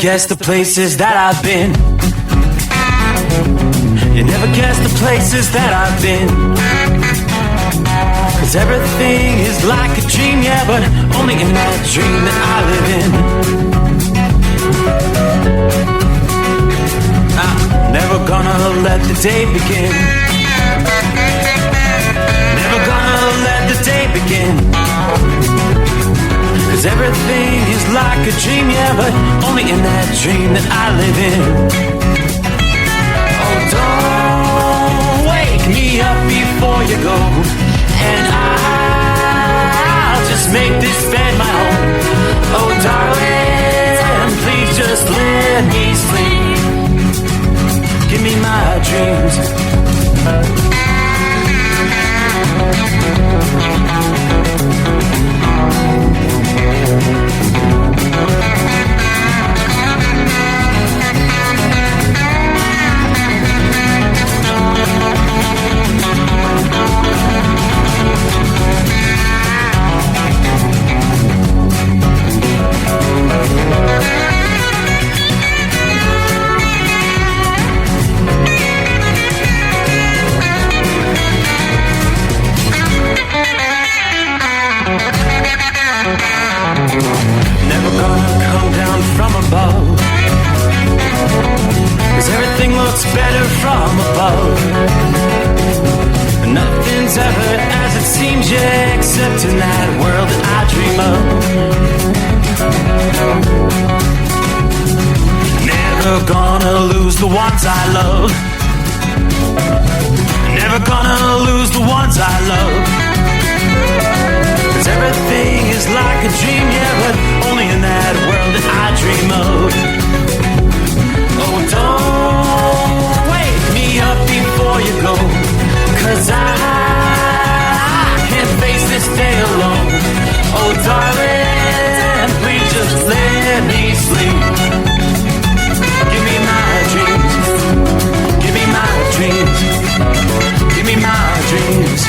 guess the places that I've been. You never guess the places that I've been. 'Cause everything is like a dream, yeah, but only in that dream that I live in. I'm never gonna let the day begin. Never gonna let the day begin. 'Cause everything is like a dream, yeah, but only in that dream that I live in. Oh, don't wake me up before you go, and I'll just make this bed my home. Oh, darling, please just let me sleep. Give me my dreams. Never gonna come down from above, 'cause everything looks better from above. Nothing's ever as it seems, yeah, except in that world that I dream of. Never gonna lose the ones I love. Never gonna lose the ones I love. 'Cause everything is like a dream, yeah, but only in that world that I dream of. Oh, don't wake me up before you go, 'cause I can't face this day alone. Oh, darling, please just let me sleep. Give me my dreams. Give me my dreams. Give me my dreams.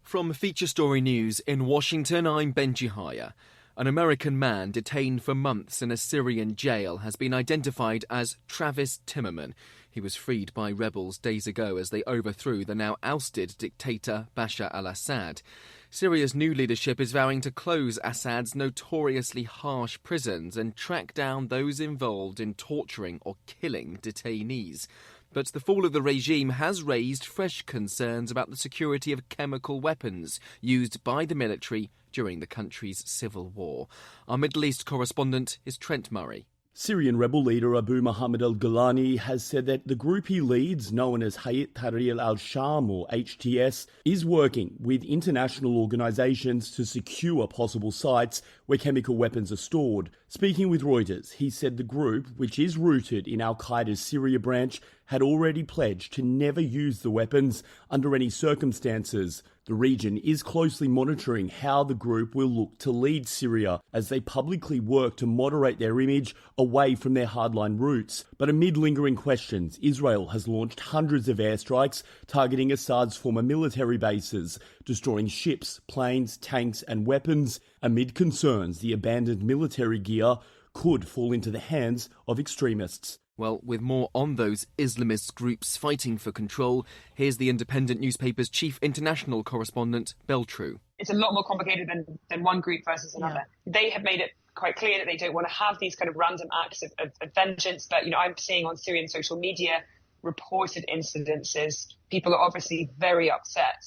From Feature Story News in Washington, I'm Benji Haya. An American man detained for months in a Syrian jail has been identified as Travis Timmerman. He was freed by rebels days ago as they overthrew the now ousted dictator Bashar al-Assad. Syria's new leadership is vowing to close Assad's notoriously harsh prisons and track down those involved in torturing or killing detainees. But the fall of the regime has raised fresh concerns about the security of chemical weapons used by the military during the country's civil war. Our Middle East correspondent is Trent Murray. Syrian rebel leader Abu Muhammad al-Golani has said that the group he leads, known as Hayat Tahrir al-Sham or HTS, is working with international organisations to secure possible sites where chemical weapons are stored. Speaking with Reuters, he said the group, which is rooted in al-Qaeda's Syria branch, had already pledged to never use the weapons under any circumstances. The region is closely monitoring how the group will look to lead Syria as they publicly work to moderate their image away from their hardline roots. But amid lingering questions, Israel has launched hundreds of airstrikes targeting Assad's former military bases, destroying ships, planes, tanks and weapons. Amid concerns the abandoned military gear could fall into the hands of extremists. Well, with more on those Islamist groups fighting for control, here's the Independent newspaper's chief international correspondent, Beltru. It's a lot more complicated than one group versus another. Yeah. They have made it quite clear that they don't want to have these kind of random acts of vengeance. But, I'm seeing on Syrian social media reported incidences. People are obviously very upset.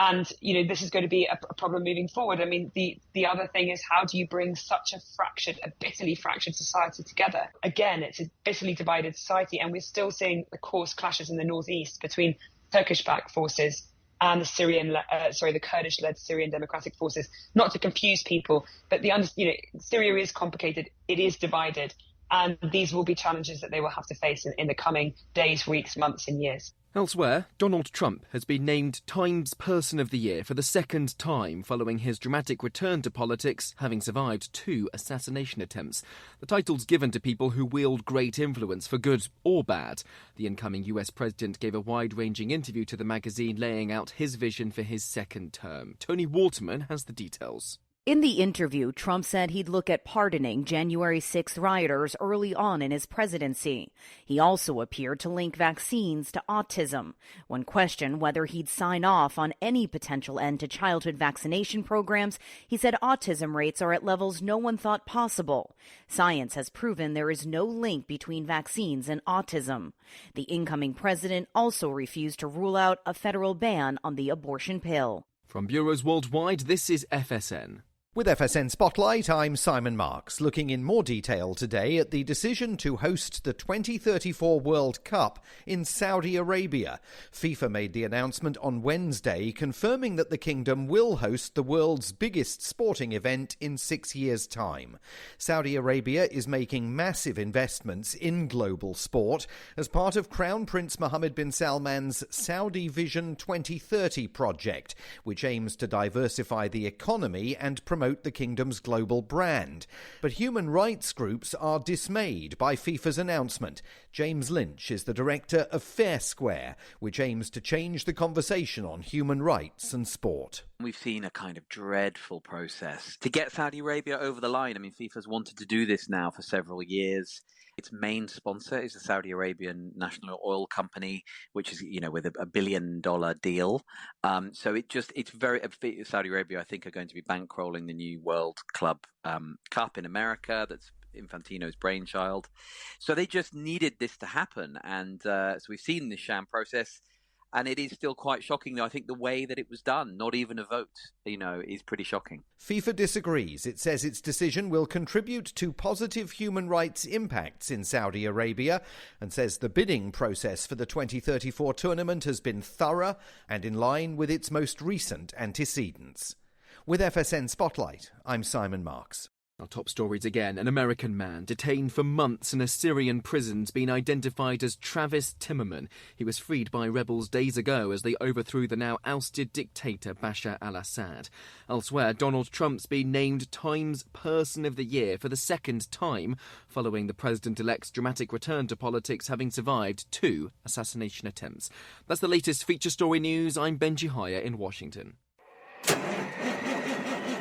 And, this is going to be a problem moving forward. I mean, the other thing is, how do you bring such a bitterly fractured society together? Again, it's a bitterly divided society, and we're still seeing the coarse clashes in the northeast between Turkish-backed forces and the Kurdish-led Syrian Democratic Forces. Not to confuse people, but Syria is complicated. It is divided. And these will be challenges that they will have to face in the coming days, weeks, months and years. Elsewhere, Donald Trump has been named Times Person of the Year for the second time following his dramatic return to politics, having survived 2 assassination attempts. The title's given to people who wield great influence for good or bad. The incoming US president gave a wide-ranging interview to the magazine laying out his vision for his second term. Tony Waterman has the details. In the interview, Trump said he'd look at pardoning January 6th rioters early on in his presidency. He also appeared to link vaccines to autism. When questioned whether he'd sign off on any potential end to childhood vaccination programs, he said autism rates are at levels no one thought possible. Science has proven there is no link between vaccines and autism. The incoming president also refused to rule out a federal ban on the abortion pill. From bureaus worldwide, this is FSN. With FSN Spotlight, I'm Simon Marks, looking in more detail today at the decision to host the 2034 World Cup in Saudi Arabia. FIFA made the announcement on Wednesday, confirming that the kingdom will host the world's biggest sporting event in 6 years' time. Saudi Arabia is making massive investments in global sport as part of Crown Prince Mohammed bin Salman's Saudi Vision 2030 project, which aims to diversify the economy and promote the kingdom's global brand. But human rights groups are dismayed by FIFA's announcement. James Lynch is the director of Fair Square, which aims to change the conversation on human rights and sport. We've seen a kind of dreadful process to get Saudi Arabia over the line. I mean, FIFA's wanted to do this now for several years. Its main sponsor is the Saudi Arabian National Oil Company, which is, with a $1 billion deal. So Saudi Arabia, I think, are going to be bankrolling the new World Club Cup in America. That's Infantino's brainchild. So they just needed this to happen. And so we've seen this sham process. And it is still quite shocking, though. I think the way that it was done, not even a vote, is pretty shocking. FIFA disagrees. It says its decision will contribute to positive human rights impacts in Saudi Arabia and says the bidding process for the 2034 tournament has been thorough and in line with its most recent antecedents. With FSN Spotlight, I'm Simon Marks. Our top stories again. An American man detained for months in a Syrian prison has been identified as Travis Timmerman. He was freed by rebels days ago as they overthrew the now ousted dictator Bashar al-Assad. Elsewhere, Donald Trump's been named Times Person of the Year for the second time, following the president-elect's dramatic return to politics, having survived 2 assassination attempts. That's the latest feature story news. I'm Benji Haya in Washington.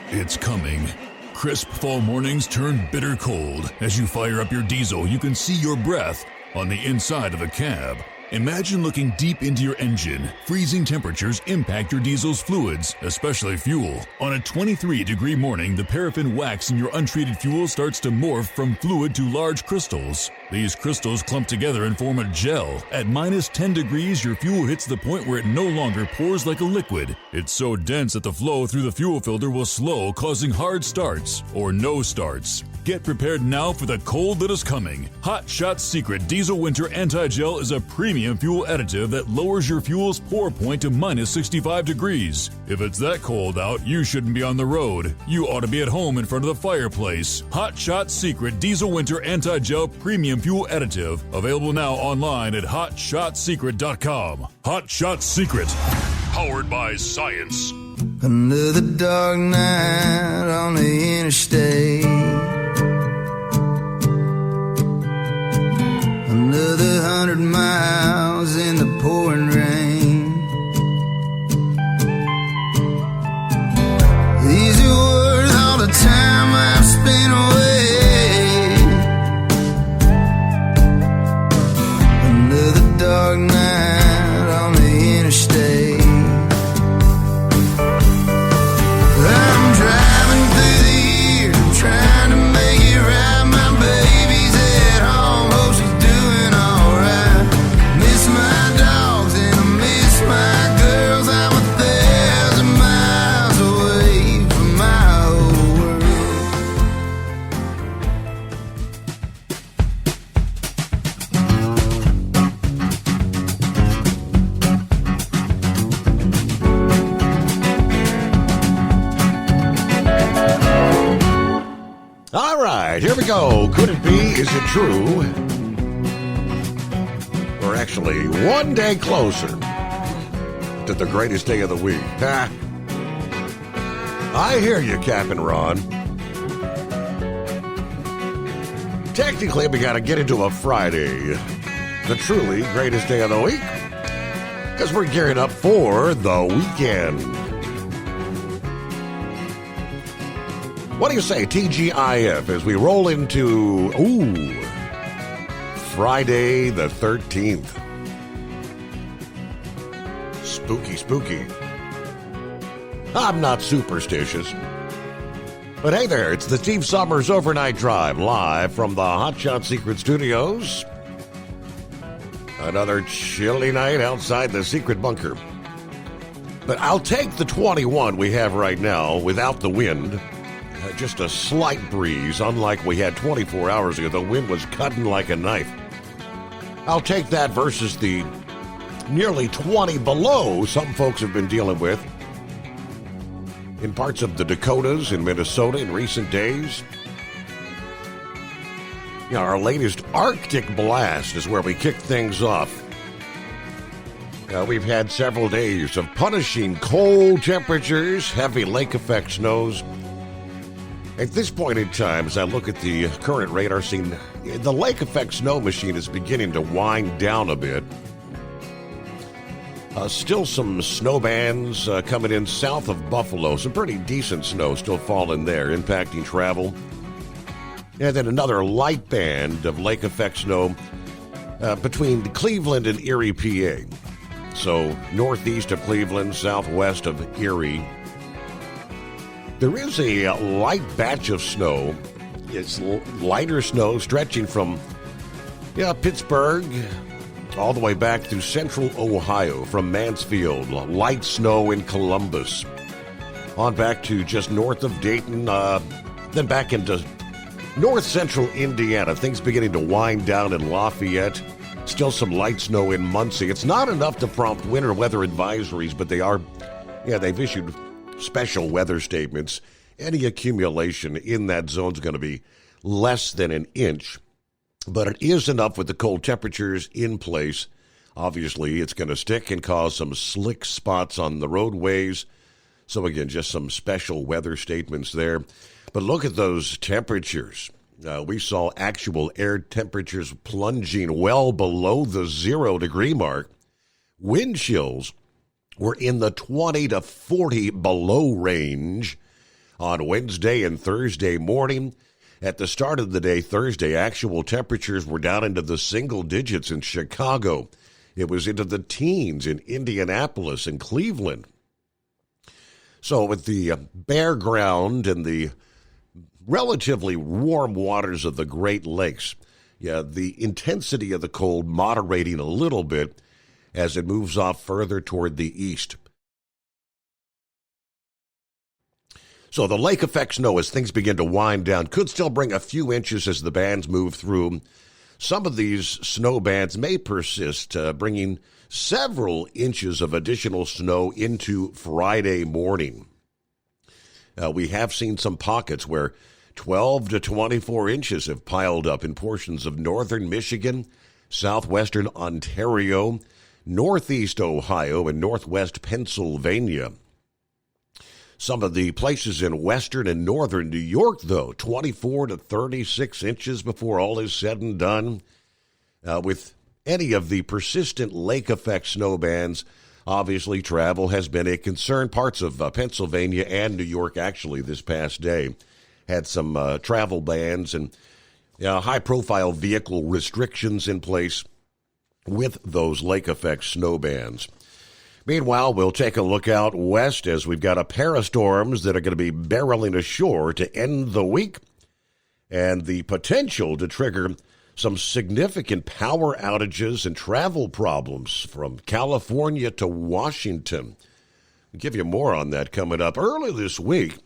It's coming. Crisp fall mornings turn bitter cold. As you fire up your diesel, you can see your breath on the inside of a cab. Imagine looking deep into your engine. Freezing temperatures impact your diesel's fluids, especially fuel. On a 23-degree morning, the paraffin wax in your untreated fuel starts to morph from fluid to large crystals. These crystals clump together and form a gel. At minus 10 degrees, your fuel hits the point where it no longer pours like a liquid. It's so dense that the flow through the fuel filter will slow, causing hard starts or no starts. Get prepared now for the cold that is coming. Hot Shot Secret Diesel Winter Anti-Gel is a premium fuel additive that lowers your fuel's pour point to minus 65 degrees. If it's that cold out, you shouldn't be on the road. You ought to be at home in front of the fireplace. Hot Shot Secret Diesel Winter Anti-Gel Premium Fuel Additive. Available now online at HotShotSecret.com. Hot Shot Secret. Powered by science. Another dark night on the interstate. Another 100 miles in the pouring rain. These are worth all the time I've spent away. Another dark night on the interstate. I'm driving through the year, trying right, here we go. Could it be? Is it true? We're actually one day closer to the greatest day of the week. I hear you, Captain Ron. Technically, we got to get into a Friday, the truly greatest day of the week, because we're gearing up for the weekend. What do you say, TGIF, as we roll into, Friday the 13th. Spooky. I'm not superstitious. But hey there, it's the Steve Summers Overnight Drive, live from the Hotshot Secret Studios. Another chilly night outside the secret bunker. But I'll take the 21 we have right now without the wind. Just a slight breeze, unlike we had 24 hours ago. The wind was cutting like a knife. I'll take that versus the nearly 20 below some folks have been dealing with in parts of the Dakotas in Minnesota in recent days. Our latest Arctic blast is where we kick things off. We've had several days of punishing cold temperatures, heavy lake effect snows. At this point in time, as I look at the current radar scene, the lake effect snow machine is beginning to wind down a bit. Still some snow bands coming in south of Buffalo. Some pretty decent snow still falling there, impacting travel. And then another light band of lake effect snow between Cleveland and Erie, PA. So northeast of Cleveland, southwest of Erie. There is a light batch of snow. It's lighter snow stretching from Pittsburgh all the way back through central Ohio, from Mansfield, light snow in Columbus, on back to just north of Dayton, then back into north central Indiana. Things beginning to wind down in Lafayette. Still some light snow in Muncie. It's not enough to prompt winter weather advisories, but they've issued special weather statements. Any accumulation in that zone is going to be less than an inch. But it is enough with the cold temperatures in place. Obviously, it's going to stick and cause some slick spots on the roadways. So again, just some special weather statements there. But look at those temperatures. We saw actual air temperatures plunging well below the 0 degree mark. Wind chills were in the 20 to 40 below range on Wednesday and Thursday morning. At the start of the day, Thursday, actual temperatures were down into the single digits in Chicago. It was into the teens in Indianapolis and Cleveland. So with the bare ground and the relatively warm waters of the Great Lakes, the intensity of the cold moderating a little bit as it moves off further toward the east. So the lake effect snow, as things begin to wind down, could still bring a few inches as the bands move through. Some of these snow bands may persist, bringing several inches of additional snow into Friday morning. We have seen some pockets where 12 to 24 inches have piled up in portions of northern Michigan, southwestern Ontario, northeast Ohio, and northwest Pennsylvania. Some of the places in western and northern New York, though, 24 to 36 inches before all is said and done. With any of the persistent lake effect snow bands, obviously travel has been a concern. Parts of Pennsylvania and New York, actually, this past day, had some travel bans and high-profile vehicle restrictions in place with those lake effect snow bands. Meanwhile, we'll take a look out west as we've got a pair of storms that are going to be barreling ashore to end the week, and the potential to trigger some significant power outages and travel problems from California to Washington. I'll give you more on that coming up. Early this week,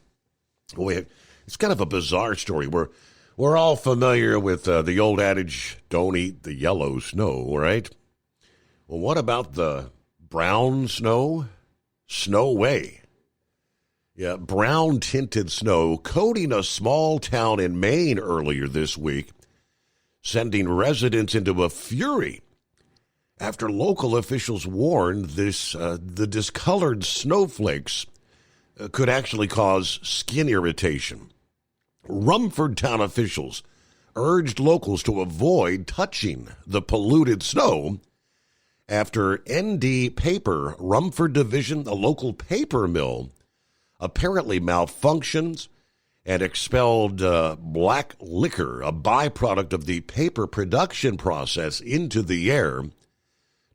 it's kind of a bizarre story. We're all familiar with the old adage, don't eat the yellow snow, right? Well, what about the brown snow? Snow way. Yeah, brown-tinted snow coating a small town in Maine earlier this week, sending residents into a fury after local officials warned the discolored snowflakes could actually cause skin irritation. Rumford town officials urged locals to avoid touching the polluted snow after ND Paper, Rumford Division, a local paper mill, apparently malfunctioned and expelled black liquor, a byproduct of the paper production process, into the air,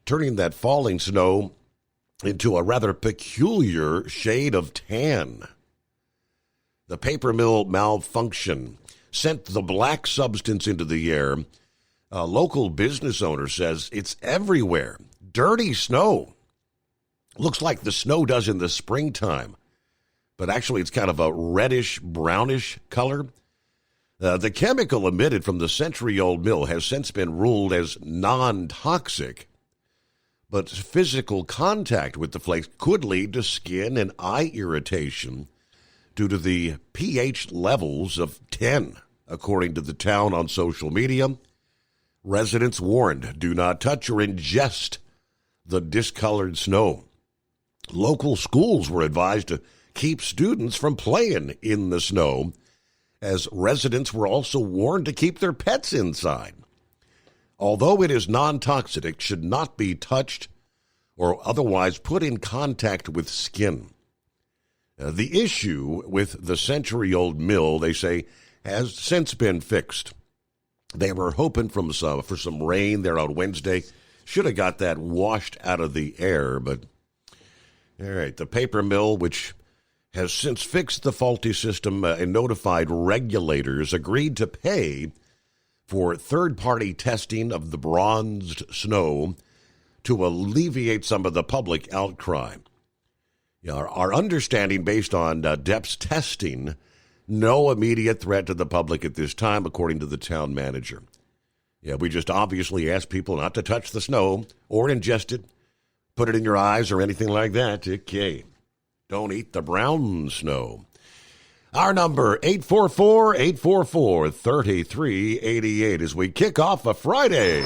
turning that falling snow into a rather peculiar shade of tan. The paper mill malfunction sent the black substance into the air. A local business owner says it's everywhere. Dirty snow. Looks like the snow does in the springtime, but actually it's kind of a reddish, brownish color. The chemical emitted from the century-old mill has since been ruled as non-toxic, but physical contact with the flakes could lead to skin and eye irritation due to the pH levels of 10, according to the town on social media. Residents warned, do not touch or ingest the discolored snow. Local schools were advised to keep students from playing in the snow, as residents were also warned to keep their pets inside. Although it is non-toxic, it should not be touched or otherwise put in contact with skin. The issue with the century-old mill, they say, has since been fixed. They were hoping for some rain there on Wednesday. Should have got that washed out of the air, but all right. The paper mill, which has since fixed the faulty system and notified regulators, agreed to pay for third-party testing of the bronzed snow to alleviate some of the public outcry. Our understanding, based on DEP's testing, no immediate threat to the public at this time, according to the town manager. We just obviously ask people not to touch the snow or ingest it, put it in your eyes or anything like that. Okay. Don't eat the brown snow. Our number, 844-844-3388, as we kick off a Friday.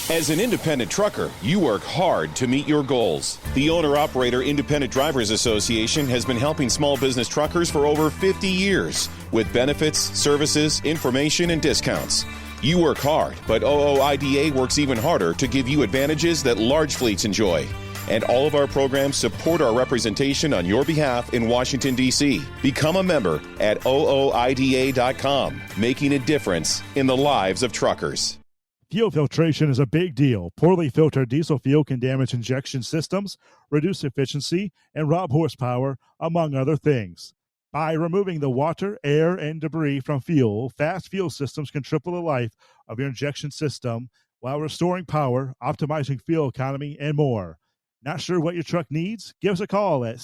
As an independent trucker, you work hard to meet your goals. The Owner-Operator Independent Drivers Association has been helping small business truckers for over 50 years with benefits, services, information, and discounts. You work hard, but OOIDA works even harder to give you advantages that large fleets enjoy. And all of our programs support our representation on your behalf in Washington, D.C. Become a member at OOIDA.com, making a difference in the lives of truckers. Fuel filtration is a big deal. Poorly filtered diesel fuel can damage injection systems, reduce efficiency, and rob horsepower, among other things. By removing the water, air, and debris from fuel, fast fuel systems can triple the life of your injection system while restoring power, optimizing fuel economy, and more. Not sure what your truck needs? Give us a call at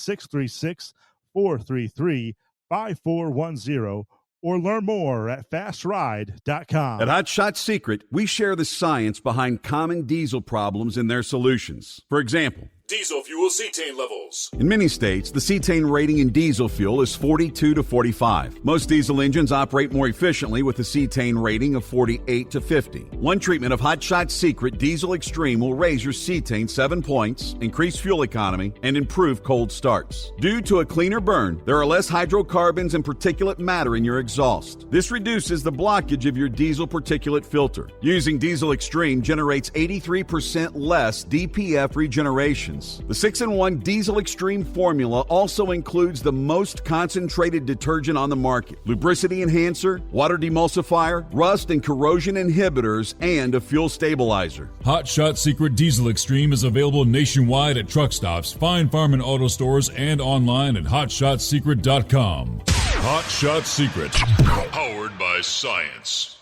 636-433-5410 or learn more at fastride.com. At Hot Shot Secret, we share the science behind common diesel problems and their solutions. For example, Diesel fuel cetane levels. in many states, the cetane rating in diesel fuel is 42 to 45. Most diesel engines operate more efficiently with a cetane rating of 48 to 50. One treatment of Hot Shot Secret Diesel Extreme will raise your cetane 7 points, increase fuel economy, and improve cold starts. Due to a cleaner burn, there are less hydrocarbons and particulate matter in your exhaust. This reduces the blockage of your diesel particulate filter. Using Diesel Extreme generates 83% less DPF regeneration. The 6-in-1 Diesel Extreme formula also includes the most concentrated detergent on the market, lubricity enhancer, water demulsifier, rust and corrosion inhibitors, and a fuel stabilizer. Hot Shot Secret Diesel Extreme is available nationwide at truck stops, fine farm and auto stores, and online at hotshotsecret.com. Hot Shot Secret, powered by science.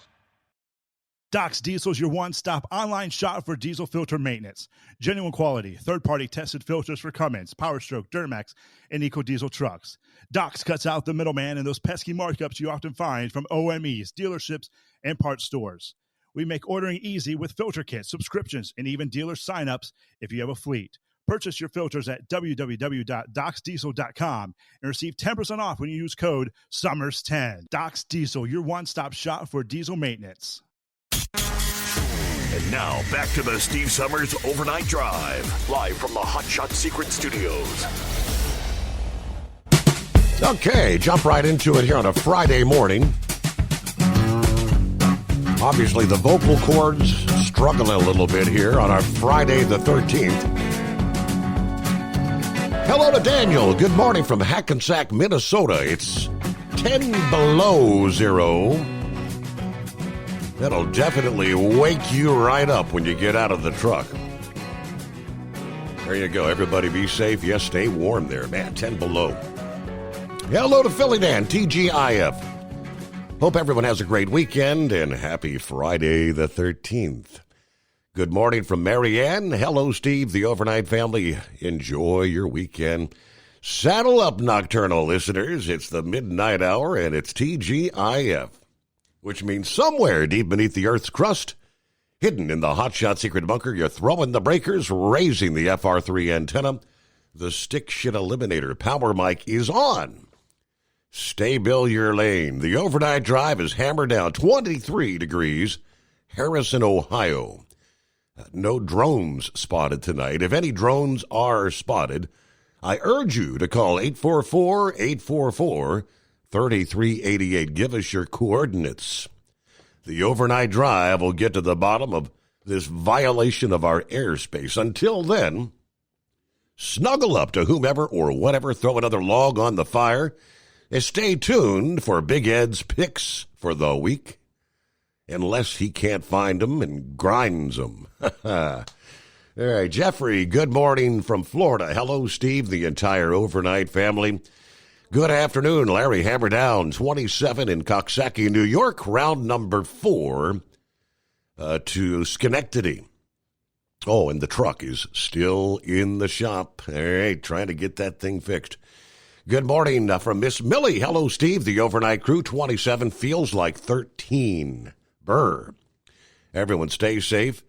Doc's Diesel is your one-stop online shop for diesel filter maintenance. Genuine quality, third-party tested filters for Cummins, PowerStroke, Duramax, and EcoDiesel trucks. Doc's cuts out the middleman and those pesky markups you often find from OMEs, dealerships, and parts stores. We make ordering easy with filter kits, subscriptions, and even dealer sign-ups if you have a fleet. Purchase your filters at www.docsdiesel.com and receive 10% off when you use code SUMMERS10. Docs Diesel, your one-stop shop for diesel maintenance. And now, back to the Steve Summers Overnight Drive, live from the Hot Shot Secret Studios. Okay, jump right into it here on a Friday morning. Obviously, the vocal cords struggling a little bit here on our Friday the 13th. Hello to Daniel. Good morning from Hackensack, Minnesota. It's 10 below zero. That'll definitely wake you right up when you get out of the truck. There you go. Everybody be safe. Yes, stay warm there, man. 10 below. Hello to Philly Dan, TGIF. Hope everyone has a great weekend and happy Friday the 13th. Good morning from Marianne. Hello, Steve, the overnight family. Enjoy your weekend. Saddle up, nocturnal listeners. It's the midnight hour, and it's TGIF, which means somewhere deep beneath the Earth's crust, hidden in the hotshot secret bunker, you're throwing the breakers, raising the FR3 antenna. The stick shit eliminator power mic is on. Stay Bill your lane. The overnight drive is hammered down 23 degrees, Harrison, Ohio. No drones spotted tonight. If any drones are spotted, I urge you to call 844-844-3388. Give us your coordinates. The overnight drive will get to the bottom of this violation of our airspace. Until then, snuggle up to whomever or whatever, throw another log on the fire, and stay tuned for Big Ed's picks for the week. Unless he can't find them and grinds them. All right, Jeffrey, good morning from Florida. Hello, Steve, the entire overnight family. Good afternoon, Larry Hammerdown, 27 in Coxsackie, New York, round number 4 to Schenectady. Oh, and the truck is still in the shop. All right, trying to get that thing fixed. Good morning from Miss Millie. Hello, Steve, the overnight crew, 27, feels like 13. Burr. Everyone stay safe.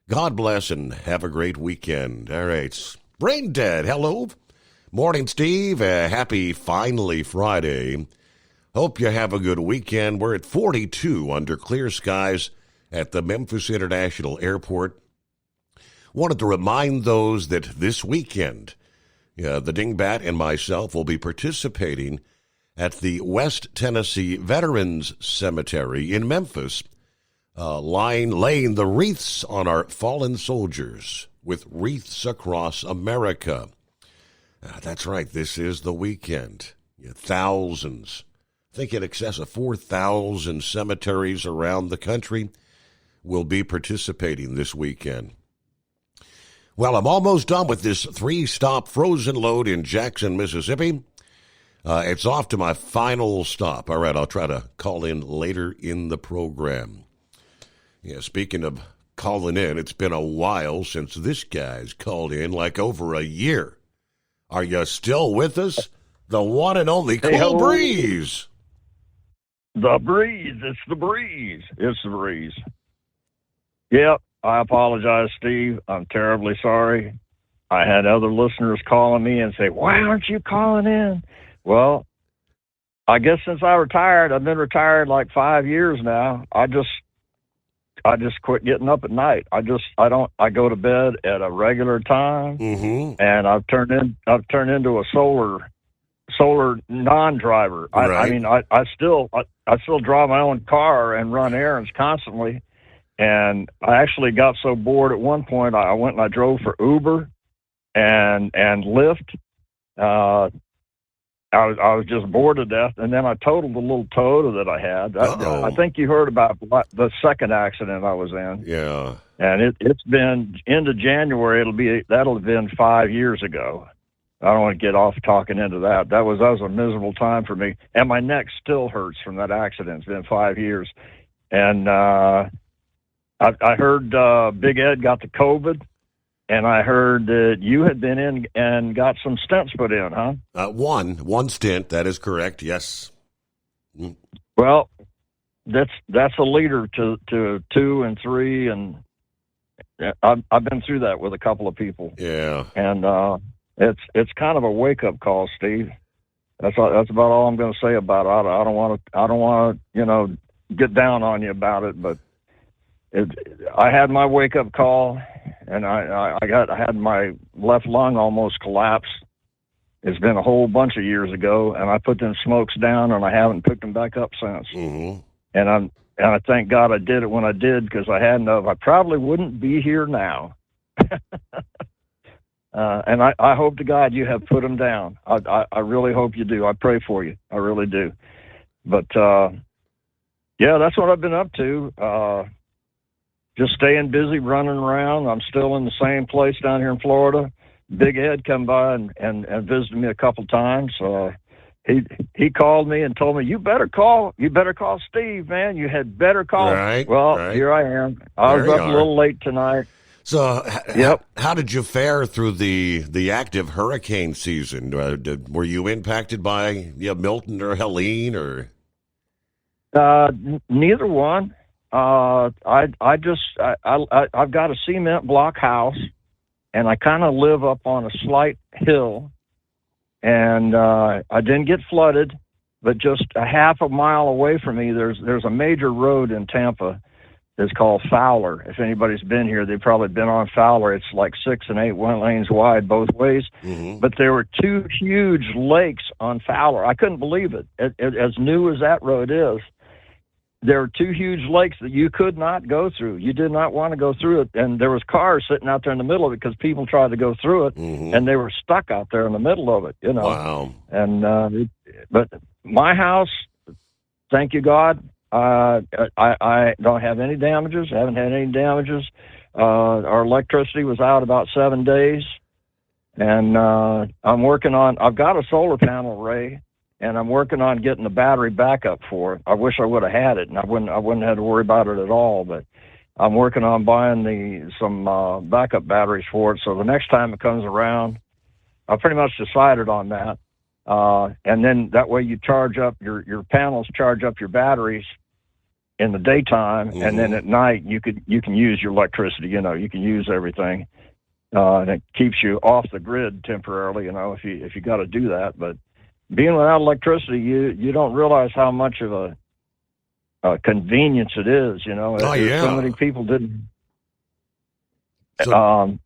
God bless and have a great weekend. All right. Brain Dead, hello. Morning, Steve. Happy finally Friday. Hope you have a good weekend. We're at 42 under clear skies at the Memphis International Airport. Wanted to remind those that this weekend, the Dingbat and myself will be participating at the West Tennessee Veterans Cemetery in Memphis, laying the wreaths on our fallen soldiers with Wreaths Across America. That's right, this is the weekend. Thousands, I think in excess of 4,000 cemeteries around the country will be participating this weekend. Well, I'm almost done with this 3-stop frozen load in Jackson, Mississippi. It's off to my final stop. All right, I'll try to call in later in the program. Yeah, speaking of calling in, it's been a while since this guy's called in, like over a year. Are you still with us? The one and only Cool Breeze. The Breeze. It's the Breeze. It's the Breeze. Yep, I apologize, Steve. I'm terribly sorry. I had other listeners calling me and say, why aren't you calling in? Well, I guess since I retired, I've been retired like 5 years now. I just quit getting up at night. I go to bed at a regular time, and I've turned into a solar non-driver. Right. I still drive my own car and run errands constantly. And I actually got so bored at one point, I went and I drove for Uber and Lyft. I was just bored to death, and then I totaled the little Toyota that I had. I think you heard about the second accident I was in. Yeah, and it's been into January. That'll have been 5 years ago. I don't want to get off talking into that. That was a miserable time for me, and my neck still hurts from that accident. It's been 5 years, and I heard Big Ed got the COVID. And I heard that you had been in and got some stents put in, huh? One stent, that is correct, yes. Well, that's a leader to 2 and 3, and I've been through that with a couple of people. Yeah. And it's kind of a wake up call, Steve. That's about all I'm going to say about it. I don't want to get down on you about it, but I had my wake up call, and I had my left lung almost collapse. It's been a whole bunch of years ago, and I put them smokes down, and I haven't picked them back up since. Mm-hmm. And I thank God I did it when I did, because I hadn't I probably wouldn't be here now. And I hope to God you have put them down. I really hope you do. I pray for you. I really do. But, yeah, that's what I've been up to. Just staying busy, running around. I'm still in the same place down here in Florida. Big Ed come by and visited me a couple times. He called me and told me, you better call Steve, man. You had better call. Right. Well, right. Here I am. I was up a little late tonight. So, yep. How did you fare through the active hurricane season? Were you impacted by Milton or Helene or? Neither one. I've got a cement block house, and I kind of live up on a slight hill, and I didn't get flooded, but just a half a mile away from me, there's a major road in Tampa. It's called Fowler. If anybody's been here, they've probably been on Fowler. It's like 6 and 8 lanes wide both ways. Mm-hmm. But there were 2 huge lakes on Fowler. I couldn't believe it. As new as that road is, there were 2 huge lakes that you could not go through. You did not want to go through it. And there was cars sitting out there in the middle of it because people tried to go through it, mm-hmm. and they were stuck out there in the middle of it, Wow. And but my house, thank you, God, I don't have any damages. I haven't had any damages. Our electricity was out about 7 days, and I'm working on. I've got a solar panel array, and I'm working on getting the battery backup for it. I wish I would have had it, and I wouldn't have to worry about it at all. But I'm working on buying some backup batteries for it. So the next time it comes around, I pretty much decided on that. And then that way you charge up your panels, charge up your batteries in the daytime, mm-hmm. and then at night you can use your electricity. You can use everything, and it keeps you off the grid temporarily. If you got to do that. But being without electricity, you don't realize how much of a convenience it is. Oh, yeah. So many people didn't. So,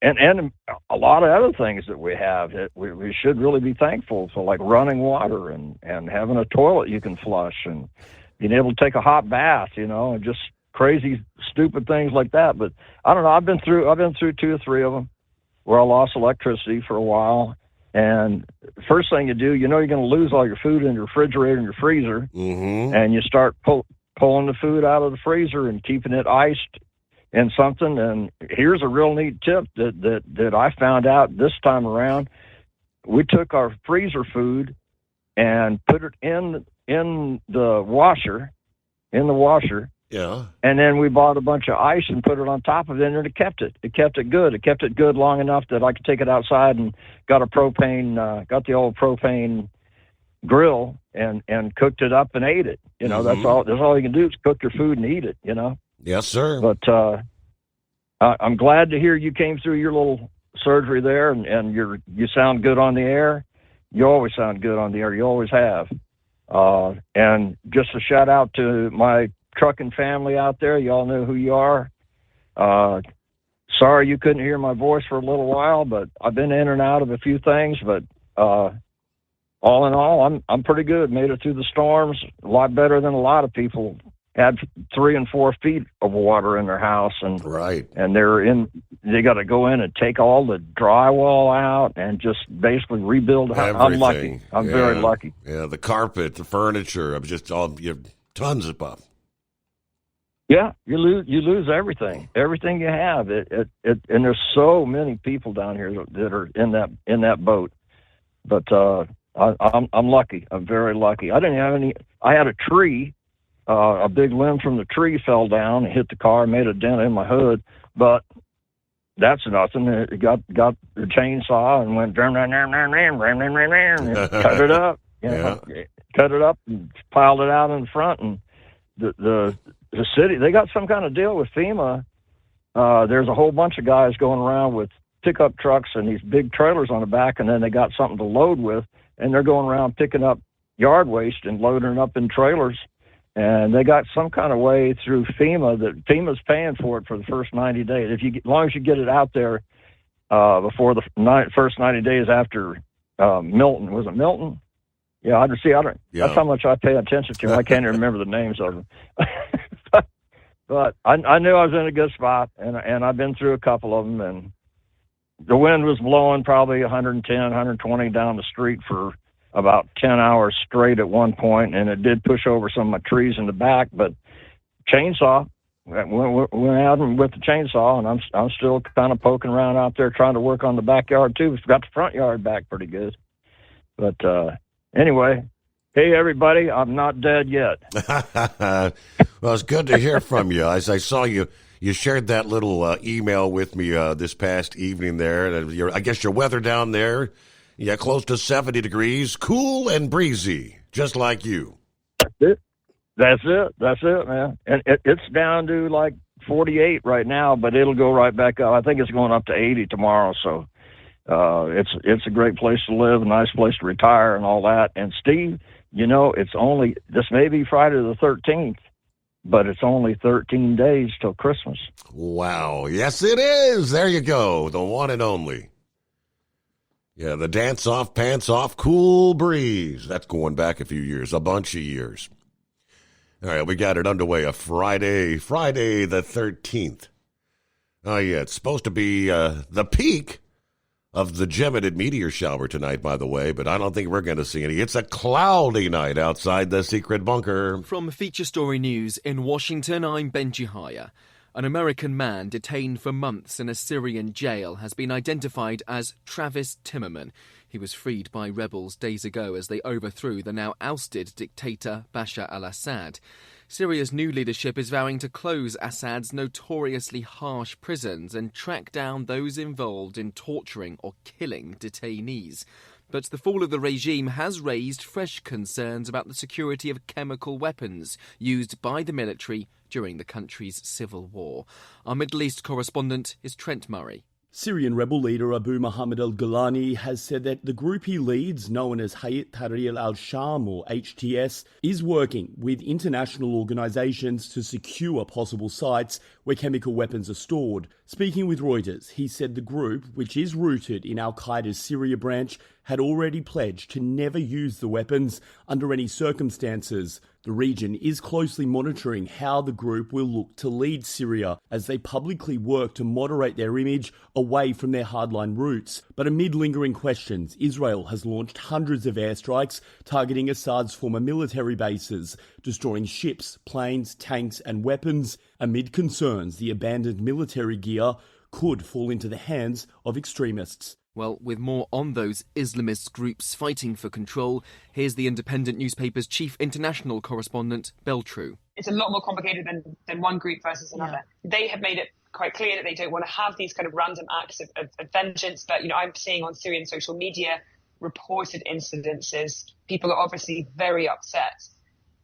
and a lot of other things that we have that we should really be thankful for, like running water and having a toilet you can flush and being able to take a hot bath, and just crazy, stupid things like that. But I don't know. I've been through 2 or 3 of them where I lost electricity for a while. And the first thing you do, you're going to lose all your food in your refrigerator and your freezer, mm-hmm. and you start pulling the food out of the freezer and keeping it iced in something. And here's a real neat tip that I found out this time around. We took our freezer food and put it in the washer, Yeah. and then we bought a bunch of ice and put it on top of it, and it kept it. It kept it good. It kept it good long enough that I could take it outside and got the old propane grill and cooked it up and ate it. Mm-hmm. That's all you can do is cook your food and eat it. Yes, sir. But I'm glad to hear you came through your little surgery there, and you sound good on the air. You always sound good on the air. You always have. And just a shout out to my trucking family out there. Y'all know who you are. Sorry you couldn't hear my voice for a little while, but I've been in and out of a few things. But all in all, I'm pretty good. Made it through the storms a lot better than a lot of people. Had 3 and 4 feet of water in their house, and right, and they got to go in and take all the drywall out and just basically rebuild. Everything. I'm lucky. I'm very lucky. Yeah, the carpet, the furniture. I'm just you have tons of stuff. Yeah, you lose everything you have. It and there's so many people down here that are in that boat. But I'm lucky. I'm very lucky. I didn't have any. I had a tree. A big limb from the tree fell down and hit the car, made a dent in my hood, but that's nothing. It got the chainsaw and went and cut it up. Cut it up and piled it out in front. And the city, they got some kind of deal with FEMA there's a whole bunch of guys going around with pickup trucks and these big trailers on the back, and then they got something to load with, and they're going around picking up yard waste and loading it up in trailers. And they got some kind of way through FEMA that FEMA's paying for it for the first 90 days. As long as you get it out there before the first 90 days after Milton. Was it Milton? Yeah, that's how much I pay attention to them. I can't even remember the names of them. But I knew I was in a good spot, and I've been through a couple of them, and the wind was blowing probably 110, 120 down the street for about 10 hours straight at one point, and it did push over some of my trees in the back, but chainsaw, went out with the chainsaw, and I'm still kind of poking around out there trying to work on the backyard too. We've got the front yard back pretty good. But anyway, hey everybody, I'm not dead yet. Well, it's good to hear from you. As I saw you shared that little email with me this past evening there. I guess your weather down there, yeah, close to 70 degrees, cool and breezy, just like you. That's it, man. And it's down to like 48 right now, but it'll go right back up. I think it's going up to 80 tomorrow. So it's a great place to live, a nice place to retire and all that. And Steve, this may be Friday the 13th, but it's only 13 days till Christmas. Wow. Yes, it is. There you go. The one and only. Yeah, the dance off, pants off, cool breeze. That's going back a few years, a bunch of years. All right, we got it underway. A Friday the 13th. Oh, yeah, it's supposed to be the peak of the Geminid meteor shower tonight, by the way, but I don't think we're going to see any. It's a cloudy night outside the secret bunker. From Feature Story News in Washington, I'm Benji Haya. An American man detained for months in a Syrian jail has been identified as Travis Timmerman. He was freed by rebels days ago as they overthrew the now ousted dictator Bashar al-Assad. Syria's new leadership is vowing to close Assad's notoriously harsh prisons and track down those involved in torturing or killing detainees. But the fall of the regime has raised fresh concerns about the security of chemical weapons used by the military during the country's civil war. Our Middle East correspondent is Trent Murray. Syrian rebel leader Abu Muhammad al-Golani has said that the group he leads, known as Hayat Tahrir al-Sham or HTS, is working with international organisations to secure possible sites where chemical weapons are stored. Speaking with Reuters, he said the group, which is rooted in al-Qaeda's Syria branch, had already pledged to never use the weapons under any circumstances. The region is closely monitoring how the group will look to lead Syria as they publicly work to moderate their image away from their hardline roots. But amid lingering questions, Israel has launched hundreds of airstrikes targeting Assad's former military bases, destroying ships, planes, tanks and weapons, amid concerns the abandoned military gear could fall into the hands of extremists. Well, with more on those Islamist groups fighting for control, here's the Independent newspaper's chief international correspondent, Beltru. It's a lot more complicated than one group versus another. Yeah. They have made it quite clear that they don't want to have these kind of random acts of vengeance. But, I'm seeing on Syrian social media reported incidences. People are obviously very upset.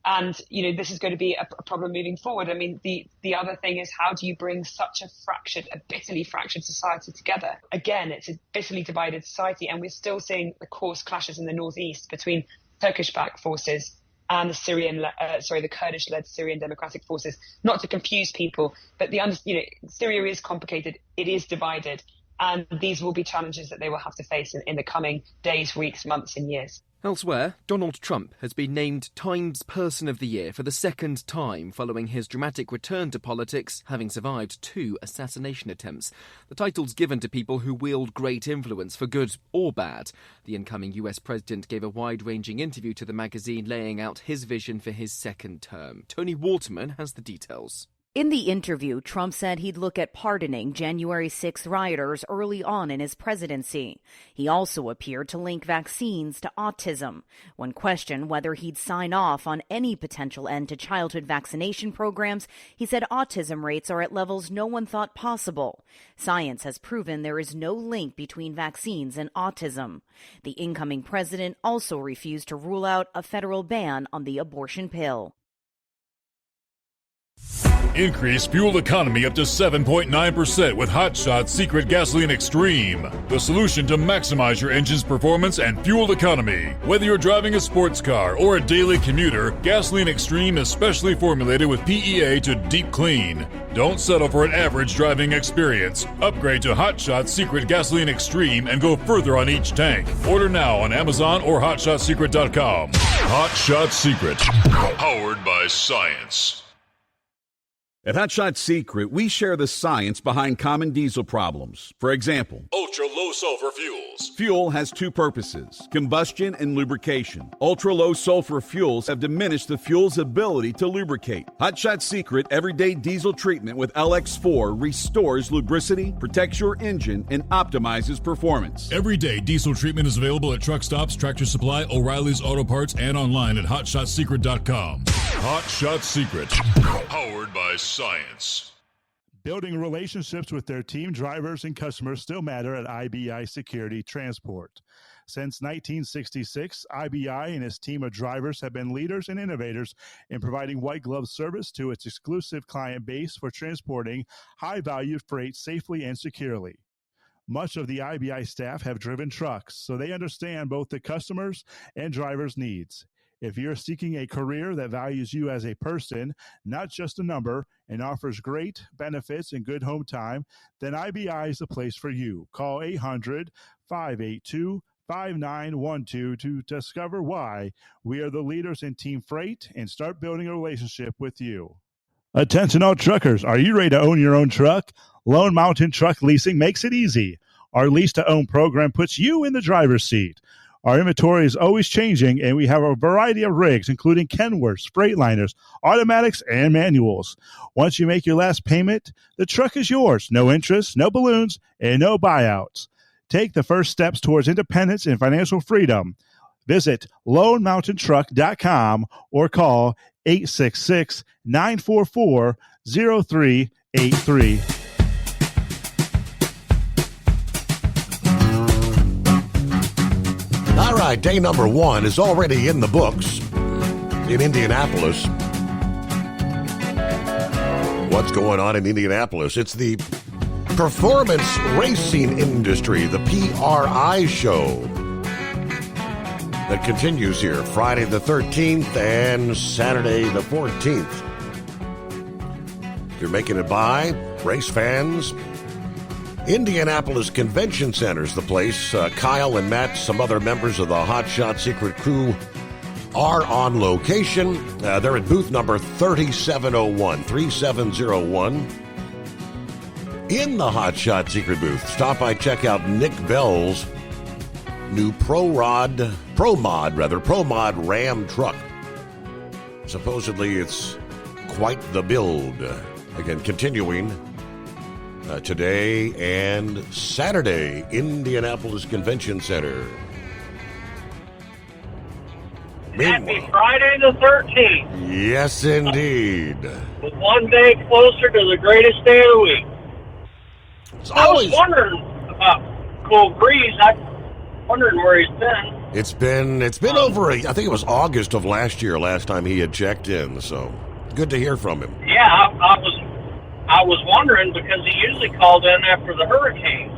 And, this is going to be a problem moving forward. I mean, the other thing is, how do you bring such a bitterly fractured society together? Again, it's a bitterly divided society, and we're still seeing the coarse clashes in the northeast between Turkish-backed forces and the Kurdish-led Syrian Democratic Forces. Not to confuse people, but Syria is complicated. It is divided, and these will be challenges that they will have to face in the coming days, weeks, months, and years. Elsewhere, Donald Trump has been named Times Person of the Year for the second time following his dramatic return to politics, having survived 2 assassination attempts. The title's given to people who wield great influence for good or bad. The incoming US president gave a wide-ranging interview to the magazine laying out his vision for his second term. Tony Waterman has the details. In the interview, Trump said he'd look at pardoning January 6th rioters early on in his presidency. He also appeared to link vaccines to autism. When questioned whether he'd sign off on any potential end to childhood vaccination programs, he said autism rates are at levels no one thought possible. Science has proven there is no link between vaccines and autism. The incoming president also refused to rule out a federal ban on the abortion pill. Increase fuel economy up to 7.9% with Hot Shot Secret Gasoline Extreme, the solution to maximize your engine's performance and fuel economy. Whether you're driving a sports car or a daily commuter, Gasoline Extreme is specially formulated with PEA to deep clean. Don't settle for an average driving experience. Upgrade to Hot Shot Secret Gasoline Extreme and go further on each tank. Order now on Amazon or HotShotSecret.com. Hot Shot Secret, powered by science. At Hot Shot Secret, we share the science behind common diesel problems. For example, ultra-low sulfur fuels. Fuel has two purposes, combustion and lubrication. Ultra-low sulfur fuels have diminished the fuel's ability to lubricate. Hot Shot Secret Everyday Diesel Treatment with LX4 restores lubricity, protects your engine, and optimizes performance. Everyday diesel treatment is available at truck stops, Tractor Supply, O'Reilly's Auto Parts, and online at HotShotSecret.com. Hot Shot Secret, powered by science. Building relationships with their team drivers and customers still matter at IBI Security Transport. Since 1966, IBI and its team of drivers have been leaders and innovators in providing white glove service to its exclusive client base for transporting high-value freight safely and securely. Much of the IBI staff have driven trucks, so they understand both the customers' and drivers' needs. If you're seeking a career that values you as a person, not just a number, and offers great benefits and good home time, then IBI is the place for you. Call 800-582-5912 to discover why we are the leaders in team freight and start building a relationship with you. Attention all truckers, are you ready to own your own truck? Lone Mountain Truck Leasing makes it easy. Our lease-to-own program puts you in the driver's seat. Our inventory is always changing, and we have a variety of rigs, including Kenworths, Freightliners, automatics, and manuals. Once you make your last payment, the truck is yours. No interest, no balloons, and no buyouts. Take the first steps towards independence and financial freedom. Visit LoneMountainTruck.com or call 866-944-0383. All right, day number 1 is already in the books in Indianapolis. What's going on in Indianapolis? It's the performance racing industry, the PRI show, that continues here Friday the 13th and Saturday the 14th. If you're making it by, race fans, Indianapolis Convention Center's the place. Kyle and Matt, some other members of the Hot Shot Secret crew are on location. They're at booth number 3701. In the Hot Shot Secret booth, stop by, check out Nick Bell's new Pro Mod Ram truck. Supposedly it's quite the build. Again, continuing today and Saturday, Indianapolis Convention Center. Happy Friday the 13th. Yes, indeed. With one day closer to the greatest day of the week. I was wondering about Cole Breeze. I'm wondering where he's been. It's been over, I think it was August of last year, last time he had checked in, so good to hear from him. Yeah, I was wondering because he usually called in after the hurricanes,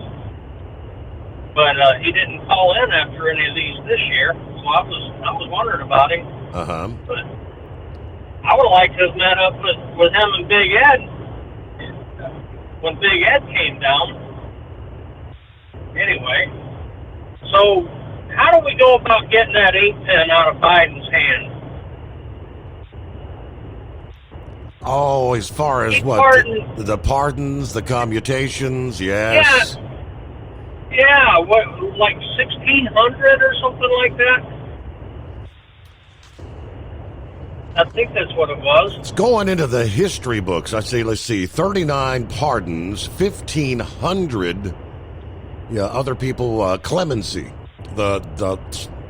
but he didn't call in after any of these this year. So I was wondering about him. But I would have liked to have met up with him and Big Ed when Big Ed came down. Anyway, so how do we go about getting that 8-10 out of Biden's hand? Oh, as far as what? The pardons, the commutations, yes. Yeah, what, like 1,600 or something like that? I think that's what it was. It's going into the history books. Let's see, 39 pardons, 1,500 other people, clemency. The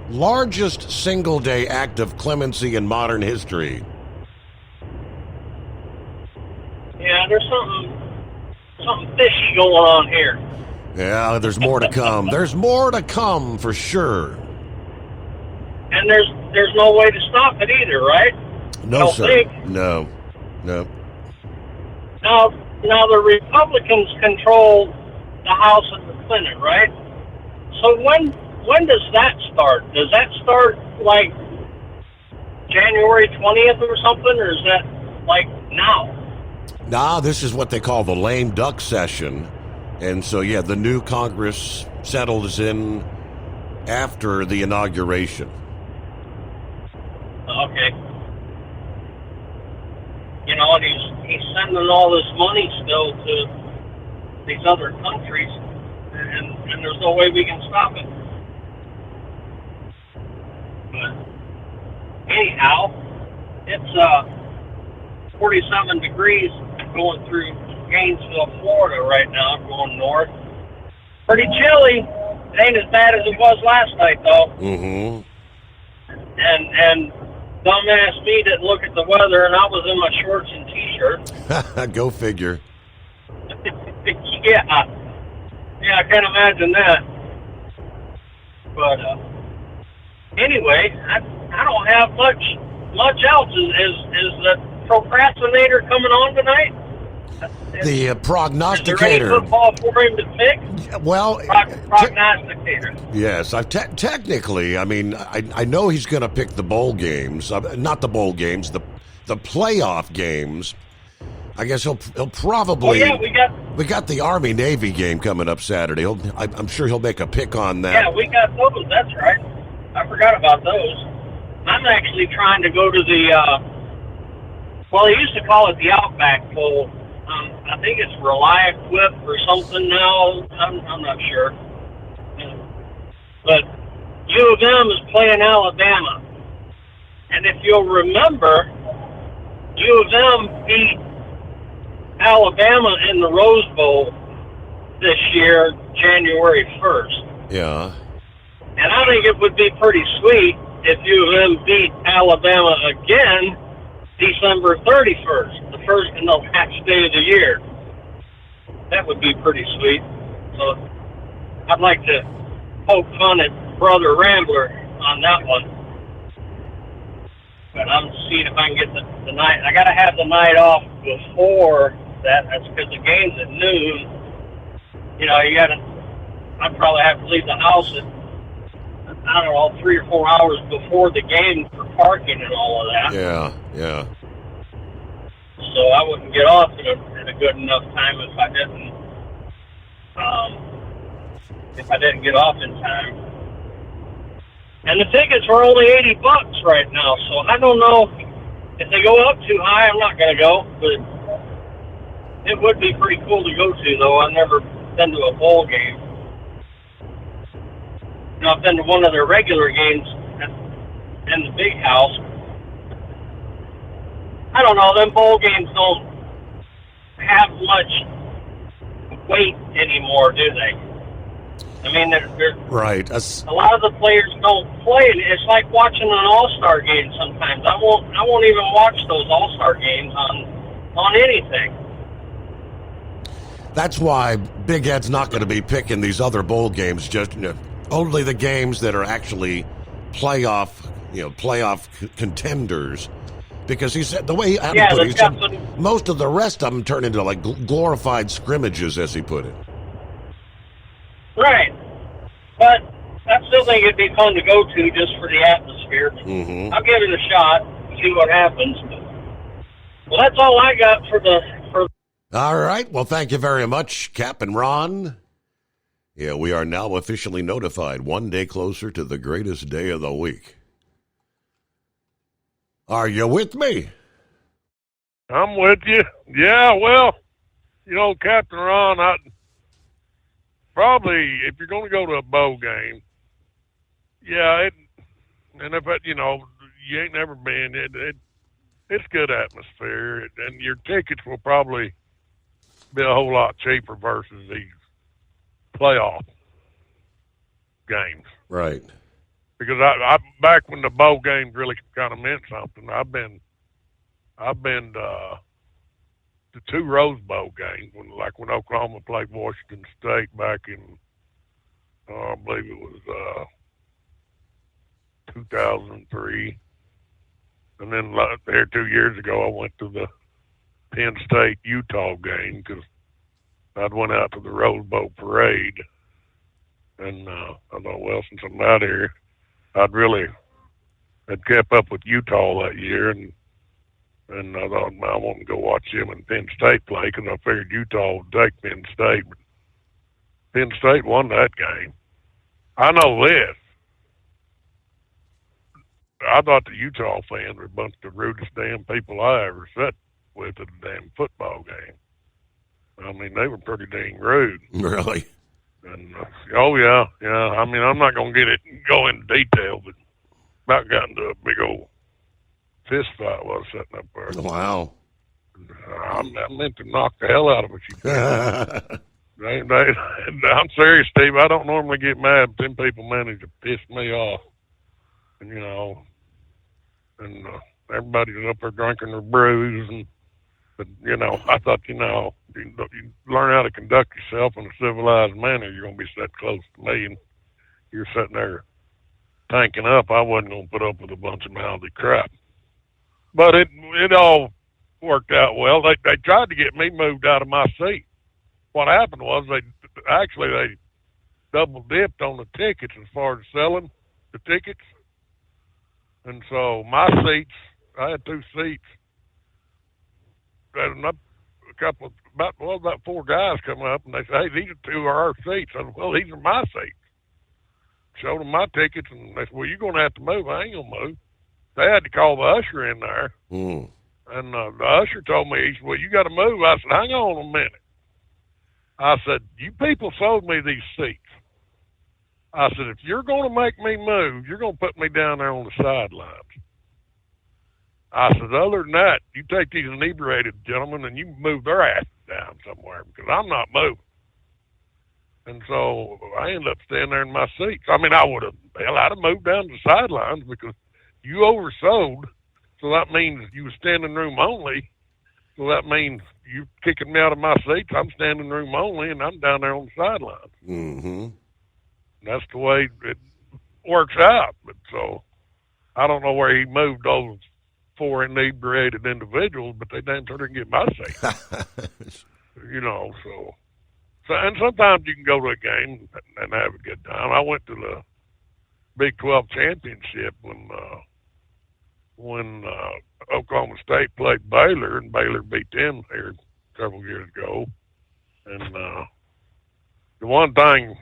largest single-day act of clemency in modern history. Yeah, there's something fishy going on here. Yeah, there's more to come. There's more to come for sure. And there's no way to stop it either, right? No, sir. No. Now the Republicans control the House and the Senate, right? So when does that start? Does that start like January 20th or something, or is that like now? Nah, this is what they call the lame duck session. And so, yeah, the new Congress settles in after the inauguration. Okay. You know, and he's sending all this money still to these other countries, and there's no way we can stop it. But anyhow, it's 47 degrees going through Gainesville, Florida right now, going north. Pretty chilly. It ain't as bad as it was last night, though. Mm-hmm. And dumbass me didn't look at the weather, and I was in my shorts and T-shirt. Go figure. Yeah, I can't imagine that. But anyway, I don't have much else. Is the procrastinator coming on tonight? The prognosticator. Is there any football for him to pick? Well, prognosticator. Yes, technically. I mean, I know he's going to pick the bowl games, not the bowl games, the playoff games. I guess he'll probably. Oh yeah, we got the Army-Navy game coming up Saturday. I'm sure he'll make a pick on that. Yeah, we got those. That's right. I forgot about those. I'm actually trying to go to the. Well, they used to call it the Outback Bowl. I think it's Reliquip or something now. I'm not sure. But U of M is playing Alabama. And if you'll remember, U of M beat Alabama in the Rose Bowl this year, January 1st. Yeah. And I think it would be pretty sweet if U of M beat Alabama again December 31st, the first and the last day of the year. That would be pretty sweet. So I'd like to poke fun at Brother Rambler on that one. But I'm seeing if I can get the night. I got to have the night off before that. That's because the game's at noon. You know, I'd probably have to leave the house at, I don't know, 3 or 4 hours before the game for parking and all of that. Yeah. So I wouldn't get off in a good enough time if I didn't get off in time. And the tickets are only $80 right now, so I don't know if they go up too high. I'm not going to go, but it would be pretty cool to go to, though. I've never been to a bowl game. You know, I've been to one of their regular games in the big house. I don't know, them bowl games don't have much weight anymore, do they? I mean, they're right. A lot of the players don't play. It's like watching an All-Star game sometimes. I won't even watch those All-Star games on anything. That's why Big Ed's not going to be picking these other bowl games. Just only the games that are actually playoff contenders. Because he said, the way he put it, he said most of the rest of them turn into like glorified scrimmages, as he put it. Right. But I still think it'd be fun to go to just for the atmosphere. Mm-hmm. I'll give it a shot, see what happens. Well, that's all I got for All right. Well, thank you very much, Captain Ron. Yeah, we are now officially notified 1 day closer to the greatest day of the week. Are you with me? I'm with you. Yeah, well, Captain Ron, probably if you're going to go to a bowl game, and if it, you ain't never been, it's good atmosphere, and your tickets will probably be a whole lot cheaper versus these playoff games. Right. Because I back when the bowl games really kind of meant something, I've been to 2 Rose Bowl games when Oklahoma played Washington State back in I believe it was 2003, and then here 2 years ago I went to Penn State Utah game because I'd went out to the Rose Bowl parade, and I thought, well, since I'm out here, I'd kept up with Utah that year, and I thought, I want to go watch them and Penn State play because I figured Utah would take Penn State. But Penn State won that game. I know this. I thought the Utah fans were a bunch of the rudest damn people I ever sat with at a damn football game. I mean, they were pretty dang rude. Really? And oh yeah. I mean, I'm not gonna go into detail, but about got into a big old fist fight while I was sitting up there. Wow. I meant to knock the hell out of it. I'm serious, Steve. I don't normally get mad, but them people manage to piss me off. And everybody's up there drinking their brews, but I thought, you learn how to conduct yourself in a civilized manner. You're gonna be sitting close to me, and you're sitting there tanking up. I wasn't gonna put up with a bunch of mouthy crap. But it all worked out well. They tried to get me moved out of my seat. What happened was they double dipped on the tickets as far as selling the tickets. And so my seats, I had 2 seats. And about 4 guys come up and they say, hey, these are 2 of our seats. I said, well, these are my seats. Showed them my tickets and they said, well, you're going to have to move. I ain't going to move. They had to call the usher in there. Mm. And the usher told me, he said, well, you got to move. I said, hang on a minute. I said, you people sold me these seats. I said, if you're going to make me move, you're going to put me down there on the sidelines. I said, other than that, you take these inebriated gentlemen and you move their asses down somewhere because I'm not moving. And so I ended up standing there in my seat. I mean, I'd have moved down to the sidelines because you oversold. So that means you were standing room only. So that means you kicking me out of my seats. I'm standing room only, and I'm down there on the sidelines. Mm-hmm. That's the way it works out. But so I don't know where he moved those 4 inebriated individuals, but they damn sure didn't get my seat. So and sometimes you can go to a game and have a good time. I went to the Big 12 championship when Oklahoma State played Baylor, and Baylor beat them here several years ago. And the one thing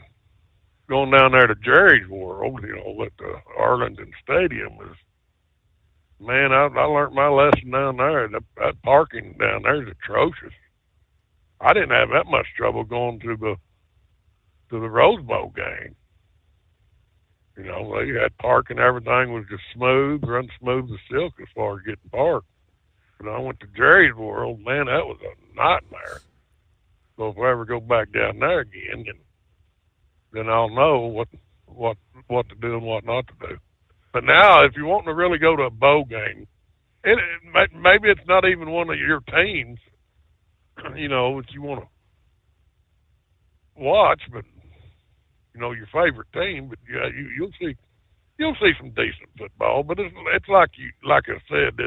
going down there to Jerry's World, at the Arlington Stadium, is, man, I learned my lesson down there. That parking down there is atrocious. I didn't have that much trouble going to the Rose Bowl game. They had parking, everything was just smooth, run smooth as silk as far as getting parked. But I went to Jerry's World, man, that was a nightmare. So if I ever go back down there again, then I'll know what to do and what not to do. But now, if you want to really go to a bowl game, maybe it's not even one of your teams, that you want to watch, but your favorite team. But yeah, you'll see some decent football. But it's like I said,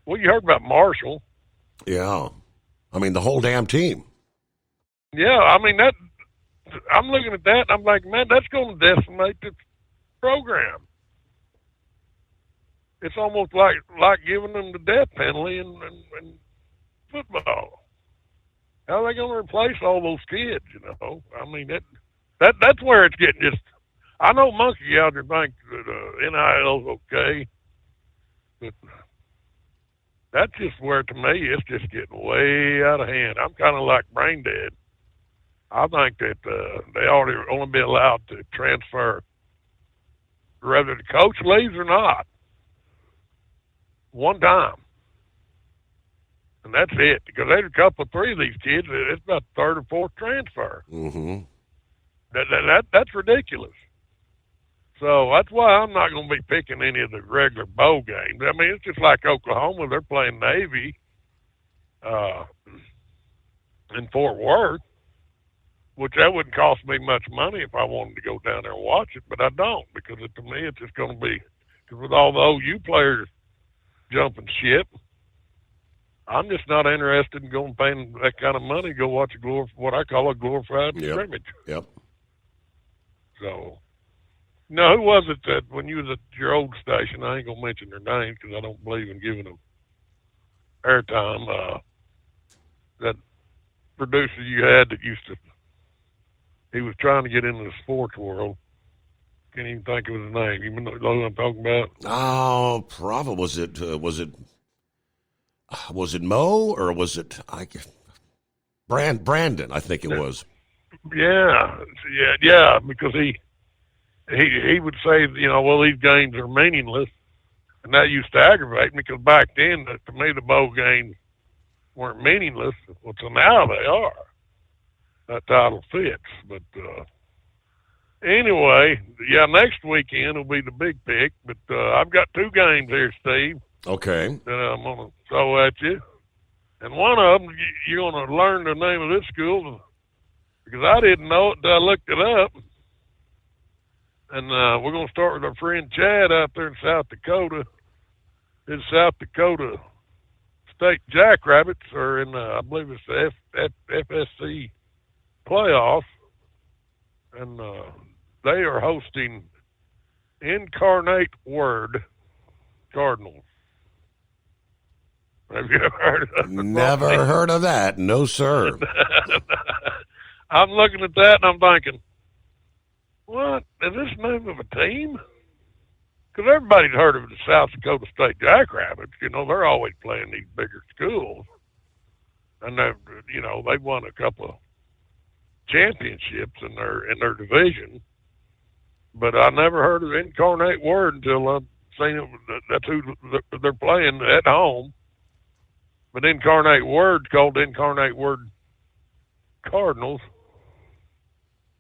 you heard about Marshall. Yeah, I mean the whole damn team. Yeah, I mean that. I'm looking at that and I'm like, man, that's going to decimate the program. It's almost like giving them the death penalty in football. How are they going to replace all those kids? I mean that's where it's getting just. I know Monkey out there thinks that NIL is okay, but that's just where, to me, it's just getting way out of hand. I'm kind of like brain dead. I think that they ought to only be allowed to transfer, whether the coach leaves or not, one time. And that's it. Because there's a couple, 3 of these kids, it's about the 3rd or 4th transfer. Mm-hmm. That's ridiculous. So that's why I'm not going to be picking any of the regular bowl games. I mean, it's just like Oklahoma. They're playing Navy in Fort Worth, which that wouldn't cost me much money if I wanted to go down there and watch it, but I don't, because to me it's just going to be, because with all the OU players jumping ship, I'm just not interested in going paying that kind of money to go watch what I call a glorified scrimmage. Yep. So, no, who was it that when you was at your old station? I ain't gonna mention their names because I don't believe in giving them airtime. That producer you had that he was trying to get into the sports world. Can't even think of his name. You know who I'm talking about? Oh, probably was it Mo or was it Brandon? I think it was. Yeah. Because he would say, well, these games are meaningless, and that used to aggravate me because back then, to me, the bowl games weren't meaningless. Well, so now they are. That title fits, but anyway, next weekend will be the big pick. But I've got 2 games here, Steve. Okay. That I'm gonna throw at you, and one of them you're gonna learn the name of this school because I didn't know it until I looked it up. And we're gonna start with our friend Chad out there in South Dakota. His South Dakota State Jackrabbits are in, I believe it's the FSC playoffs, and they are hosting Incarnate Word Cardinals. Have you ever heard of that? Never heard of that. No, sir. I'm looking at that and I'm thinking, what? Is this the name of a team? Because everybody's heard of the South Dakota State Jackrabbits. They're always playing these bigger schools. And they've won a couple of championships in their division. But I never heard of Incarnate Word until I've seen it. That's who they're playing at home. But Incarnate Word's called Incarnate Word Cardinals.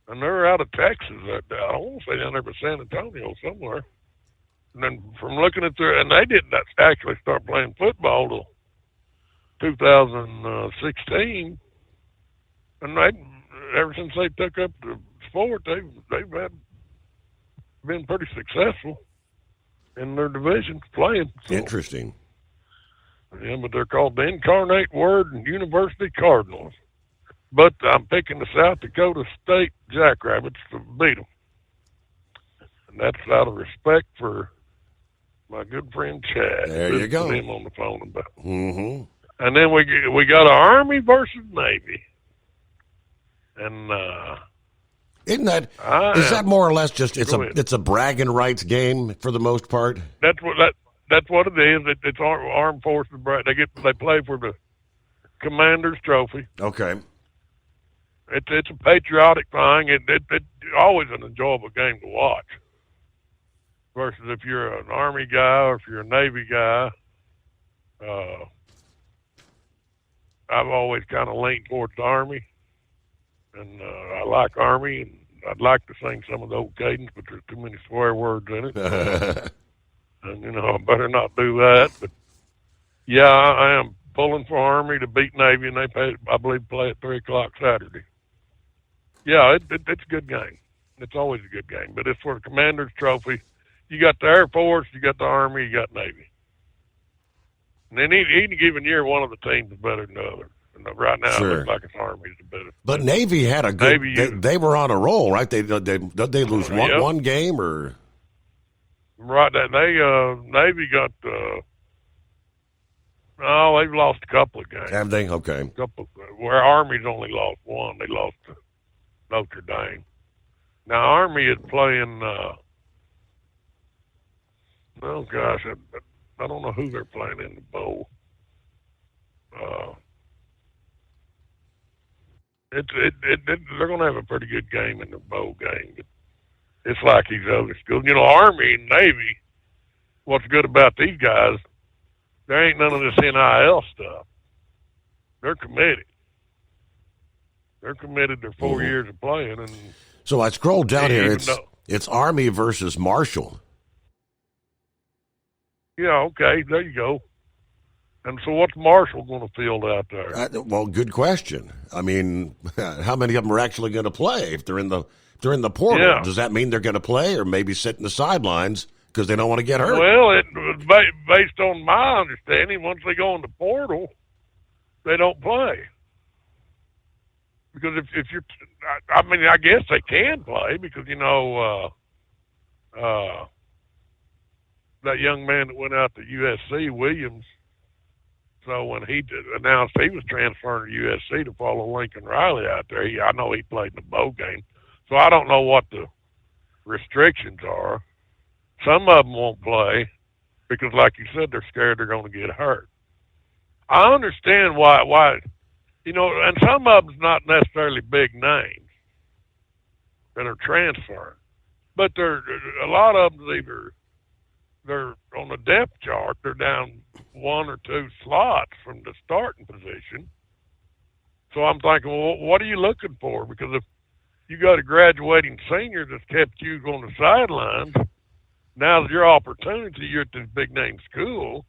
And they're out of Texas. I want to say down there by San Antonio somewhere. And then from looking at and they didn't actually start playing football till 2016. And ever since they took up the sport, they've been pretty successful in their division playing. So. Interesting. Yeah, but they're called the Incarnate Word and University Cardinals. But I'm picking the South Dakota State Jackrabbits to beat them. And that's out of respect for my good friend Chad. There you go. Put him on the phone about. Mm-hmm. And then we got an Army versus Navy. And is that more or less just it's a bragging rights game for the most part? That's what it is. It's Armed Forces. They play for the Commander's Trophy. Okay. It's a patriotic thing. It's always an enjoyable game to watch. Versus if you're an Army guy or if you're a Navy guy, I've always kind of leaned towards the Army, and I like Army, and I'd like to sing some of the old cadence, but there's too many swear words in it. And, I better not do that. But, yeah, I am pulling for Army to beat Navy, and I believe, play at 3 o'clock Saturday. Yeah, it's a good game. It's always a good game. But it's for the Commander's Trophy. You got the Air Force, you got the Army, you got Navy. And then any given year, one of the teams is better than the other. And right now, sure. It looks like it's Army's the better. But Navy had a good. They were on a roll, right? They lose one game or. Right, Navy got. They've lost a couple of games. Have they? Okay. Where Army's only lost one. They lost to Notre Dame. Now Army is playing. Oh gosh, I don't know who they're playing in the bowl. They're going to have a pretty good game in the bowl game. But it's like these other schools. Army and Navy, what's good about these guys, there ain't none of this NIL stuff. They're committed. They're committed to 4 years of playing. And so I scrolled down here. It's Army versus Marshall. Yeah, okay, there you go. And so what's Marshall going to field out there? Well, good question. I mean, how many of them are actually going to play if they're in the portal? Yeah. Does that mean they're going to play or maybe sit in the sidelines because they don't want to get hurt? Well, based on my understanding, once they go in the portal, they don't play. Because if you're, I mean, I guess they can play because, you know, that young man that went out to USC, Williams, so when he announced he was transferring to USC to follow Lincoln Riley out there, I know he played in the bowl game. So I don't know what the restrictions are. Some of them won't play because, like you said, they're scared they're going to get hurt. I understand why, you know, and some of them's not necessarily big names that are transferring, but a lot of them either they're on the depth chart, they're down 1 or 2 slots from the starting position. So I'm thinking, well, what are you looking for? Because if you got a graduating senior that's kept you on the sidelines, now's your opportunity. You're at this big name school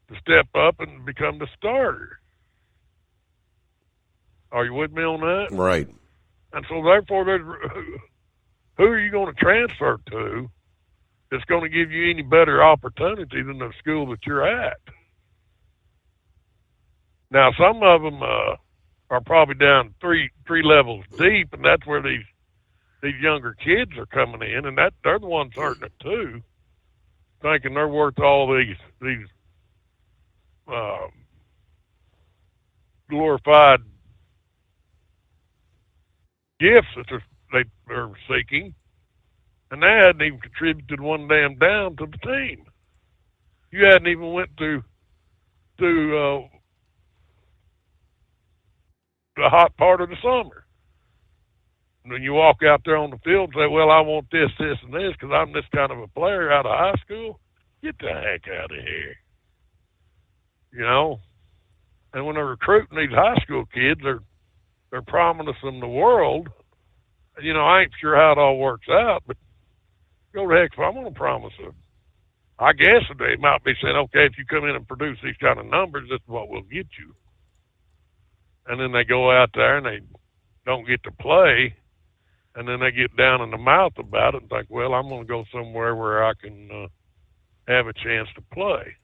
to step up and become the starter. Are you with me on that? Right. And so therefore, who are you going to transfer to that's going to give you any better opportunity than the school that you're at? Now, some of them are probably down three levels deep, and that's where these younger kids are coming in, and they're the ones hurting it too, thinking they're worth all these glorified gifts that they're seeking, and they hadn't even contributed one damn down to the team. You hadn't even went to the hot part of the summer. And when you walk out there on the field and say, well, I want this, this, and this because I'm this kind of a player out of high school, get the heck out of here. You know? And when they're recruiting these high school kids, they're promising them the world. You know, I ain't sure how it all works out, but go to heck if I'm going to promise them. I guess they might be saying, okay, if you come in and produce these kind of numbers, this is what we'll get you. And then they go out there and they don't get to play, and then they get down in the mouth about it and think, well, I'm going to go somewhere where I can have a chance to play.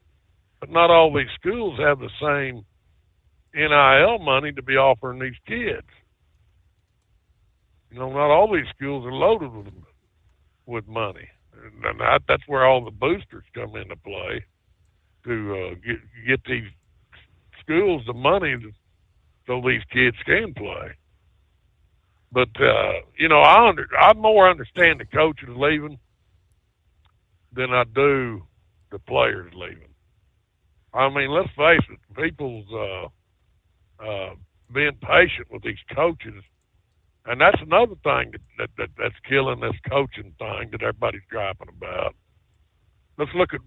But not all these schools have the same NIL money to be offering these kids. You know, not all these schools are loaded with money. And that's where all the boosters come into play to get these schools the money so these kids can play. But, you know, I more understand the coaches leaving than I do the players leaving. I mean, let's face it, people's being patient with these coaches, and that's another thing that's killing this coaching thing that everybody's griping about. Let's look at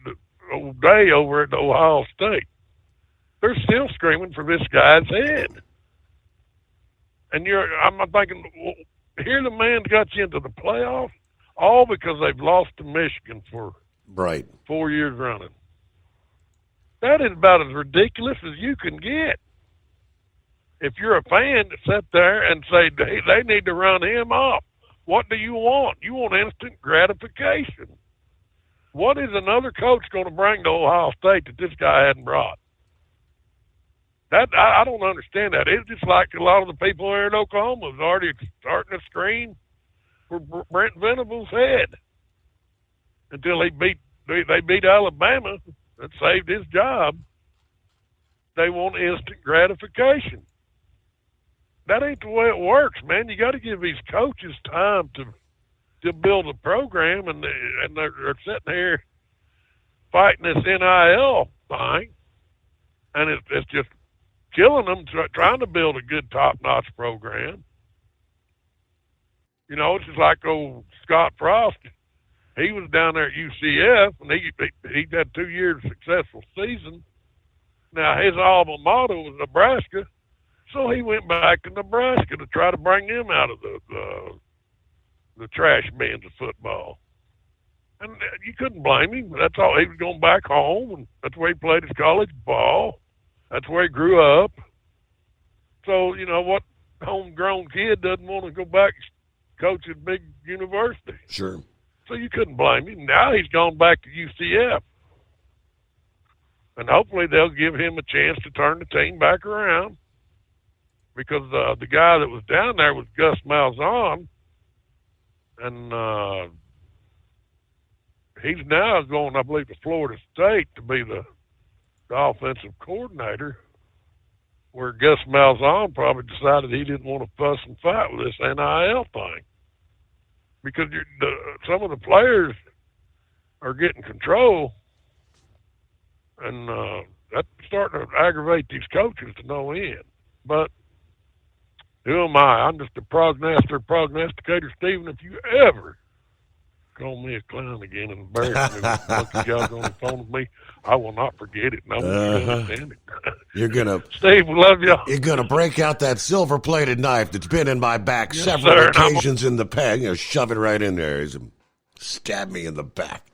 the old day over at Ohio State. They're still screaming for this guy's head. And I'm thinking, well, here the man got you into the playoffs, all because they've lost to Michigan for 4 years running. That is about as ridiculous as you can get. If you're a fan that sit there and say, hey, they need to run him off, what do you want? You want instant gratification. What is another coach going to bring to Ohio State that this guy hadn't brought? That I don't understand that. It's just like a lot of the people there in Oklahoma was already starting to scream for Brent Venables' head until they beat Alabama and saved his job. They want instant gratification. That ain't the way it works, man. You got to give these coaches time to build a program, and they're sitting here fighting this NIL thing, and it's just killing them trying to build a good top-notch program. You know, it's just like old Scott Frost. He was down there at UCF, and he had 2 years of successful season. Now, his alma mater was Nebraska, so he went back to Nebraska to try to bring them out of the trash bins of football. And you couldn't blame him. That's all. He was going back home, and that's where he played his college ball. That's where he grew up. So, you know, what homegrown kid doesn't want to go back and coach at a big university? Sure. So you couldn't blame him. Now he's gone back to UCF. And hopefully they'll give him a chance to turn the team back around, because the guy that was down there was Gus Malzahn, and he's now going, I believe, to Florida State to be the offensive coordinator, where Gus Malzahn probably decided he didn't want to fuss and fight with this NIL thing, because some of the players are getting control, and that's starting to aggravate these coaches to no end. But who am I? I'm just a prognosticator, Stephen. If you ever call me a clown again and embarrass me with a bunch of guys on the phone with me, I will not forget it, and I'm going to understand it. You're gonna, Steve, we love y'all. You're gonna break out that silver-plated knife that's been in my back several occasions in the past. Shove it right in there. Stab me in the back.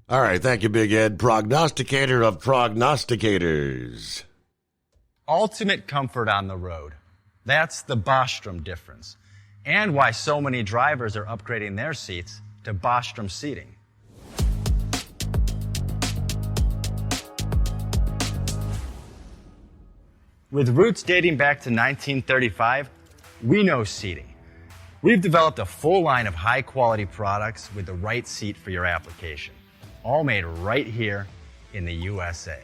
All right, thank you, Big Ed, prognosticator of prognosticators. Ultimate comfort on the road. That's the Bostrom difference, and why so many drivers are upgrading their seats to Bostrom seating. With roots dating back to 1935, we know seating. We've developed a full line of high-quality products with the right seat for your application, all made right here in the USA.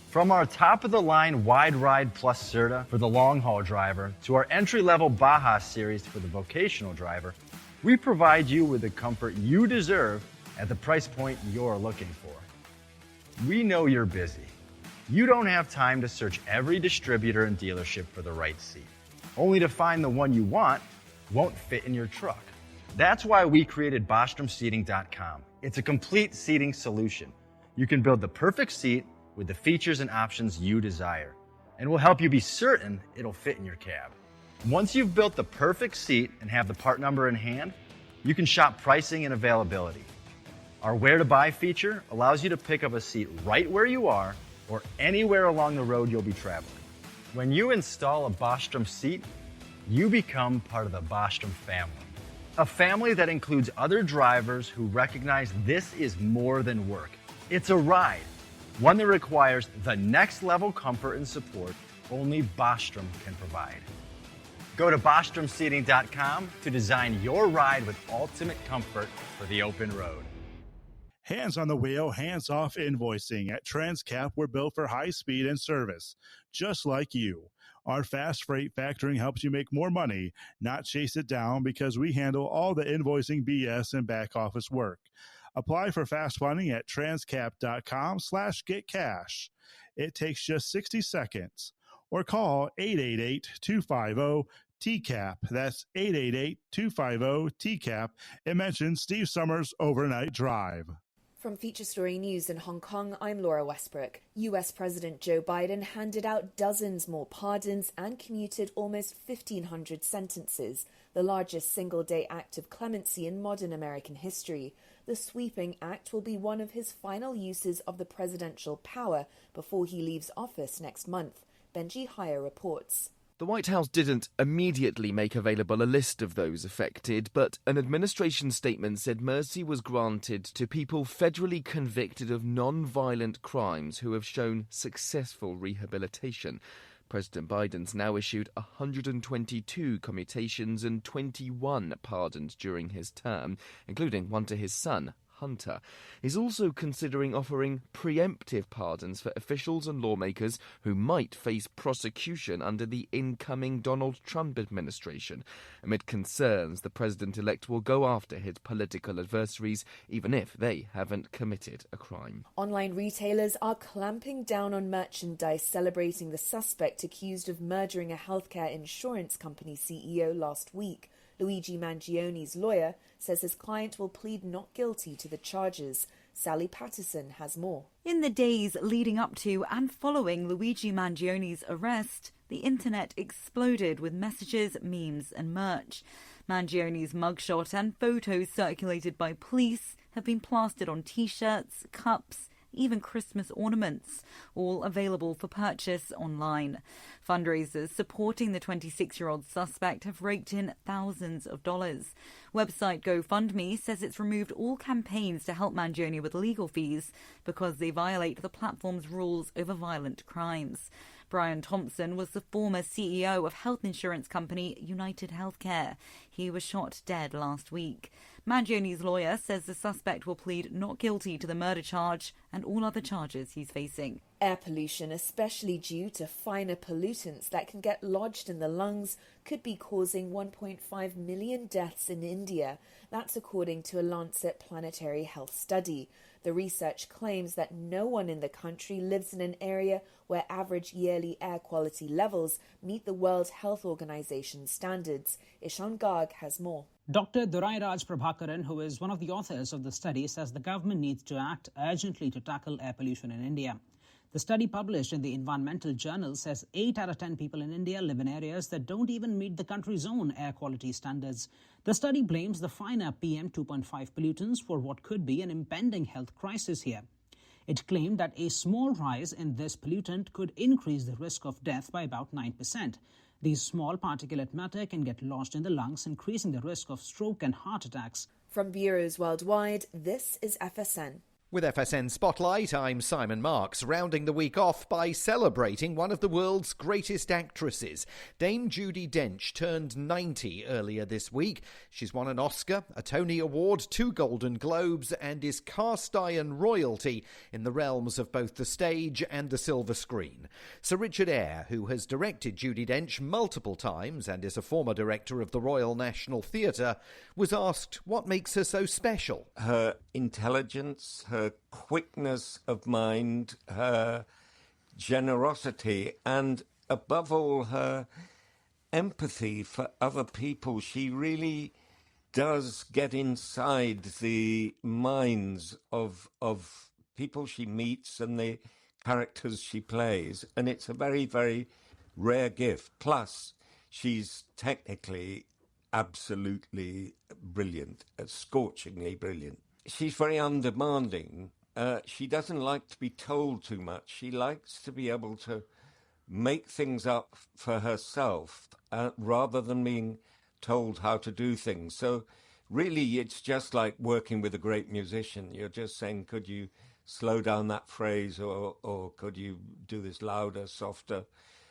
From our top-of-the-line Wide Ride Plus Certa for the long-haul driver to our entry-level Baja series for the vocational driver, we provide you with the comfort you deserve at the price point you're looking for. We know you're busy. You don't have time to search every distributor and dealership for the right seat, only to find the one you want won't fit in your truck. That's why we created BostromSeating.com. It's a complete seating solution. You can build the perfect seat with the features and options you desire, and we'll help you be certain it'll fit in your cab. Once you've built the perfect seat and have the part number in hand, you can shop pricing and availability. Our Where to Buy feature allows you to pick up a seat right where you are or anywhere along the road you'll be traveling. When you install a Bostrom seat, you become part of the Bostrom family. A family that includes other drivers who recognize this is more than work. It's a ride, one that requires the next level comfort and support only Bostrom can provide. Go to BostromSeating.com to design your ride with ultimate comfort for the open road. Hands on the wheel, hands off invoicing. At Transcap, we're built for high speed and service, just like you. Our fast freight factoring helps you make more money, not chase it down, because we handle all the invoicing BS and back office work. Apply for fast funding at transcap.com/getcash. It takes just 60 seconds. Or call 888-250-TCAP. That's 888-250-TCAP and mention Steve Summers' Overnight Drive. From Feature Story News in Hong Kong, I'm Laura Westbrook. US President Joe Biden handed out dozens more pardons and commuted almost 1,500 sentences, the largest single-day act of clemency in modern American history. The sweeping act will be one of his final uses of the presidential power before he leaves office next month. Benji Hire reports. The White House didn't immediately make available a list of those affected, but an administration statement said mercy was granted to people federally convicted of non-violent crimes who have shown successful rehabilitation. President Biden's now issued 122 commutations and 21 pardons during his term, including one to his son, Hunter. He's also considering offering preemptive pardons for officials and lawmakers who might face prosecution under the incoming Donald Trump administration, amid concerns the president-elect will go after his political adversaries even if they haven't committed a crime. Online retailers are clamping down on merchandise celebrating the suspect accused of murdering a healthcare insurance company CEO last week. Luigi Mangioni's lawyer says his client will plead not guilty to the charges. Sally Patterson has more. In the days leading up to and following Luigi Mangioni's arrest, the internet exploded with messages, memes and merch. Mangioni's mugshot and photos circulated by police have been plastered on T-shirts, cups even Christmas ornaments, all available for purchase online. Fundraisers supporting the 26-year-old suspect have raked in thousands of dollars. Website GoFundMe says it's removed all campaigns to help Mangione with legal fees because they violate the platform's rules over violent crimes. Brian Thompson was the former CEO of health insurance company United Healthcare. He was shot dead last week. Mangione's lawyer says the suspect will plead not guilty to the murder charge and all other charges he's facing. Air pollution, especially due to finer pollutants that can get lodged in the lungs, could be causing 1.5 million deaths in India. That's according to a Lancet Planetary Health study. The research claims that no one in the country lives in an area where average yearly air quality levels meet the World Health Organization standards. Ishan Garg has more. Dr. Durairaj Prabhakaran, who is one of the authors of the study, says the government needs to act urgently to tackle air pollution in India. The study published in the Environmental Journal says 8 out of 10 people in India live in areas that don't even meet the country's own air quality standards. The study blames the finer PM2.5 pollutants for what could be an impending health crisis here. It claimed that a small rise in this pollutant could increase the risk of death by about 9%. These small particulate matter can get lodged in the lungs, increasing the risk of stroke and heart attacks. From bureaus worldwide, this is FSN. With FSN Spotlight, I'm Simon Marks, rounding the week off by celebrating one of the world's greatest actresses. Dame Judi Dench turned 90 earlier this week. She's won an Oscar, a Tony Award, 2 Golden Globes, and is cast iron royalty in the realms of both the stage and the silver screen. Sir Richard Eyre, who has directed Judi Dench multiple times and is a former director of the Royal National Theatre, was asked what makes her so special. Her intelligence, her quickness of mind, her generosity, and above all, her empathy for other people. She really does get inside the minds of people she meets and the characters she plays, and it's a very, very rare gift. Plus, she's technically absolutely brilliant, scorchingly brilliant. She's very undemanding. She doesn't like to be told too much. She likes to be able to make things up for herself rather than being told how to do things. So really, it's just like working with a great musician. You're just saying, could you slow down that phrase, or could you do this louder, softer?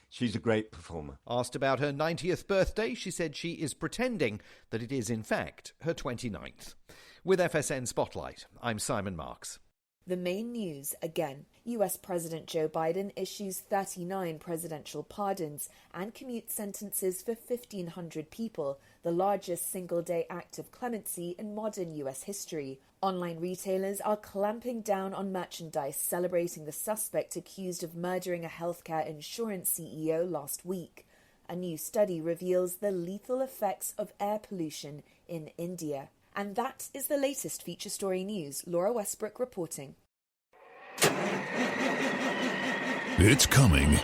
She's a great performer. Asked about her 90th birthday, she said she is pretending that it is in fact her 29th. With FSN Spotlight, I'm Simon Marks. The main news again. US President Joe Biden issues 39 presidential pardons and commutes sentences for 1,500 people, the largest single-day act of clemency in modern US history. Online retailers are clamping down on merchandise celebrating the suspect accused of murdering a healthcare insurance CEO last week. A new study reveals the lethal effects of air pollution in India. And that is the latest feature story news. Laura Westbrook reporting. It's coming.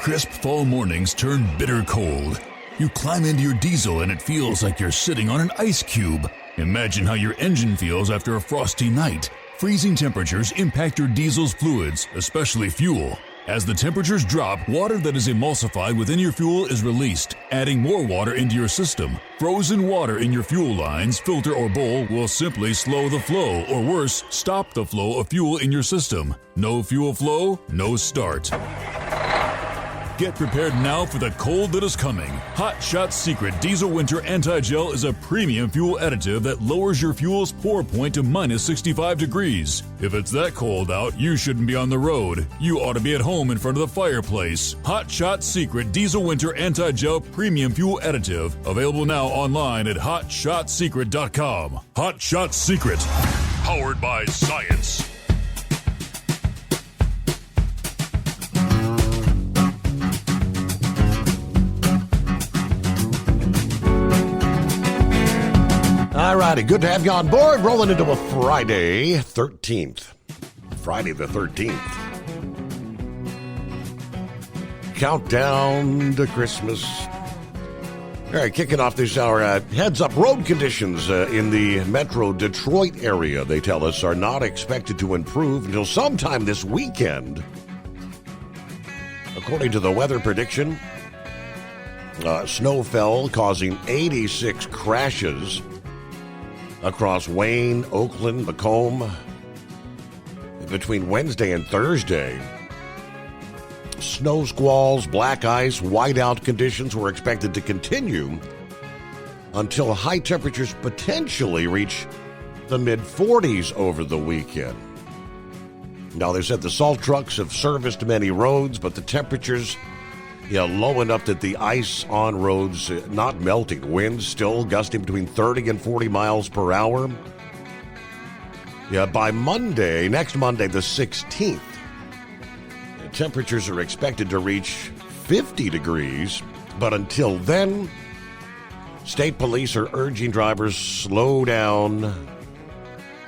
Crisp fall mornings turn bitter cold. You climb into your diesel and it feels like you're sitting on an ice cube. Imagine how your engine feels after a frosty night. Freezing temperatures impact your diesel's fluids, especially fuel. As the temperatures drop, water that is emulsified within your fuel is released, adding more water into your system. Frozen water in your fuel lines, filter, or bowl will simply slow the flow, or worse, stop the flow of fuel in your system. No fuel flow, no start. Get prepared now for the cold that is coming. Hot Shot Secret Diesel Winter Anti-Gel is a premium fuel additive that lowers your fuel's pour point to minus 65 degrees. If it's that cold out, you shouldn't be on the road. You ought to be at home in front of the fireplace. Hot Shot Secret Diesel Winter Anti-Gel Premium Fuel Additive. Available now online at hotshotsecret.com. Hot Shot Secret. Powered by science. All righty, good to have you on board. Rolling into a Friday 13th. Friday the 13th. Countdown to Christmas. All right, kicking off this hour, heads up, road conditions in the Metro Detroit area, they tell us, are not expected to improve until sometime this weekend. According to the weather prediction, snow fell, causing 86 crashes across Wayne, Oakland, Macomb between Wednesday and Thursday. Snow squalls, black ice, whiteout conditions were expected to continue until high temperatures potentially reach the mid-40s over the weekend. Now, they said the salt trucks have serviced many roads, but the temperatures low enough that the ice on roads not melting. Winds still gusting between 30 and 40 miles per hour. By Monday, next Monday, the 16th, temperatures are expected to reach 50 degrees, but until then, state police are urging drivers slow down.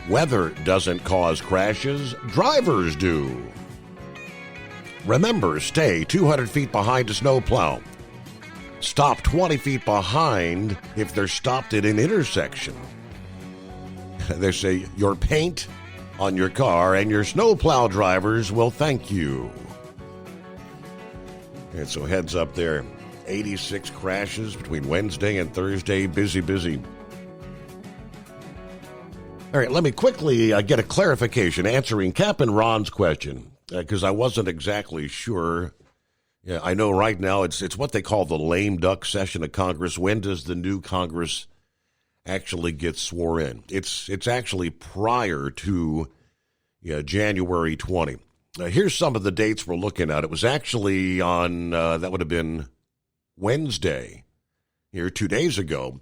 Weather doesn't cause crashes, drivers do. Remember, stay 200 feet behind a snowplow. Stop 20 feet behind if they're stopped at an intersection. They say your paint on your car and your snowplow drivers will thank you. And so heads up there, 86 crashes between Wednesday and Thursday. Busy. All right, let me quickly get a clarification answering Captain Ron's question, because I wasn't exactly sure. Yeah, I know right now it's what they call the lame duck session of Congress. When does the new Congress actually get sworn in? It's actually prior to January 20. Here's some of the dates we're looking at. It was actually on, that would have been Wednesday, here 2 days ago,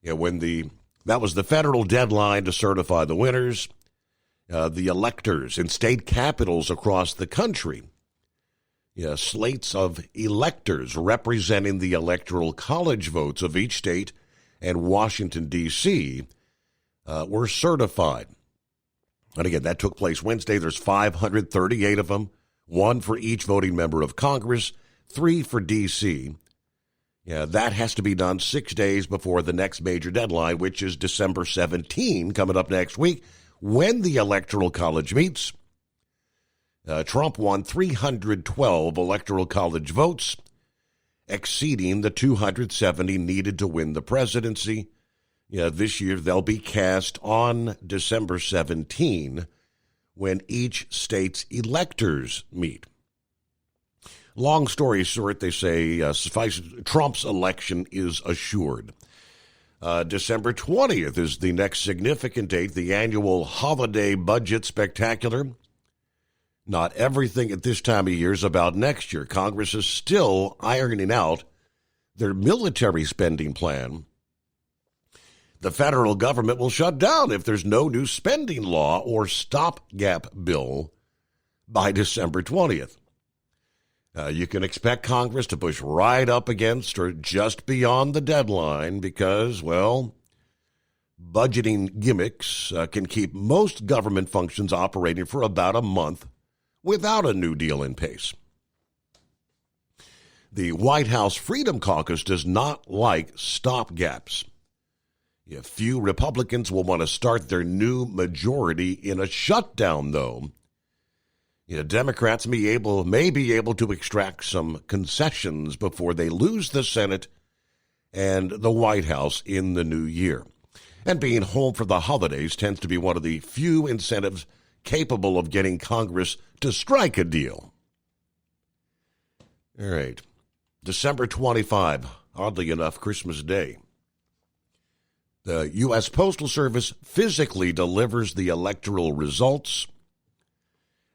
when that was the federal deadline to certify the winners. The electors in state capitals across the country, slates of electors representing the electoral college votes of each state and Washington, D.C., were certified. And again, that took place Wednesday. There's 538 of them, 1 for each voting member of Congress, 3 for D.C. That has to be done 6 days before the next major deadline, which is December 17, coming up next week, when the Electoral College meets. Trump won 312 Electoral College votes, exceeding the 270 needed to win the presidency. This year they'll be cast on December 17 when each state's electors meet. Long story short, they say Trump's election is assured. December 20th is the next significant date, the annual holiday budget spectacular. Not everything at this time of year is about next year. Congress is still ironing out their military spending plan. The federal government will shut down if there's no new spending law or stopgap bill by December 20th. You can expect Congress to push right up against or just beyond the deadline because, well, budgeting gimmicks can keep most government functions operating for about a month without a new deal in place. The White House Freedom Caucus does not like stopgaps. Few Republicans will want to start their new majority in a shutdown, though. Democrats may be able to extract some concessions before they lose the Senate and the White House in the new year. And being home for the holidays tends to be one of the few incentives capable of getting Congress to strike a deal. All right. December 25, oddly enough, Christmas Day. The U.S. Postal Service physically delivers the electoral results.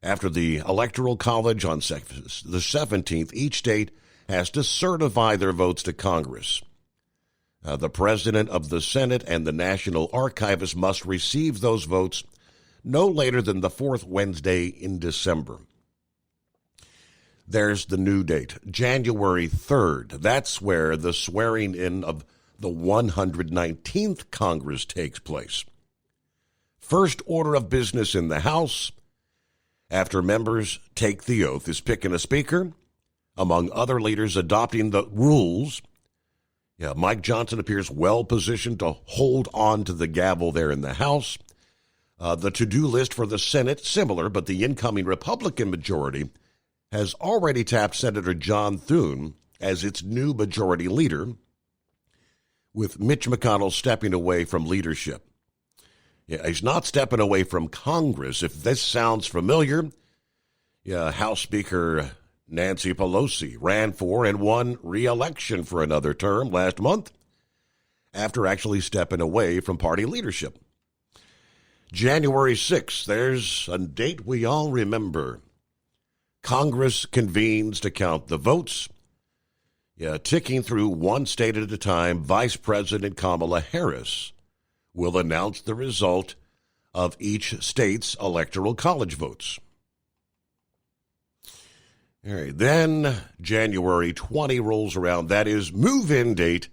After the Electoral College on the 17th, each state has to certify their votes to Congress. The President of the Senate and the National Archivist must receive those votes no later than the fourth Wednesday in December. There's the new date, January 3rd. That's where the swearing in of the 119th Congress takes place. First order of business in the House, after members take the oath, is picking a speaker, among other leaders adopting the rules, Yeah, Mike Johnson appears well positioned to hold on to the gavel there in the House. The to-do list for the Senate, similar, but the incoming Republican majority has already tapped Senator John Thune as its new majority leader, with Mitch McConnell stepping away from leadership. Yeah, he's not stepping away from Congress. If this sounds familiar, House Speaker Nancy Pelosi ran for and won re-election for another term last month after actually stepping away from party leadership. January 6th, there's a date we all remember. Congress convenes to count the votes. Ticking through one state at a time, Vice President Kamala Harris will announce the result of each state's electoral college votes. All right, then January 20 rolls around. That is move-in date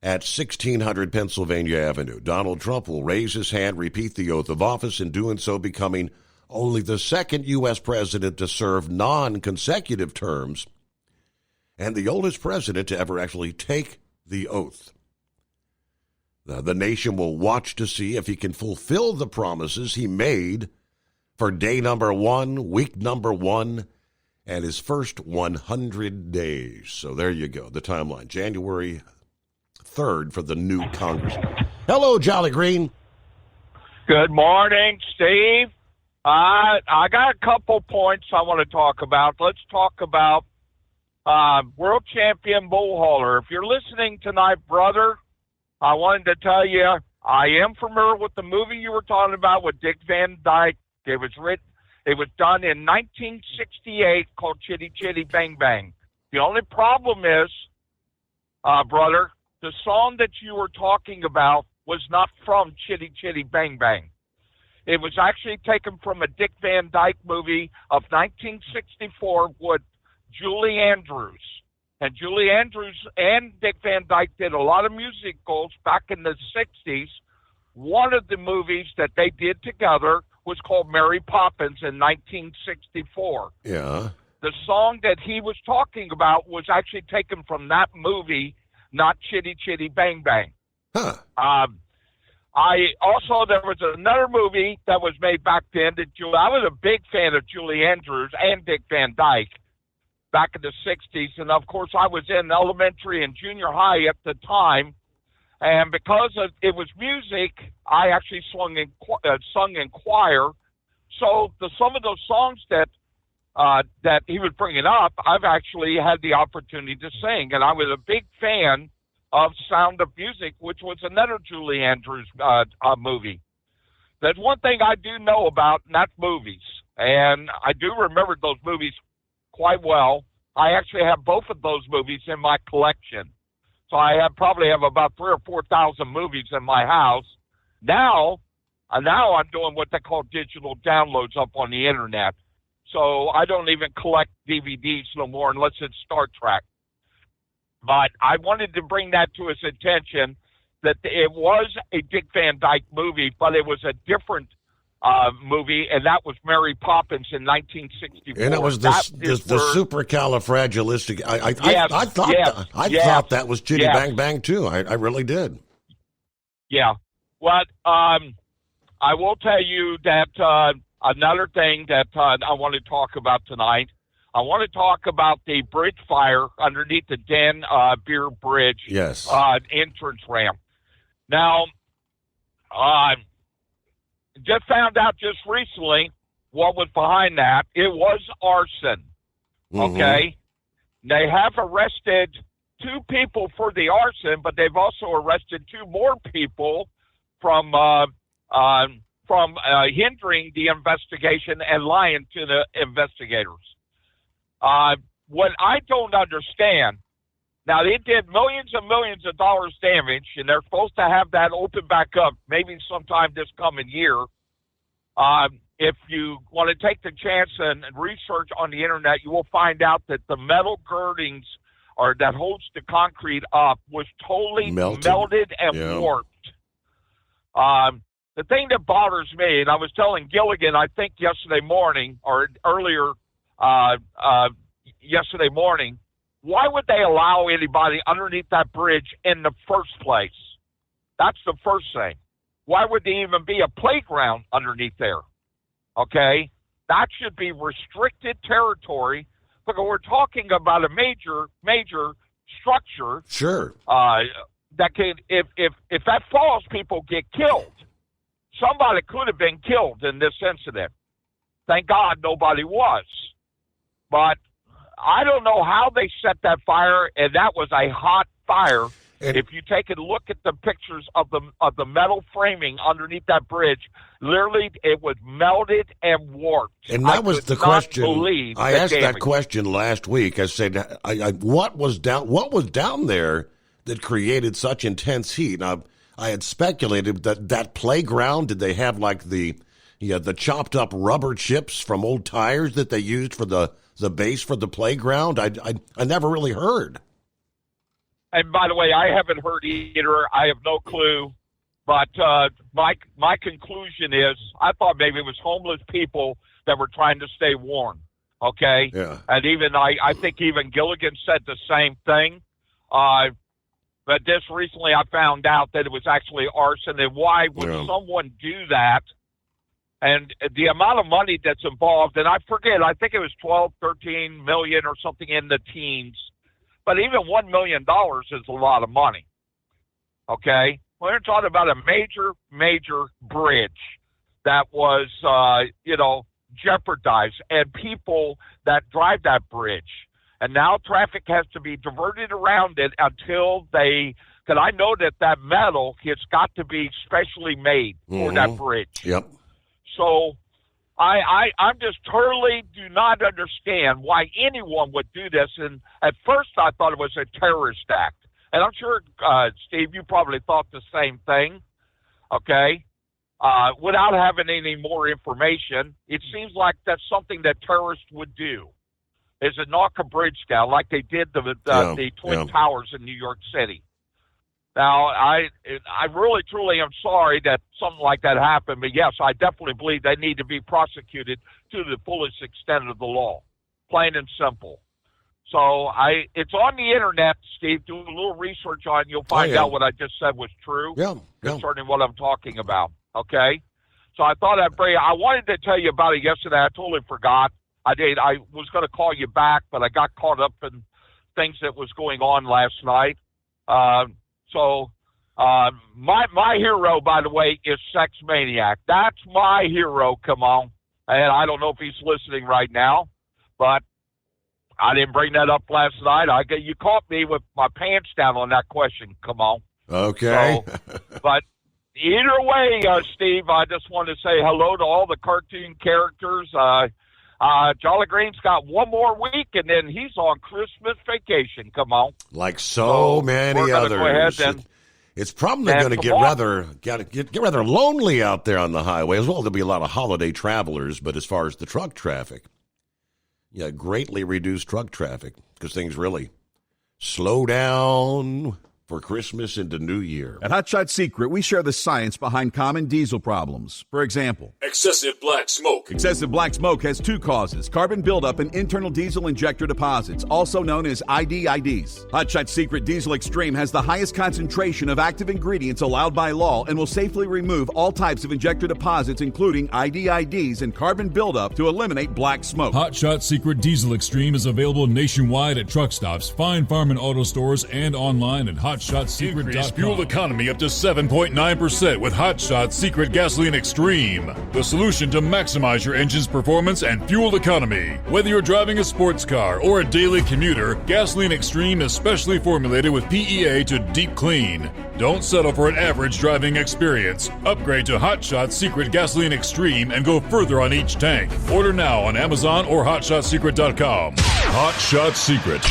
at 1600 Pennsylvania Avenue. Donald Trump will raise his hand, repeat the oath of office, in doing so becoming only the second U.S. president to serve non-consecutive terms and the oldest president to ever actually take the oath. The nation will watch to see if he can fulfill the promises he made for day number 1, week number 1, and his first 100 days. So there you go, the timeline. January 3rd for the new Congress. Hello, Jolly Green. Good morning, Steve. I got a couple points I want to talk about. Let's talk about world champion bull hauler. If you're listening tonight, brother, I wanted to tell you I am familiar with the movie you were talking about with Dick Van Dyke. It was done in 1968 called Chitty Chitty Bang Bang. The only problem is, brother, the song that you were talking about was not from Chitty Chitty Bang Bang. It was actually taken from a Dick Van Dyke movie of 1964 with Julie Andrews. And Julie Andrews and Dick Van Dyke did a lot of musicals back in the 60s. One of the movies that they did together was called Mary Poppins in 1964. Yeah. The song that he was talking about was actually taken from that movie, not Chitty Chitty Bang Bang. Huh. There was another movie that was made back then that I was a big fan of Julie Andrews and Dick Van Dyke back in the 60s. And of course I was in elementary and junior high at the time. And because it was music, I actually sung in choir. So some of those songs that he was bringing up, I've actually had the opportunity to sing. And I was a big fan of Sound of Music, which was another Julie Andrews movie. There's one thing I do know about, and that's movies. And I do remember those movies quite well. I actually have both of those movies in my collection. So I probably have about 3,000 or 4,000 movies in my house. Now I'm doing what they call digital downloads up on the internet. So I don't even collect DVDs no more unless it's Star Trek. But I wanted to bring that to his attention that it was a Dick Van Dyke movie, but it was a different movie, and that was Mary Poppins in 1964. And it was the supercalifragilistic. I thought that was Chitty Bang Bang too. I really did. Yeah. Well, I will tell you that another thing that I want to talk about tonight. I want to talk about the bridge fire underneath the Den Beer Bridge. Yes. Entrance ramp. Now, just found out just recently what was behind that. It was arson. Okay? They have arrested 2 people for the arson, but they've also arrested 2 more people from hindering the investigation and lying to the investigators. What I don't understand, now they did millions and millions of dollars damage, and they're supposed to have that open back up maybe sometime this coming year. If you want to take the chance and research on the internet, you will find out that the metal girdings or that holds the concrete up was totally melted and warped. The thing that bothers me, and I was telling Gilligan, I think yesterday morning or earlier yesterday morning, why would they allow anybody underneath that bridge in the first place? That's the first thing. Why would there even be a playground underneath there? Okay? That should be restricted territory because we're talking about a major structure. Sure. That can, if that falls, people get killed. Somebody could have been killed in this incident. Thank God nobody was. But I don't know how they set that fire, and that was a hot fire. And if you take a look at the pictures of the metal framing underneath that bridge, literally it was melted and warped. And that was the question. I asked damage. that question last week. I said, "What was down there that created such intense heat?" Now, I had speculated that playground. Did they have like the chopped up rubber chips from old tires that they used for the base for the playground? I never really heard. And by the way, I haven't heard either. I have no clue. But my conclusion is I thought maybe it was homeless people that were trying to stay warm, okay? Yeah. And even I think even Gilligan said the same thing. But this recently I found out that it was actually arson. And why would someone do that? And the amount of money that's involved, and I forget, I think it was 12, 13 million or something in the teens. But even $1 million is a lot of money, okay? We're talking about a major bridge that was, jeopardized, and people that drive that bridge. And now traffic has to be diverted around it until because I know that metal has got to be specially made for that bridge. Yep. So I'm just totally do not understand why anyone would do this. And at first I thought it was a terrorist act. And I'm sure, Steve, you probably thought the same thing, okay? Without having any more information, it seems like that's something that terrorists would do, is to knock a bridge down like they did the Twin Towers in New York City. Now, I really, truly am sorry that something like that happened, but yes, I definitely believe they need to be prosecuted to the fullest extent of the law, plain and simple. So it's on the internet, Steve. Do a little research on it. You'll find out what I just said was true concerning what I'm talking about, okay? So I thought I wanted to tell you about it yesterday. I totally forgot. I was going to call you back, but I got caught up in things that was going on last night. So my hero, by the way, is Sex Maniac. That's my hero, come on. And I don't know if he's listening right now, but I didn't bring that up last night. You caught me with my pants down on that question, come on. Okay. So, but either way, Steve, I just want to say hello to all the cartoon characters. Jolly Green's got one more week, and then he's on Christmas vacation. Come on, like so many others. It's probably going to get rather lonely out there on the highway as well. There'll be a lot of holiday travelers, but as far as the truck traffic, greatly reduced truck traffic because things really slow down for Christmas into New Year. At Hot Shot Secret, we share the science behind common diesel problems. For example, excessive black smoke. Excessive black smoke has two causes: carbon buildup and internal diesel injector deposits, also known as IDIDs. Hot Shot Secret Diesel Extreme has the highest concentration of active ingredients allowed by law and will safely remove all types of injector deposits, including IDIDs and carbon buildup, to eliminate black smoke. Hot Shot Secret Diesel Extreme is available nationwide at truck stops, Fine Farm and auto stores, and online at HotShotSecret.com. Increase fuel economy up to 7.9% with Hot Shot Secret Gasoline Extreme, the solution to maximize your engine's performance and fuel economy. Whether you're driving a sports car or a daily commuter, Gasoline Extreme is specially formulated with PEA to deep clean. Don't settle for an average driving experience. Upgrade to Hot Shot Secret Gasoline Extreme and go further on each tank. Order now on Amazon or HotShotSecret.com. Hot Shot Secret,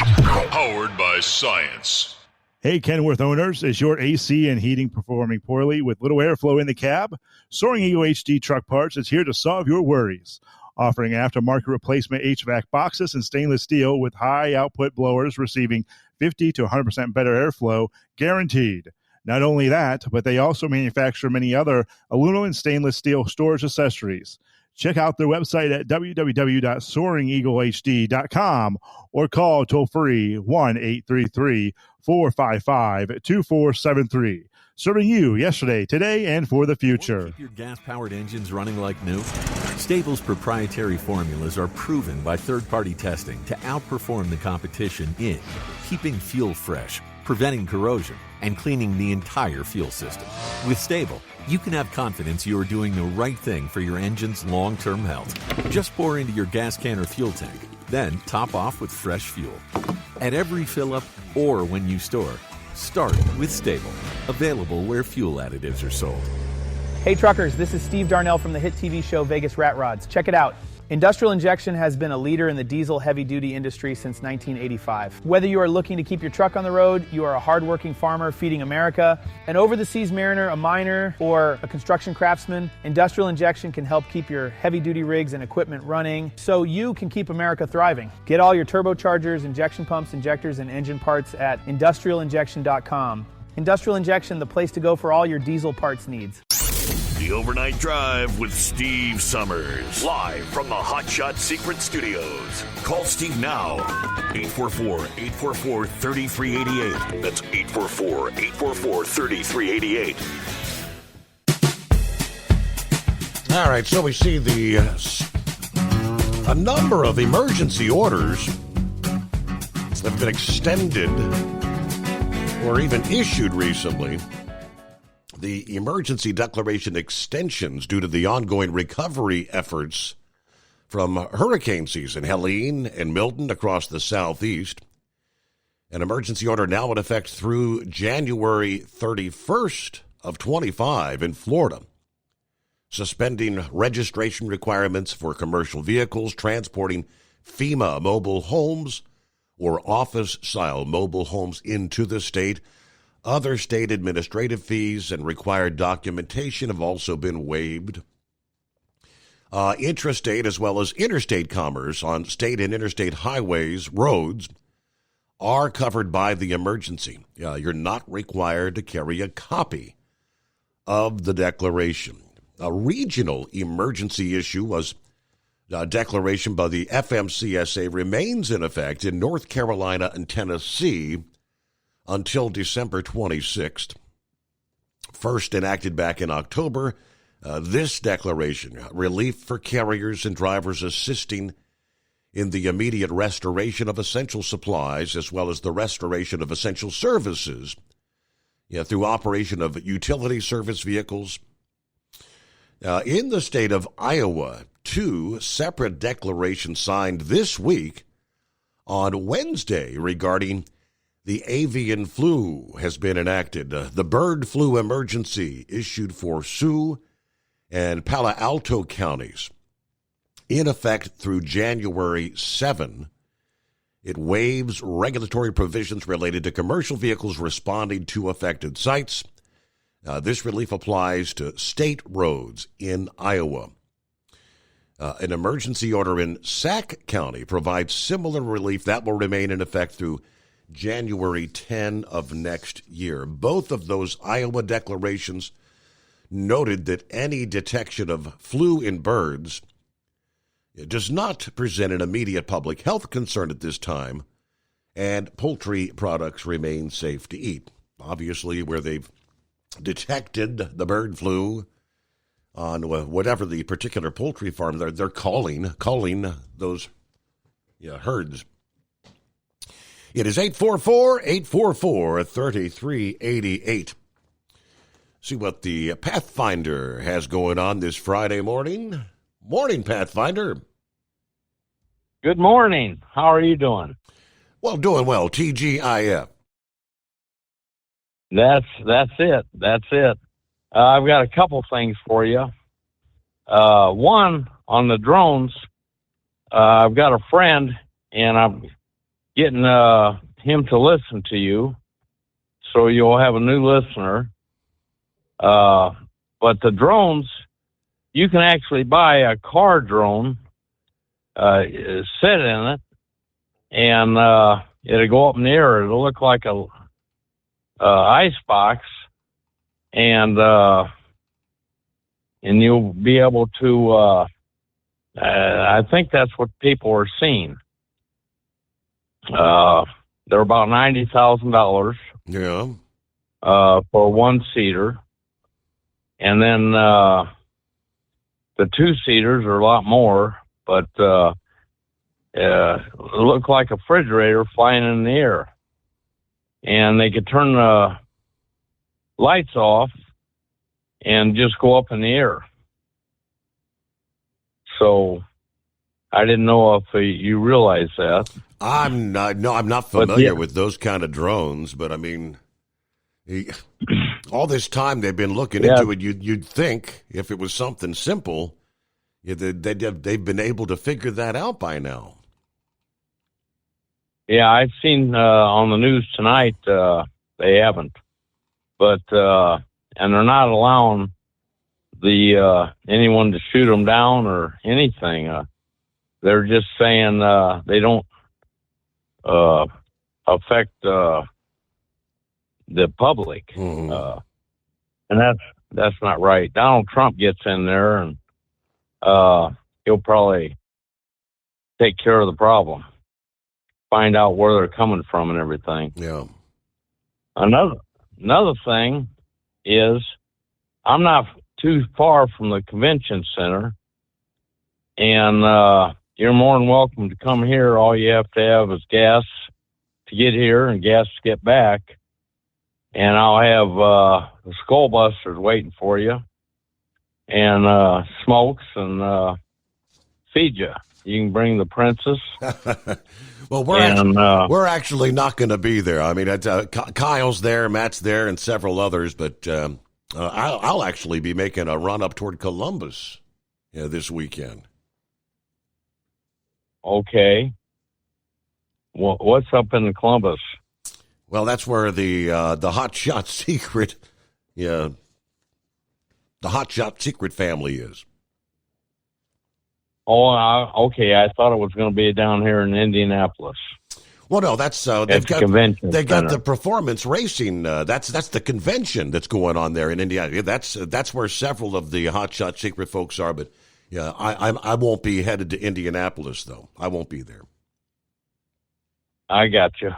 powered by science. Hey, Kenworth owners, is your AC and heating performing poorly with little airflow in the cab? Soaring Eagle HD Truck Parts is here to solve your worries. Offering aftermarket replacement HVAC boxes and stainless steel with high output blowers receiving 50 to 100% better airflow, guaranteed. Not only that, but they also manufacture many other aluminum and stainless steel storage accessories. Check out their website at www.soaringeaglehd.com or call toll-free 1-833-455-2473. Serving you yesterday, today, and for the future. Keep your gas-powered engines running like new? Stable's proprietary formulas are proven by third-party testing to outperform the competition in keeping fuel fresh, preventing corrosion, and cleaning the entire fuel system. With Stable, you can have confidence you are doing the right thing for your engine's long-term health. Just pour into your gas can or fuel tank, then top off with fresh fuel. At every fill-up or when you store, start with Stable. Available where fuel additives are sold. Hey truckers, this is Steve Darnell from the hit TV show Vegas Rat Rods. Check it out. Industrial Injection has been a leader in the diesel heavy-duty industry since 1985. Whether you are looking to keep your truck on the road, you are a hard-working farmer feeding America, an over-the-seas mariner, a miner, or a construction craftsman, Industrial Injection can help keep your heavy-duty rigs and equipment running so you can keep America thriving. Get all your turbochargers, injection pumps, injectors, and engine parts at industrialinjection.com. Industrial Injection, the place to go for all your diesel parts needs. The Overnight Drive with Steve Summers. Live from the Hot Shot Secret Studios. Call Steve now. 844-844-3388. That's 844-844-3388. All right, so we see a number of emergency orders have been extended or even issued recently. The emergency declaration extensions due to the ongoing recovery efforts from hurricane season, Helene and Milton across the southeast. An emergency order now in effect through January 31st of 25 in Florida, suspending registration requirements for commercial vehicles transporting FEMA mobile homes or office-style mobile homes into the state. Other state administrative fees and required documentation have also been waived. Intrastate as well as interstate commerce on state and interstate highways, roads, are covered by the emergency. You're not required to carry a copy of the declaration. A regional emergency issue was a declaration by the FMCSA remains in effect in North Carolina and Tennessee until December 26th. First enacted back in October, this declaration, relief for carriers and drivers assisting in the immediate restoration of essential supplies as well as the restoration of essential services through operation of utility service vehicles. In the state of Iowa, 2 separate declarations signed this week on Wednesday regarding the avian flu has been enacted. The bird flu emergency issued for Sioux and Palo Alto counties in effect through January 7. It waives regulatory provisions related to commercial vehicles responding to affected sites. This relief applies to state roads in Iowa. An emergency order in Sac County provides similar relief that will remain in effect through January 10 of next year. Both of those Iowa declarations noted that any detection of flu in birds does not present an immediate public health concern at this time, and poultry products remain safe to eat. Obviously, where they've detected the bird flu on whatever the particular poultry farm, they're calling those herds. It is 844-844-3388. See what the Pathfinder has going on this Friday morning. Morning, Pathfinder. Good morning. How are you doing? Well, doing well. TGIF. That's it. I've got a couple things for you. One, on the drones, I've got a friend, and I'm getting him to listen to you, so you'll have a new listener. But the drones, you can actually buy a car drone, sit in it, and it'll go up in the air. It'll look like a ice box, and you'll be able to I think that's what people are seeing. They're about $90,000. Yeah. For one seater, and then the two seaters are a lot more, but it looked like a refrigerator flying in the air, and they could turn the lights off and just go up in the air. So I didn't know if you realize that. I'm not familiar with those kind of drones, but I mean, all this time they've been looking into it. You'd think if it was something simple, they've been able to figure that out by now. Yeah, I've seen on the news tonight they haven't, but and they're not allowing anyone to shoot them down or anything. They're just saying they don't affect the public, and that's not right. Donald Trump gets in there, and he'll probably take care of the problem, find out where they're coming from and everything. Yeah. Another thing is, I'm not too far from the convention center, and you're more than welcome to come here. All you have to have is gas to get here and gas to get back. And I'll have the Skull Busters waiting for you, and smokes, and feed you. You can bring the princess. Well, we're actually not going to be there. I mean, Kyle's there, Matt's there, and several others. But I'll actually be making a run up toward Columbus this weekend. Okay. Well, what's up in Columbus? Well, that's where the Hot Shot Secret, the Hot Shot Secret family is. Oh, okay. I thought it was going to be down here in Indianapolis. Well, no, that's they've got the performance racing. That's the convention that's going on there in Indiana. That's where several of the Hot Shot Secret folks are. But yeah, I won't be headed to Indianapolis though. I won't be there. I got you.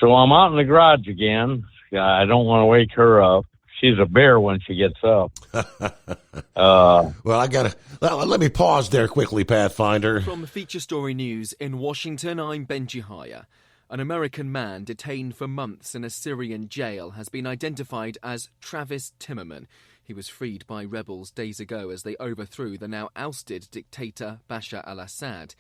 So I'm out in the garage again. I don't want to wake her up. She's a bear when she gets up. Well, let me pause there quickly, Pathfinder. From Feature Story News in Washington, I'm Benji Haya. An American man detained for months in a Syrian jail has been identified as Travis Timmerman. He was freed by rebels days ago as they overthrew the now ousted dictator Bashar al-Assad.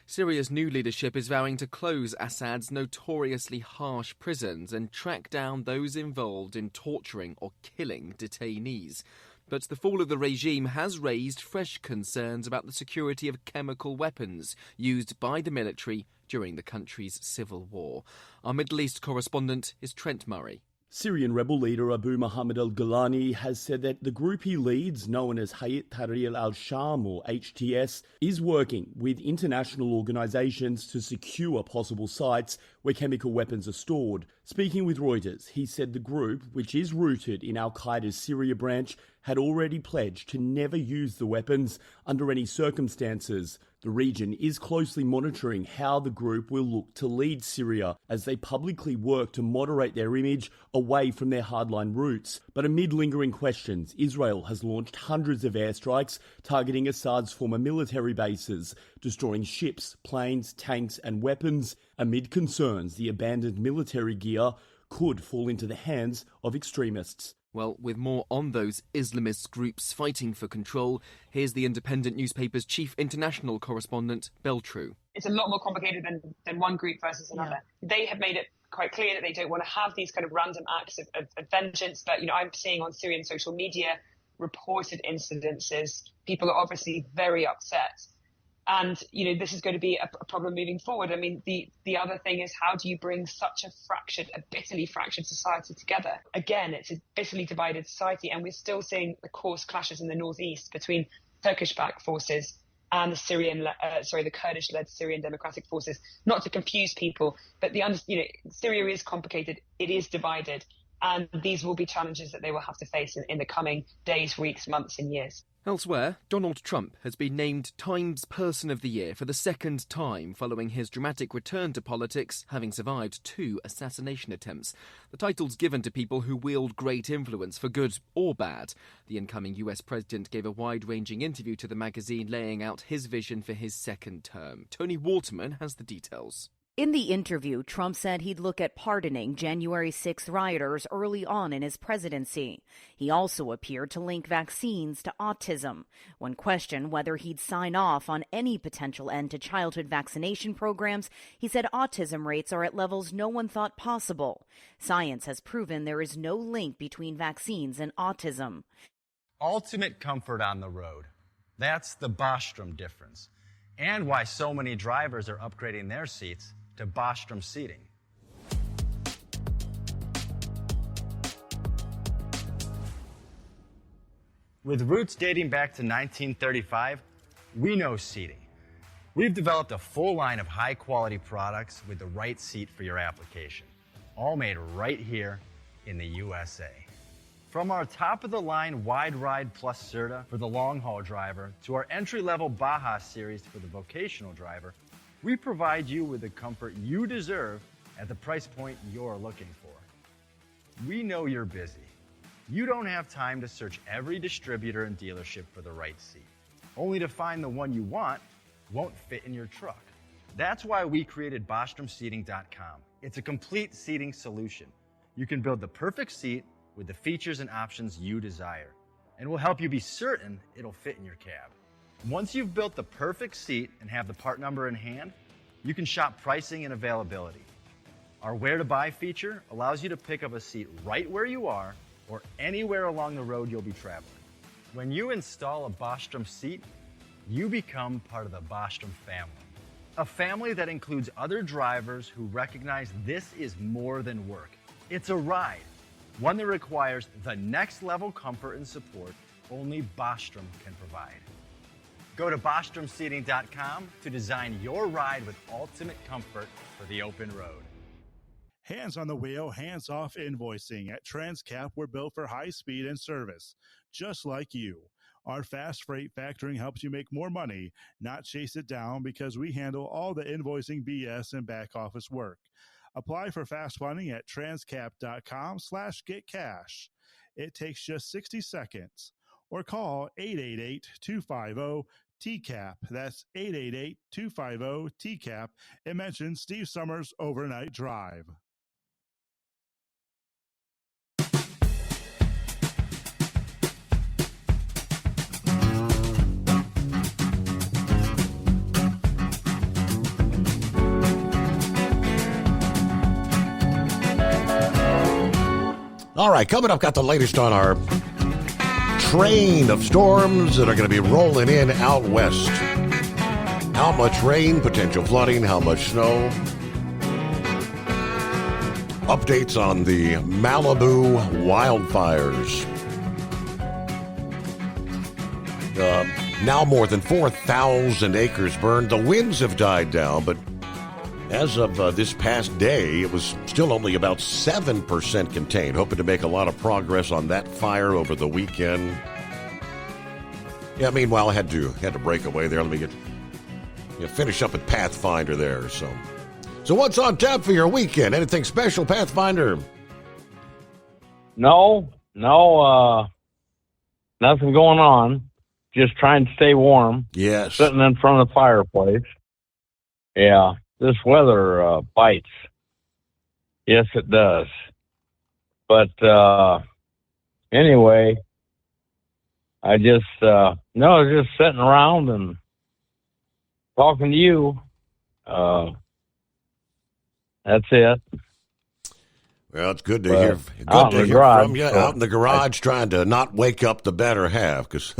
Syria's new leadership is vowing to close Assad's notoriously harsh prisons and track down those involved in torturing or killing detainees. But the fall of the regime has raised fresh concerns about the security of chemical weapons used by the military during the country's civil war. Our Middle East correspondent is Trent Murray. Syrian rebel leader Abu Muhammad al-Golani has said that the group he leads, known as Hayat Tahrir al-Sham or HTS, is working with international organisations to secure possible sites where chemical weapons are stored. Speaking with Reuters, he said the group, which is rooted in al-Qaeda's Syria branch, had already pledged to never use the weapons under any circumstances. The region is closely monitoring how the group will look to lead Syria as they publicly work to moderate their image away from their hardline roots. But amid lingering questions, Israel has launched hundreds of airstrikes targeting Assad's former military bases, destroying ships, planes, tanks and weapons. Amid concerns the abandoned military gear could fall into the hands of extremists. Well, with more on those Islamist groups fighting for control, here's the independent newspaper's chief international correspondent, Beltru. It's a lot more complicated than one group versus another. Yeah. They have made it quite clear that they don't want to have these kind of random acts of vengeance. But, I'm seeing on Syrian social media reported incidences. People are obviously very upset. And, this is going to be a problem moving forward. I mean, the other thing is, how do you bring such a bitterly fractured society together? Again, it's a bitterly divided society, and we're still seeing the coarse clashes in the northeast between Turkish-backed forces and the Kurdish-led Syrian Democratic Forces. Not to confuse people, but Syria is complicated. It is divided. And these will be challenges that they will have to face in the coming days, weeks, months and years. Elsewhere, Donald Trump has been named Times Person of the Year for the second time following his dramatic return to politics, having survived 2 assassination attempts. The title's given to people who wield great influence for good or bad. The incoming US president gave a wide-ranging interview to the magazine laying out his vision for his second term. Tony Waterman has the details. In the interview, Trump said he'd look at pardoning January 6th rioters early on in his presidency. He also appeared to link vaccines to autism. When questioned whether he'd sign off on any potential end to childhood vaccination programs, he said autism rates are at levels no one thought possible. Science has proven there is no link between vaccines and autism. Ultimate comfort on the road. That's the Bostrom difference. And why so many drivers are upgrading their seats to Bostrom seating. With roots dating back to 1935, we know seating. We've developed a full line of high-quality products with the right seat for your application, all made right here in the USA. From our top-of-the-line Wide Ride Plus Certa for the long-haul driver to our entry-level Baja series for the vocational driver, we provide you with the comfort you deserve at the price point you're looking for. We know you're busy. You don't have time to search every distributor and dealership for the right seat, only to find the one you want won't fit in your truck. That's why we created BostromSeating.com. It's a complete seating solution. You can build the perfect seat with the features and options you desire, and we'll help you be certain it'll fit in your cab. Once you've built the perfect seat and have the part number in hand, you can shop pricing and availability. Our Where to Buy feature allows you to pick up a seat right where you are or anywhere along the road you'll be traveling. When you install a Bostrom seat, you become part of the Bostrom family. A family that includes other drivers who recognize this is more than work. It's a ride, one that requires the next level comfort and support only Bostrom can provide. Go to BostromSeating.com to design your ride with ultimate comfort for the open road. Hands on the wheel, hands off invoicing. At Transcap, we're built for high speed and service, just like you. Our fast freight factoring helps you make more money, not chase it down, because we handle all the invoicing BS and back office work. Apply for fast funding at transcap.com/getcash. It takes just 60 seconds. Or call 888-250-TCAP. That's 888-250-TCAP. And mention Steve Summers Overnight Drive. All right, coming up, got the latest on our train of storms that are going to be rolling in out west. How much rain, potential flooding, how much snow. Updates on the Malibu wildfires. Now more than 4,000 acres burned. The winds have died down, but as of this past day, it was still only about 7% contained. Hoping to make a lot of progress on that fire over the weekend. Yeah, meanwhile, I had to break away there. Let me finish up with Pathfinder there. So what's on tap for your weekend? Anything special, Pathfinder? No, nothing going on. Just trying to stay warm. Yes. Sitting in front of the fireplace. Yeah. This weather bites. Yes, it does. But anyway, I just just sitting around and talking to you. That's it. Well, it's good to hear. Good to hear from you out in the garage, trying to not wake up the better half, because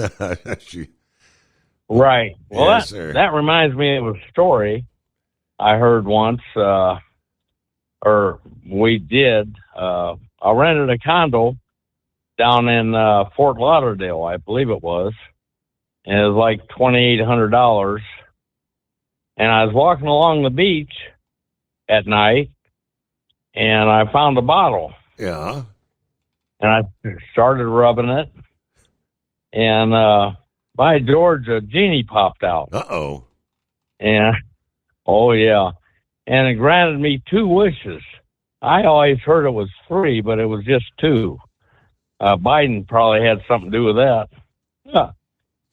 right. Well, yes, that reminds me of a story I heard once, or we did. I rented a condo down in Fort Lauderdale, I believe it was, and it was like $2,800. And I was walking along the beach at night, and I found a bottle. Yeah. And I started rubbing it, and by George, a genie popped out. Uh-oh. And, oh, yeah. And it granted me 2 wishes. I always heard it was 3, but it was just 2. Biden probably had something to do with that. Yeah.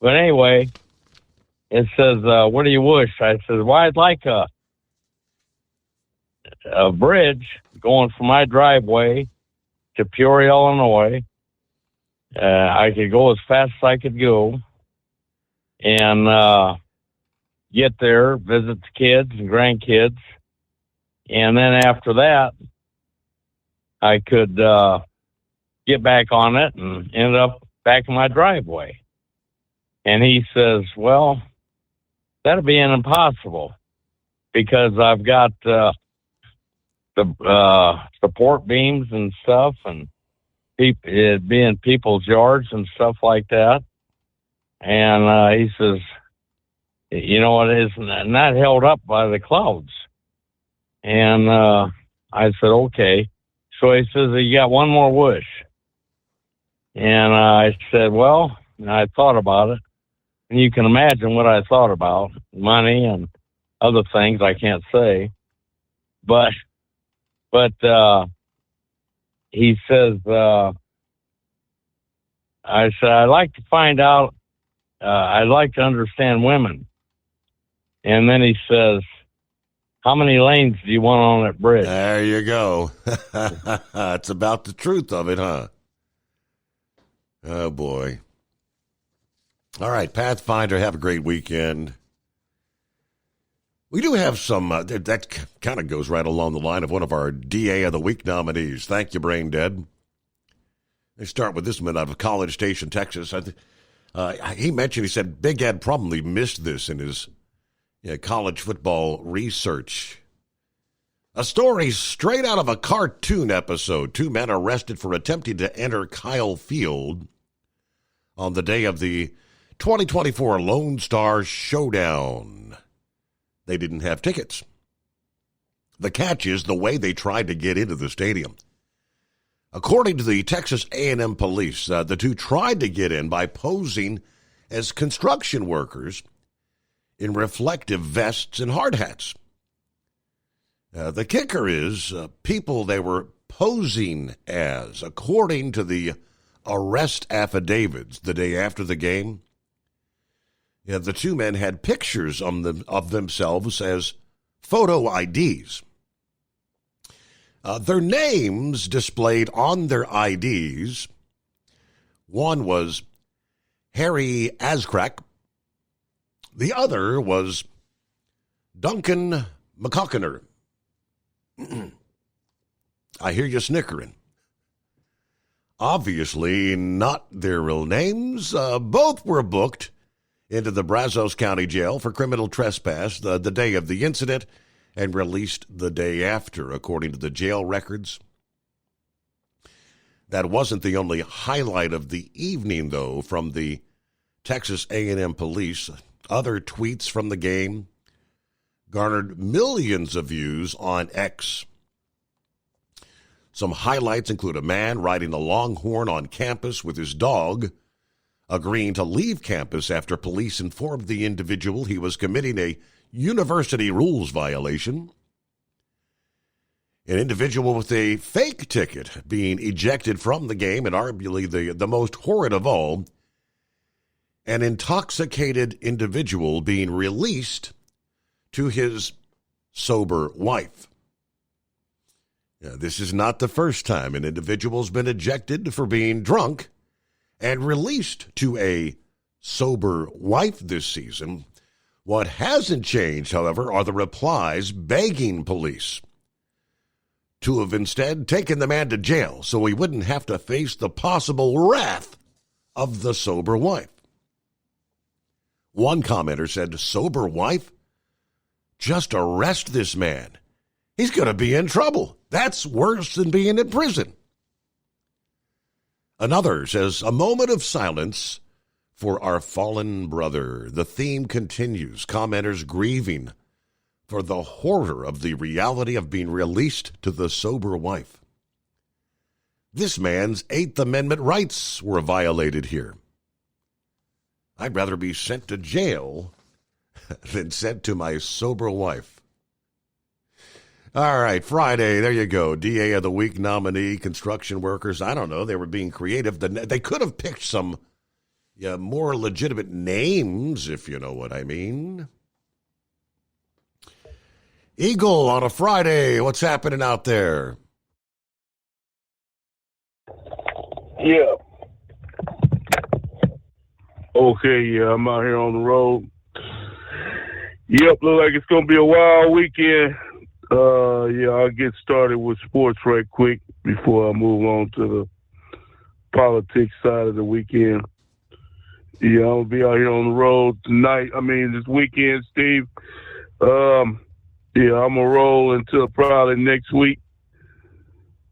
But anyway, it says, what do you wish? I said, well, I'd like a bridge going from my driveway to Peoria, Illinois. I could go as fast as I could go and get there, visit the kids and grandkids. And then after that, I could get back on it and end up back in my driveway. And he says, well, that'll be impossible because I've got the support beams and stuff and it being people's yards and stuff like that. And he says, you know, it is not held up by the clouds. And I said, okay. So he says, you got one more wish. And I said, well, I thought about it. And you can imagine what I thought about, money and other things I can't say. But he says, I said, I'd like to find out, I'd like to understand women. And then he says, how many lanes do you want on that bridge? There you go. It's about the truth of it, huh? Oh, boy. All right, Pathfinder, have a great weekend. We do have some, that kind of goes right along the line of one of our DA of the Week nominees. Thank you, Brain Dead. They start with this one out of College Station, Texas. He mentioned, he said, Big Ed probably missed this in his college football research. A story straight out of a cartoon episode. 2 men arrested for attempting to enter Kyle Field on the day of the 2024 Lone Star Showdown. They didn't have tickets. The catch is the way they tried to get into the stadium. According to the Texas A&M police, the 2 tried to get in by posing as construction workers in reflective vests and hard hats. The kicker is people they were posing as, according to the arrest affidavits the day after the game. The 2 men had pictures of themselves as photo IDs. Their names displayed on their IDs. One was Harry Ascrack. The other was Duncan McCockiner. I hear you snickering. Obviously not their real names. Both were booked into the Brazos County Jail for criminal trespass the day of the incident and released the day after, according to the jail records. That wasn't the only highlight of the evening, though, from the Texas A&M police. Other tweets from the game garnered millions of views on X. Some highlights include a man riding a Longhorn on campus with his dog, agreeing to leave campus after police informed the individual he was committing a university rules violation. An individual with a fake ticket being ejected from the game, and arguably the most horrid of all, an intoxicated individual being released to his sober wife. This is not the first time an individual's been ejected for being drunk and released to a sober wife this season. What hasn't changed, however, are the replies begging police to have instead taken the man to jail so he wouldn't have to face the possible wrath of the sober wife. One commenter said, "Sober wife? Just arrest this man. He's going to be in trouble. That's worse than being in prison." Another says, "A moment of silence for our fallen brother." The theme continues. Commenters grieving for the horror of the reality of being released to the sober wife. This man's 8th Amendment rights were violated here. I'd rather be sent to jail than sent to my sober wife. All right, Friday, there you go. DA of the Week nominee, construction workers. I don't know. They were being creative. They could have picked some more legitimate names, if you know what I mean. Eagle on a Friday. What's happening out there? Yeah. Okay, yeah, I'm out here on the road. Yep, look like it's going to be a wild weekend. Yeah, I'll get started with sports right quick before I move on to the politics side of the weekend. Yeah, I'll be out here on the road tonight. This weekend, Steve. Yeah, I'm going to roll until probably next week.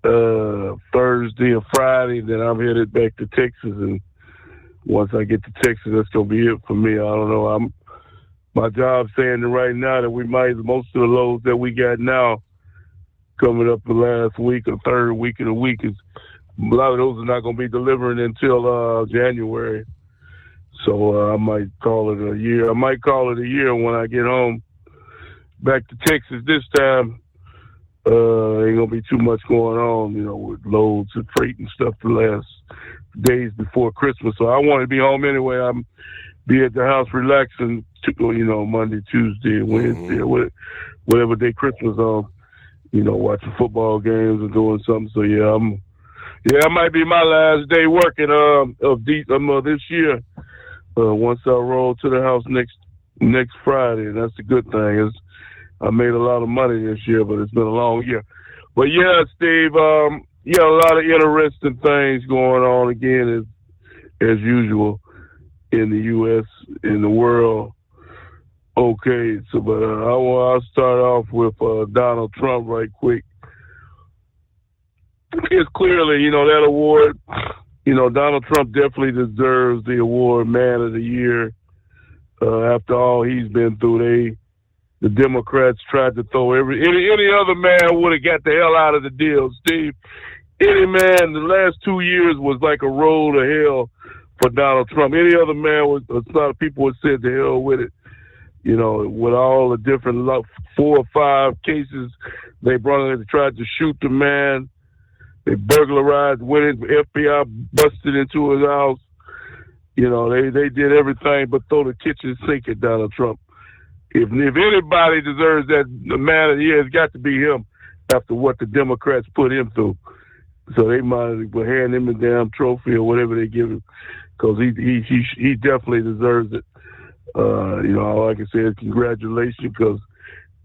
Thursday or Friday, then I'm headed back to Texas, and once I get to Texas, that's gonna be it for me. I don't know. My job's saying that right now that we might most of the loads that we got now coming up the last week or third week of the week is a lot of those are not gonna be delivering until January. So I might call it a year. I might call it a year when I get home back to Texas this time. Ain't gonna be too much going on, with loads of freight and stuff the last days before Christmas. So I want to be home anyway. I'm be at the house relaxing, Monday, Tuesday, Wednesday, whatever day Christmas on, watching football games and doing something. So it might be my last day working of this year. Once I roll to the house next Friday, and that's a good thing. I made a lot of money this year, but it's been a long year. But yeah, Steve, a lot of interesting things going on again as usual in the U.S., in the world. Okay, so but I'll start off with Donald Trump right quick. It's clearly, that award, Donald Trump definitely deserves the award, Man of the Year. After all he's been through, the Democrats tried to throw any other man would have got the hell out of the deal, Steve. Any man, the last 2 years was like a road to hell for Donald Trump. Any other man, a lot of people would said to hell with it. With all the different 4 or 5 cases they brought in, they tried to shoot the man. They burglarized, went in, FBI busted into his house. They did everything but throw the kitchen sink at Donald Trump. If anybody deserves that Man of the Year, it's got to be him after what the Democrats put him through. So they might as well hand him a damn trophy or whatever they give him, because he definitely deserves it. All I can say is congratulations, because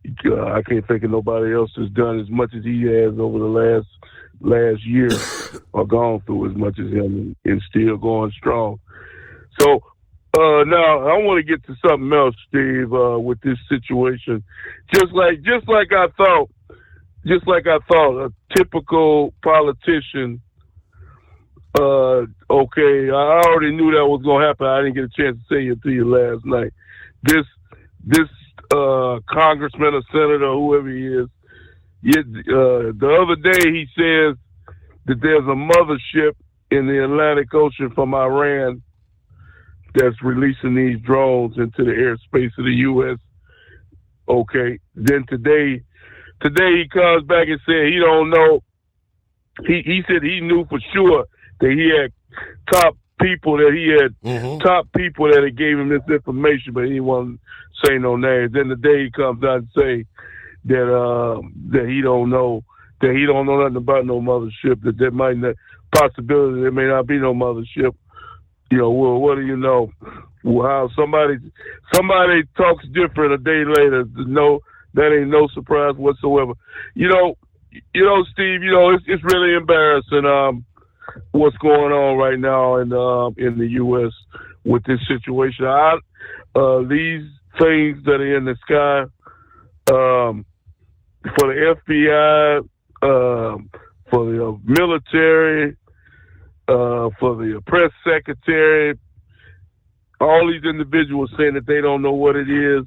I can't think of nobody else that's done as much as he has over the last year or gone through as much as him and still going strong. So now I want to get to something else, Steve, with this situation. Just like I thought, a typical politician. Okay, I already knew that was gonna happen. I didn't get a chance to say it to you last night. This congressman or senator, whoever he is, the other day he says that there's a mothership in the Atlantic Ocean from Iran that's releasing these drones into the airspace of the U.S. Okay. Then today he comes back and said he don't know. He said he knew for sure that he had top people that gave him this information, but he didn't want to say no names. Then the day he comes out and say that he don't know nothing about no mothership, that there might not possibility there may not be no mothership. Well, what do you know? How somebody talks different a day later. No, that ain't no surprise whatsoever. Steve, it's really embarrassing what's going on right now in the U.S. with this situation. These things that are in the sky for the FBI, for the military, for the press secretary, all these individuals saying that they don't know what it is.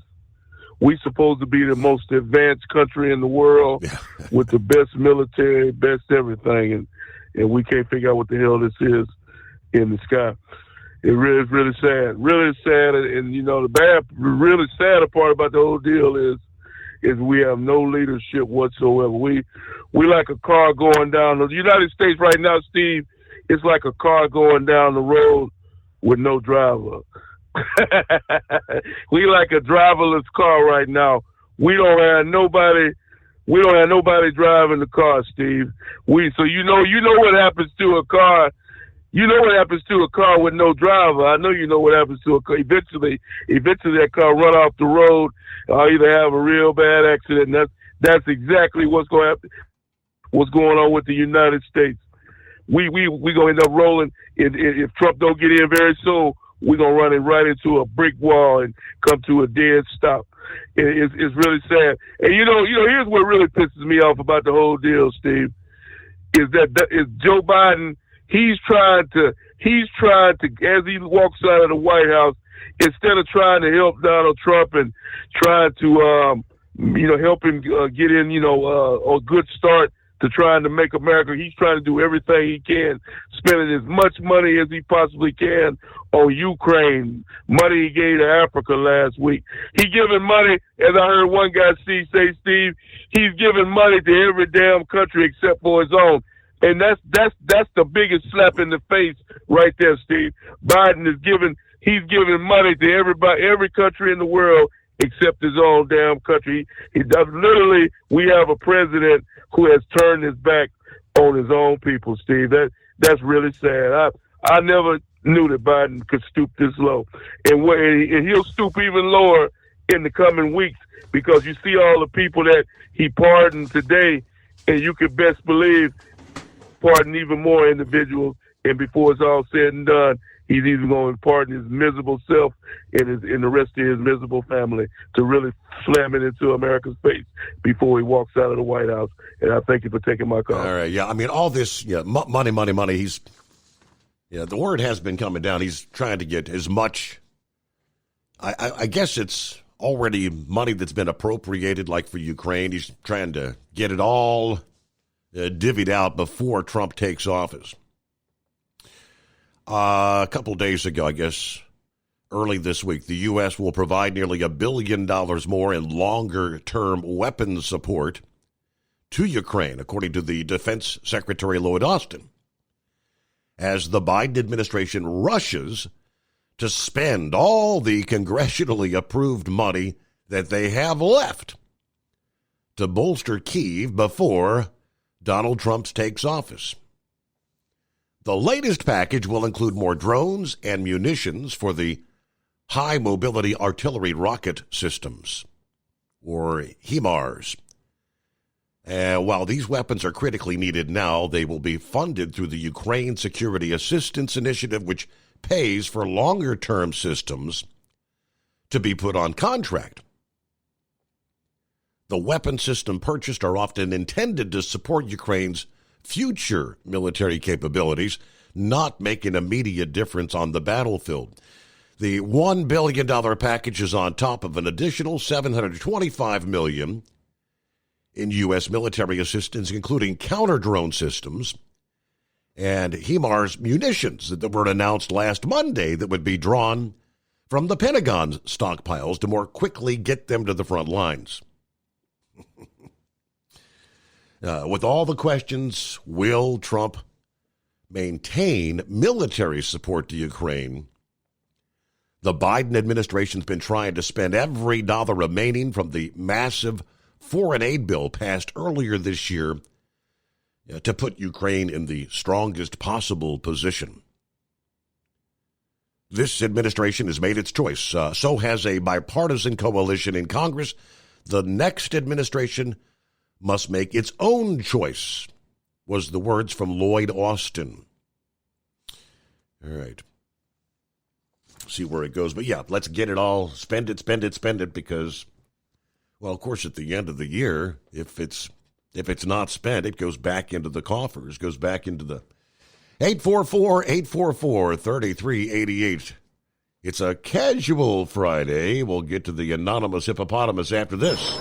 We supposed to be the most advanced country in the world with the best military, best everything, and we can't figure out what the hell this is in the sky. It's really sad. Really sad. And you know, the really sad part about the whole deal is we have no leadership whatsoever. We like a car going down the United States right now, Steve. It's like a car going down the road with no driver. We like a driverless car right now. We don't have nobody driving the car, Steve. So you know what happens to a car. You know what happens to a car with no driver. I know you know what happens to a car. Eventually that car run off the road or either have a real bad accident. And that's exactly what's going to happen. What's going on with the United States? We gonna end up rolling if Trump don't get in very soon. We're gonna run it right into a brick wall and come to a dead stop. It's really sad. And you know, here's what really pisses me off about the whole deal, Steve, is Joe Biden. He's trying to, as he walks out of the White House, instead of trying to help Donald Trump and trying to, help him get in, a good start to trying to make America, he's trying to do everything he can, spending as much money as he possibly can on Ukraine, money he gave to Africa last week. He giving money, as I heard one guy say, Steve, he's giving money to every damn country except for his own. And that's the biggest slap in the face right there, Steve. Biden is giving money to every country in the world except his own damn country. He does literally. We have a president who has turned his back on his own people, Steve. That's really sad. I never knew that Biden could stoop this low, and he'll stoop even lower in the coming weeks because you see all the people that he pardoned today, and you could best believe pardon even more individuals, and before it's all said and done, he's even going to pardon his miserable self and the rest of his miserable family to really slam it into America's face before he walks out of the White House. And I thank you for taking my call. All right, yeah. I mean, all this, money. The word has been coming down. He's trying to get as much. I guess it's already money that's been appropriated, like for Ukraine. He's trying to get it all divvied out before Trump takes office. A couple days ago, I guess, early this week, the U.S. will provide nearly $1 billion more in longer-term weapons support to Ukraine, according to the Defense Secretary Lloyd Austin, as the Biden administration rushes to spend all the congressionally approved money that they have left to bolster Kyiv before Donald Trump takes office. The latest package will include more drones and munitions for the High Mobility Artillery Rocket Systems, or HIMARS. While these weapons are critically needed now, they will be funded through the Ukraine Security Assistance Initiative, which pays for longer-term systems to be put on contract. The weapon system purchased are often intended to support Ukraine's future military capabilities, not make an immediate difference on the battlefield. The $1 billion package is on top of an additional $725 million in U.S. military assistance, including counter-drone systems and HIMARS munitions that were announced last Monday that would be drawn from the Pentagon's stockpiles to more quickly get them to the front lines. With all the questions, will Trump maintain military support to Ukraine? The Biden administration's been trying to spend every dollar remaining from the massive foreign aid bill passed earlier this year to put Ukraine in the strongest possible position. This administration has made its choice. So has a bipartisan coalition in Congress. The next administration must make its own choice, was the words from Lloyd Austin. All right. See where it goes. But yeah, let's get it all. Spend it, because, well, of course, at the end of the year, if it's not spent, it goes back into the coffers, goes back into the 844-844-3388. It's a casual Friday. We'll get to the anonymous hippopotamus after this.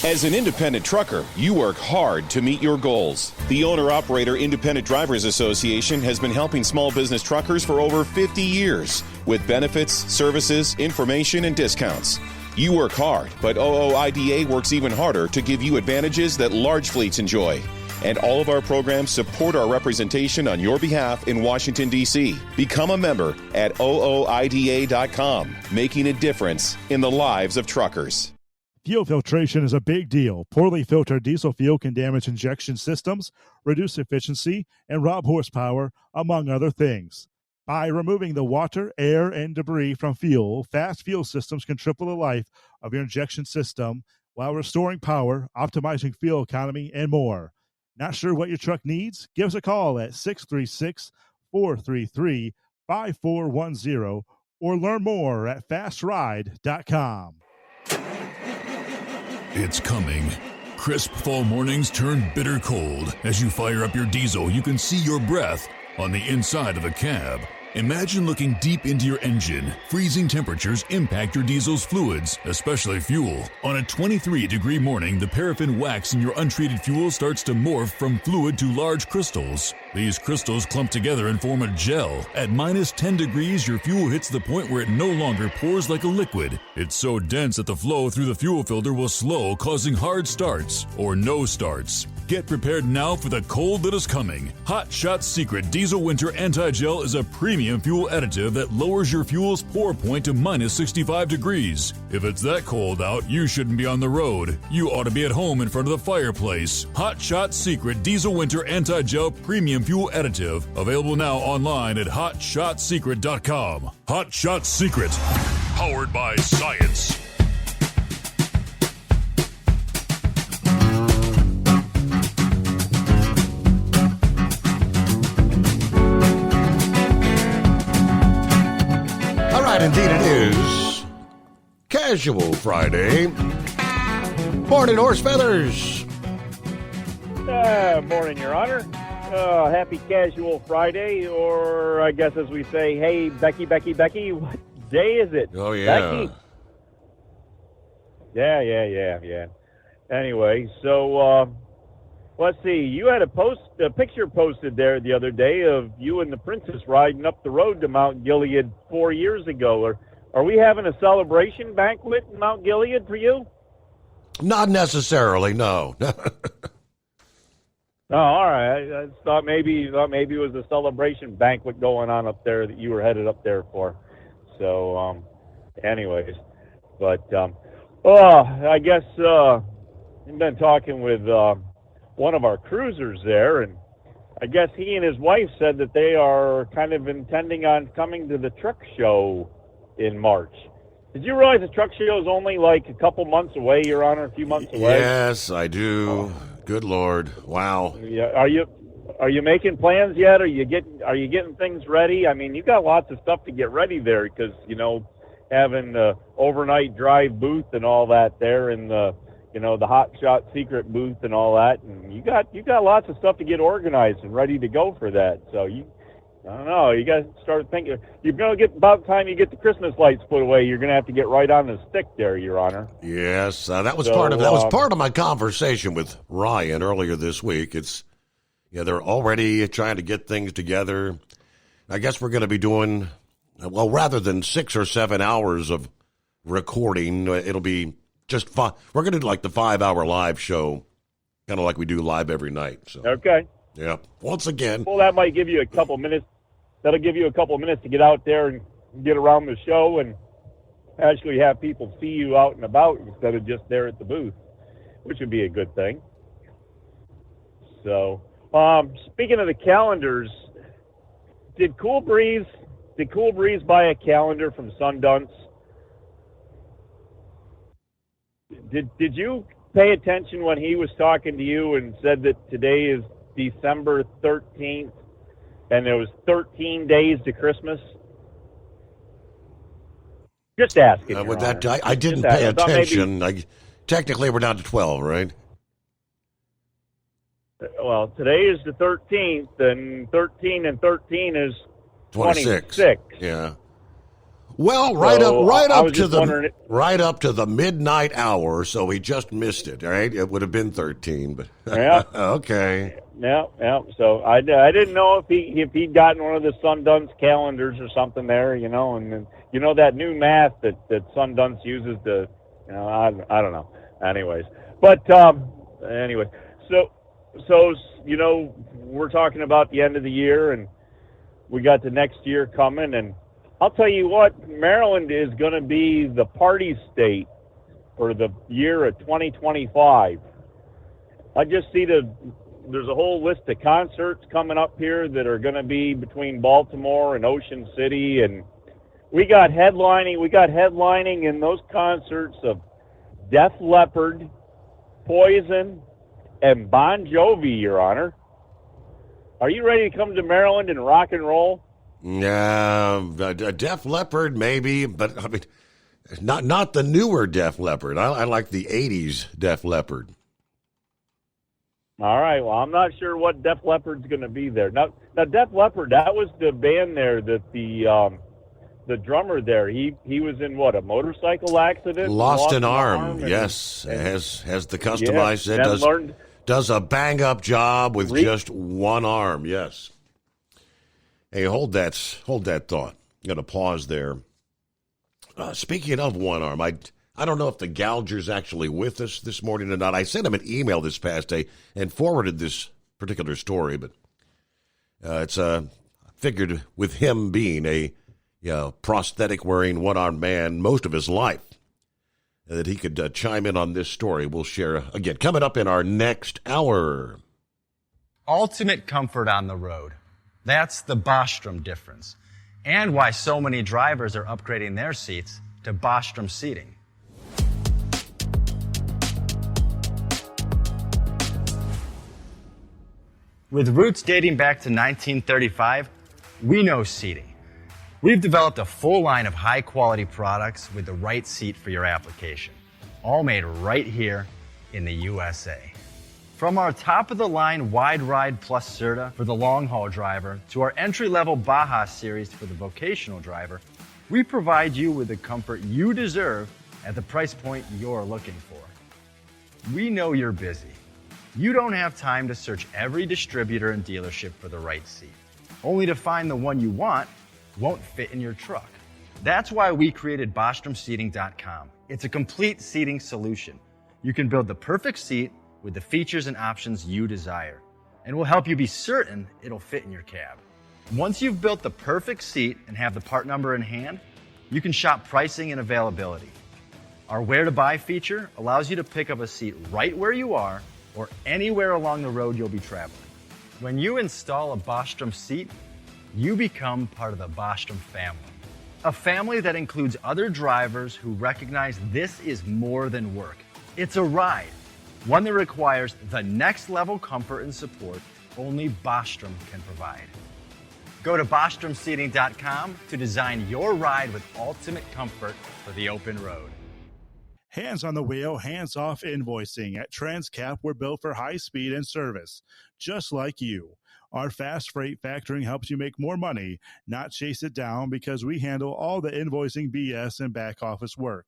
As an independent trucker, you work hard to meet your goals. The Owner-Operator Independent Drivers Association has been helping small business truckers for over 50 years with benefits, services, information, and discounts. You work hard, but OOIDA works even harder to give you advantages that large fleets enjoy. And all of our programs support our representation on your behalf in Washington, D.C. Become a member at OOIDA.com, making a difference in the lives of truckers. Fuel filtration is a big deal. Poorly filtered diesel fuel can damage injection systems, reduce efficiency, and rob horsepower, among other things. By removing the water, air, and debris from fuel, fast fuel systems can triple the life of your injection system while restoring power, optimizing fuel economy, and more. Not sure what your truck needs? Give us a call at 636-433-5410 or learn more at fastride.com. It's coming. Crisp fall mornings turn bitter cold. As you fire up your diesel, you can see your breath on the inside of the cab. Imagine looking deep into your engine. Freezing temperatures impact your diesel's fluids, especially fuel. On a 23-degree morning, the paraffin wax in your untreated fuel starts to morph from fluid to large crystals. These crystals clump together and form a gel. At minus 10 degrees, your fuel hits the point where it no longer pours like a liquid. It's so dense that the flow through the fuel filter will slow, causing hard starts or no starts. Get prepared now for the cold that is coming. Hot Shot Secret Diesel Winter Anti-Gel is a premium fuel additive that lowers your fuel's pour point to minus 65 degrees. If it's that cold out, you shouldn't be on the road. You ought to be at home in front of the fireplace. Hot Shot Secret Diesel Winter Anti-Gel Premium Fuel Additive. Available now online at HotShotSecret.com. Hot Shot Secret. Powered by science. Indeed it is. Casual Friday. Morning, Horse Feathers. Morning, Your Honor. Happy Casual Friday, or I guess as we say, hey, Becky, what day is it? Oh, yeah. Becky? Yeah. Anyway, so let's see. You had a picture posted there the other day of you and the princess riding up the road to Mount Gilead 4 years ago. Are we having a celebration banquet in Mount Gilead for you? Not necessarily, no. Oh, all right. I thought maybe it was a celebration banquet going on up there that you were headed up there for. So, anyways, but I guess I've been talking with one of our cruisers there, and I guess he and his wife said that they are kind of intending on coming to the truck show in March. Did you realize the truck show is only like a couple months away, Your Honor, a few months away? Yes, I do. Good Lord. Wow. Yeah. Are you making plans yet? Are you getting things ready? I mean, you got lots of stuff to get ready there because, having the overnight drive booth and all that there and the Hot Shot Secret booth and all that, and you got lots of stuff to get organized and ready to go for that. So I don't know, you got to start thinking. You're going to get, about the time you get the Christmas lights put away, you're going to have to get right on the stick there, Your Honor. Yes, that was part of my conversation with Ryan earlier this week. They're already trying to get things together. I guess we're going to be doing, well, rather than 6 or 7 hours of recording, it'll be just we're going to do like the 5-hour live show, kind of like we do live every night. So. Okay. Yeah. Once again. Well, that might give you a couple minutes. That'll give you a couple minutes to get out there and get around the show and actually have people see you out and about instead of just there at the booth, which would be a good thing. So, speaking of the calendars, did Cool Breeze buy a calendar from Sundance? Did you pay attention when he was talking to you and said that today is December 13th and there was 13 days to Christmas? Just asking. With that, I didn't pay attention. Technically, we're down to 12, right? Well, today is the 13th, and 13 and 13 is 26. Yeah. Well, right up to the midnight hour, so he just missed it. Right, it would have been 13, but yeah. Okay. Yeah. So I didn't know if he'd gotten one of the Sundance calendars or something there, and that new math that Sundance uses to, I don't know. Anyways, but so we're talking about the end of the year, and we got the next year coming, and I'll tell you what, Maryland is going to be the party state for the year of 2025. I just see there's a whole list of concerts coming up here that are going to be between Baltimore and Ocean City, and we got headlining in those concerts of Def Leppard, Poison, and Bon Jovi, Your Honor. Are you ready to come to Maryland and rock and roll? Def Leppard, maybe, but I mean, not the newer Def Leppard. I like the 80s Def Leppard. All right, well, I'm not sure what Def Leppard's going to be there. Now, Def Leppard, that was the band there that the drummer there, he was in a motorcycle accident? Lost an arm, yes. Has the customized, does a bang-up job with just one arm, yes. Hey, hold that thought. I'm going to pause there. Speaking of one arm, I don't know if the Gouger's actually with us this morning or not. I sent him an email this past day and forwarded this particular story, but it's figured with him being a prosthetic-wearing one-armed man most of his life, that he could chime in on this story. We'll share again coming up in our next hour. Ultimate comfort on the road. That's the Bostrom difference, and why so many drivers are upgrading their seats to Bostrom seating. With roots dating back to 1935, we know seating. We've developed a full line of high-quality products with the right seat for your application, all made right here in the USA. From our top-of-the-line Wide Ride Plus Certa for the long-haul driver to our entry-level Baja series for the vocational driver, we provide you with the comfort you deserve at the price point you're looking for. We know you're busy. You don't have time to search every distributor and dealership for the right seat, only to find the one you want won't fit in your truck. That's why we created BostromSeating.com. It's a complete seating solution. You can build the perfect seat with the features and options you desire, and we'll help you be certain it'll fit in your cab. Once you've built the perfect seat and have the part number in hand, you can shop pricing and availability. Our Where to Buy feature allows you to pick up a seat right where you are or anywhere along the road you'll be traveling. When you install a Bostrom seat, you become part of the Bostrom family. A family that includes other drivers who recognize this is more than work. It's a ride, one that requires the next level comfort and support only Bostrom can provide. Go to BostromSeating.com to design your ride with ultimate comfort for the open road. Hands on the wheel, hands off invoicing. At Transcap, we're built for high speed and service, just like you. Our fast freight factoring helps you make more money, not chase it down, because we handle all the invoicing BS and back office work.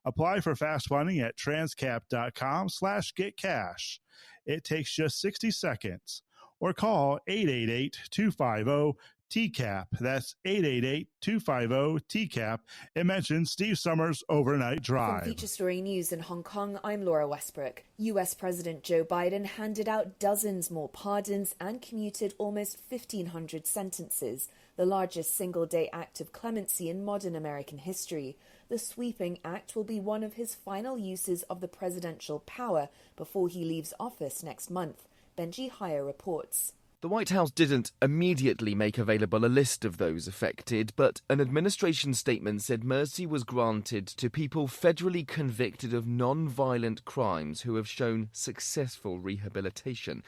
Apply for fast funding at transcap.com/getcash. It takes just 60 seconds. Or call 888-250-TCAP. That's 888-250-TCAP. And mention Steve Summers Overnight Drive. From Feature Story News in Hong Kong, I'm Laura Westbrook. U.S. President Joe Biden handed out dozens more pardons and commuted almost 1,500 sentences, the largest single-day act of clemency in modern American history. The sweeping act will be one of his final uses of the presidential power before he leaves office next month. Benji Hire reports. The White House didn't immediately make available a list of those affected, but an administration statement said mercy was granted to people federally convicted of non-violent crimes who have shown successful rehabilitation.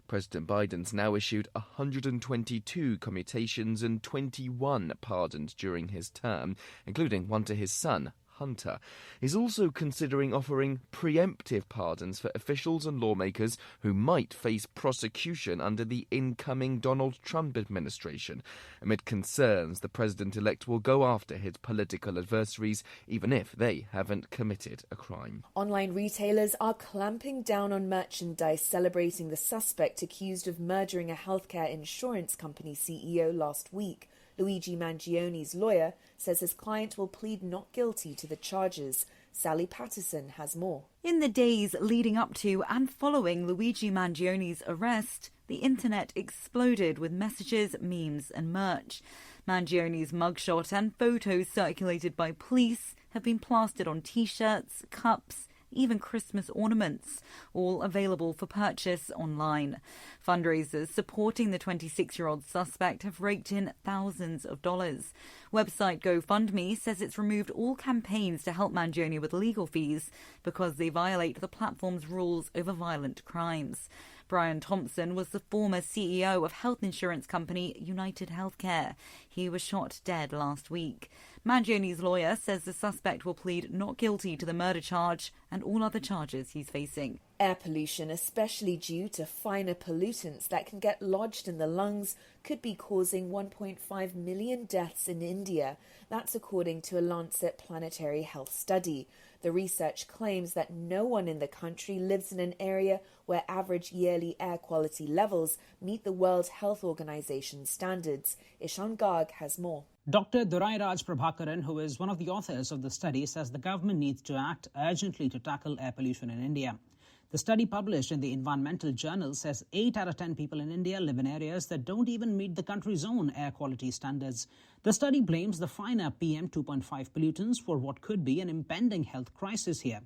President Biden's now issued 122 commutations and 21 pardons during his term, including one to his son, Hunter. He's also considering offering preemptive pardons for officials and lawmakers who might face prosecution under the incoming Donald Trump administration. Amid concerns, the president-elect will go after his political adversaries, even if they haven't committed a crime. Online retailers are clamping down on merchandise celebrating the suspect accused of murdering a healthcare insurance company CEO last week. Luigi Mangioni's lawyer says his client will plead not guilty to the charges. Sally Patterson has more. In the days leading up to and following Luigi Mangioni's arrest, the internet exploded with messages, memes and merch. Mangioni's mugshot and photos circulated by police have been plastered on T-shirts, cups, even Christmas ornaments, all available for purchase online. Fundraisers supporting the 26-year-old suspect have raked in thousands of dollars. Website GoFundMe says it's removed all campaigns to help Mangioni with legal fees because they violate the platform's rules over violent crimes. Brian Thompson was the former CEO of health insurance company United Healthcare. He was shot dead last week. Mangioni's lawyer says the suspect will plead not guilty to the murder charge and all other charges he's facing. Air pollution, especially due to finer pollutants that can get lodged in the lungs, could be causing 1.5 million deaths in India. That's according to a Lancet Planetary Health study. The research claims that no one in the country lives in an area where average yearly air quality levels meet the World Health Organization standards. Ishan Garg has more. Dr. Durairaj Prabhakaran, who is one of the authors of the study, says the government needs to act urgently to tackle air pollution in India. The study published in the Environmental Journal says 8 out of 10 people in India live in areas that don't even meet the country's own air quality standards. The study blames the finer PM 2.5 pollutants for what could be an impending health crisis here.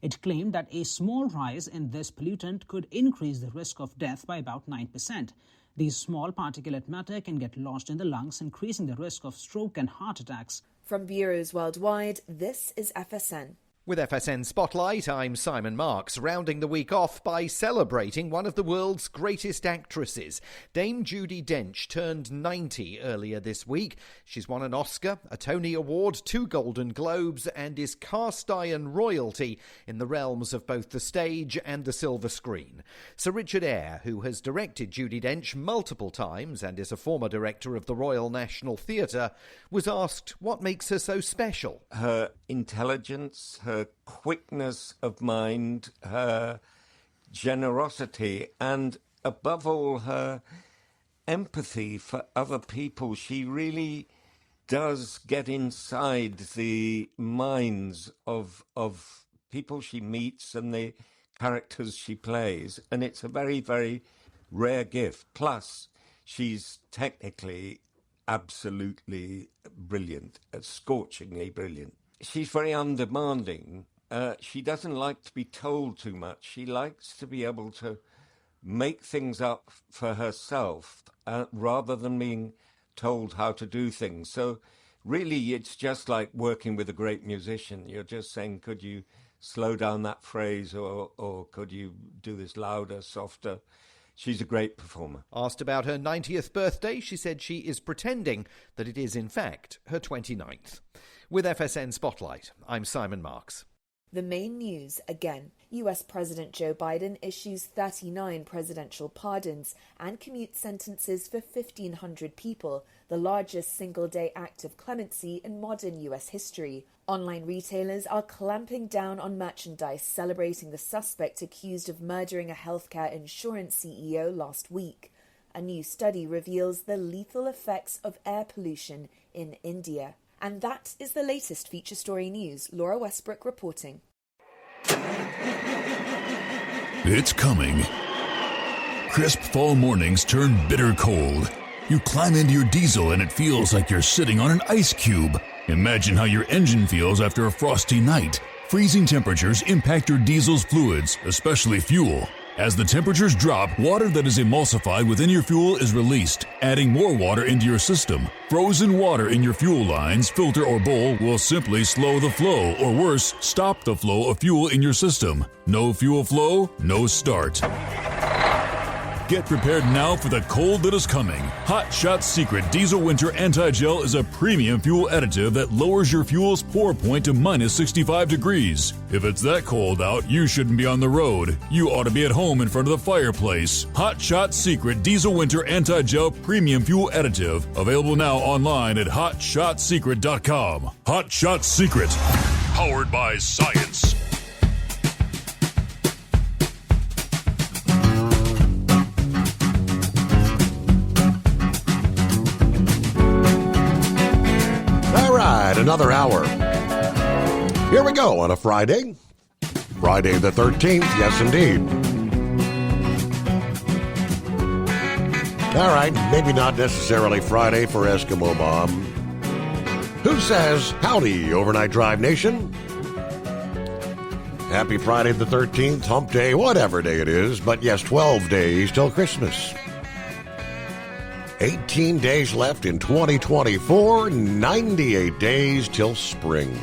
It claimed that a small rise in this pollutant could increase the risk of death by about 9%. These small particulate matter can get lodged in the lungs, increasing the risk of stroke and heart attacks. From bureaus worldwide, this is FSN. With FSN Spotlight, I'm Simon Marks, rounding the week off by celebrating one of the world's greatest actresses. Dame Judi Dench turned 90 earlier this week. She's won an Oscar, a Tony Award, 2 Golden Globes, and is cast iron royalty in the realms of both the stage and the silver screen. Sir Richard Eyre, who has directed Judi Dench multiple times and is a former director of the Royal National Theatre, was asked what makes her so special. Her intelligence, her quickness of mind, her generosity, and above all, her empathy for other people. She really does get inside the minds of people she meets and the characters she plays, and it's a very, very rare gift. Plus, she's technically absolutely brilliant, scorchingly brilliant. She's very undemanding. She doesn't like to be told too much. She likes to be able to make things up for herself rather than being told how to do things. So really, it's just like working with a great musician. You're just saying, could you slow down that phrase, or could you do this louder, softer? She's a great performer. Asked about her 90th birthday, she said she is pretending that it is, in fact, her 29th. With FSN Spotlight, I'm Simon Marks. The main news again. US President Joe Biden issues 39 presidential pardons and commutes sentences for 1,500 people, the largest single-day act of clemency in modern US history. Online retailers are clamping down on merchandise celebrating the suspect accused of murdering a healthcare insurance CEO last week. A new study reveals the lethal effects of air pollution in India. And that is the latest feature story news. Laura Westbrook reporting. It's coming. Crisp fall mornings turn bitter cold. You climb into your diesel and it feels like you're sitting on an ice cube. Imagine how your engine feels after a frosty night. Freezing temperatures impact your diesel's fluids, especially fuel. As the temperatures drop, water that is emulsified within your fuel is released, adding more water into your system. Frozen water in your fuel lines, filter, or bowl will simply slow the flow, or worse, stop the flow of fuel in your system. No fuel flow, no start. Get prepared now for the cold that is coming. Hot Shot Secret Diesel Winter Anti-Gel is a premium fuel additive that lowers your fuel's pour point to minus 65 degrees. If it's that cold out, you shouldn't be on the road. You ought to be at home in front of the fireplace. Hot Shot Secret Diesel Winter Anti-Gel Premium Fuel Additive. Available now online at hotshotsecret.com. Hot Shot Secret. Powered by science. Another hour. Here we go on a Friday. Friday the 13th, yes indeed. All right, maybe not necessarily Friday for Eskimo Bob. Who says howdy, Overnight Drive Nation? Happy Friday the 13th, hump day, whatever day it is, but yes, 12 days till Christmas. 18 days left in 2024, 98 days till spring.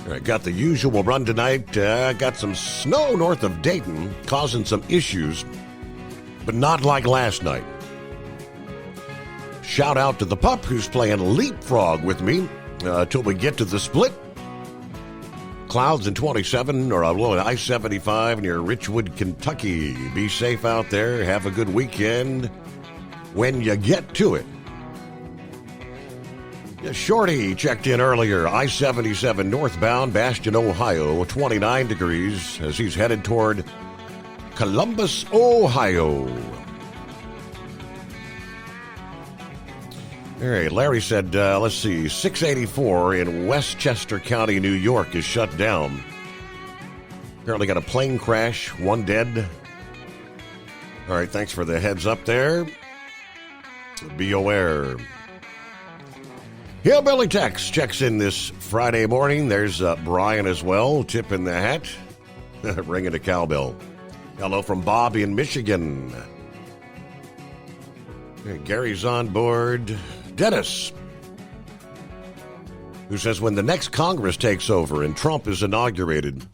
All right, got the usual run tonight. Got some snow north of Dayton, causing some issues, but not like last night. Shout out to the pup who's playing leapfrog with me till we get to the split. Clouds in 27 or below I-75 near Richwood, Kentucky. Be safe out there. Have a good weekend when you get to it. Shorty checked in earlier. I-77 northbound, Bastion, Ohio, 29 degrees as he's headed toward Columbus, Ohio. All right, Larry said, let's see, 684 in Westchester County, New York is shut down. Apparently got a plane crash, one dead. All right, thanks for the heads up there. Be aware. Hillbilly Tex checks in this Friday morning. There's Brian as well, tipping the hat, ringing a cowbell. Hello from Bobby in Michigan. Okay, Gary's on board. Dennis, who says when the next Congress takes over and Trump is inaugurated,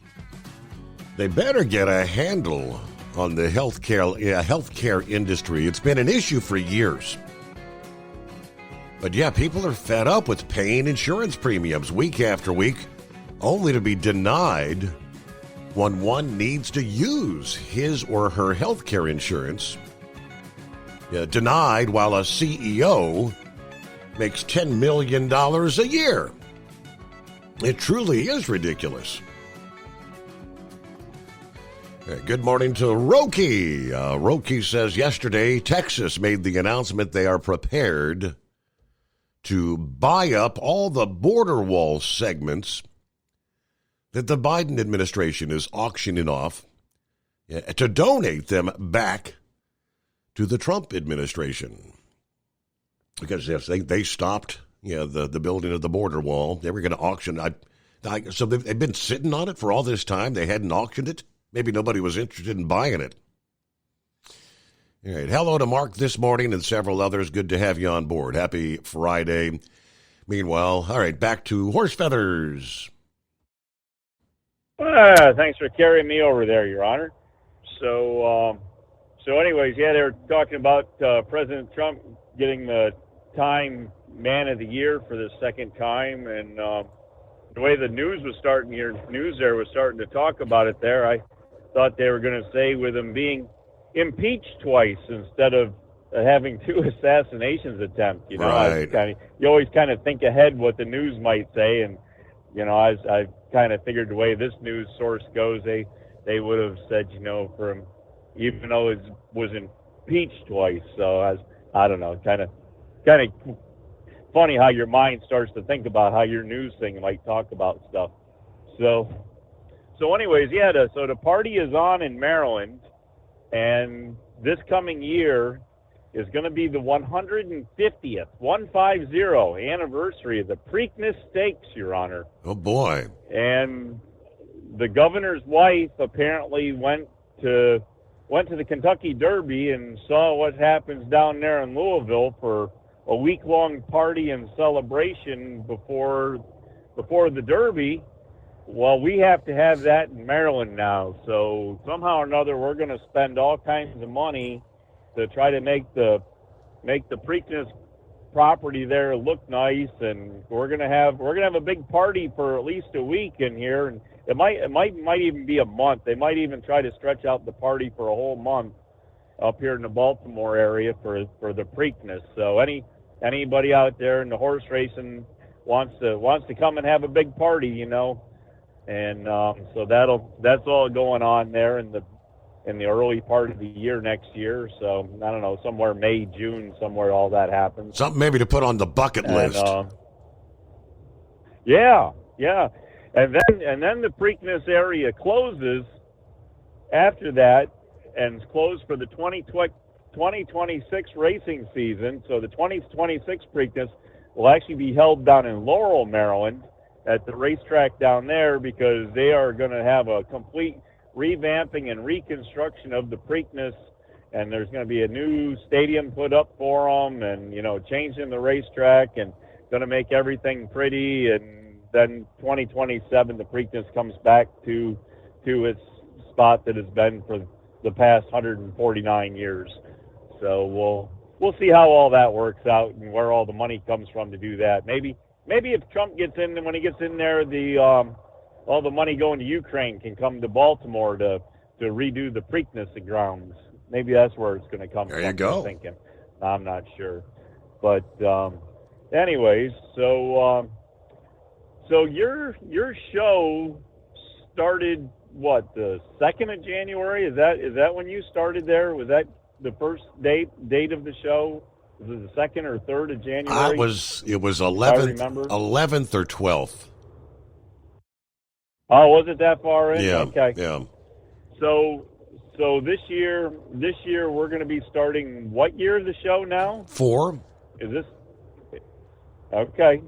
they better get a handle on the healthcare industry. It's been an issue for years. But yeah, people are fed up with paying insurance premiums week after week, only to be denied when one needs to use his or her healthcare insurance. Denied while a CEO makes $10 million a year. It truly is ridiculous. Good morning to Roki. Roki says yesterday Texas made the announcement they are prepared to buy up all the border wall segments that the Biden administration is auctioning off to donate them back to the Trump administration. Because yes, they stopped the building of the border wall. They were going to auction. So they've been sitting on it for all this time. They hadn't auctioned it. Maybe nobody was interested in buying it. All right. Hello to Mark this morning and several others. Good to have you on board. Happy Friday. Meanwhile, all right, back to horse feathers. Thanks for carrying me over there, Your Honor. So anyways, they were talking about President Trump getting the Time Man of the Year for the second time, and the way the news was starting to talk about it there, I thought they were going to say with him being impeached twice instead of having 2 assassinations attempts. You know, right. You always kind of think ahead what the news might say, and I kind of figured the way this news source goes, they would have said, from even though it was impeached twice. So I don't know, kind of funny how your mind starts to think about how your news thing might talk about stuff. So anyways, so the party is on in Maryland, and this coming year is going to be the 150th anniversary of the Preakness Stakes, Your Honor. Oh boy! And the governor's wife apparently went to the Kentucky Derby and saw what happens down there in Louisville for a week-long party and celebration before the Derby, Well, we have to have that in Maryland now. So somehow or another, we're going to spend all kinds of money to try to make the Preakness property there look nice, and we're going to have a big party for at least a week in here, and it might even be a month. They might even try to stretch out the party for a whole month up here in the Baltimore area for the Preakness. So anybody out there in the horse racing wants to come and have a big party, you know. And so that's all going on there in the early part of the year next year. So I don't know, somewhere May, June, somewhere all that happens. Something maybe to put on the bucket list. Yeah. And then the Preakness area closes after that, and it's closed for the 2026 racing season. So the 2026 Preakness will actually be held down in Laurel, Maryland, at the racetrack down there, because they are going to have a complete revamping and reconstruction of the Preakness, and there's going to be a new stadium put up for them, and, you know, changing the racetrack and going to make everything pretty. And then 2027, the Preakness comes back to its spot that has been for the past 149 years. So we'll see how all that works out and where all the money comes from to do that. Maybe if Trump gets in, when he gets in there, all the money going to Ukraine can come to Baltimore to redo the Preakness grounds. Maybe that's where it's going to come from. There you go. I'm thinking. I'm not sure. But anyways, so your show started, what, the 2nd of January? Is that when you started there? Was that the first date of the show? Was it the 2nd or 3rd of January? It was 11th or 12th. Oh, was it that far in? Yeah. Okay. Yeah. So this year we're going to be starting what year of the show now? 4. Is this okay?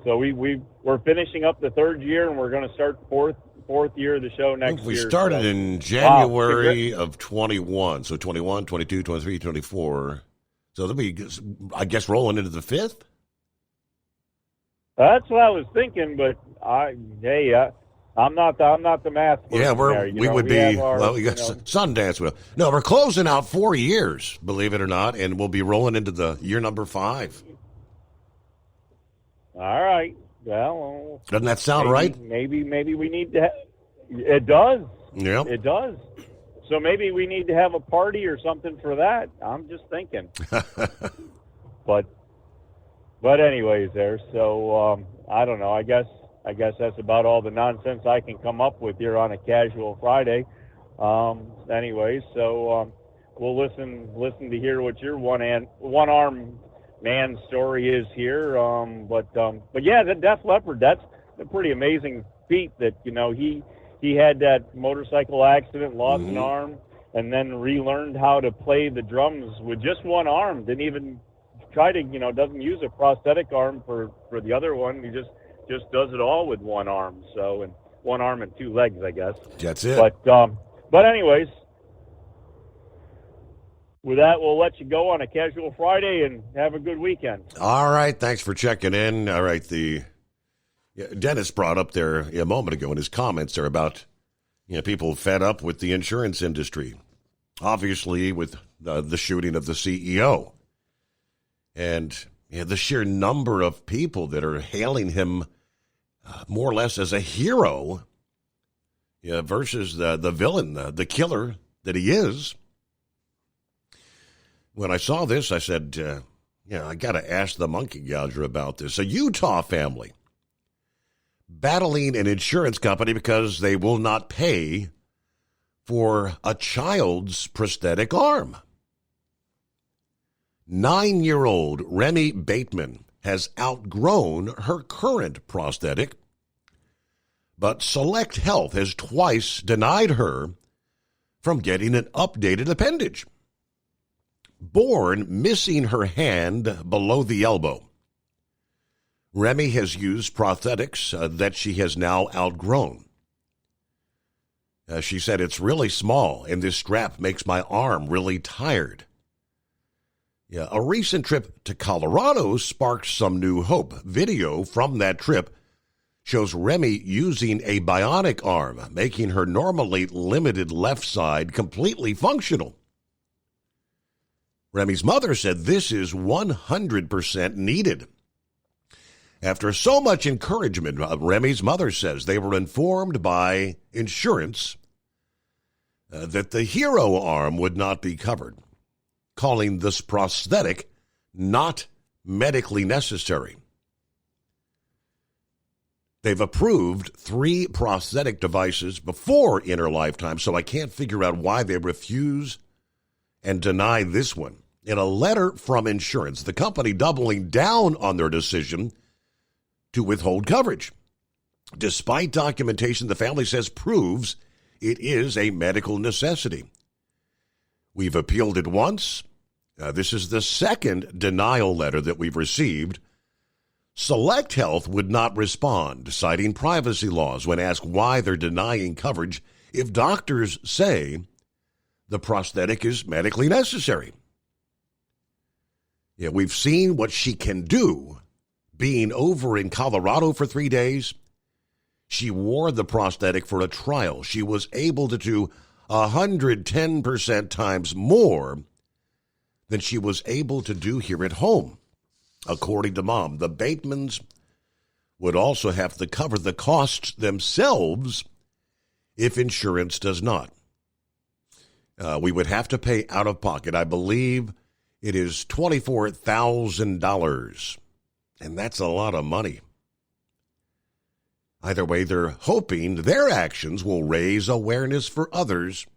So we're finishing up the 3rd year, and we're going to start fourth year of the show next year. We started in January of 21, so 21, 22, 23, 24. So they'll be, I guess, rolling into the 5th. That's what I was thinking, but I'm not the math person. Yeah, we would be. We got Sundance. No, we're closing out 4 years, believe it or not, and we'll be rolling into the year number 5. All right. Well, doesn't that sound right? Maybe we need to. It does. Yeah, it does. So maybe we need to have a party or something for that. I'm just thinking. But anyways, there. So I don't know. I guess that's about all the nonsense I can come up with here on a casual Friday. Anyways, so we'll listen to hear what your one-armed man story is here. But yeah, the Def Leppard, that's a pretty amazing feat that, you know, he had that motorcycle accident, lost an arm, and then relearned how to play the drums with just one arm. Didn't even try to, you know, doesn't use a prosthetic arm for the other one. He just does it all with one arm. So, and one arm and 2 legs, I guess. That's it. But anyways, with that, we'll let you go on a casual Friday and have a good weekend. All right. Thanks for checking in. All right. Dennis brought up there a moment ago in his comments there about, you know, people fed up with the insurance industry, obviously with the shooting of the CEO, and the sheer number of people that are hailing him more or less as a hero, versus the villain, the killer that he is. When I saw this, I said, I got to ask the monkey gouger about this. A Utah family battling an insurance company because they will not pay for a child's prosthetic arm. 9-year-old Remy Bateman has outgrown her current prosthetic, but Select Health has twice denied her from getting an updated appendage. Born missing her hand below the elbow, Remy has used prosthetics that she has now outgrown. She said, "It's really small, and this strap makes my arm really tired." Yeah, a recent trip to Colorado sparked some new hope. Video from that trip shows Remy using a bionic arm, making her normally limited left side completely functional. Remy's mother said this is 100% needed. After so much encouragement, Remy's mother says they were informed by insurance that the hero arm would not be covered, calling this prosthetic not medically necessary. They've approved 3 prosthetic devices before in her lifetime, so I can't figure out why they refuse and deny this one. In a letter from insurance, the company doubling down on their decision to withhold coverage, despite documentation the family says proves it is a medical necessity. We've appealed it once. This is the second denial letter that we've received. Select Health would not respond, citing privacy laws when asked why they're denying coverage if doctors say the prosthetic is medically necessary. Yeah, we've seen what she can do. Being over in Colorado for 3 days, she wore the prosthetic for a trial. She was able to do 110% times more than she was able to do here at home. According to Mom, the Batemans would also have to cover the costs themselves if insurance does not. We would have to pay out of pocket. I believe it is $24,000, and that's a lot of money. Either way, they're hoping their actions will raise awareness for others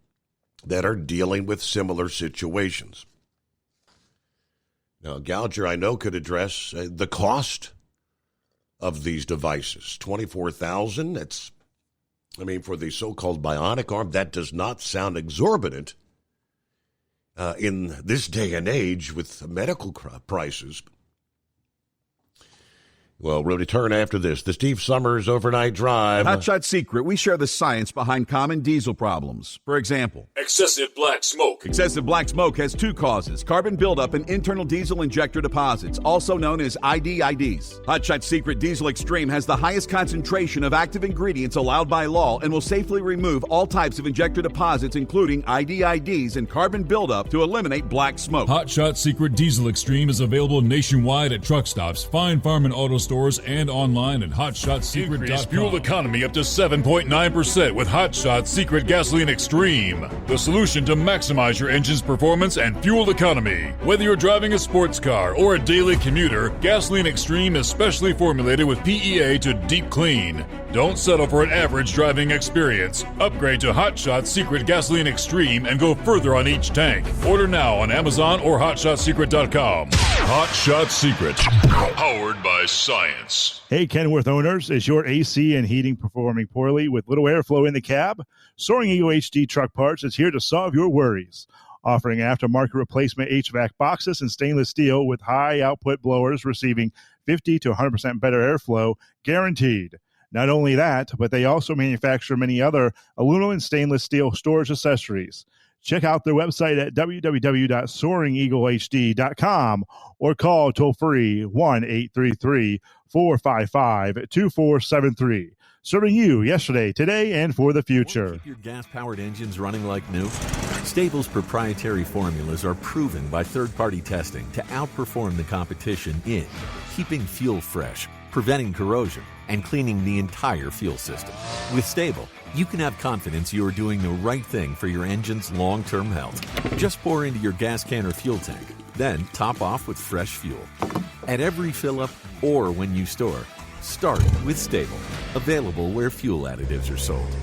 that are dealing with similar situations. Now, Gouger, I know, could address the cost of these devices. $24,000, that's, for the so-called bionic arm, that does not sound exorbitant in this day and age with medical prices. Well, we'll return after this. The Steve Summers Overnight Drive. Hotshot Secret, we share the science behind common diesel problems. For example, excessive black smoke. Excessive black smoke has 2 causes: carbon buildup and internal diesel injector deposits, also known as IDIDs. Hotshot Secret Diesel Extreme has the highest concentration of active ingredients allowed by law and will safely remove all types of injector deposits, including IDIDs and carbon buildup, to eliminate black smoke. Hotshot Secret Diesel Extreme is available nationwide at truck stops, Fine Farm and auto stores, and online at hotshotsecret.com. Increase fuel economy up to 7.9% with Hotshot Secret Gasoline Extreme. The solution to maximize your engine's performance and fuel economy. Whether you're driving a sports car or a daily commuter, Gasoline Extreme is specially formulated with PEA to deep clean. Don't settle for an average driving experience. Upgrade to Hotshot Secret Gasoline Extreme and go further on each tank. Order now on Amazon or hotshotsecret.com. Hotshot Secret, powered by science. Hey, Kenworth owners, is your AC and heating performing poorly with little airflow in the cab? Soaring Eagle HD Truck Parts is here to solve your worries. Offering aftermarket replacement HVAC boxes and stainless steel with high output blowers receiving 50 to 100% better airflow guaranteed. Not only that, but they also manufacture many other aluminum and stainless steel storage accessories. Check out their website at www.soaringeaglehd.com or call toll-free 1-833-455-2473. Serving you yesterday, today, and for the future. Keep your gas-powered engines running like new? Stable's proprietary formulas are proven by third-party testing to outperform the competition in keeping fuel fresh, preventing corrosion, and cleaning the entire fuel system. With Stable, you can have confidence you are doing the right thing for your engine's long-term health. Just pour into your gas can or fuel tank, then top off with fresh fuel. At every fill-up or when you store, start with Stable. Available where fuel additives are sold.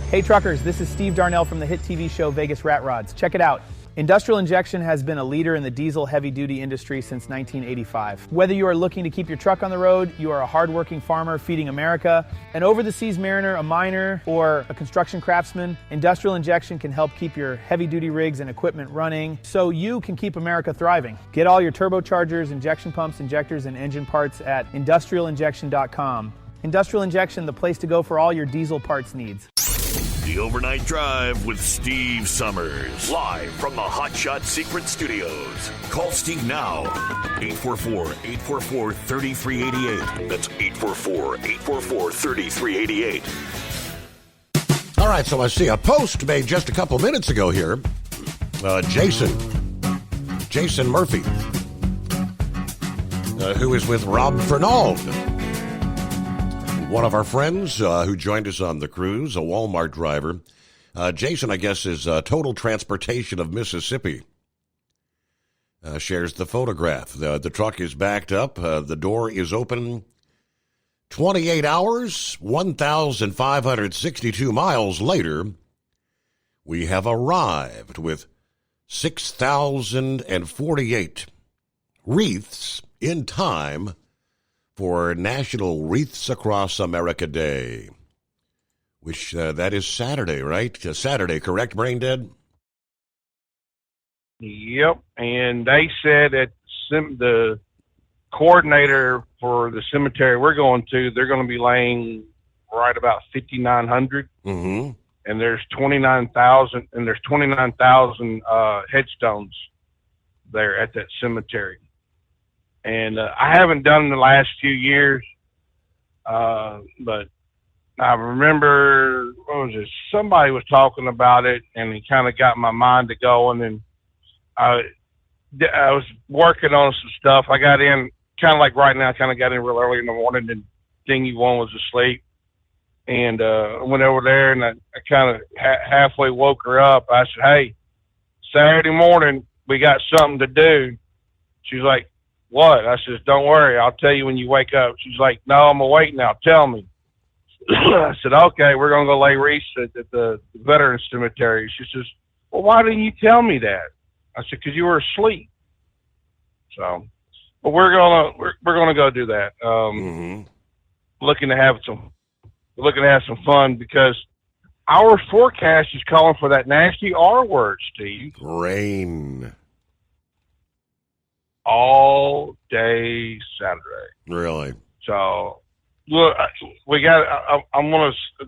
Hey truckers, this is Steve Darnell from the hit TV show Vegas Rat Rods. Check it out. Industrial Injection has been a leader in the diesel heavy-duty industry since 1985. Whether you are looking to keep your truck on the road, you are a hardworking farmer feeding America, an over-the-seas mariner, a miner, or a construction craftsman, Industrial Injection can help keep your heavy-duty rigs and equipment running so you can keep America thriving. Get all your turbochargers, injection pumps, injectors, and engine parts at industrialinjection.com. Industrial Injection, the place to go for all your diesel parts needs. The Overnight Drive with Steve Summers. Live from the Hot Shot Secret Studios. Call Steve now. 844-844-3388. That's 844-844-3388. All right, so I see a post made just a couple minutes ago here. Jason Murphy, who is with Rob Fernald, one of our friends who joined us on the cruise, a Walmart driver. Jason, I guess, is Total Transportation of Mississippi. Shares the photograph. The truck is backed up. The door is open. 28 hours, 1,562 miles later, we have arrived with 6,048 wreaths in time for National Wreaths Across America Day, which that is Saturday, right? Saturday, correct, Brain Dead? Yep, and they said that the coordinator for the cemetery we're going to, they're going to be laying right about 5,900. Mm-hmm. And there's 29,000, headstones there at that cemetery. And I haven't done in the last few years, but I remember, what was it? Somebody was talking about it, and it kind of got my mind to going. And I was working on some stuff. I got in kind of like right now. I kind of got in real early in the morning, and Dingy One was asleep. And I went over there, and I kind of halfway woke her up. I said, "Hey, Saturday morning, we got something to do." She's like, "What?" I says, "Don't worry, I'll tell you when you wake up." She's like, "No, I'm awake now. Tell me." I said, "Okay, we're going to go lay wreaths at the Veterans Cemetery." She says, "Well, why didn't you tell me that?" I said, "Because you were asleep." So, but we're gonna go do that. Looking to have some fun because our forecast is calling for that nasty R word, Steve. Rain. All day Saturday. Really? So, look, we got.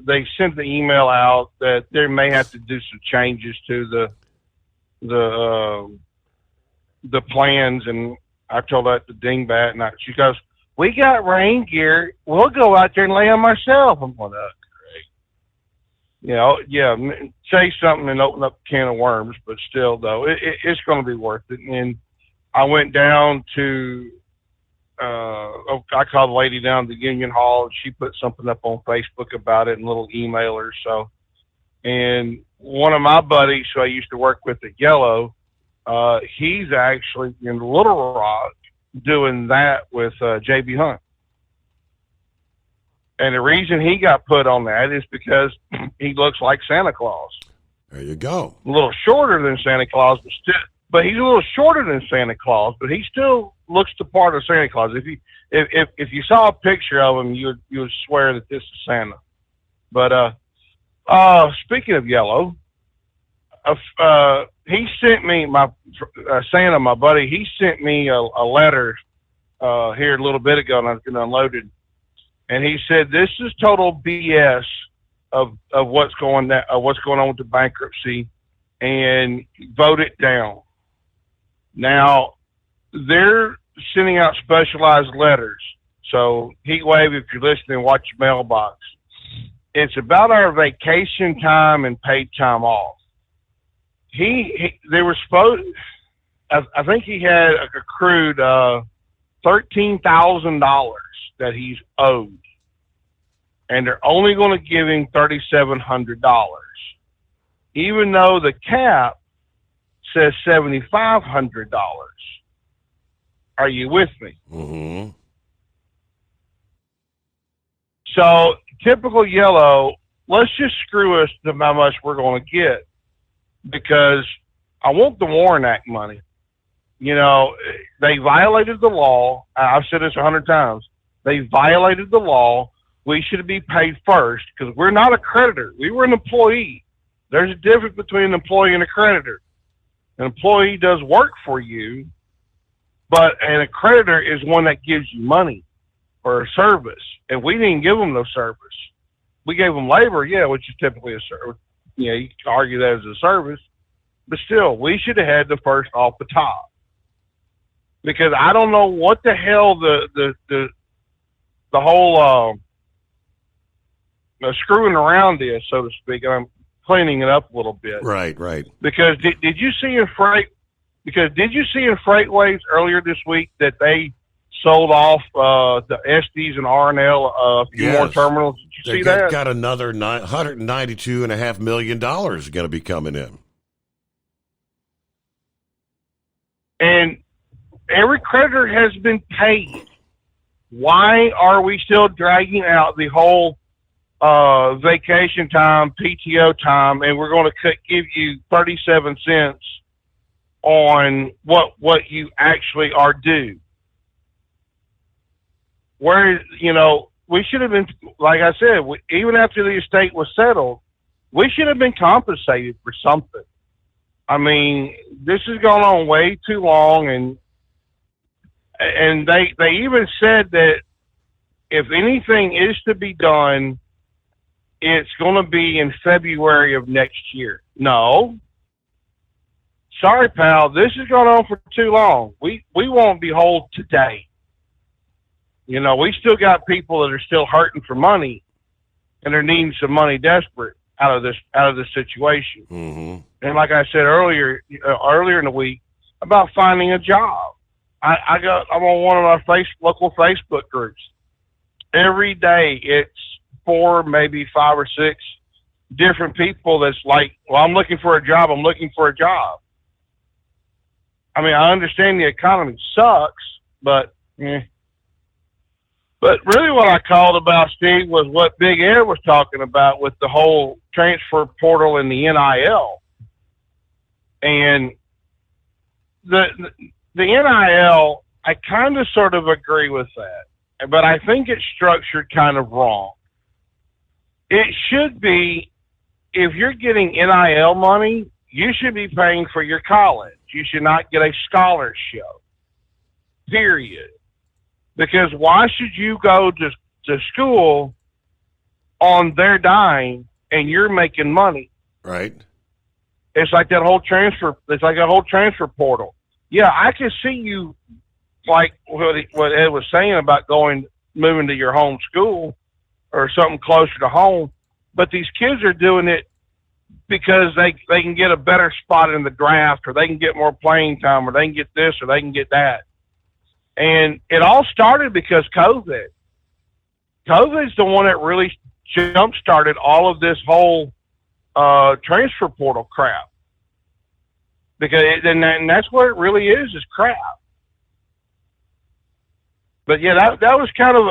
They sent the email out that they may have to do some changes to the plans, and I told that to Dingbat, and she goes, "We got rain gear. We'll go out there and lay them ourselves." I'm going, "Oh, great." Say something and open up a can of worms, but still, though, it's going to be worth it. And I went down to, I called the lady down to the Union Hall, and she put something up on Facebook about it and a little email or so. And one of my buddies who I used to work with at Yellow, he's actually in Little Rock doing that with J.B. Hunt. And the reason he got put on that is because he looks like Santa Claus. There you go. A little shorter than Santa Claus, but he's a little shorter than Santa Claus, but he still looks the part of Santa Claus. If you saw a picture of him, you would swear that this is Santa. But speaking of Yellow, he sent me Santa, my buddy. He sent me a letter here a little bit ago, and I was getting unloaded. And he said this is total BS of what's going on with the bankruptcy, and vote it down. Now they're sending out specialized letters. So Heatwave, if you're listening, watch your mailbox. It's about our vacation time and paid time off. They were supposed. I think he had accrued $13,000 that he's owed, and they're only going to give him $3,700, even though the cap says $7,500. Are you with me? Mm-hmm. So typical Yellow. Let's just screw us to how much we're going to get, because I want the Warren Act money. You know, they violated the law. I've said this 100 times. They violated the law. We should be paid first because we're not a creditor. We were an employee. There's a difference between an employee and a creditor. An employee does work for you, but a creditor is one that gives you money for a service. And we didn't give them no service. We gave them labor, which is typically a service. you can argue that as a service, but still, we should have had the first off the top. Because I don't know what the hell the whole screwing around is, so to speak. And I'm cleaning it up a little bit. Right. Because did you see in Freightways earlier this week that they sold off the Estes and R&L a few more terminals? Did you see that? Got another $192.5 million going to be coming in. And every creditor has been paid. Why are we still dragging out the whole vacation time, PTO time, and we're going to give you 37 cents on what you actually are due? Where, we should have been, like I said, even after the estate was settled, we should have been compensated for something. I mean, this has gone on way too long, and they even said that if anything is to be done, it's going to be in February of next year. No. Sorry, pal, this has gone on for too long. We won't be whole today. We still got people that are still hurting for money, and they're needing some money desperate out of this situation. Mm-hmm. And like I said earlier in the week about finding a job, I'm on one of our local Facebook groups. Every day it's 4, maybe 5 or 6 different people that's like, well, I'm looking for a job. I mean, I understand the economy sucks, but But really what I called about, Steve, was what Big Ed was talking about with the whole transfer portal and the NIL. And the NIL, I kind of sort of agree with that, but I think it's structured kind of wrong. It should be, if you're getting NIL money, you should be paying for your college. You should not get a scholarship, period. Because why should you go to school on their dime and you're making money? Right. It's like that whole transfer portal. Yeah, I can see you, like what Ed was saying about moving to your home school or something closer to home. But these kids are doing it because they can get a better spot in the draft, or they can get more playing time, or they can get this, or they can get that. And it all started because COVID. COVID's the one that really jump-started all of this whole transfer portal crap. And that's what it really is crap. But yeah, that was kind of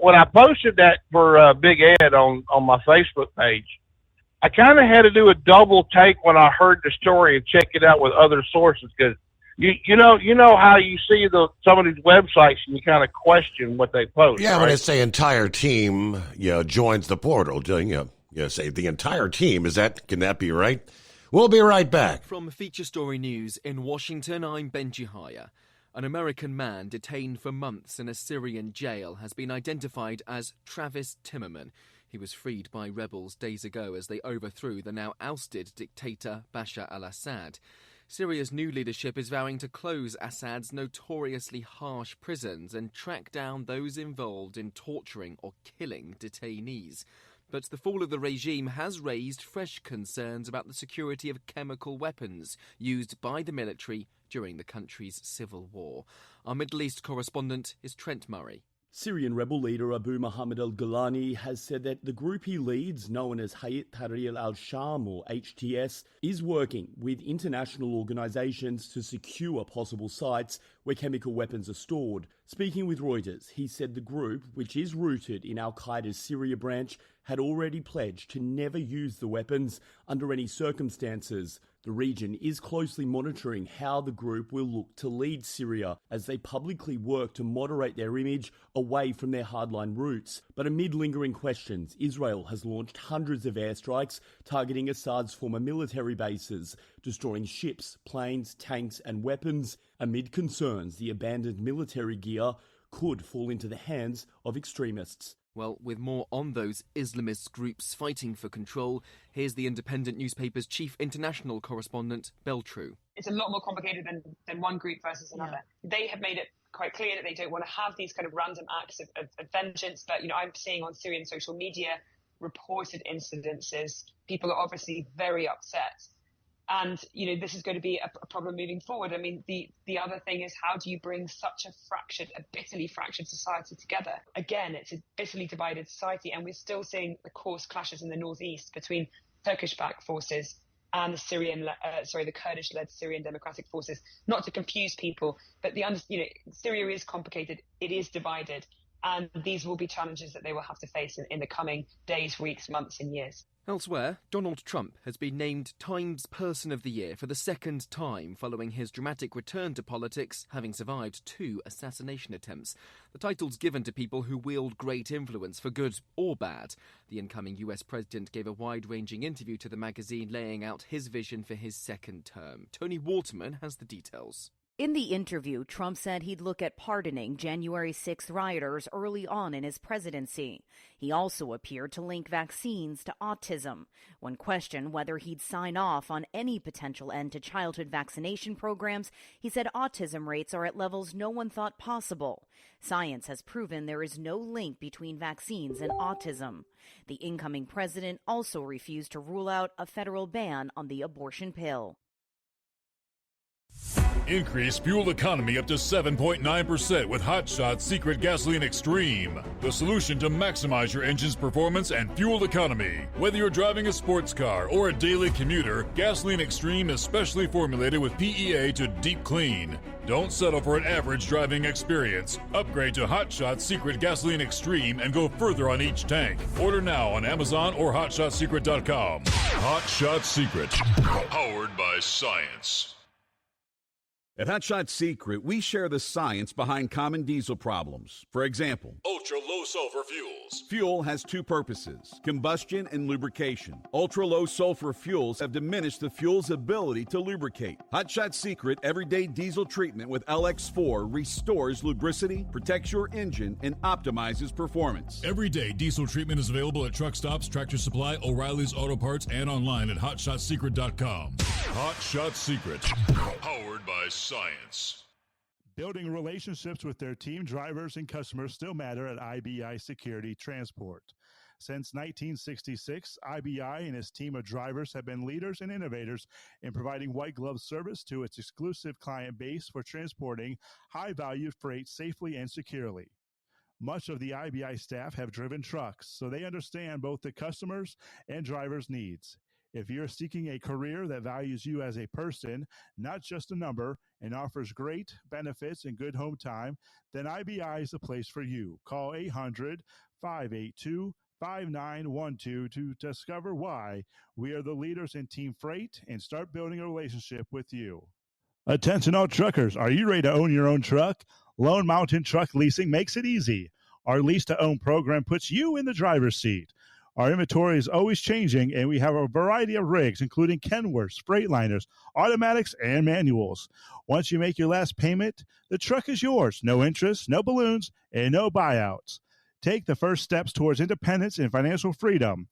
when I posted that for Big Ed on my Facebook page. I kind of had to do a double take when I heard the story and check it out with other sources, because you know how you see some of these websites and you kind of question what they post. Yeah, right? when they say entire team, joins the portal, say the entire team. Can that be right? We'll be right back. From Feature Story News in Washington, I'm Benji Haya. An American man detained for months in a Syrian jail has been identified as Travis Timmerman. He was freed by rebels days ago as they overthrew the now ousted dictator Bashar al-Assad. Syria's new leadership is vowing to close Assad's notoriously harsh prisons and track down those involved in torturing or killing detainees. But the fall of the regime has raised fresh concerns about the security of chemical weapons used by the military during the country's civil war. Our Middle East correspondent is Trent Murray. Syrian rebel leader Abu Muhammad al-Golani has said that the group he leads, known as Hayat Tahrir al-Sham or HTS, is working with international organisations to secure possible sites where chemical weapons are stored. Speaking with Reuters, he said the group, which is rooted in al-Qaeda's Syria branch, had already pledged to never use the weapons under any circumstances. The region is closely monitoring how the group will look to lead Syria as they publicly work to moderate their image away from their hardline roots. But amid lingering questions, Israel has launched hundreds of airstrikes targeting Assad's former military bases, destroying ships, planes, tanks and weapons. Amid concerns the abandoned military gear could fall into the hands of extremists. Well, with more on those Islamist groups fighting for control, here's the Independent newspaper's chief international correspondent, Beltru. It's a lot more complicated than one group versus another. Yeah. They have made it quite clear that they don't want to have these kind of random acts of vengeance. But, I'm seeing on Syrian social media reported incidences. People are obviously very upset. And, this is going to be a problem moving forward. I mean, the other thing is, how do you bring such a bitterly fractured society together? Again, it's a bitterly divided society, and we're still seeing the coarse clashes in the northeast between Turkish-backed forces and the Kurdish-led Syrian Democratic Forces. Not to confuse people, but Syria is complicated. It is divided, and these will be challenges that they will have to face in the coming days, weeks, months, and years. Elsewhere, Donald Trump has been named Times Person of the Year for the second time following his dramatic return to politics, having survived 2 assassination attempts. The title's given to people who wield great influence for good or bad. The incoming US president gave a wide-ranging interview to the magazine laying out his vision for his second term. Tony Waterman has the details. In the interview, Trump said he'd look at pardoning January 6th rioters early on in his presidency. He also appeared to link vaccines to autism. When questioned whether he'd sign off on any potential end to childhood vaccination programs, he said autism rates are at levels no one thought possible. Science has proven there is no link between vaccines and autism. The incoming president also refused to rule out a federal ban on the abortion pill. Increase fuel economy up to 7.9% with Hot Shot Secret Gasoline Extreme, the solution to maximize your engine's performance and fuel economy. Whether you're driving a sports car or a daily commuter, Gasoline Extreme is specially formulated with PEA to deep clean. Don't settle for an average driving experience. Upgrade to Hot Shot Secret Gasoline Extreme and go further on each tank. Order now on Amazon or HotShotSecret.com. Hot Shot Secret, powered by science. At Hot Shot Secret, we share the science behind common diesel problems. For example, ultra-low sulfur fuels. Fuel has 2 purposes, combustion and lubrication. Ultra-low sulfur fuels have diminished the fuel's ability to lubricate. Hot Shot Secret Everyday Diesel Treatment with LX4 restores lubricity, protects your engine, and optimizes performance. Everyday diesel treatment is available at truck stops, Tractor Supply, O'Reilly's Auto Parts, and online at HotShotSecret.com. Hot Shot Secret, powered by science. Building relationships with their team, drivers, and customers still matter at IBI Security Transport. Since 1966, IBI and its team of drivers have been leaders and innovators in providing white glove service to its exclusive client base for transporting high-value freight safely and securely. Much of the IBI staff have driven trucks, so they understand both the customers' and drivers' needs. If you're seeking a career that values you as a person, not just a number, and offers great benefits and good home time, then IBI is the place for you. Call 800-582-5912 to discover why we are the leaders in team freight and start building a relationship with you. Attention all truckers, are you ready to own your own truck? Lone Mountain Truck Leasing makes it easy. Our lease-to-own program puts you in the driver's seat. Our inventory is always changing, and we have a variety of rigs, including Kenworths, Freightliners, automatics, and manuals. Once you make your last payment, the truck is yours. No interest, no balloons, and no buyouts. Take the first steps towards independence and financial freedom.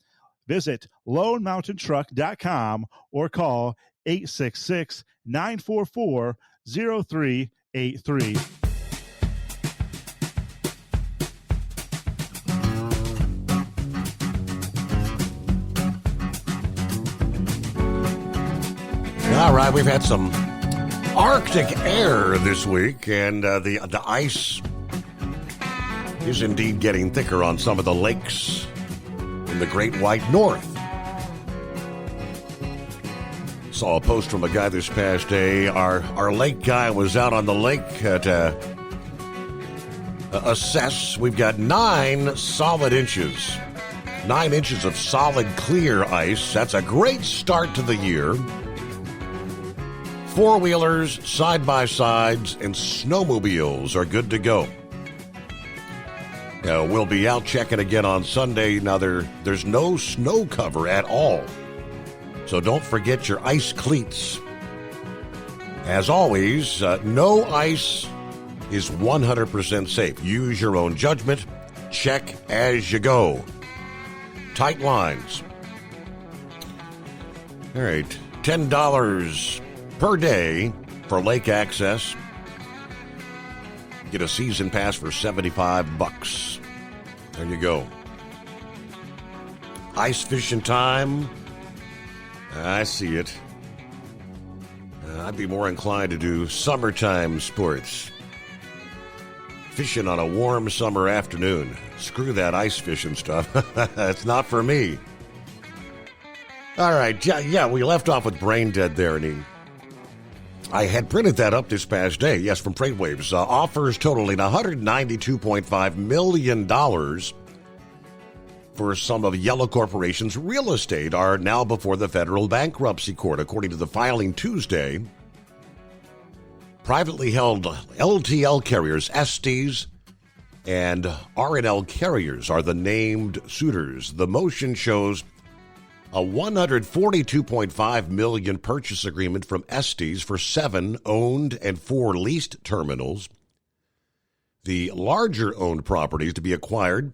Visit LoneMountainTruck.com or call 866-944-0383. All right, we've had some Arctic air this week, and the ice is indeed getting thicker on some of the lakes in the Great White North. Saw a post from a guy this past day. Our lake guy was out on the lake to assess. We've got 9 solid inches. 9 inches of solid clear ice. That's a great start to the year. 4-wheelers, side-by-sides, and snowmobiles are good to go. We'll be out checking again on Sunday. Now, there's no snow cover at all, so don't forget your ice cleats. As always, no ice is 100% safe. Use your own judgment. check as you go. Tight lines. All right, $10 per day for lake access. Get a season pass for $75. There you go. Ice fishing time. I see it. I'd be more inclined to do summertime sports. Fishing on a warm summer afternoon. Screw that ice fishing stuff. It's not for me. All right, yeah, we left off with Brain Dead there, and I had printed that up this past day. Yes, from FreightWaves. Offers totaling $192.5 million for some of Yellow Corporation's real estate are now before the federal bankruptcy court, according to the filing Tuesday. Privately held LTL carriers, Estes, and R&L carriers are the named suitors. The motion shows a $142.5 million purchase agreement from Estes for 7 owned and 4 leased terminals. The larger owned properties to be acquired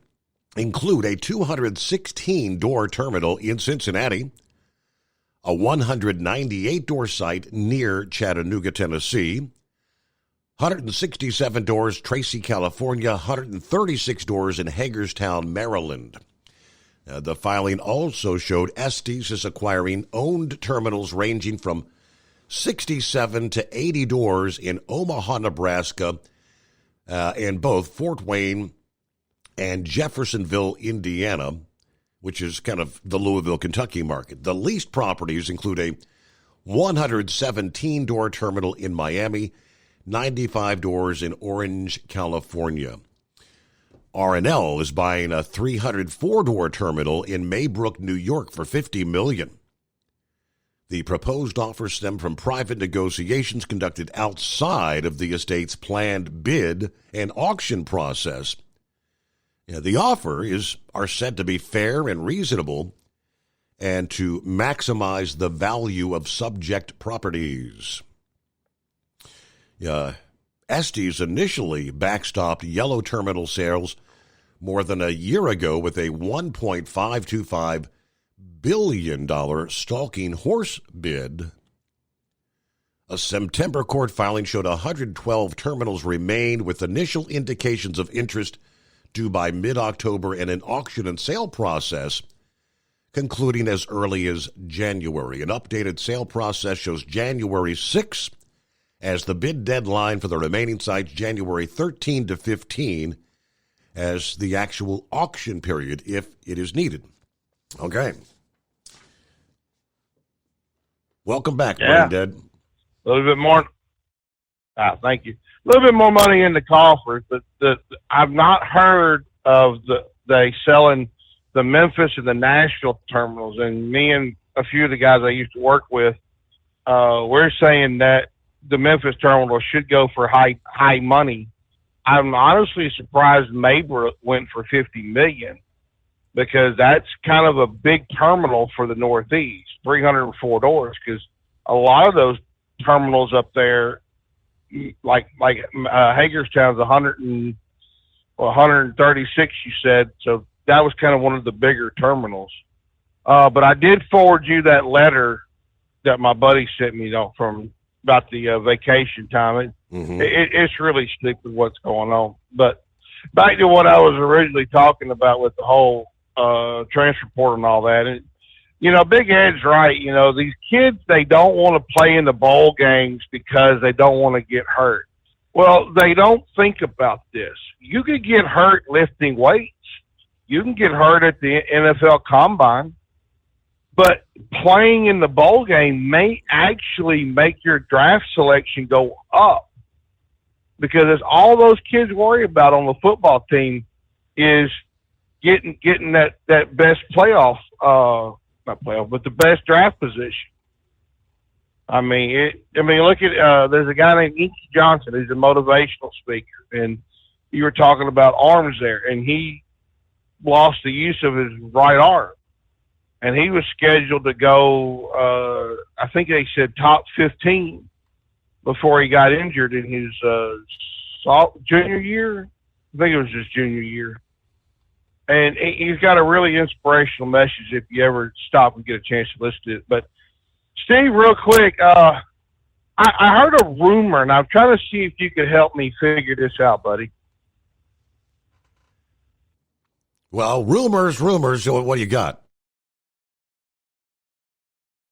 include a 216-door terminal in Cincinnati, a 198-door site near Chattanooga, Tennessee, 167 doors Tracy, California, 136 doors in Hagerstown, Maryland. The filing also showed Estes is acquiring owned terminals ranging from 67 to 80 doors in Omaha, Nebraska, in both Fort Wayne and Jeffersonville, Indiana, which is kind of the Louisville, Kentucky market. The leased properties include a 117-door terminal in Miami, 95 doors in Orange, California. R&L is buying a 304-door terminal in Maybrook, New York for $50 million. The proposed offer stemmed from private negotiations conducted outside of the estate's planned bid and auction process. The offers are said to be fair and reasonable and to maximize the value of subject properties. Estes initially backstopped Yellow Terminal sales more than a year ago with a $1.525 billion stalking horse bid. A September court filing showed 112 terminals remained with initial indications of interest due by mid-October and an auction and sale process concluding as early as January. An updated sale process shows January 6 as the bid deadline for the remaining sites, January 13 to 15 as the actual auction period if it is needed. Okay. Welcome back, Brain Dead. A little bit more. Thank you. A little bit more money in the coffers, but I've not heard of they selling the Memphis and the Nashville terminals. And me and a few of the guys I used to work with, we're saying that the Memphis terminal should go for high money. I'm honestly surprised Maybrook went for $50 million because that's kind of a big terminal for the Northeast, 304 doors. Because a lot of those terminals up there, like Hagerstown's 136, you said. So that was kind of one of the bigger terminals. But I did forward you that letter that my buddy sent me from about the vacation time. It's really stupid what's going on. But back to what I was originally talking about with the whole transfer portal and all that. And, Big Ed's right. These kids, they don't want to play in the bowl games because they don't want to get hurt. Well, they don't think about this. You could get hurt lifting weights. You can get hurt at the NFL Combine. But playing in the bowl game may actually make your draft selection go up, because it's all those kids worry about on the football team is getting that best playoff, not playoff, but the best draft position. Look at there's a guy named Inky Johnson who's a motivational speaker, and you were talking about arms there, and he lost the use of his right arm. And he was scheduled to go, I think they said top 15 before he got injured in his junior year. I think it was his junior year. And he's got a really inspirational message if you ever stop and get a chance to listen to it. But, Steve, real quick, I heard a rumor, and I'm trying to see if you could help me figure this out, buddy. Well, rumors. What do you got?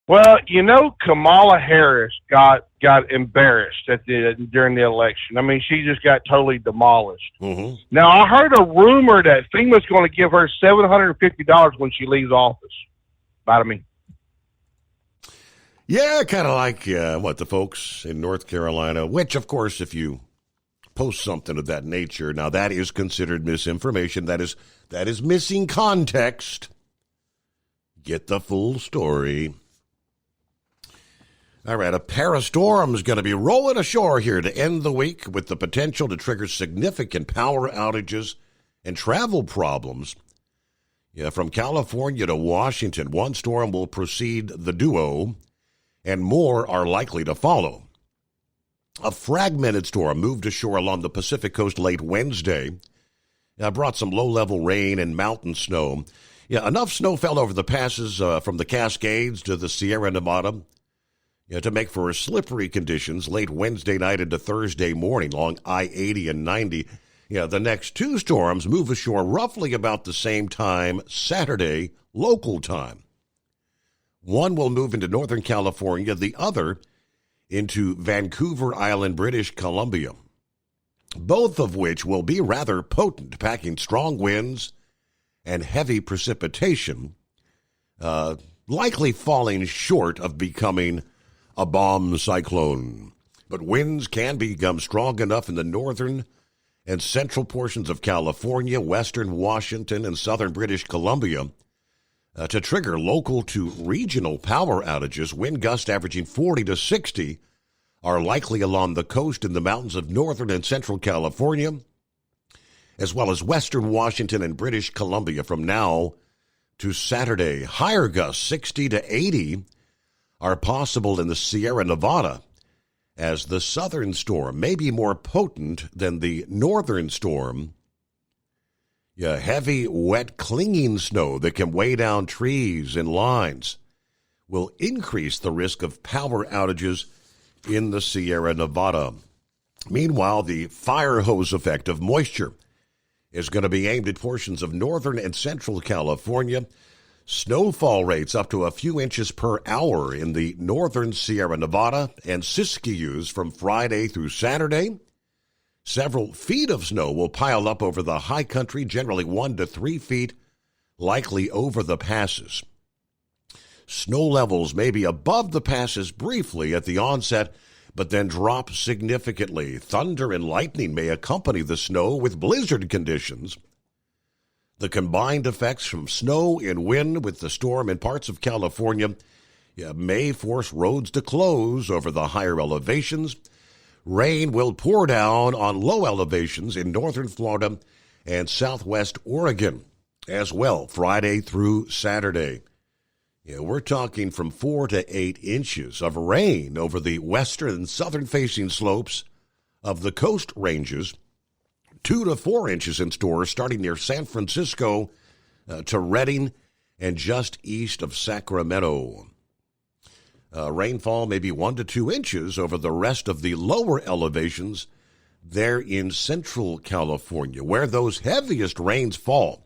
Well, Kamala Harris got embarrassed during the election. I mean, she just got totally demolished. Mm-hmm. Now, I heard a rumor that FEMA's going to give her $750 when she leaves office. Bite me. Yeah, kind of like the folks in North Carolina, which, of course, if you post something of that nature, now that is considered misinformation. That is missing context. Get the full story. All right, a pair of storms going to be rolling ashore here to end the week with the potential to trigger significant power outages and travel problems. Yeah, from California to Washington, one storm will precede the duo, and more are likely to follow. A fragmented storm moved ashore along the Pacific coast late Wednesday. Brought some low-level rain and mountain snow. Yeah, enough snow fell over the passes from the Cascades to the Sierra Nevada to make for slippery conditions late Wednesday night into Thursday morning along I-80 and 90. The next two storms move ashore roughly about the same time Saturday local time. One will move into Northern California, the other into Vancouver Island, British Columbia, both of which will be rather potent, packing strong winds and heavy precipitation, likely falling short of becoming a bomb cyclone. But winds can become strong enough in the northern and central portions of California, western Washington, and southern British Columbia to trigger local to regional power outages. Wind gusts averaging 40 to 60 are likely along the coast in the mountains of northern and central California, as well as western Washington and British Columbia from now to Saturday. Higher gusts, 60 to 80, are possible in the Sierra Nevada, as the southern storm may be more potent than the northern storm. Heavy, wet, clinging snow that can weigh down trees and lines will increase the risk of power outages in the Sierra Nevada. Meanwhile, the fire hose effect of moisture is going to be aimed at portions of northern and central California. Snowfall rates up to a few inches per hour in the northern Sierra Nevada and Siskiyous from Friday through Saturday. Several feet of snow will pile up over the high country, generally 1 to 3 feet, likely over the passes. Snow levels may be above the passes briefly at the onset, but then drop significantly. Thunder and lightning may accompany the snow with blizzard conditions. The combined effects from snow and wind with the storm in parts of California may force roads to close over the higher elevations. Rain will pour down on low elevations in northern Florida and southwest Oregon as well, Friday through Saturday. We're talking from 4 to 8 inches of rain over the western and southern facing slopes of the coast ranges. 2 to 4 inches in store starting near San Francisco to Redding and just east of Sacramento. Rainfall may be 1 to 2 inches over the rest of the lower elevations there in central California, where those heaviest rains fall.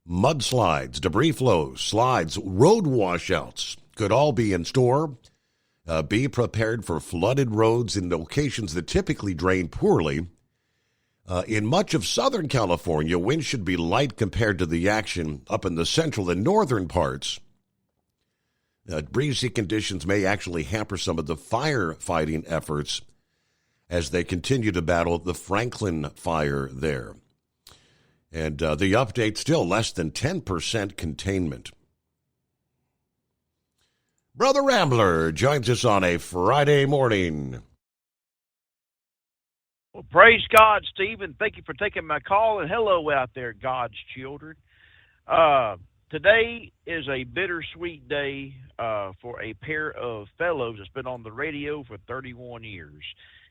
Mudslides, debris flows, slides, road washouts could all be in store. Be prepared for flooded roads in locations that typically drain poorly. In much of Southern California, winds should be light compared to the action up in the central and northern parts. Breezy conditions may actually hamper some of the firefighting efforts as they continue to battle the Franklin fire there. And the update still less than 10% containment. Brother Rambler joins us on a Friday morning. Well, praise God, Stephen. Thank you for taking my call, and hello out there, God's children. Today is a bittersweet day for a pair of fellows that's been on the radio for 31 years.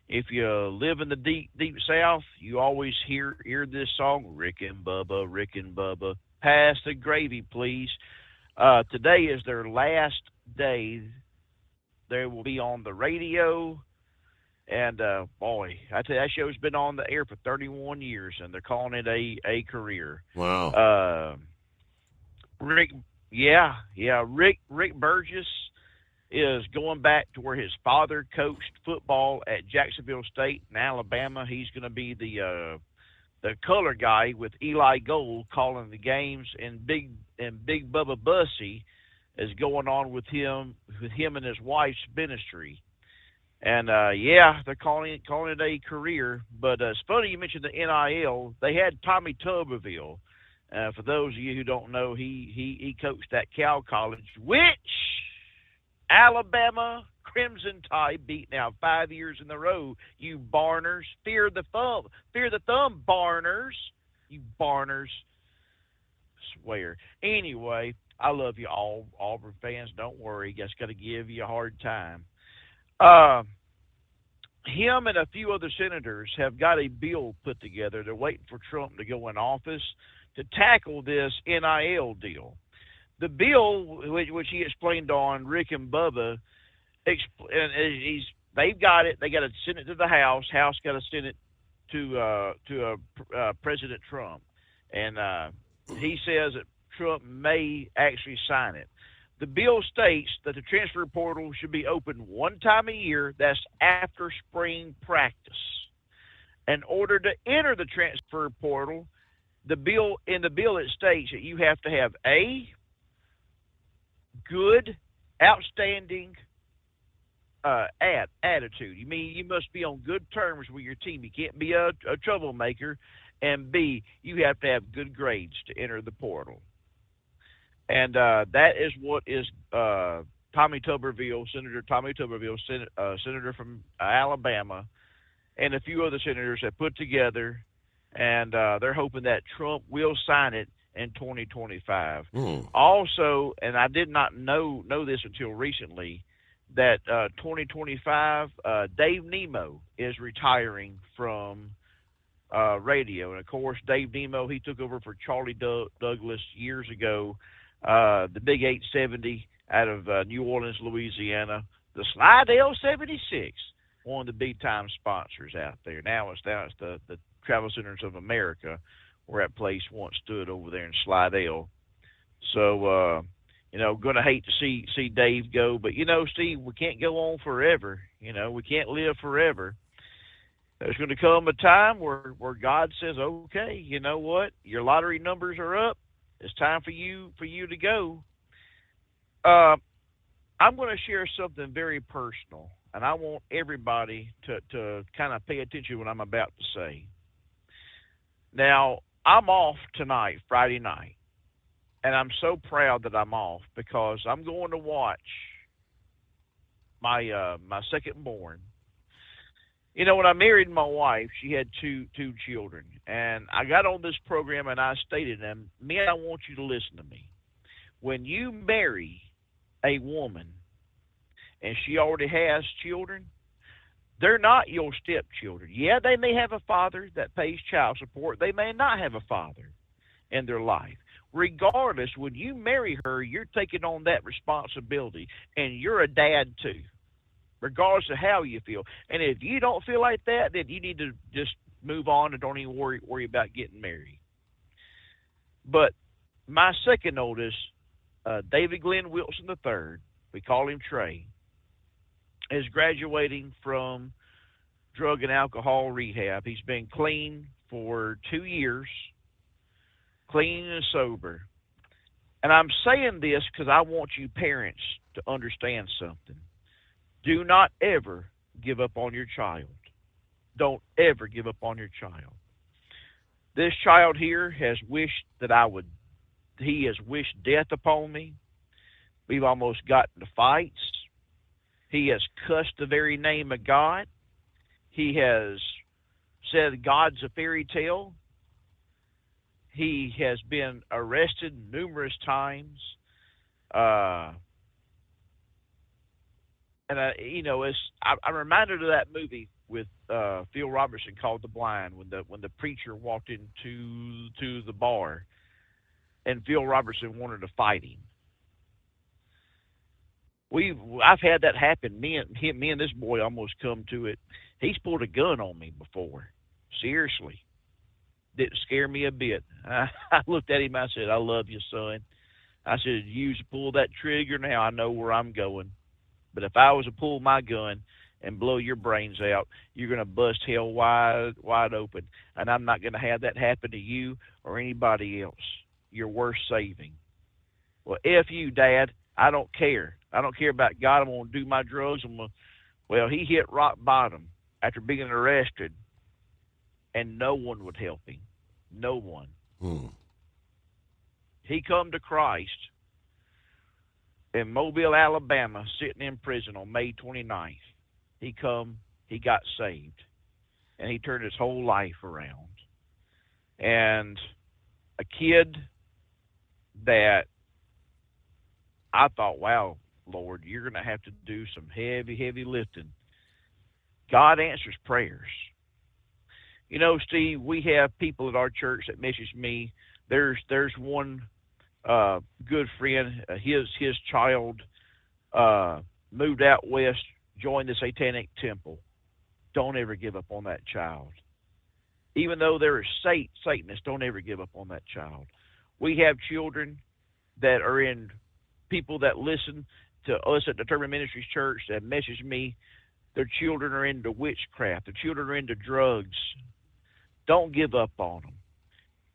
If you live in the deep South, you always hear this song, Rick and Bubba, pass the gravy, please. Today is their last day. They will be on the radio. And, boy, I tell you, that show's been on the air for 31 years, and they're calling it a career. Wow. Rick Burgess is going back to where his father coached football at Jacksonville State in Alabama. He's going to be the color guy with Eli Gold calling the games, and Big Bubba Bussey is going on with him and his wife's ministry. And they're calling it a career. But it's funny you mentioned the NIL. They had Tommy Tuberville. For those of you who don't know, he coached at Cal College, which Alabama Crimson Tide beat now 5 years in a row. You Barners, fear the thumb, Barners. You Barners, swear. Anyway, I love you all, Auburn fans. Don't worry, just got to give you a hard time. Him and a few other senators have got a bill put together. They're waiting for Trump to go in office to tackle this NIL deal. The bill, which he explained on Rick and Bubba, they've got it. They got to send it to the House. House got to send it to President Trump, and he says that Trump may actually sign it. The bill states that the transfer portal should be open one time a year. That's after spring practice. In order to enter the transfer portal, the bill it states that you have to have a good, outstanding attitude. You mean you must be on good terms with your team. You can't be a troublemaker. And B, you have to have good grades to enter the portal. And that is what is Senator Tommy Tuberville, senator from Alabama, and a few other senators have put together, and they're hoping that Trump will sign it in 2025. Also, and I did not know this until recently, that 2025, Dave Nemo is retiring from radio. And, of course, Dave Nemo, he took over for Charlie Douglas years ago. The Big 870 out of New Orleans, Louisiana, the Slidell 76, one of the big-time sponsors out there. Now it's the Travel Centers of America, where that place once stood over there in Slidell. So, going to hate to see Dave go. But, Steve, we can't go on forever. We can't live forever. There's going to come a time where God says, okay, you know what? Your lottery numbers are up. It's time for you to go. I'm going to share something very personal, and I want everybody to kind of pay attention to what I'm about to say. Now, I'm off tonight, Friday night, and I'm so proud that I'm off because I'm going to watch my second born. When I married my wife, she had two children. And I got on this program and I stated to them, men, I want you to listen to me. When you marry a woman and she already has children, they're not your stepchildren. Yeah, they may have a father that pays child support. They may not have a father in their life. Regardless, when you marry her, you're taking on that responsibility, and you're a dad too, regardless of how you feel. And if you don't feel like that, then you need to just move on and don't even worry about getting married. But my second oldest, David Glenn Wilson III, we call him Trey, is graduating from drug and alcohol rehab. He's been clean for 2 years, clean and sober. And I'm saying this because I want you parents to understand something. Do not ever give up on your child. Don't ever give up on your child. This child here has wished that he has wished death upon me. We've almost gotten to fights. He has cussed the very name of God. He has said God's a fairy tale. He has been arrested numerous times. I'm reminded of that movie with Phil Robertson called The Blind, when the preacher walked into the bar, and Phil Robertson wanted to fight him. I've had that happen. Me and this boy almost come to it. He's pulled a gun on me before. Seriously. Didn't scare me a bit. I looked at him, I said, I love you, son. I said, you pull that trigger now, I know where I'm going. But if I was to pull my gun and blow your brains out, you're going to bust hell wide open. And I'm not going to have that happen to you or anybody else. You're worth saving. Well, F you, Dad. I don't care. I don't care about God. I'm going to do my drugs. Well, he hit rock bottom after being arrested, and no one would help him. No one. He come to Christ in Mobile, Alabama, sitting in prison on May 29th. He got saved, and he turned his whole life around. And a kid that I thought, wow, Lord, you're going to have to do some heavy, heavy lifting. God answers prayers. You know, Steve, we have people at our church that message me. There's one good friend. His child moved out west, joined the Satanic Temple. Don't ever give up on that child. Even though there are Satanists, don't ever give up on that child. We have children that are in people that listen to us at Determined Ministries Church that message me. Their children are into witchcraft. Their children are into drugs. Don't give up on them.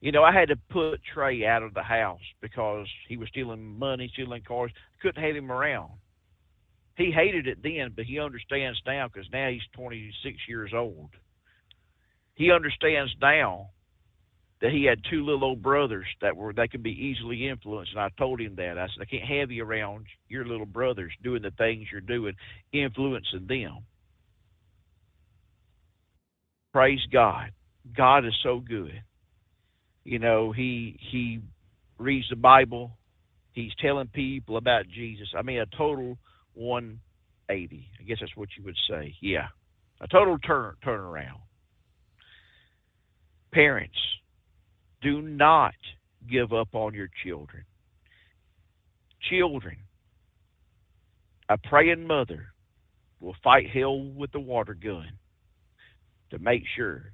You know, I had to put Trey out of the house because he was stealing money, stealing cars. Couldn't have him around. He hated it then, but he understands now because now he's 26 years old. He understands now that he had two little old brothers that could be easily influenced, and I told him that. I said, I can't have you around your little brothers doing the things you're doing, influencing them. Praise God. God is so good. You know, he reads the Bible. He's telling people about Jesus. I mean, a total 180. I guess that's what you would say. Yeah, a total turnaround. Parents, do not give up on your children. Children, a praying mother will fight hell with the water gun to make sure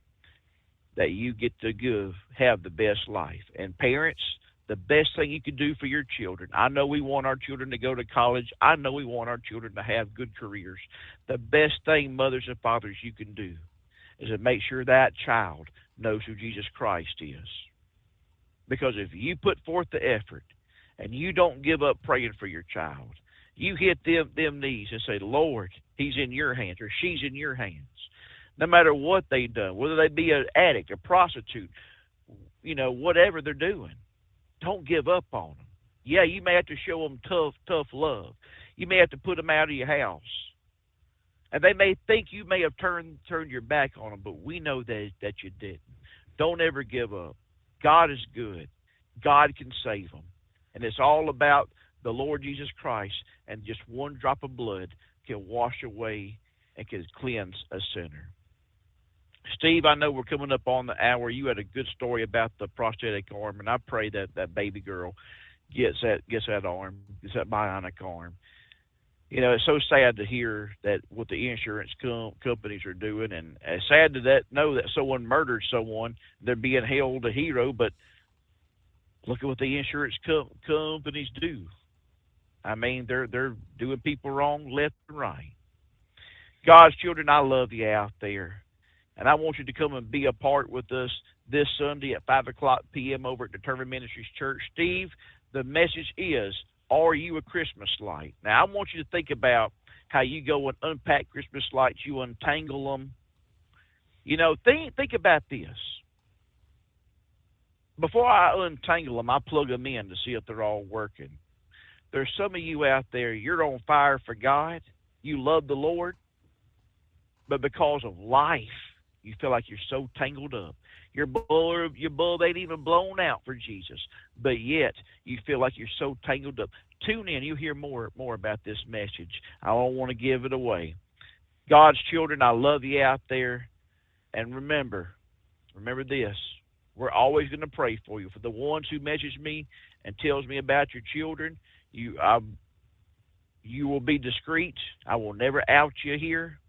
that you get to have the best life. And parents, the best thing you can do for your children, I know we want our children to go to college. I know we want our children to have good careers. The best thing, mothers and fathers, you can do is to make sure that child knows who Jesus Christ is. Because if you put forth the effort and you don't give up praying for your child, you hit them knees and say, Lord, he's in your hands or she's in your hands. No matter what they've done, whether they be an addict, a prostitute, you know, whatever they're doing, don't give up on them. Yeah, you may have to show them tough love. You may have to put them out of your house. And they may think you may have turned your back on them, but we know that you didn't. Don't ever give up. God is good. God can save them. And it's all about the Lord Jesus Christ, and just one drop of blood can wash away and can cleanse a sinner. Steve, I know we're coming up on the hour. You had a good story about the prosthetic arm, and I pray that baby girl gets that arm, gets that bionic arm. You know, it's so sad to hear that what the insurance companies are doing, and it's sad to know that someone murdered someone. They're being held a hero, but look at what the insurance companies do. I mean, they're doing people wrong left and right. God's children, I love you out there. And I want you to come and be a part with us this Sunday at 5 o'clock p.m. over at Determined Ministries Church. Steve, the message is, are you a Christmas light? Now, I want you to think about how you go and unpack Christmas lights. You untangle them. You know, think about this. Before I untangle them, I plug them in to see if they're all working. There's some of you out there, you're on fire for God. You love the Lord. But because of life, you feel like you're so tangled up. Your bulb ain't even blown out for Jesus, but yet you feel like you're so tangled up. Tune in. You'll hear more about this message. I don't want to give it away. God's children, I love you out there. And remember this. We're always going to pray for you. For the ones who message me and tells me about your children, you will be discreet. I will never out you here.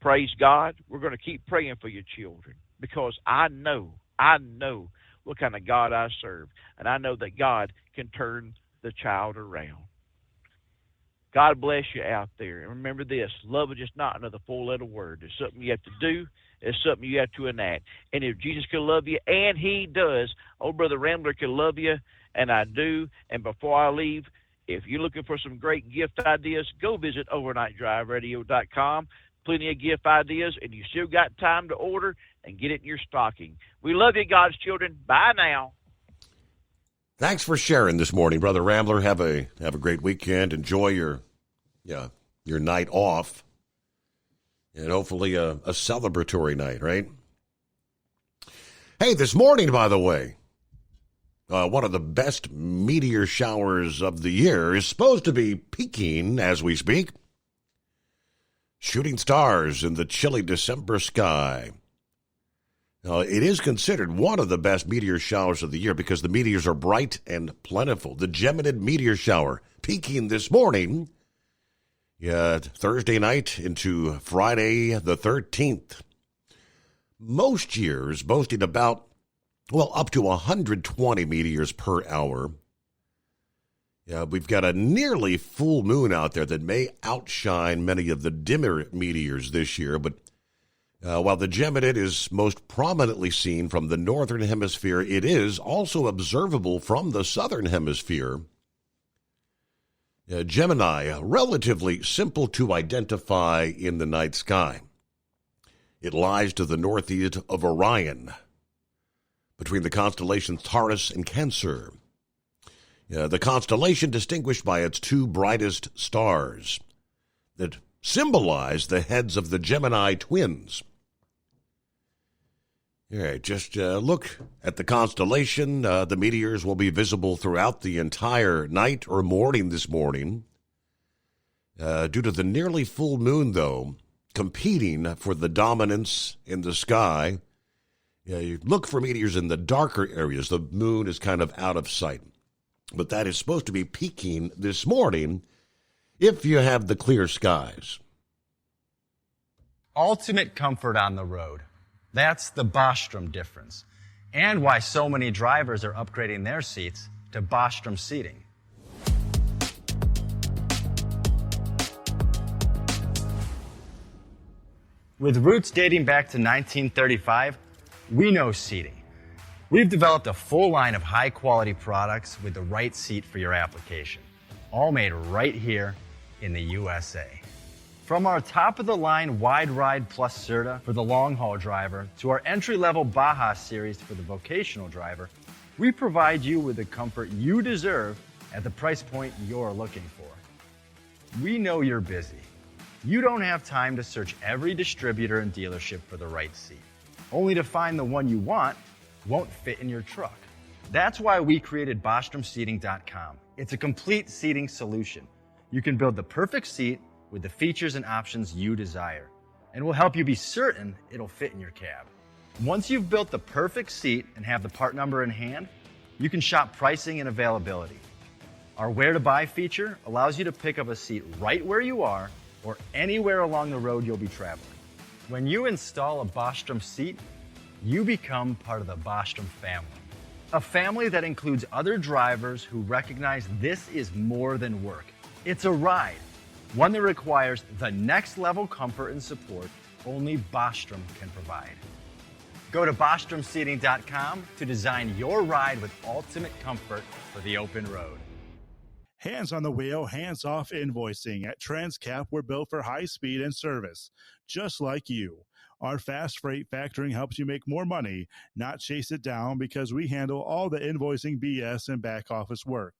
Praise God. We're going to keep praying for your children because I know what kind of God I serve. And I know that God can turn the child around. God bless you out there. And remember this, love is just not another four-letter word. It's something you have to do. It's something you have to enact. And if Jesus can love you, and he does, old Brother Rambler can love you, and I do. And before I leave, if you're looking for some great gift ideas, go visit overnightdriveradio.com. Plenty of gift ideas, and you still got time to order and get it in your stocking. We love you, God's children. Bye now. Thanks for sharing this morning, Brother Rambler. Have a great weekend. Enjoy your night off, and hopefully a celebratory night, right? Hey, this morning, by the way, one of the best meteor showers of the year is supposed to be peaking as we speak. Shooting stars in the chilly December sky. It is considered one of the best meteor showers of the year because the meteors are bright and plentiful. The Geminid meteor shower peaking this morning, Thursday night into Friday the 13th. Most years boasting about, up to 120 meteors per hour. We've got a nearly full moon out there that may outshine many of the dimmer meteors this year, but while the Geminid is most prominently seen from the northern hemisphere, it is also observable from the southern hemisphere. Gemini, relatively simple to identify in the night sky. It lies to the northeast of Orion, between the constellations Taurus and Cancer. The constellation distinguished by its two brightest stars that symbolize the heads of the Gemini twins. All right, just look at the constellation. The meteors will be visible throughout the entire night or morning this morning. Due to the nearly full moon, though, competing for the dominance in the sky, you look for meteors in the darker areas. The moon is kind of out of sight. But that is supposed to be peaking this morning if you have the clear skies. Ultimate comfort on the road. That's the Bostrom difference, and why so many drivers are upgrading their seats to Bostrom seating. With roots dating back to 1935, we know seating. We've developed a full line of high-quality products with the right seat for your application, all made right here in the USA. From our top-of-the-line Wide Ride Plus Certa for the long-haul driver to our entry-level Baja series for the vocational driver, we provide you with the comfort you deserve at the price point you're looking for. We know you're busy. You don't have time to search every distributor and dealership for the right seat, only to find the one you want won't fit in your truck. That's why we created BostromSeating.com. It's a complete seating solution. You can build the perfect seat with the features and options you desire, and we'll help you be certain it'll fit in your cab. Once you've built the perfect seat and have the part number in hand, you can shop pricing and availability. Our Where to Buy feature allows you to pick up a seat right where you are or anywhere along the road you'll be traveling. When you install a Bostrom seat, you become part of the Bostrom family. A family that includes other drivers who recognize this is more than work. It's a ride. One that requires the next level comfort and support only Bostrom can provide. Go to BostromSeating.com to design your ride with ultimate comfort for the open road. Hands on the wheel, hands off invoicing. At Transcap, we're built for high speed and service, just like you. Our fast freight factoring helps you make more money, not chase it down, because we handle all the invoicing BS and back office work.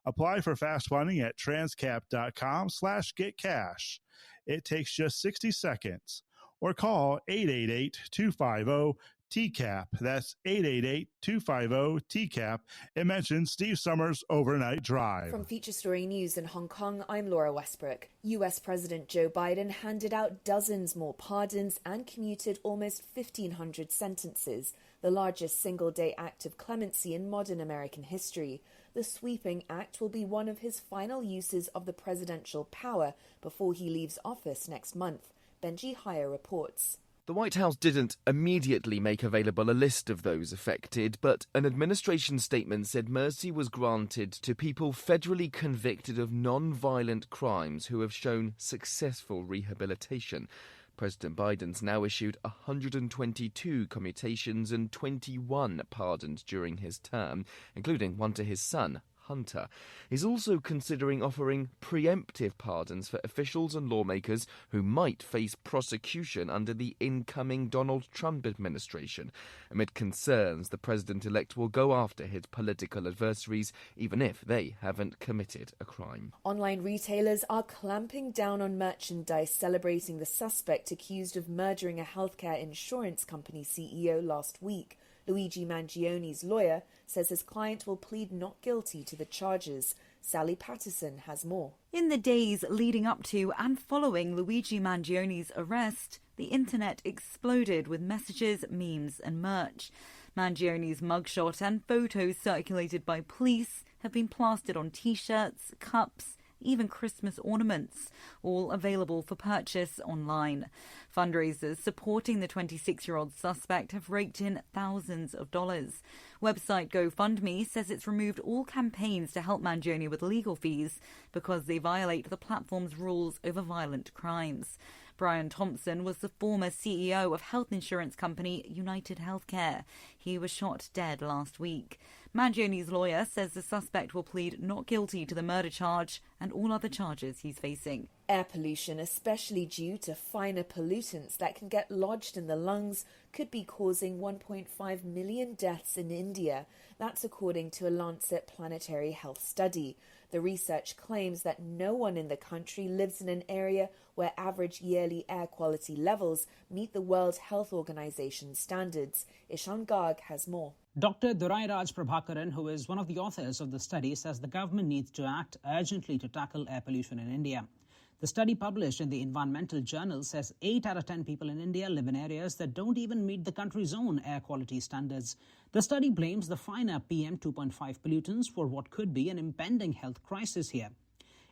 Apply for fast funding at transcap.com/getcash. It takes just 60 seconds. Or call 888-250 TCAP. That's 888-250-TCAP and mention Steve Summers' Overnight Drive. From Feature Story News in Hong Kong, I'm Laura Westbrook. US President Joe Biden handed out dozens more pardons and commuted almost 1,500 sentences, the largest single-day act of clemency in modern American history. The sweeping act will be one of his final uses of the presidential power before he leaves office next month. Benji Hire reports. The White House didn't immediately make available a list of those affected, but an administration statement said mercy was granted to people federally convicted of non-violent crimes who have shown successful rehabilitation. President Biden's now issued 122 commutations and 21 pardons during his term, including one to his son, Hunter. He's also considering offering preemptive pardons for officials and lawmakers who might face prosecution under the incoming Donald Trump administration. Amid concerns, the president-elect will go after his political adversaries, even if they haven't committed a crime. Online retailers are clamping down on merchandise celebrating the suspect accused of murdering a healthcare insurance company CEO last week. Luigi Mangioni's lawyer says his client will plead not guilty to the charges. Sally Patterson has more. In the days leading up to and following Luigi Mangioni's arrest, the internet exploded with messages, memes and merch. Mangioni's mugshot and photos circulated by police have been plastered on T-shirts, cups, even Christmas ornaments, all available for purchase online. Fundraisers supporting the 26-year-old suspect have raked in thousands of dollars. Website GoFundMe says it's removed all campaigns to help Mangioni with legal fees because they violate the platform's rules over violent crimes. Brian Thompson was the former CEO of health insurance company United Healthcare. He was shot dead last week. Mangioni's lawyer says the suspect will plead not guilty to the murder charge and all other charges he's facing. Air pollution, especially due to finer pollutants that can get lodged in the lungs, could be causing 1.5 million deaths in India. That's according to a Lancet Planetary Health study. The research claims that no one in the country lives in an area where average yearly air quality levels meet the World Health Organization standards. Ishan Garg has more. Dr. Durairaj Prabhakaran, who is one of the authors of the study, says the government needs to act urgently to tackle air pollution in India. The study published in the Environmental Journal says 8 out of 10 people in India live in areas that don't even meet the country's own air quality standards. The study blames the finer PM 2.5 pollutants for what could be an impending health crisis here.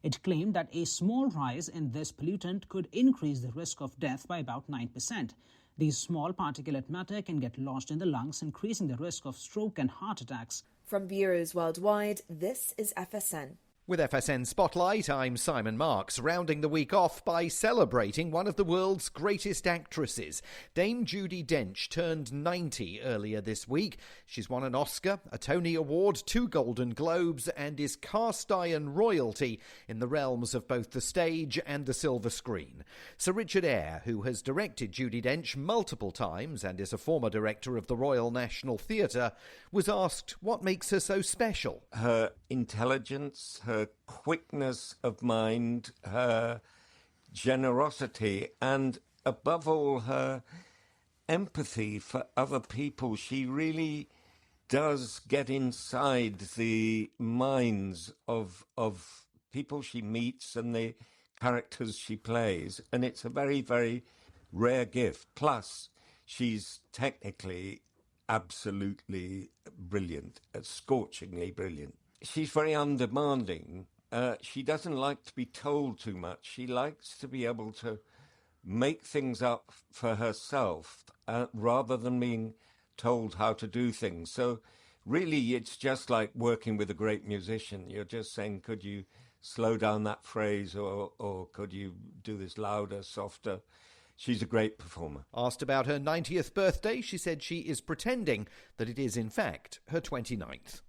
It claimed that a small rise in this pollutant could increase the risk of death by about 9%. These small particulate matter can get lodged in the lungs, increasing the risk of stroke and heart attacks. From bureaus worldwide, this is FSN. With FSN Spotlight, I'm Simon Marks, rounding the week off by celebrating one of the world's greatest actresses. Dame Judi Dench turned 90 earlier this week. She's won an Oscar, a Tony Award, 2 Golden Globes, and is cast iron royalty in the realms of both the stage and the silver screen. Sir Richard Eyre, who has directed Judi Dench multiple times and is a former director of the Royal National Theatre, was asked what makes her so special. Her intelligence, her quickness of mind, her generosity, and above all, her empathy for other people. She really does get inside the minds of people she meets and the characters she plays, and it's a very, very rare gift. Plus, she's technically absolutely brilliant, scorchingly brilliant. She's very undemanding. She doesn't like to be told too much. She likes to be able to make things up for herself rather than being told how to do things. So really, it's just like working with a great musician. You're just saying, could you slow down that phrase, or could you do this louder, softer? She's a great performer. Asked about her 90th birthday, she said she is pretending that it is, in fact, her 29th.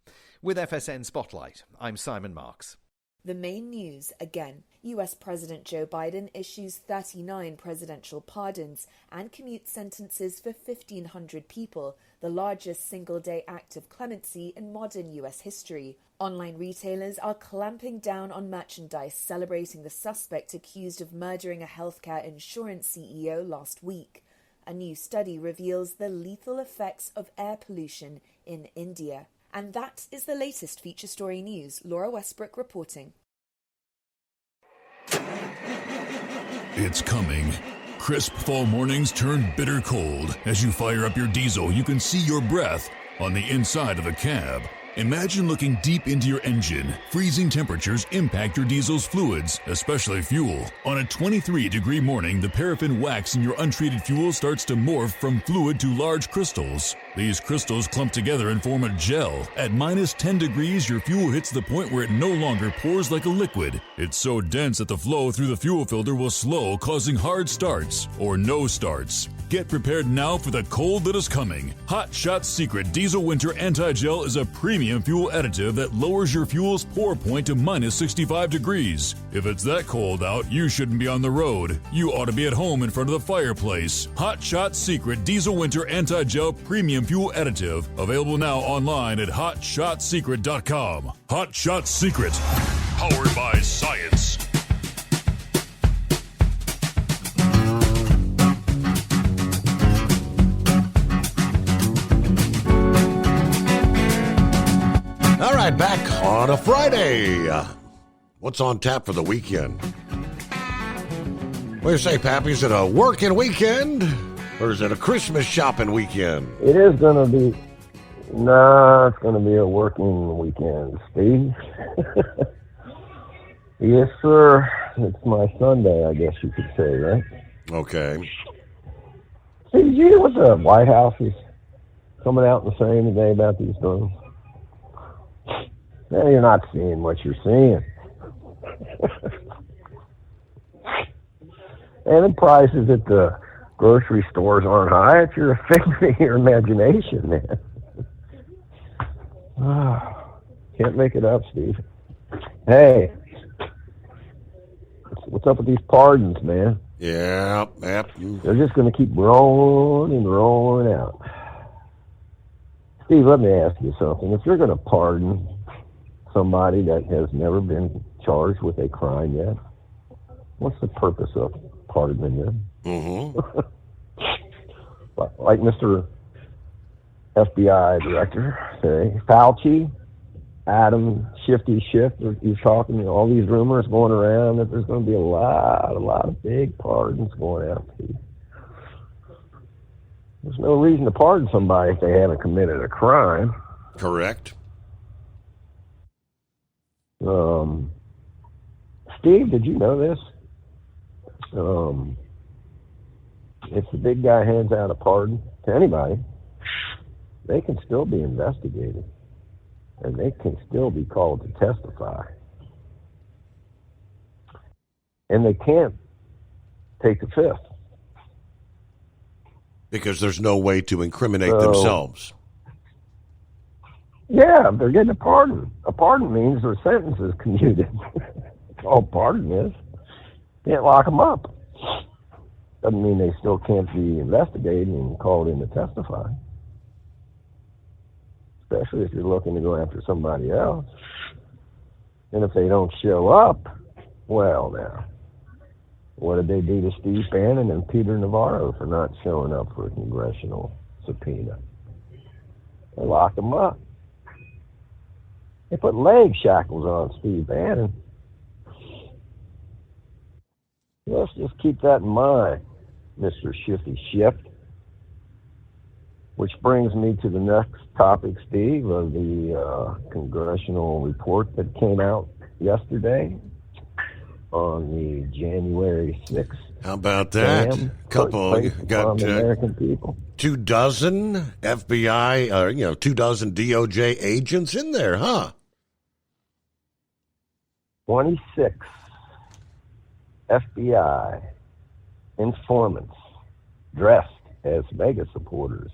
With FSN Spotlight, I'm Simon Marks. The main news again. US President Joe Biden issues 39 presidential pardons and commutes sentences for 1,500 people, the largest single-day act of clemency in modern US history. Online retailers are clamping down on merchandise celebrating the suspect accused of murdering a healthcare insurance CEO last week. A new study reveals the lethal effects of air pollution in India. And that is the latest Feature Story News. Laura Westbrook reporting. It's coming. Crisp fall mornings turn bitter cold. As you fire up your diesel, you can see your breath on the inside of the cab. Imagine looking deep into your engine. Freezing temperatures impact your diesel's fluids, especially fuel. On a 23-degree morning, the paraffin wax in your untreated fuel starts to morph from fluid to large crystals. These crystals clump together and form a gel. At minus 10 degrees, your fuel hits the point where it no longer pours like a liquid. It's so dense that the flow through the fuel filter will slow, causing hard starts or no starts. Get prepared now for the cold that is coming. Hot Shot Secret Diesel Winter Anti-Gel is a premium fuel additive that lowers your fuel's pour point to minus 65 degrees. If it's that cold out, you shouldn't be on the road. You ought to be at home in front of the fireplace. Hot Shot Secret Diesel Winter Anti-Gel Premium Fuel Additive. Available now online at HotShotSecret.com. Hot Shot Secret. Powered by science. All right, back on a Friday. What's on tap for the weekend? What do you say, Pappy? Is it a working weekend or is it a Christmas shopping weekend? It is going to be, it's going to be a working weekend, Steve. Yes, sir. It's my Sunday, I guess you could say, right? Okay. See, did you hear what the White House is coming out and saying today about these drones? No, you're not seeing what you're seeing. And the prices at the grocery stores aren't high. It's your figment of your imagination, man. Can't make it up, Steve. Hey, what's up with these pardons, man? Yeah, yep. They're just going to keep rolling and rolling out. Steve, let me ask you something. If you're going to pardon somebody that has never been charged with a crime yet, what's the purpose of pardoning them? Mm-hmm. Like Mr. FBI Director, say, Fauci, Adam Shifty Schiff, he's talking, all these rumors going around that there's going to be a lot of big pardons going out. There's no reason to pardon somebody if they haven't committed a crime. Correct. Steve, did you know this? If the big guy hands out a pardon to anybody, they can still be investigated. And they can still be called to testify. And they can't take the fifth. Because there's no way to incriminate themselves. Yeah, they're getting a pardon. A pardon means their sentence is commuted. That's all pardon is. Can't lock them up. Doesn't mean they still can't be investigated and called in to testify. Especially if you're looking to go after somebody else. And if they don't show up, well now, what did they do to Steve Bannon and Peter Navarro for not showing up for a congressional subpoena? They locked them up. They put leg shackles on Steve Bannon. Let's just keep that in mind, Mr. Shifty Shift. Which brings me to the next topic, Steve, of the congressional report that came out yesterday on the January 6th. How about that? Got American people. 24 FBI, 24 DOJ agents in there, huh? 26 FBI informants dressed as mega supporters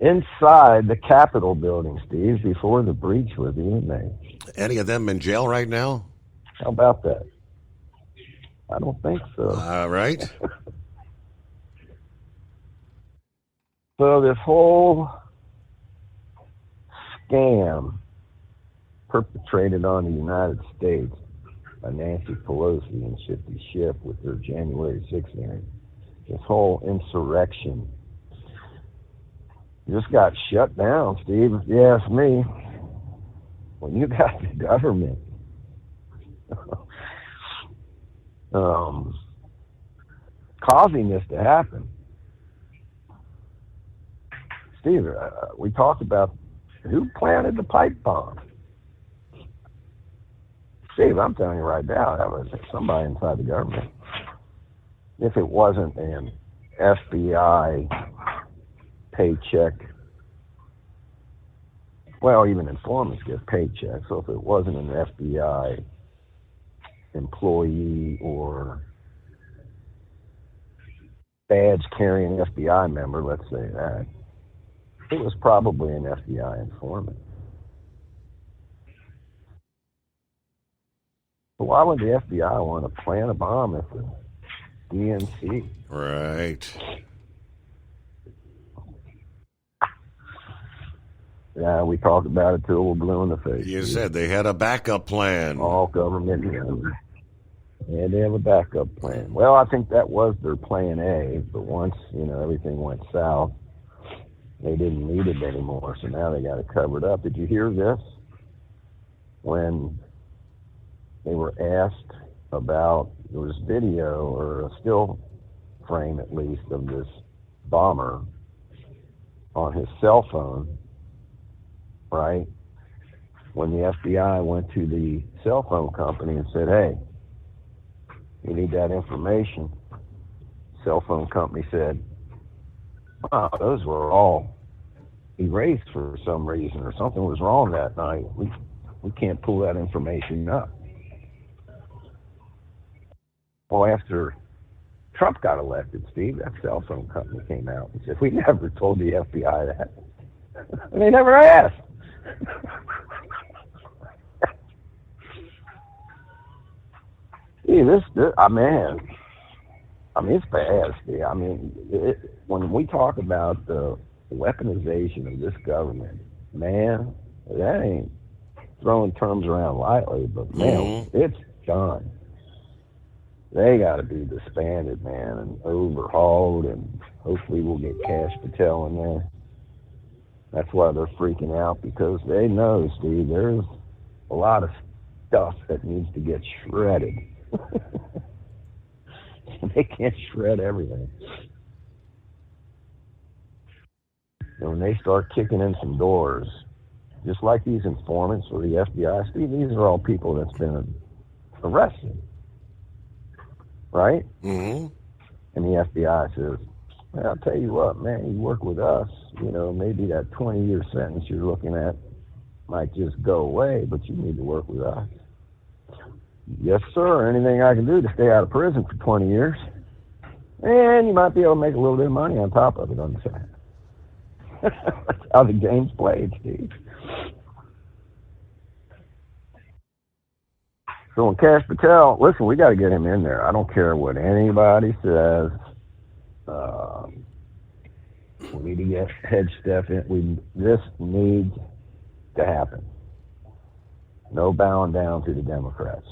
inside the Capitol building, Steve, before the breach was even made. Any of them in jail right now? How about that? I don't think so. All right. So this whole scam perpetrated on the United States by Nancy Pelosi and Shifty Schiff with their January 6th hearing This whole insurrection just got shut down, Steve, if you ask me. When you got the government causing this to happen. Steve, we talked about who planted the pipe bomb. Steve, I'm telling you right now, that was somebody inside the government. If it wasn't an FBI paycheck, well, even informants get paychecks, so if it wasn't an FBI employee or badge-carrying FBI member, let's say that, it was probably an FBI informant. But why would the FBI want to plant a bomb at the DNC? Right. Yeah, we talked about it till we're blue in the face. You said they had a backup plan. All government, and they have a backup plan. Well, I think that was their plan A, but once, everything went south, they didn't need it anymore, so now they got it covered up. Did you hear this? When they were asked about, there was video, or a still frame at least, of this bomber on his cell phone, right? When the FBI went to the cell phone company and said, hey, we need that information. Cell phone company said, wow, those were all erased for some reason, or something was wrong that night. We can't pull that information up. Well, after Trump got elected, Steve, that cell phone company came out and said, we never told the FBI that. And they never asked. See, it's bad, Steve. When we talk about the weaponization of this government, man, that ain't throwing terms around lightly, but man, it's done. They got to be disbanded, man, and overhauled, and hopefully we'll get Cash Patel in there. That's why they're freaking out, because they know, Steve, there's a lot of stuff that needs to get shredded. They can't shred everything. And when they start kicking in some doors, just like these informants or the FBI, Steve, these are all people that's been arrested, right? Mm-hmm. And the FBI says, well, I'll tell you what, man, you work with us, maybe that 20-year sentence you're looking at might just go away, but you need to work with us. Yes, sir. Anything I can do to stay out of prison for 20 years. And you might be able to make a little bit of money on top of it on the side. That's how the game's played, Steve. So when Cash Patel, listen, we got to get him in there. I don't care what anybody says. We need to get head stuff in. This needs to happen. No bowing down to the Democrats.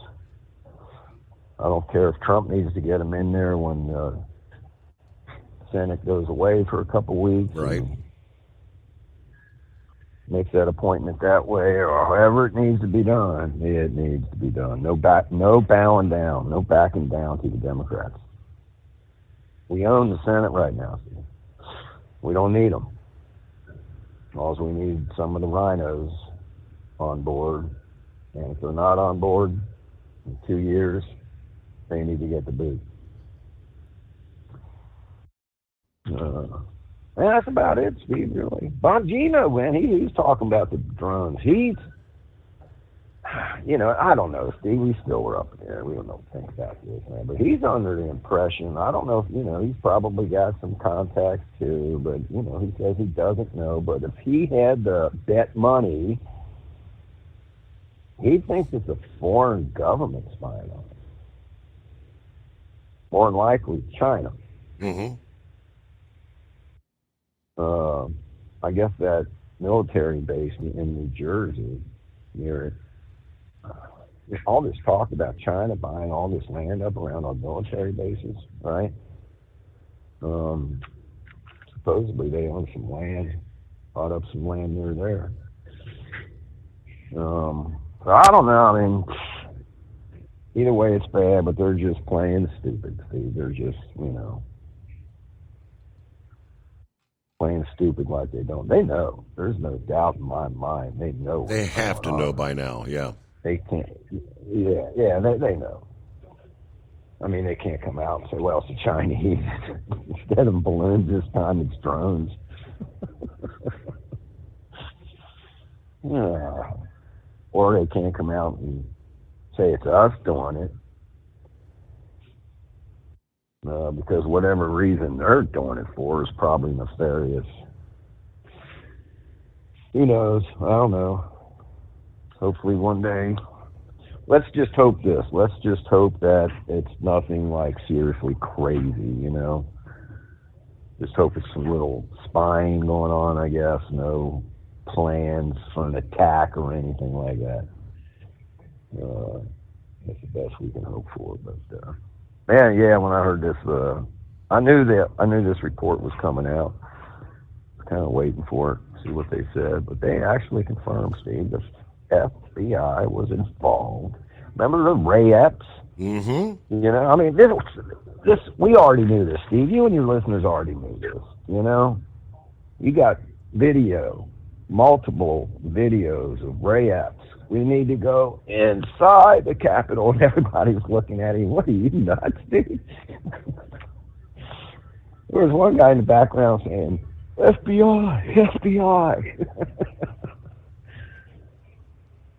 I don't care if Trump needs to get him in there when the Senate goes away for a couple weeks. Right. Makes that appointment that way, or however it needs to be done. It needs to be done. No bowing down, no backing down to the Democrats. We own the Senate right now, Steve. We don't need them. All we need some of the rhinos on board, and if they're not on board in 2 years, they need to get the boot. And that's about it, Steve, really. Bongino, man, he's talking about the drones. I don't know, Steve, we still were up there. We don't know what to think about this, man. But he's under the impression, I don't know if, he's probably got some contacts too, but, he says he doesn't know. But if he had the bet money, he thinks it's a foreign government spying on him. More than likely, China. Mm-hmm. I guess that military base in New Jersey, near it, there's all this talk about China buying all this land up around our military bases, right? Supposedly they own some land, bought up some land near there. So I don't know. I mean, either way it's bad, but they're just playing stupid, Steve. They're just, playing stupid like they don't. They know. There's no doubt in my mind. They know. They have to know by now, yeah. They can't. Yeah, they know. I mean, they can't come out and say, well, it's the Chinese. Instead of balloons this time, it's drones. Yeah. Or they can't come out and say it's us doing it. Because whatever reason they're doing it for is probably nefarious. Who knows? I don't know. Hopefully one day. Let's just hope this. Let's just hope that it's nothing like seriously crazy, Just hope it's some little spying going on, I guess. No plans for an attack or anything like that. That's the best we can hope for. But man, yeah, when I heard this, I knew this report was coming out. I was kind of waiting for it, see what they said, but they actually confirmed, Steve, the FBI was involved. Remember the Ray Epps? Mm-hmm. I mean, this we already knew this, Steve. You and your listeners already knew this. You got multiple videos of Ray Epps. We need to go inside the Capitol, and everybody's looking at him. What are you, nuts, dude? There was one guy in the background saying, FBI, FBI.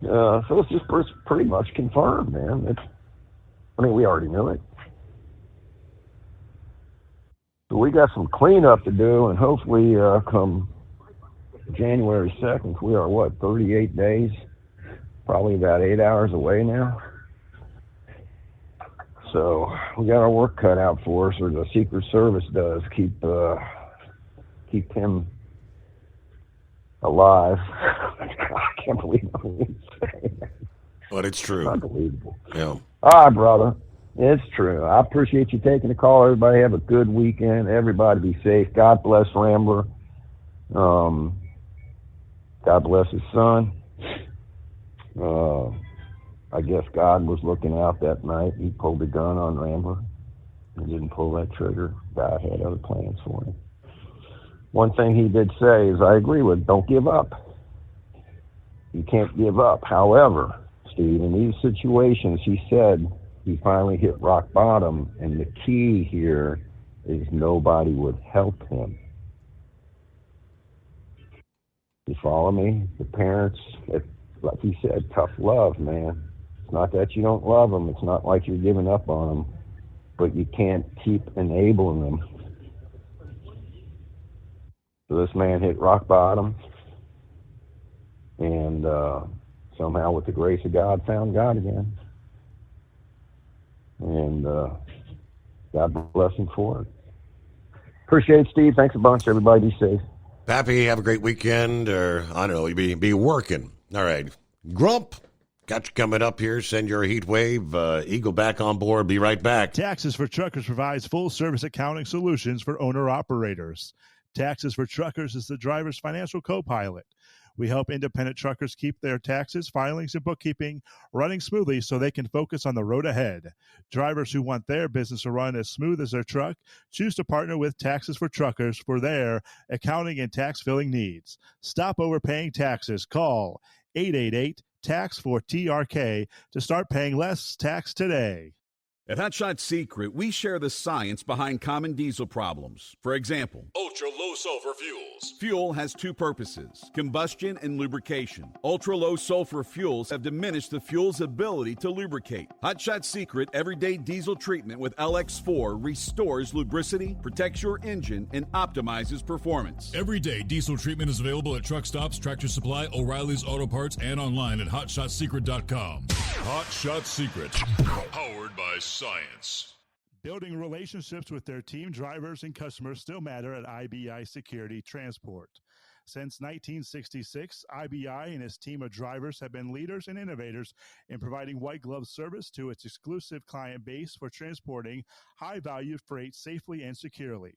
So it's just pretty much confirmed, man. We already knew it. So we got some cleanup to do, and hopefully come January 2nd, we are, 38 days? Probably about 8 hours away now. So we got our work cut out for us, or the Secret Service does, keep him alive. I can't believe I'm saying that. But it's true. Unbelievable. Yeah. All right, brother. It's true. I appreciate you taking the call. Everybody have a good weekend. Everybody be safe. God bless Rambler. God bless his son. I guess God was looking out that night. He pulled the gun on Rambler. He didn't pull that trigger. God had other plans for him. One thing he did say is, I agree with, don't give up. You can't give up. However, Steve, in these situations, he said he finally hit rock bottom, and the key here is nobody would help him. You follow me? The parents, like he said, tough love, man. It's not that you don't love them. It's not like you're giving up on them, but you can't keep enabling them. So this man hit rock bottom, and somehow with the grace of God found God again. And God bless him for it. Appreciate it, Steve. Thanks a bunch. Everybody be safe. Pappy, have a great weekend, or I don't know, you be working. All right. Grump, got you coming up here. Send your heat wave. Eagle back on board. Be right back. Taxes for Truckers provides full-service accounting solutions for owner-operators. Taxes for Truckers is the driver's financial co-pilot. We help independent truckers keep their taxes, filings, and bookkeeping running smoothly so they can focus on the road ahead. Drivers who want their business to run as smooth as their truck choose to partner with Taxes for Truckers for their accounting and tax filing needs. Stop overpaying taxes. Call 888-TAX-4TRK to start paying less tax today. At Hot Shot Secret, we share the science behind common diesel problems. For example, ultra-low sulfur fuels. Fuel has two purposes, combustion and lubrication. Ultra-low sulfur fuels have diminished the fuel's ability to lubricate. Hot Shot Secret Everyday Diesel Treatment with LX4 restores lubricity, protects your engine, and optimizes performance. Everyday diesel treatment is available at truck stops, Tractor Supply, O'Reilly's Auto Parts, and online at HotShotSecret.com. Hot Shot Secret, powered by science. Building relationships with their team drivers and customers still matter at IBI Security Transport. Since 1966, IBI and its team of drivers have been leaders and innovators in providing white glove service to its exclusive client base for transporting high-value freight safely and securely.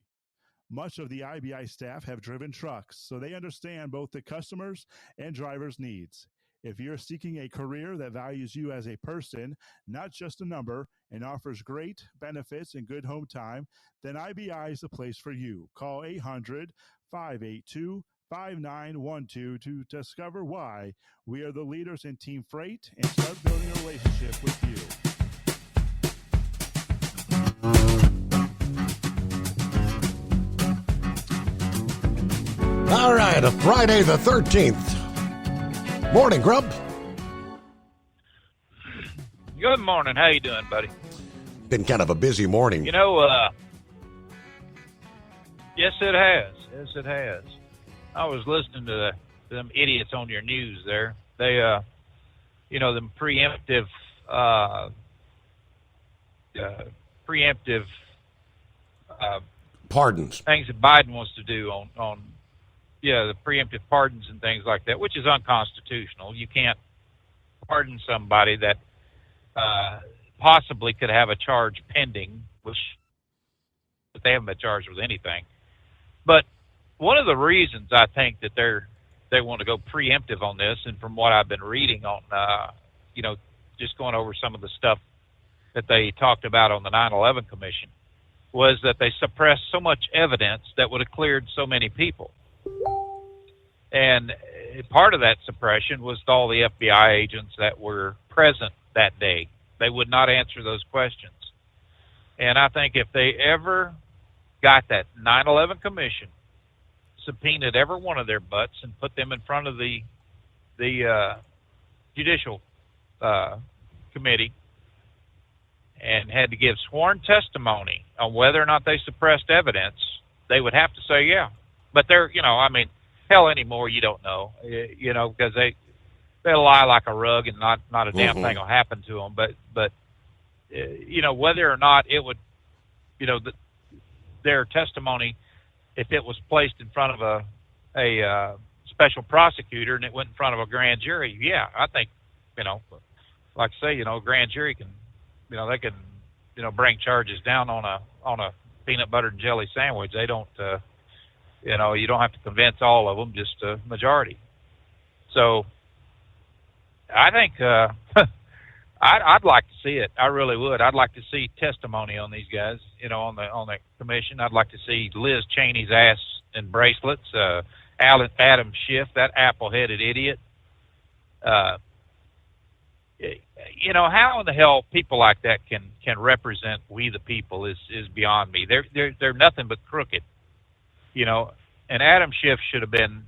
Much of the IBI staff have driven trucks, so they understand both the customers' and drivers' needs. If you're seeking a career that values you as a person, not just a number, and offers great benefits and good home time, then IBI is the place for you. Call 800-582-5912 to discover why we are the leaders in team freight and start building a relationship with you. All right, a Friday the 13th. Morning, Grub. Good morning. How you doing, buddy? Been kind of a busy morning. You know, yes, it has. Yes, it has. I was listening to them idiots on your news there. They, them preemptive pardons. Things that Biden wants to do on the preemptive pardons and things like that, which is unconstitutional. You can't pardon somebody that possibly could have a charge pending, but they haven't been charged with anything. But one of the reasons I think that they want to go preemptive on this, and from what I've been reading on, just going over some of the stuff that they talked about on the 9/11 Commission, was that they suppressed so much evidence that would have cleared so many people. And part of that suppression was all the FBI agents that were present that day. They would not answer those questions. And I think if they ever got that 9/11 Commission, subpoenaed every one of their butts and put them in front of the Judicial Committee and had to give sworn testimony on whether or not they suppressed evidence, they would have to say, yeah. But they're, hell anymore, you don't know, because they'll lie like a rug and not a damn thing will happen to them. But whether or not it would, their testimony, if it was placed in front of a special prosecutor and it went in front of a grand jury, yeah, I think, like I say, a grand jury can, they can, bring charges down on a peanut butter and jelly sandwich. They don't, you don't have to convince all of them, just a majority. So I think I'd like to see it. I really would. I'd like to see testimony on these guys, on the commission. I'd like to see Liz Cheney's ass in bracelets, Adam Schiff, that apple-headed idiot. How in the hell people like that can represent we the people is beyond me. They're nothing but crooked. And Adam Schiff should have been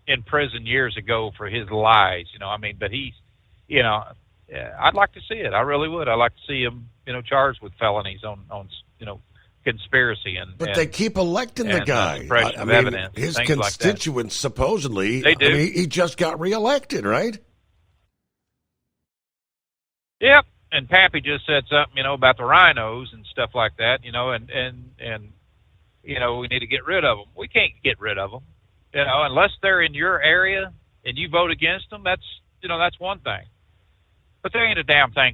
in prison years ago for his lies, but he's, I'd like to see it. I really would. I'd like to see him, charged with felonies on conspiracy But they keep electing the guy. Suppression of evidence, his things constituents like that. supposedly, they do. He just got reelected, right? Yep. And Pappy just said something, about the rhinos and stuff like that, and we need to get rid of them. We can't get rid of them, unless they're in your area and you vote against them. That's one thing. But there ain't a damn thing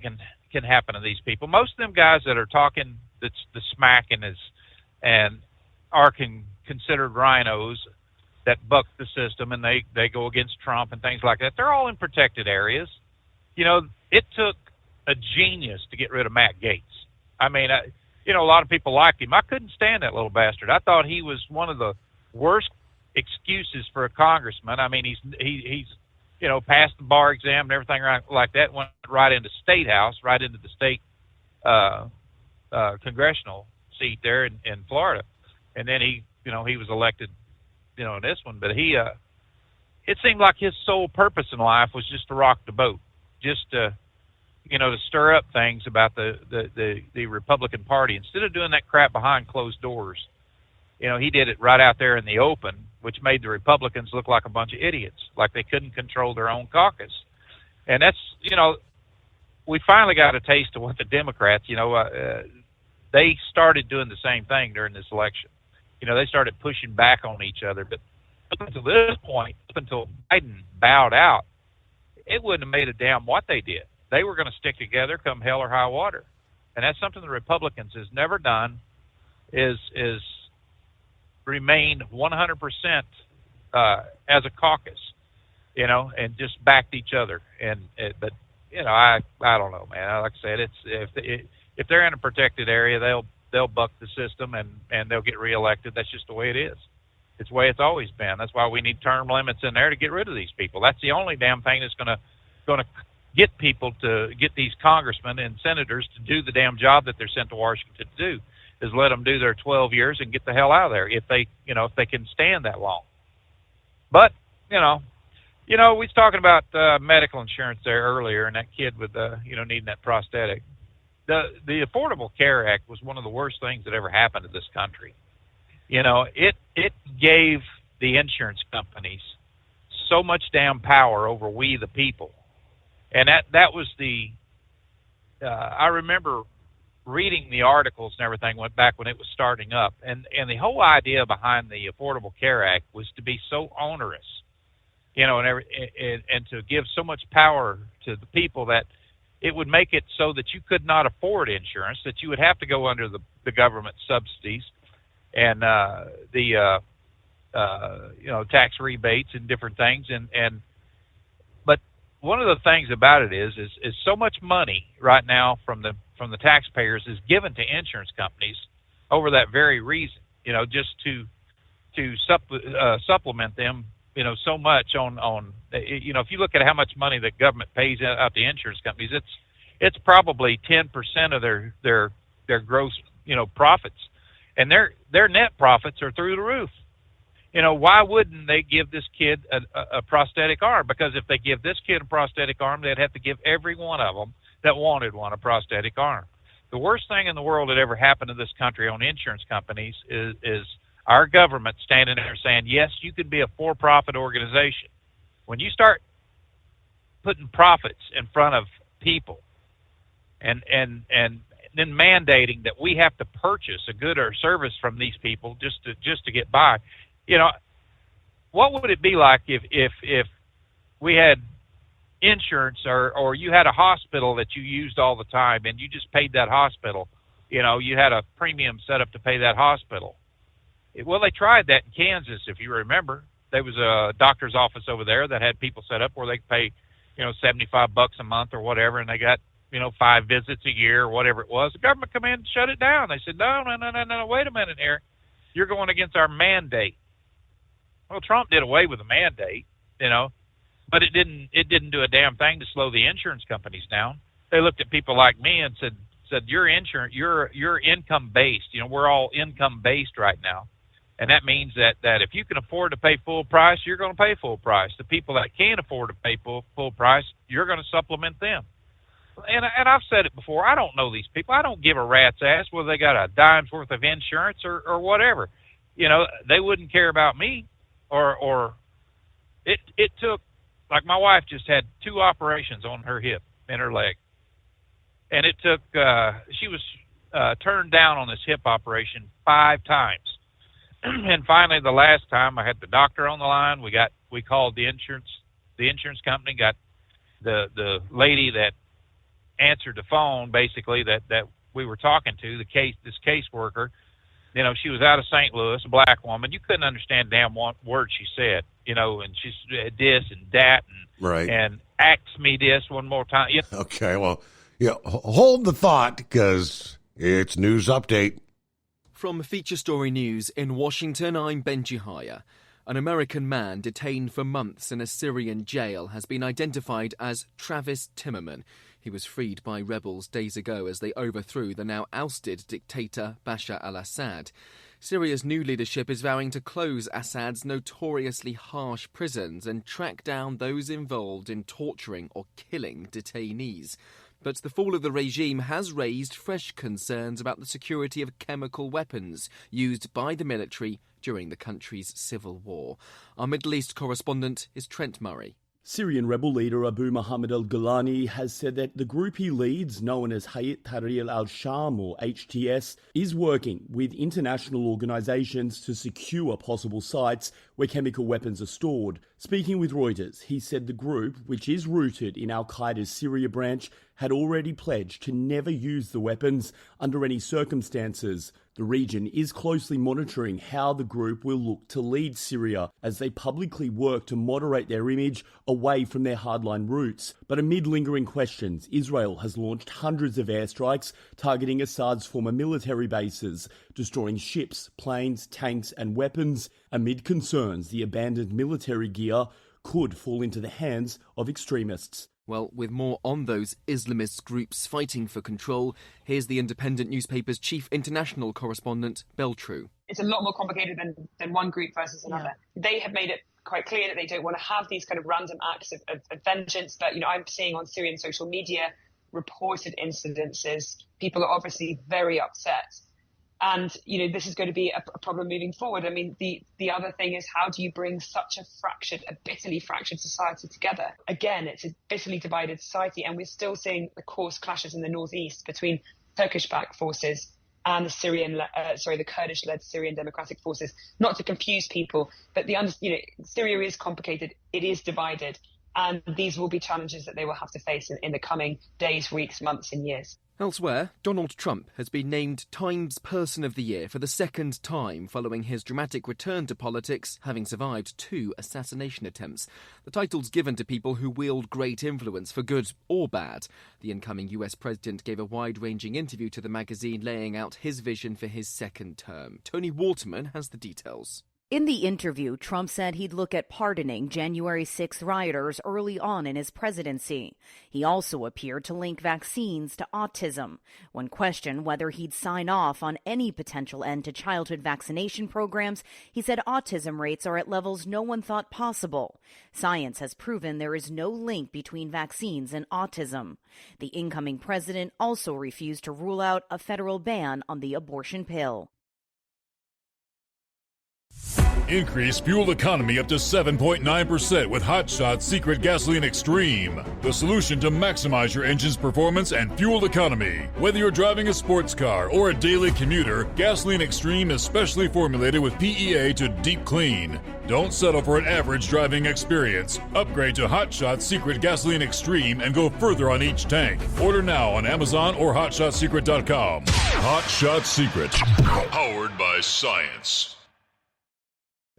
can happen to these people. Most of them guys that are talking that's the smack and are considered rhinos that buck the system and they go against Trump and things like that, they're all in protected areas. It took a genius to get rid of Matt Gaetz. A lot of people liked him. I couldn't stand that little bastard. I thought he was one of the worst excuses for a congressman. He's passed the bar exam and everything like that, went right into State House, right into the state congressional seat there in Florida. And then he was elected, in this one. But it seemed like his sole purpose in life was just to rock the boat, just to stir up things about the Republican Party. Instead of doing that crap behind closed doors, he did it right out there in the open, which made the Republicans look like a bunch of idiots, like they couldn't control their own caucus. And that's, we finally got a taste of what the Democrats, they started doing the same thing during this election. They started pushing back on each other. But up until this point, up until Biden bowed out, it wouldn't have made a damn what they did. They were going to stick together come hell or high water. And that's something the Republicans has never done. is remained 100% as a caucus, you know, and just backed each other. But you know, I don't know, man. Like I said, if they're in a protected area, they'll buck the system and they'll get reelected. That's just the way it is. It's the way it's always been. That's why we need term limits in there to get rid of these people. That's the only damn thing that's going to get people to get these congressmen and senators to do the damn job that they're sent to Washington to do, is let them do their 12 years and get the hell out of there if they can stand that long. But, you know, we was talking about medical insurance there earlier, and that kid with needing that prosthetic. The Affordable Care Act was one of the worst things that ever happened to this country. You know, it gave the insurance companies so much damn power over we the people. And that was I remember reading the articles and everything went back when it was starting up. And the whole idea behind the Affordable Care Act was to be so onerous, you know, and to give so much power to the people that it would make it so that you could not afford insurance, that you would have to go under the government subsidies and tax rebates and different things. But one of the things about it is so much money right now from the taxpayers is given to insurance companies over that very reason, you know, just to supplement them, you know, so much on you know, if you look at how much money the government pays out to insurance companies, it's probably 10% of their gross, you know, profits, and their net profits are through the roof. You know, why wouldn't they give this kid a prosthetic arm? Because if they give this kid a prosthetic arm, they'd have to give every one of them that wanted one a prosthetic arm. The worst thing in the world that ever happened to this country on insurance companies is our government standing there saying, yes, you can be a for-profit organization. When you start putting profits in front of people and then mandating that we have to purchase a good or service from these people just to get by, you know, what would it be like if we had insurance or you had a hospital that you used all the time and you just paid that hospital, you know, you had a premium set up to pay that hospital? Well, they tried that in Kansas, if you remember. There was a doctor's office over there that had people set up where they could pay, you know, $75 a month or whatever, and they got, you know, 5 visits a year or whatever it was. The government come in and shut it down. They said, no, wait a minute here. You're going against our mandate. Well, Trump did away with the mandate, you know, but it didn't do a damn thing to slow the insurance companies down. They looked at people like me and said your insurance, you're income based. You know, we're all income based right now. And that means that if you can afford to pay full price, you're going to pay full price. The people that can't afford to pay full price, you're going to supplement them. And I've said it before, I don't know these people. I don't give a rat's ass whether they got a dime's worth of insurance or whatever. You know, they wouldn't care about me. Or it took, like my wife just had 2 operations on her hip and her leg. And it took, she was turned down on this hip operation 5 times. And finally, the last time, I had the doctor on the line. We called the insurance company, got the lady that answered the phone, basically, that we were talking to, this caseworker. You know, she was out of St. Louis, a black woman. You couldn't understand damn one word she said, you know, and she's this and that and ask me this one more time. You know? Okay, well, yeah, hold the thought because it's News Update. From Feature Story News in Washington, I'm Benji Haya. An American man detained for months in a Syrian jail has been identified as Travis Timmerman. He was freed by rebels days ago as they overthrew the now ousted dictator Bashar al-Assad. Syria's new leadership is vowing to close Assad's notoriously harsh prisons and track down those involved in torturing or killing detainees. But the fall of the regime has raised fresh concerns about the security of chemical weapons used by the military during the country's civil war. Our Middle East correspondent is Trent Murray. Syrian rebel leader Abu Muhammad al-Golani has said that the group he leads, known as Hayat Tahrir al-Sham or HTS, is working with international organisations to secure possible sites where chemical weapons are stored. Speaking with Reuters, he said the group, which is rooted in al-Qaeda's Syria branch, had already pledged to never use the weapons under any circumstances. The region is closely monitoring how the group will look to lead Syria as they publicly work to moderate their image away from their hardline roots. But amid lingering questions, Israel has launched hundreds of airstrikes targeting Assad's former military bases, destroying ships, planes, tanks and weapons. Amid concerns, the abandoned military gear could fall into the hands of extremists. Well, with more on those Islamist groups fighting for control, here's the Independent newspaper's chief international correspondent, Beltru. It's a lot more complicated than one group versus another. Yeah. They have made it quite clear that they don't want to have these kind of random acts of vengeance. But, I'm seeing on Syrian social media reported incidences. People are obviously very upset. And, this is going to be a problem moving forward. I mean, the other thing is, how do you bring such a bitterly fractured society together? Again, it's a bitterly divided society, and we're still seeing the coarse clashes in the northeast between Turkish-backed forces and the Kurdish-led Syrian Democratic Forces. Not to confuse people, but Syria is complicated. It is divided, and these will be challenges that they will have to face in the coming days, weeks, months, and years. Elsewhere, Donald Trump has been named Times Person of the Year for the second time following his dramatic return to politics, having survived 2 assassination attempts. The title's given to people who wield great influence for good or bad. The incoming US president gave a wide-ranging interview to the magazine laying out his vision for his second term. Tony Waterman has the details. In the interview, Trump said he'd look at pardoning January 6th rioters early on in his presidency. He also appeared to link vaccines to autism. When questioned whether he'd sign off on any potential end to childhood vaccination programs, he said autism rates are at levels no one thought possible. Science has proven there is no link between vaccines and autism. The incoming president also refused to rule out a federal ban on the abortion pill. Increase fuel economy up to 7.9% with Hot Shot Secret Gasoline Extreme. The solution to maximize your engine's performance and fuel economy. Whether you're driving a sports car or a daily commuter, Gasoline Extreme is specially formulated with PEA to deep clean. Don't settle for an average driving experience. Upgrade to Hot Shot Secret Gasoline Extreme and go further on each tank. Order now on Amazon or HotShotSecret.com. Hot Shot Secret. Powered by science.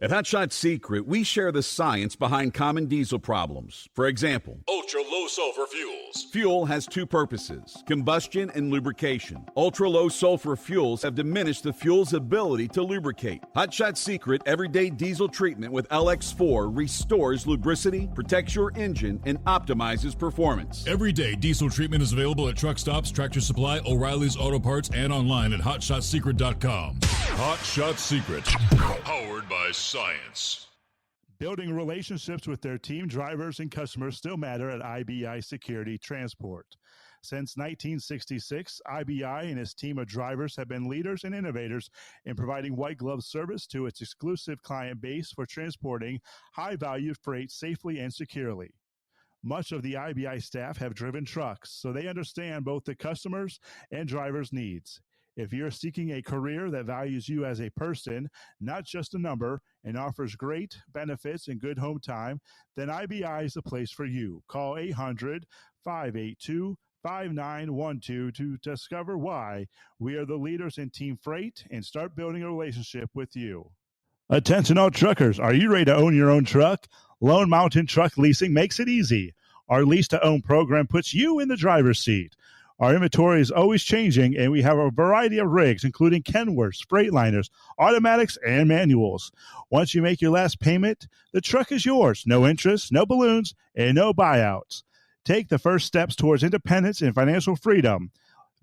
At Hot Shot Secret, we share the science behind common diesel problems. For example, ultra-low sulfur fuels. Fuel has 2 purposes, combustion and lubrication. Ultra-low sulfur fuels have diminished the fuel's ability to lubricate. Hot Shot Secret Everyday Diesel Treatment with LX4 restores lubricity, protects your engine, and optimizes performance. Everyday diesel treatment is available at truck stops, Tractor Supply, O'Reilly's Auto Parts, and online at HotShotSecret.com. Hot Shot Secret. Powered by science. Building relationships with their team, drivers, and customers still matter at IBI Security Transport. Since 1966, IBI and its team of drivers have been leaders and innovators in providing white glove service to its exclusive client base for transporting high-value freight safely and securely. Much of the IBI staff have driven trucks, so they understand both the customers' and drivers' needs. If you're seeking a career that values you as a person, not just a number, and offers great benefits and good home time, then IBI is the place for you. Call 800-582-5912 to discover why we are the leaders in team freight and start building a relationship with you. Attention all truckers, are you ready to own your own truck? Lone Mountain Truck Leasing makes it easy. Our lease-to-own program puts you in the driver's seat. Our inventory is always changing, and we have a variety of rigs, including Kenworths, Freightliners, automatics, and manuals. Once you make your last payment, the truck is yours. No interest, no balloons, and no buyouts. Take the first steps towards independence and financial freedom.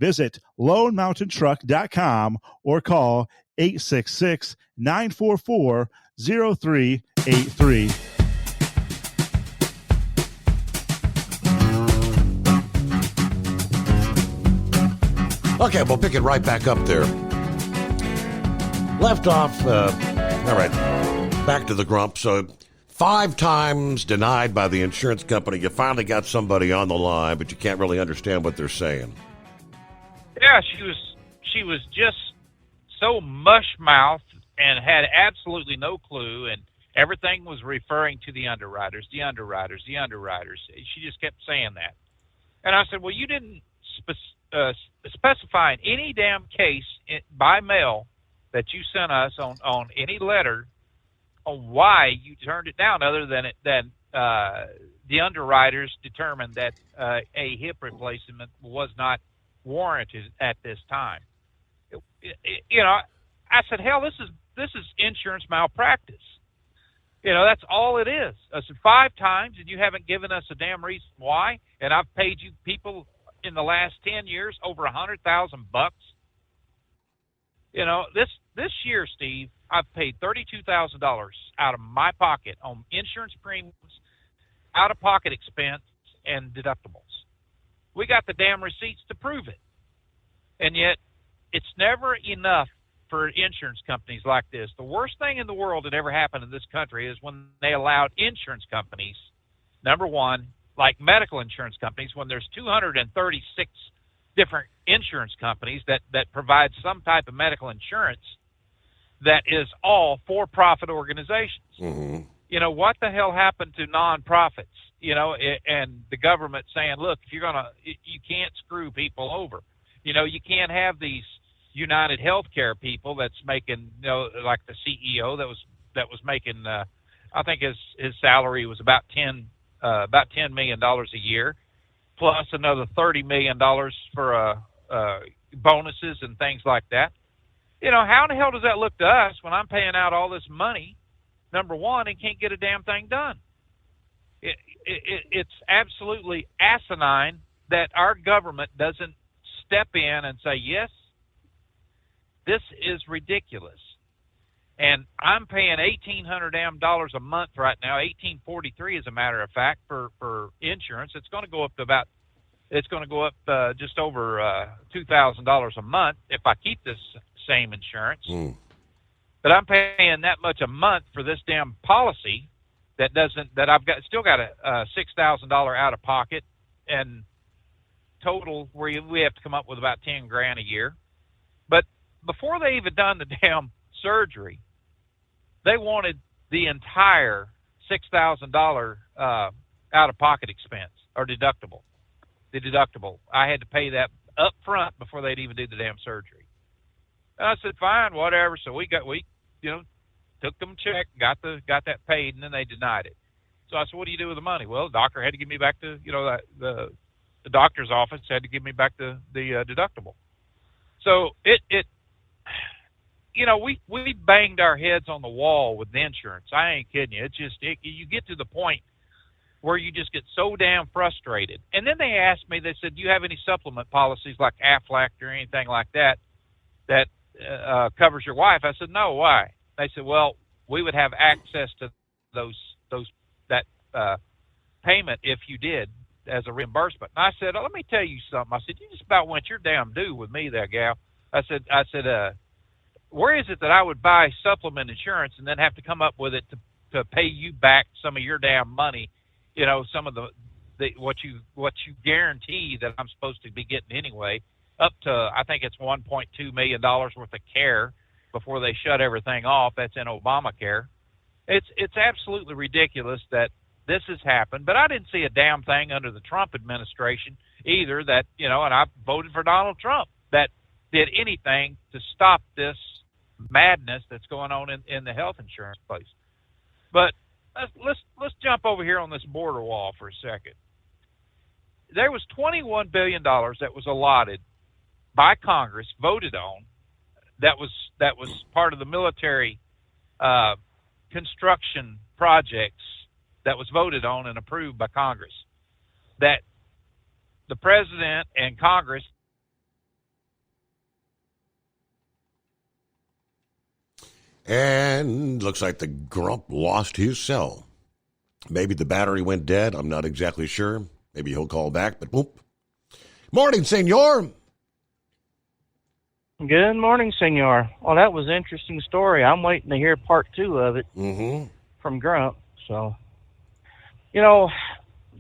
Visit LoneMountainTruck.com or call 866-944-0383. Okay, we'll pick it right back up there. Left off, all right, back to the grump. So 5 times denied by the insurance company. You finally got somebody on the line, but you can't really understand what they're saying. Yeah, she was just so mush-mouthed and had absolutely no clue, and everything was referring to the underwriters. She just kept saying that. And I said, well, you didn't specify in any damn case by mail that you sent us on any letter on why you turned it down, other than the underwriters determined that a hip replacement was not warranted at this time. I said, hell, this is insurance malpractice. That's all it is. I said 5 times, and you haven't given us a damn reason why. And I've paid you people in the last 10 years over $100,000. This year, Steve, I've paid $32,000 out of my pocket on insurance premiums, out-of-pocket expense, and deductibles. We got the damn receipts to prove it. And yet, it's never enough for insurance companies like this. The worst thing in the world that ever happened in this country is when they allowed insurance companies, number one, like medical insurance companies, when there's 236 different insurance companies that provide some type of medical insurance that is all for-profit organizations. Mm-hmm. What the hell happened to nonprofits? And the government saying, look, if you're you can't screw people over. You can't have these United Healthcare people that's making, like the CEO that was making, I think his salary was about $10 million a year, plus another $30 million for bonuses and things like that. How the hell does that look to us when I'm paying out all this money, number one, and can't get a damn thing done? It's absolutely asinine that our government doesn't step in and say, yes, this is ridiculous. And I'm paying $1,800 a month right now, $1,843 as a matter of fact, for insurance. It's going to go up just over $2,000 a month if I keep this same insurance. But I'm paying that much a month for this damn policy that I've still got a $6,000 out of pocket, and total where we have to come up with about $10,000 a year. But before they even done the damn surgery, they wanted the entire $6,000 out of pocket expense or deductible. The deductible, I had to pay that up front before they'd even do the damn surgery. And I said, fine, whatever. So we took them a check, got that paid, and then they denied it. So I said, what do you do with the money? Well, the doctor had to give me back the doctor's office had to give me back the deductible. So we banged our heads on the wall with the insurance. I ain't kidding you. It's just you get to the point where you just get so damn frustrated. And then they asked me, they said, do you have any supplement policies like Aflac or anything like that covers your wife? I said, no, why? They said, well, we would have access to that payment if you did as a reimbursement. And I said, let me tell you something. I said, you just about went your damn due with me there, gal. I said, where is it that I would buy supplement insurance and then have to come up with it to pay you back some of your damn money, some of the what you guarantee that I'm supposed to be getting anyway, up to, I think it's $1.2 million worth of care before they shut everything off. That's in Obamacare. It's absolutely ridiculous that this has happened, but I didn't see a damn thing under the Trump administration either that, and I voted for Donald Trump, that did anything to stop this madness that's going on in the health insurance place. But let's jump over here on this border wall for a second. There was $21 billion that was allotted by Congress, voted on, that was part of the military construction projects that was voted on and approved by Congress, that the president and Congress. And looks like the Grump lost his cell. Maybe the battery went dead. I'm not exactly sure. Maybe he'll call back, but whoop. Morning, senor. Good morning, senor. Well, that was an interesting story. I'm waiting to hear part 2 of it from Grump. So,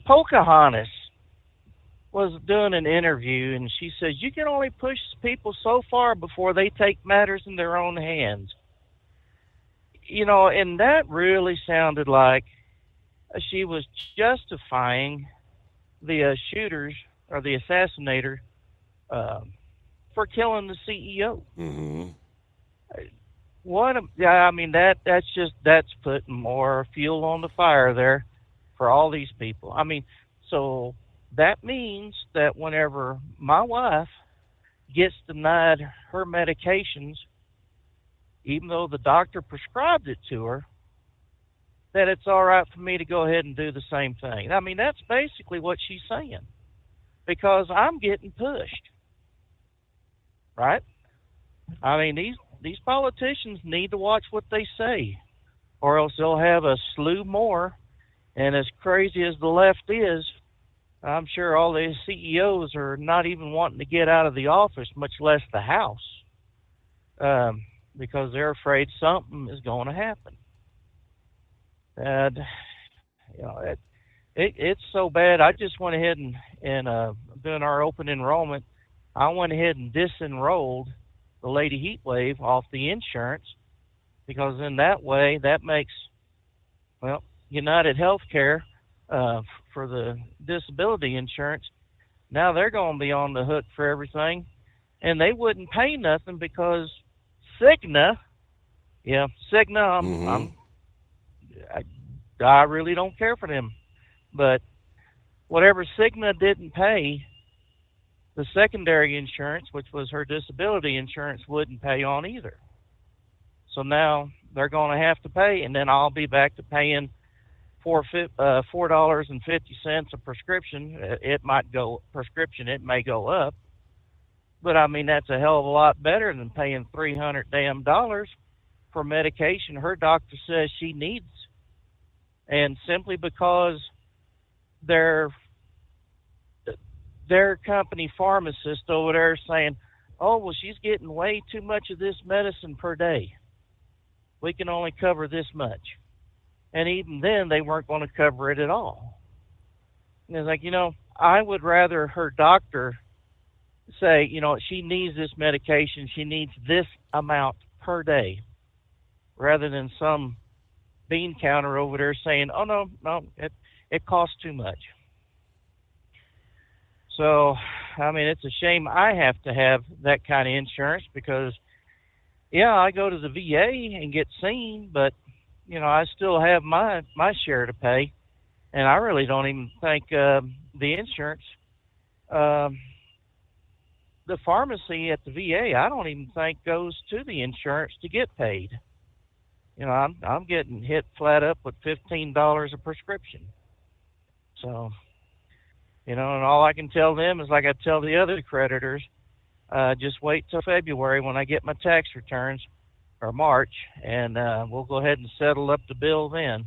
Pocahontas was doing an interview, and she says, you can only push people so far before they take matters in their own hands. And that really sounded like she was justifying the shooters or the assassinator for killing the CEO. Mm-hmm. That's putting more fuel on the fire there for all these people. I mean, so that means that whenever my wife gets denied her medications, even though the doctor prescribed it to her, that it's all right for me to go ahead and do the same thing. I mean, that's basically what she's saying, because I'm getting pushed, right? I mean, these politicians need to watch what they say, or else they'll have a slew more. And as crazy as the left is, I'm sure all the CEOs are not even wanting to get out of the office, much less the House, because they're afraid something is going to happen. And it's so bad. I just went ahead and doing our open enrollment, I went ahead and disenrolled the Lady Heatwave off the insurance, because in that way that makes, well, United Healthcare for the disability insurance, now they're going to be on the hook for everything, and they wouldn't pay nothing because Cigna, I really don't care for them, but whatever Cigna didn't pay, the secondary insurance, which was her disability insurance, wouldn't pay on either. So now they're going to have to pay, and then I'll be back to paying $4.50 a prescription. It may go up, but I mean, that's a hell of a lot better than paying $300 for medication her doctor says she needs, and simply because their company pharmacist over there saying, oh, well, she's getting way too much of this medicine per day, we can only cover this much. And even then, they weren't going to cover it at all. And it's like, I would rather her doctor say, she needs this medication, she needs this amount per day, rather than some bean counter over there saying, oh, no, it costs too much. So, I mean, it's a shame I have to have that kind of insurance, because, I go to the VA and get seen, but, I still have my share to pay, and I really don't even think the insurance, the pharmacy at the VA, I don't even think goes to the insurance to get paid. I'm getting hit flat up with $15 a prescription. So, and all I can tell them is, like I tell the other creditors, just wait till February when I get my tax returns, or March, and we'll go ahead and settle up the bill then.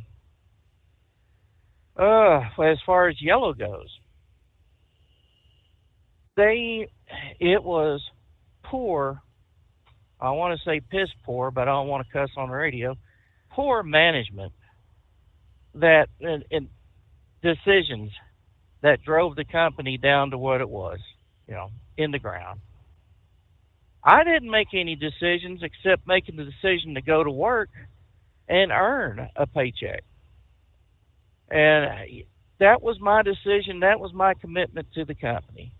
As far as Yellow goes, it was poor, I want to say piss poor, but I don't want to cuss on the radio, poor management that in decisions that drove the company down to what it was, in the ground. I didn't make any decisions except making the decision to go to work and earn a paycheck. And that was my decision. That was my commitment to the company.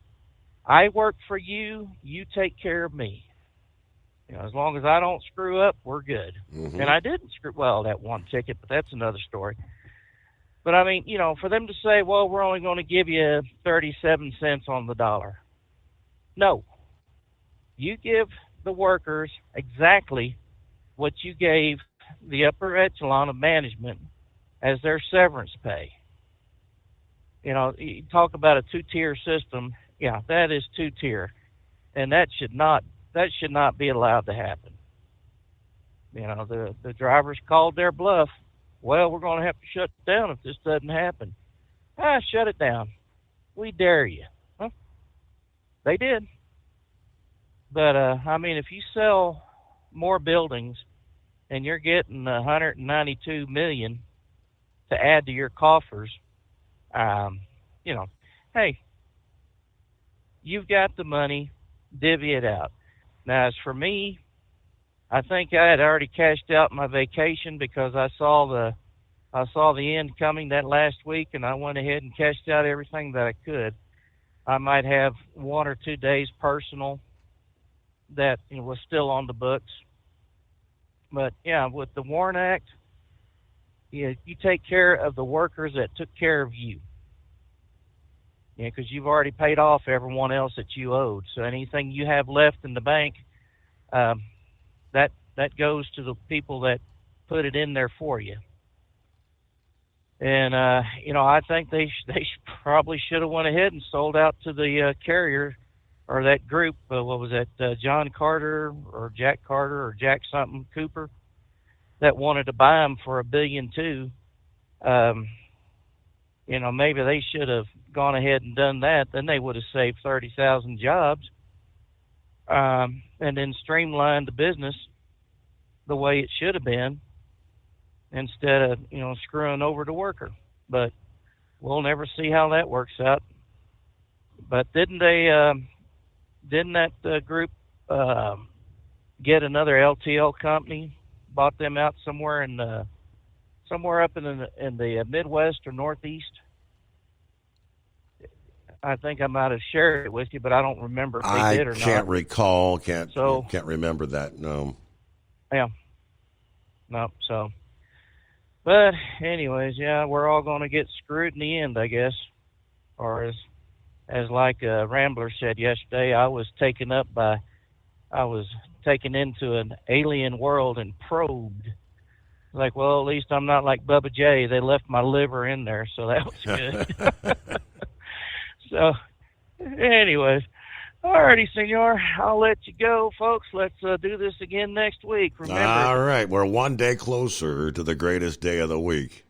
I work for you. You take care of me. As long as I don't screw up, we're good. Mm-hmm. And I didn't screw, that one ticket, but that's another story. But I mean, for them to say, well, we're only going to give you 37 cents on the dollar. No. You give the workers exactly what you gave the upper echelon of management as their severance pay. You talk about a two-tier system. Yeah, that is two-tier, and that should not be allowed to happen. The drivers called their bluff. Well, we're going to have to shut it down if this doesn't happen. Shut it down. We dare you. Huh? They did. But, I mean, if you sell more buildings and you're getting $192 million to add to your coffers, hey, you've got the money, divvy it out. Now, as for me, I think I had already cashed out my vacation because I saw the end coming that last week, and I went ahead and cashed out everything that I could. I might have 1 or 2 days personal that was still on the books. But yeah, with the WARN Act, you take care of the workers that took care of you. Because you've already paid off everyone else that you owed. So anything you have left in the bank, that goes to the people that put it in there for you. And I think they probably should have went ahead and sold out to the carrier or that group. What was that? John Carter or Jack Carter or Jack something Cooper that wanted to buy them for $1.2 billion. Maybe they should have gone ahead and done that. Then they would have saved 30,000 jobs, and then streamlined the business the way it should have been, instead of screwing over the worker. But we'll never see how that works out. But didn't that group get another LTL company, bought them out somewhere up in the Midwest or Northeast? I think I might have shared it with you, but I don't remember if they did or not. I can't recall. Can't remember that. No. Yeah. No. So. But anyways, yeah, we're all going to get screwed in the end, I guess. Or as like Rambler said yesterday, I was taken into an alien world and probed. Like, well, at least I'm not like Bubba J. They left my liver in there, so that was good. So, anyways, alrighty, senor. I'll let you go, folks. Let's do this again next week. Remember. All right, we're one day closer to the greatest day of the week.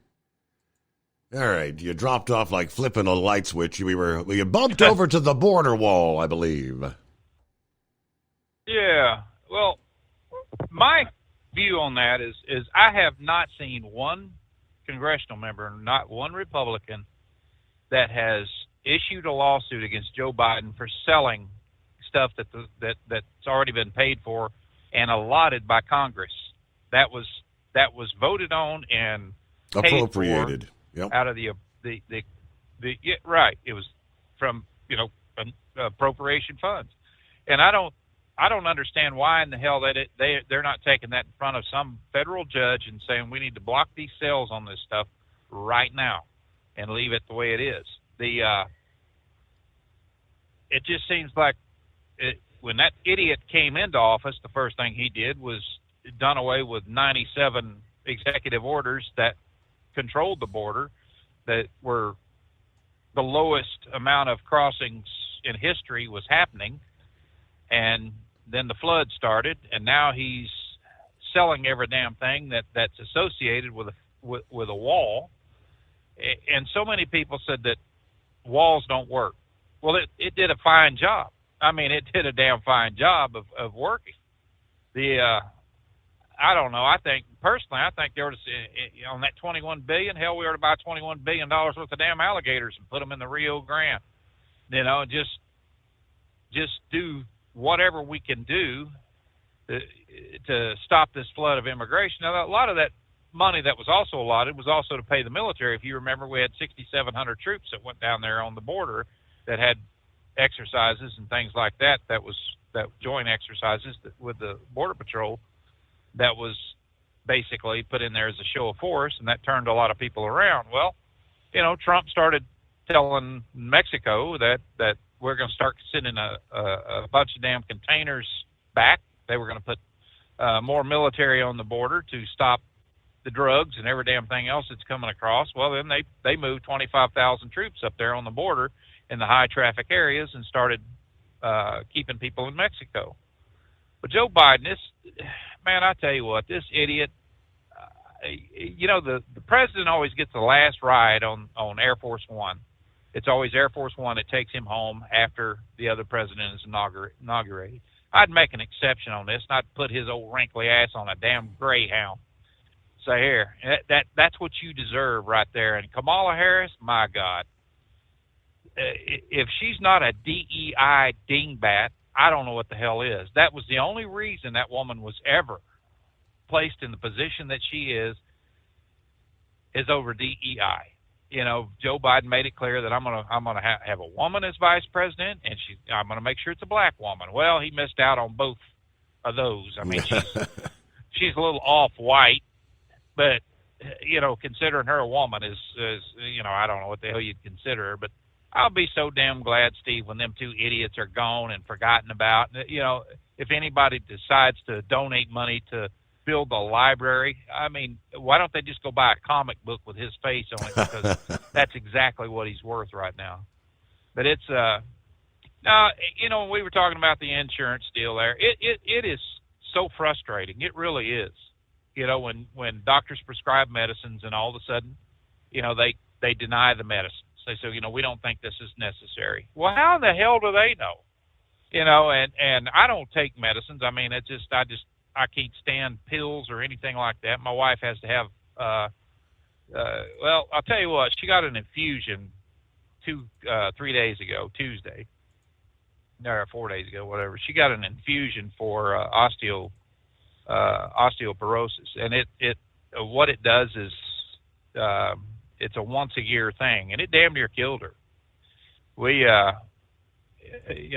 All right, you dropped off like flipping a light switch. We bumped over to the border wall, I believe. Yeah. Well, my view on that is I have not seen one congressional member, not one Republican, that has issued a lawsuit against Joe Biden for selling stuff that's already been paid for and allotted by Congress. That was voted on and appropriated. Yep. Out of the yeah, right. It was from appropriation funds, and I don't understand why in the hell they're not taking that in front of some federal judge and saying we need to block these sales on this stuff right now and leave it the way it is. It just seems like when that idiot came into office, the first thing he did was done away with 97 executive orders that controlled the border, that were the lowest amount of crossings in history was happening. And then the flood started, and now he's selling every damn thing that's associated with a wall. And so many people said that walls don't work. Well, it did a fine job. I mean, it did a damn fine job of working. I don't know. I think they ought to, on that $21 billion, hell, we ought to buy $21 billion worth of damn alligators and put them in the Rio Grande. Just do whatever we can do to stop this flood of immigration. Now, a lot of that money that was also allotted was also to pay the military. If you remember, we had 6,700 troops that went down there on the border that had exercises and things like that joint exercises with the Border Patrol that was basically put in there as a show of force, and that turned a lot of people around. Well, Trump started telling Mexico that we're going to start sending a bunch of damn containers back. They were going to put more military on the border to stop the drugs and every damn thing else that's coming across. Well, then they moved 25,000 troops up there on the border in the high traffic areas and started keeping people in Mexico. But Joe Biden, man, I tell you what, this idiot, the president always gets the last ride on Air Force One. It's always Air Force One that takes him home after the other president is inaugurated. I'd make an exception on this, not put his old wrinkly ass on a damn Greyhound. Say, here, that's what you deserve right there. And Kamala Harris, my God, if she's not a DEI dingbat, I don't know what the hell is. That was the only reason that woman was ever placed in the position that she is over DEI. Joe Biden made it clear that I'm gonna have a woman as vice president, and I'm gonna make sure it's a black woman. Well, he missed out on both of those. I mean, she's a little off white, but considering her a woman is I don't know what the hell you'd consider her, but I'll be so damn glad, Steve, when them two idiots are gone and forgotten about. If anybody decides to donate money to build a library, I mean, why don't they just go buy a comic book with his face on it? Because that's exactly what he's worth right now. But it's now, when we were talking about the insurance deal there, it is so frustrating. It really is. When doctors prescribe medicines and all of a sudden, they deny the medicines. They say, we don't think this is necessary. Well, how in the hell do they know? And I don't take medicines. I mean, I can't stand pills or anything like that. My wife has to have, well, I'll tell you what, she got an infusion 3 days ago, Tuesday, or 4 days ago, whatever. She got an infusion for osteoporosis, and it what it does is it's a once a year thing, and it damn near killed her. We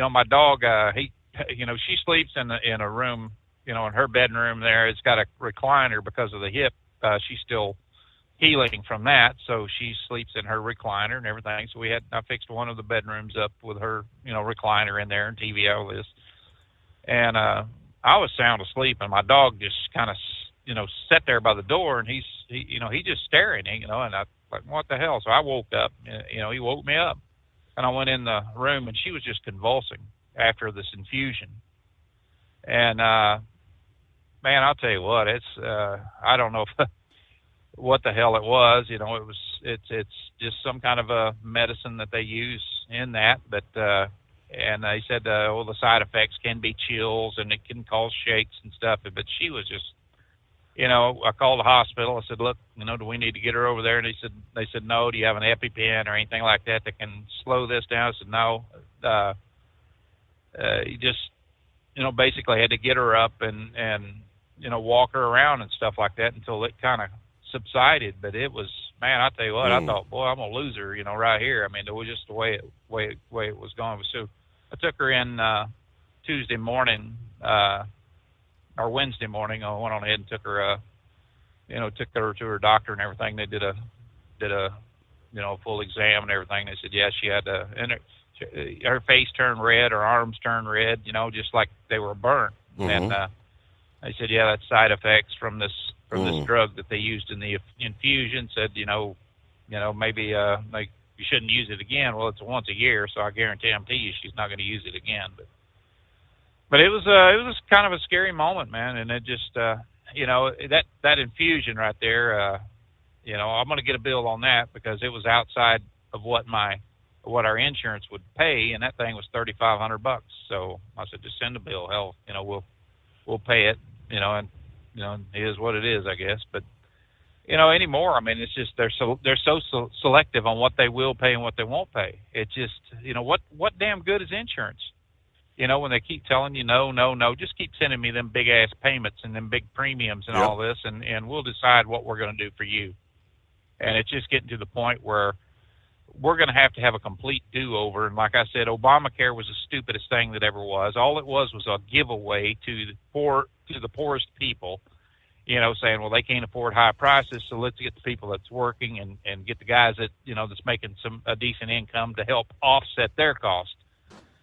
my dog, she sleeps in a room, in her bedroom there. It's got a recliner because of the hip. She's still healing from that, so she sleeps in her recliner and everything. So I fixed one of the bedrooms up with her, recliner in there and TV, all this. And I was sound asleep, and my dog just kind of, sat there by the door, and he just staring, and I like, what the hell? So I woke up, he woke me up, and I went in the room, and she was just convulsing after this infusion. And man, I'll tell you what, it's I don't know what the hell it was. It's just some kind of a medicine that they use in that, but and they said the side effects can be chills and it can cause shakes and stuff. But she was just, I called the hospital. I said, look, do we need to get her over there? And they said, no. Do you have an EpiPen or anything like that can slow this down? I said, no. You just, basically had to get her up and walk her around and stuff like that until it kind of subsided. But it was, man, I tell you what, I thought, boy, I'm gonna lose her, right here. I mean, it was just the way it was going. So I took her in Tuesday morning or Wednesday morning. I went on ahead and took her to her doctor and everything. They did a full exam and everything. They said, yeah, she had her face turned red, her arms turned red, just like they were burnt. Mm-hmm. And they said, yeah, that's side effects from this drug that they used in the infusion. Said, maybe you shouldn't use it again. Well, it's once a year, so I guarantee you she's not going to use it again. But it was kind of a scary moment, man. And it just, that infusion right there, I'm going to get a bill on that because it was outside of what our insurance would pay, and that thing was $3,500. So I said, just send a bill. Hell, we'll pay it, and it is what it is, I guess. But anymore, I mean, it's just they're so selective on what they will pay and what they won't pay. It's just, what damn good is insurance? When they keep telling you no, just keep sending me them big ass payments and them big premiums and all this, and we'll decide what we're going to do for you. And it's just getting to the point where we're going to have a complete do-over. And like I said, Obamacare was the stupidest thing that ever was. All it was a giveaway to the poorest people, saying, well, they can't afford high prices, so let's get the people that's working and get the guys that, that's making a decent income to help offset their cost.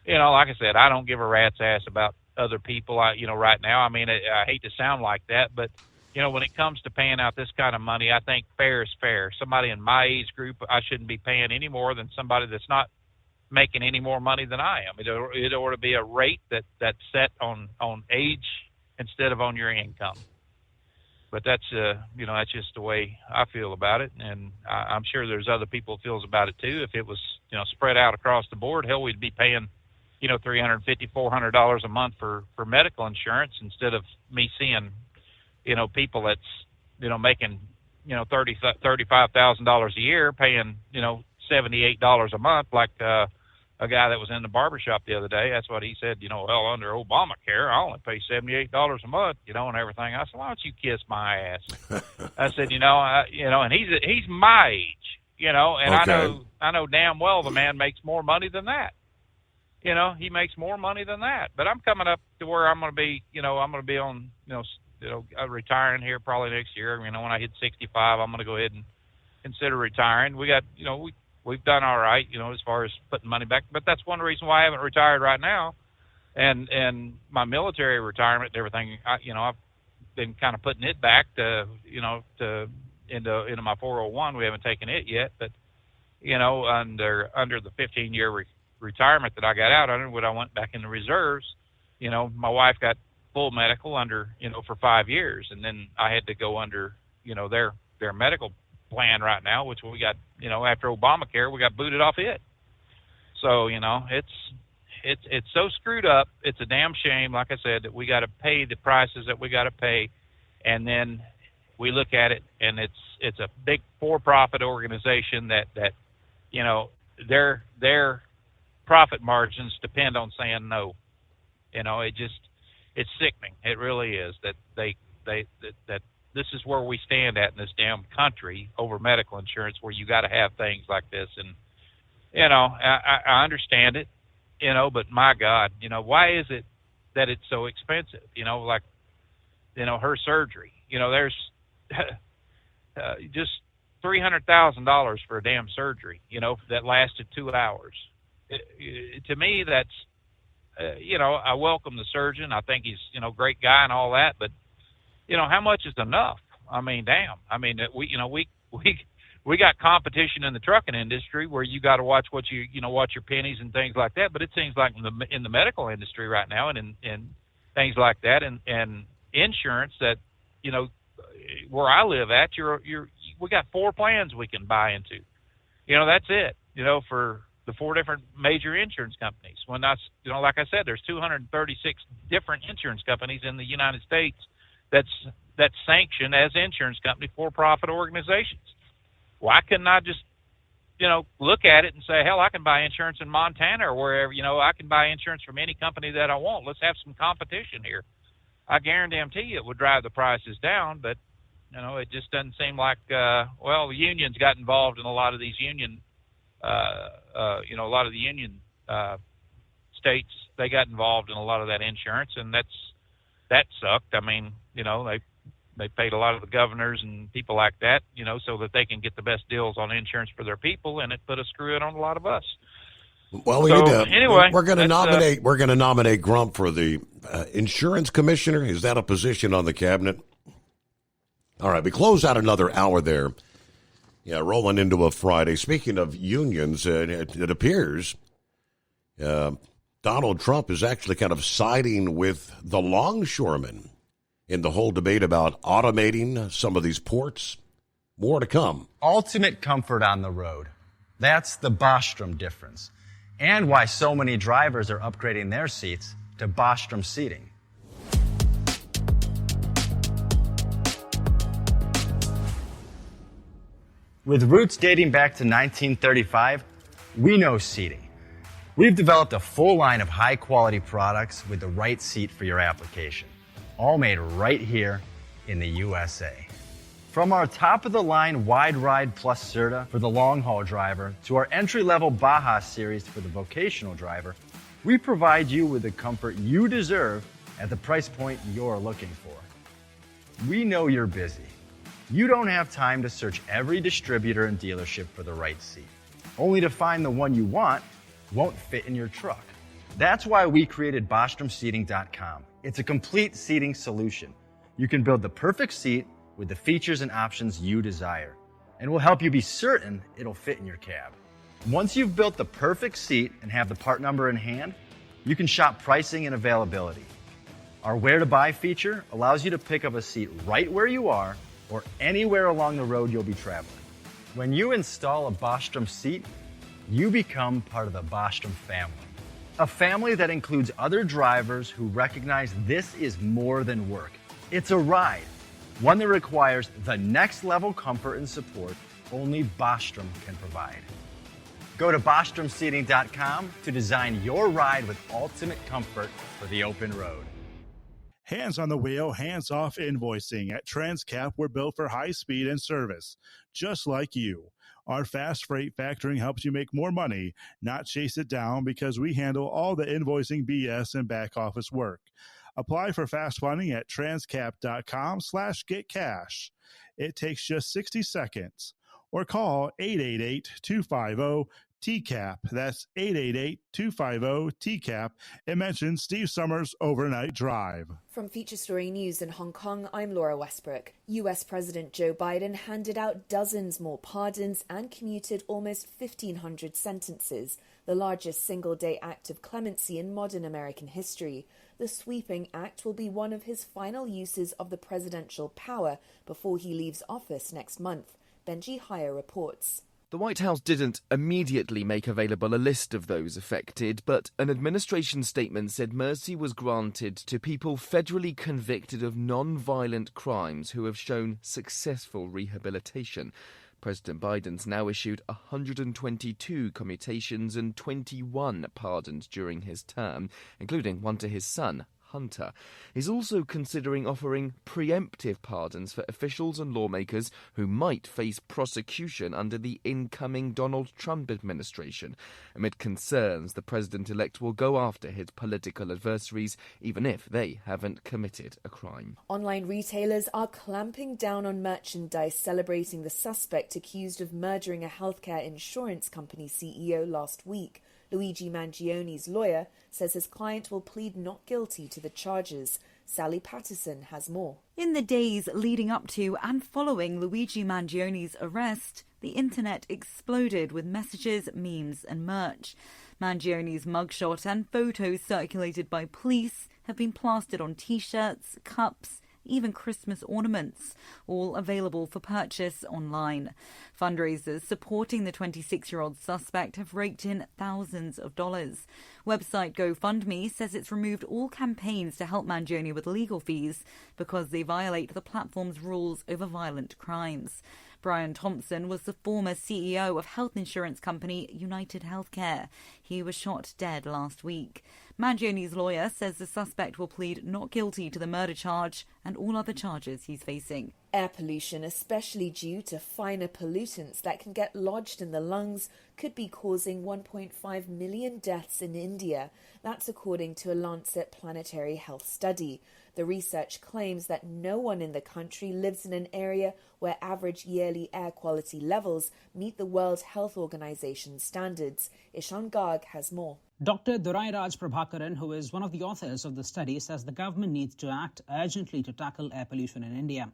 Like I said, I don't give a rat's ass about other people, right now. I mean, I hate to sound like that, but when it comes to paying out this kind of money, I think fair is fair. Somebody in my age group, I shouldn't be paying any more than somebody that's not making any more money than I am. It ought to be a rate that's set on age instead of on your income. But that's that's just the way I feel about it, and I'm sure there's other people who feels about it too. If it was spread out across the board, hell, we'd be paying $350, $400 a month for medical insurance instead of me seeing people that's making $35,000 a year paying $78 a month, like a guy that was in the barbershop the other day. That's what he said. Well, under Obamacare, I only pay $78 a month, and everything. I said, why don't you kiss my ass? I said, and he's my age, you know, and Okay. I know damn well the man makes more money than that. You know, he makes more money than that. But I'm coming up to where I'm going to be, you know, I'm going to be on, retiring here probably next year. You know, when I hit 65, I'm going to go ahead and consider retiring. We got, you know, we've done all right, you know, as far as putting money back. But that's one reason why I haven't retired right now. And my military retirement and everything, I've been kind of putting it back to, into my 401. We haven't taken it yet, but, you know, under the 15-year retirement that I got out under, when I went back in the reserves, you know, my wife got full medical under, you know, for 5 years. And then I had to go under, you know, their medical plan right now, which we got, you know, after Obamacare, we got booted off it. So, you know, it's so screwed up. It's a damn shame, like I said, that we got to pay the prices that we got to pay. And then we look at it and it's a big for-profit organization that, you know, their profit margins depend on saying no. You know, it's sickening. It really is that that this is where we stand at in this damn country over medical insurance, where you got to have things like this. And, you know, I understand it, you know, but my God, you know, why is it that it's so expensive? You know, like, you know, her surgery, you know, there's just $300,000 for a damn surgery, you know, that lasted 2 hours. To me, that's, you know, I welcome the surgeon. I think he's, you know, great guy and all that, but, you know, how much is enough? I mean, damn. I mean, we got competition in the trucking industry where you got to watch watch your pennies and things like that. But it seems like in the medical industry right now and in things like that and insurance that, you know, where I live at, we got 4 plans we can buy into. You know, that's it, you know, for the 4 different major insurance companies. When that's, you know, like I said, there's 236 different insurance companies in the United States that's sanctioned as insurance company for-profit organizations. Why couldn't I just, you know, look at it and say, hell, I can buy insurance in Montana or wherever, you know, I can buy insurance from any company that I want. Let's have some competition here. I guarantee you it would drive the prices down, but, you know, it just doesn't seem like, the unions got involved in a lot of these union, you know, a lot of the union states, they got involved in a lot of that insurance, and that sucked. I mean, you know, they paid a lot of the governors and people like that, you know, so that they can get the best deals on insurance for their people, and it put a screw in on a lot of us. Well, anyway, we're going to nominate Grump for the insurance commissioner. Is that a position on the cabinet? All right, we close out another hour there. Yeah, rolling into a Friday. Speaking of unions, it appears Donald Trump is actually kind of siding with the longshoremen in the whole debate about automating some of these ports. More to come. Ultimate comfort on the road. That's the Bostrom difference. And why so many drivers are upgrading their seats to Bostrom seating. With roots dating back to 1935, we know seating. We've developed a full line of high-quality products with the right seat for your application, all made right here in the USA. From our top-of-the-line Wide Ride Plus Certa for the long-haul driver to our entry-level Baja series for the vocational driver, we provide you with the comfort you deserve at the price point you're looking for. We know you're busy. You don't have time to search every distributor and dealership for the right seat, only to find the one you want won't fit in your truck. That's why we created BostromSeating.com. It's a complete seating solution. You can build the perfect seat with the features and options you desire, and we'll help you be certain it'll fit in your cab. Once you've built the perfect seat and have the part number in hand, you can shop pricing and availability. Our Where to Buy feature allows you to pick up a seat right where you are or anywhere along the road you'll be traveling. When you install a Bostrom seat, you become part of the Bostrom family. A family that includes other drivers who recognize this is more than work. It's a ride, one that requires the next level comfort and support only Bostrom can provide. Go to BostromSeating.com to design your ride with ultimate comfort for the open road. Hands on the wheel, hands-off invoicing at Transcap. We're built for high speed and service, just like you. Our fast freight factoring helps you make more money, not chase it down, because we handle all the invoicing BS and back office work. Apply for fast funding at transcap.com/getcash. It takes just 60 seconds. Or call 888-250-TCAP. That's 888-250-TCAP. And mention Steve Summers' Overnight Drive. From Feature Story News in Hong Kong, I'm Laura Westbrook. US President Joe Biden handed out dozens more pardons and commuted almost 1,500 sentences, the largest single-day act of clemency in modern American history. The sweeping act will be one of his final uses of the presidential power before he leaves office next month. Benji Hire reports. The White House didn't immediately make available a list of those affected, but an administration statement said mercy was granted to people federally convicted of non-violent crimes who have shown successful rehabilitation. President Biden's now issued 122 commutations and 21 pardons during his term, including one to his son, Hunter. He's also considering offering preemptive pardons for officials and lawmakers who might face prosecution under the incoming Donald Trump administration. Amid concerns, the president-elect will go after his political adversaries, even if they haven't committed a crime. Online retailers are clamping down on merchandise celebrating the suspect accused of murdering a healthcare insurance company CEO last week. Luigi Mangioni's lawyer says his client will plead not guilty to the charges. Sally Patterson has more. In the days leading up to and following Luigi Mangioni's arrest, the internet exploded with messages, memes and merch. Mangioni's mugshot and photos circulated by police have been plastered on T-shirts, cups, even Christmas ornaments, all available for purchase online. Fundraisers supporting the 26-year-old suspect have raked in thousands of dollars. Website GoFundMe says it's removed all campaigns to help Mangioni with legal fees because they violate the platform's rules over violent crimes. Brian Thompson was the former CEO of health insurance company United Healthcare. He was shot dead last week. Mangioni's lawyer says the suspect will plead not guilty to the murder charge and all other charges he's facing. Air pollution, especially due to finer pollutants that can get lodged in the lungs, could be causing 1.5 million deaths in India. That's according to a Lancet Planetary Health study. The research claims that no one in the country lives in an area where average yearly air quality levels meet the World Health Organization standards. Ishan Garg has more. Dr. Durairaj Prabhakaran, who is one of the authors of the study, says the government needs to act urgently to tackle air pollution in India.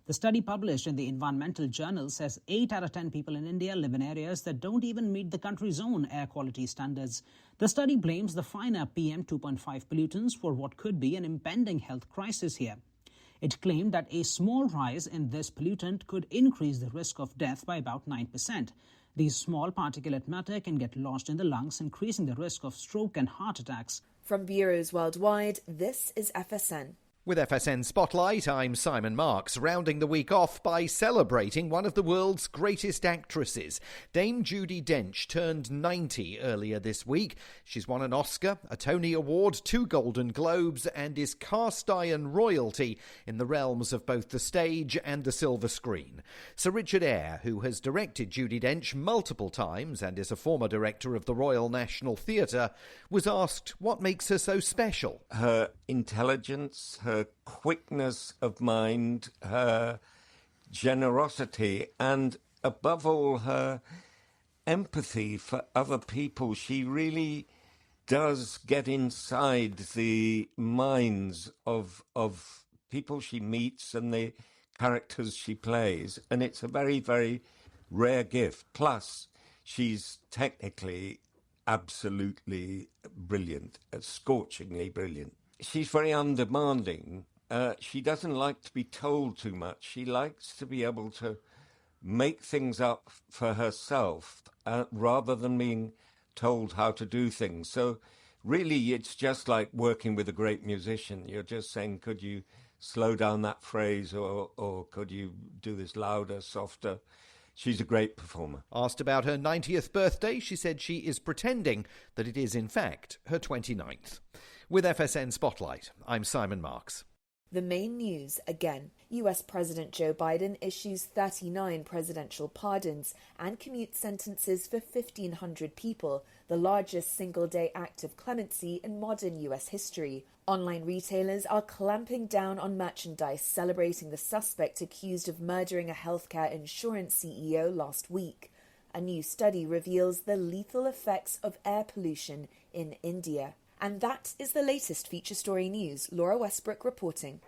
The study published in the Environmental Journal says 8 out of 10 people in India live in areas that don't even meet the country's own air quality standards. The study blames the finer PM 2.5 pollutants for what could be an impending health crisis here. It claimed that a small rise in this pollutant could increase the risk of death by about 9%. These small particulate matter can get lodged in the lungs, increasing the risk of stroke and heart attacks. From bureaus worldwide, this is FSN. With FSN Spotlight, I'm Simon Marks, rounding the week off by celebrating one of the world's greatest actresses. Dame Judi Dench turned 90 earlier this week. She's won an Oscar, a Tony Award, 2 Golden Globes, and is cast iron royalty in the realms of both the stage and the silver screen. Sir Richard Eyre, who has directed Judi Dench multiple times and is a former director of the Royal National Theatre, was asked what makes her so special. Her intelligence, her quickness of mind, her generosity, and above all, her empathy for other people. She really does get inside the minds of people she meets and the characters she plays, and it's a very, very rare gift. Plus, she's technically absolutely brilliant, scorchingly brilliant. She's very undemanding. She doesn't like to be told too much. She likes to be able to make things up for herself rather than being told how to do things. So really, it's just like working with a great musician. You're just saying, could you slow down that phrase, or could you do this louder, softer? She's a great performer. Asked about her 90th birthday, she said she is pretending that it is, in fact, her 29th. With FSN Spotlight, I'm Simon Marks. The main news again. US President Joe Biden issues 39 presidential pardons and commutes sentences for 1,500 people, the largest single-day act of clemency in modern US history. Online retailers are clamping down on merchandise celebrating the suspect accused of murdering a healthcare insurance CEO last week. A new study reveals the lethal effects of air pollution in India. And that is the latest Feature Story News. Laura Westbrook reporting.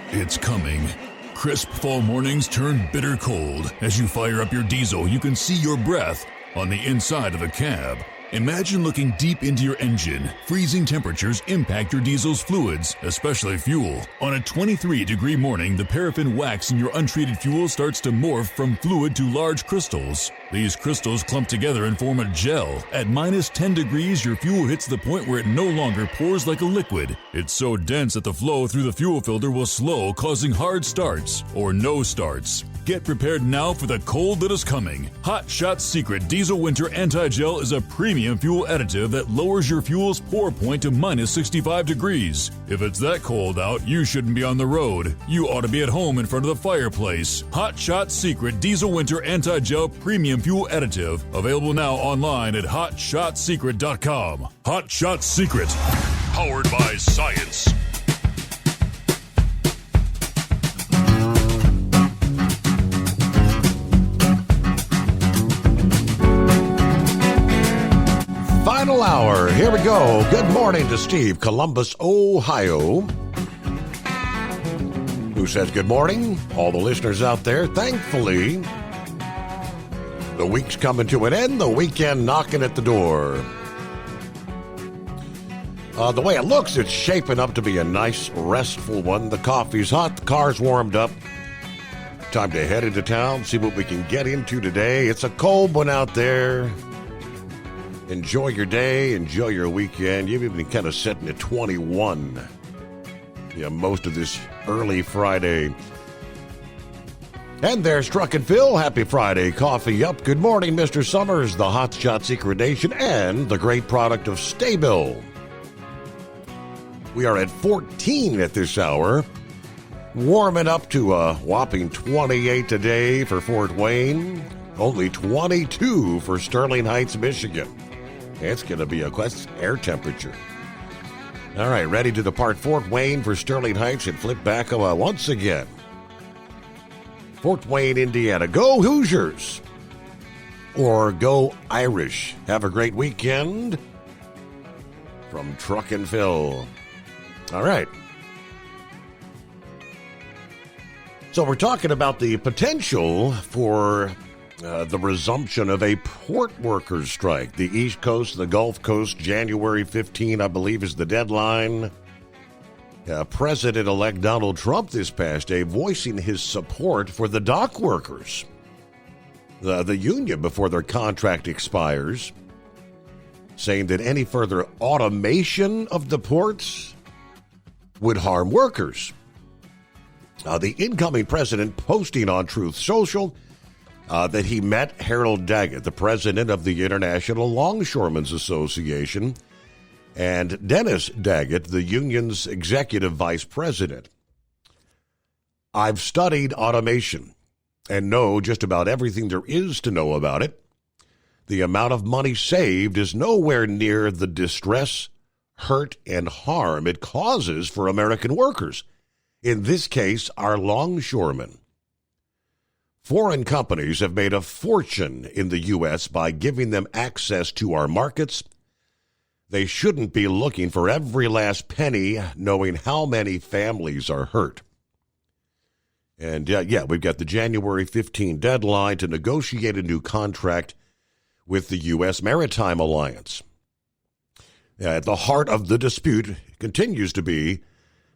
It's coming. Crisp fall mornings turn bitter cold. As you fire up your diesel, you can see your breath on the inside of the cab. Imagine looking deep into your engine. Freezing temperatures impact your diesel's fluids, especially fuel. On a 23-degree morning, the paraffin wax in your untreated fuel starts to morph from fluid to large crystals. These crystals clump together and form a gel. At minus 10 degrees, your fuel hits the point where it no longer pours like a liquid. It's so dense that the flow through the fuel filter will slow, causing hard starts or no starts. Get prepared now for the cold that is coming. Hot Shot's Secret Diesel Winter Anti-Gel is a premium fuel additive that lowers your fuel's pour point to minus 65 degrees. If it's that cold out, you shouldn't be on the road. You ought to be at home in front of the fireplace. Hot Shot's Secret Diesel Winter Anti-Gel Premium Fuel Additive. Available now online at HotShotSecret.com. Hot Shot Secret. Powered by science. Final hour. Here we go. Good morning to Steve, Columbus, Ohio, who says good morning. All the listeners out there, thankfully, the week's coming to an end, the weekend knocking at the door. The way it looks, it's shaping up to be a nice, restful one. The coffee's hot, the car's warmed up. Time to head into town, see what we can get into today. It's a cold one out there. Enjoy your day, enjoy your weekend. You've even kind of setting at 21. Yeah, most of this early Friday. And there's Truck and Phil. Happy Friday. Coffee up. Good morning, Mr. Summers, the Hot Shot Secret Nation, and the great product of Staybill. We are at 14 at this hour. Warming up to a whopping 28 today for Fort Wayne. Only 22 for Sterling Heights, Michigan. It's going to be a air temperature. All right, ready to depart Fort Wayne for Sterling Heights and flip back once again. Fort Wayne, Indiana. Go Hoosiers! Or go Irish. Have a great weekend. From Truck and Phil. All right. So we're talking about the potential for the resumption of a port workers strike. The East Coast, the Gulf Coast, January 15, I believe, is the deadline. President-elect Donald Trump this past day voicing his support for the dock workers, the union, before their contract expires, saying that any further automation of the ports would harm workers. The incoming president posting on Truth Social that he met Harold Daggett, the president of the International Longshoremen's Association, and Dennis Daggett, the union's executive vice president. I've studied automation and know just about everything there is to know about it. The amount of money saved is nowhere near the distress, hurt, and harm it causes for American workers. In this case, our longshoremen. Foreign companies have made a fortune in the U.S. by giving them access to our markets. They shouldn't be looking for every last penny, knowing how many families are hurt. And we've got the January 15 deadline to negotiate a new contract with the U.S. Maritime Alliance. At the heart of the dispute continues to be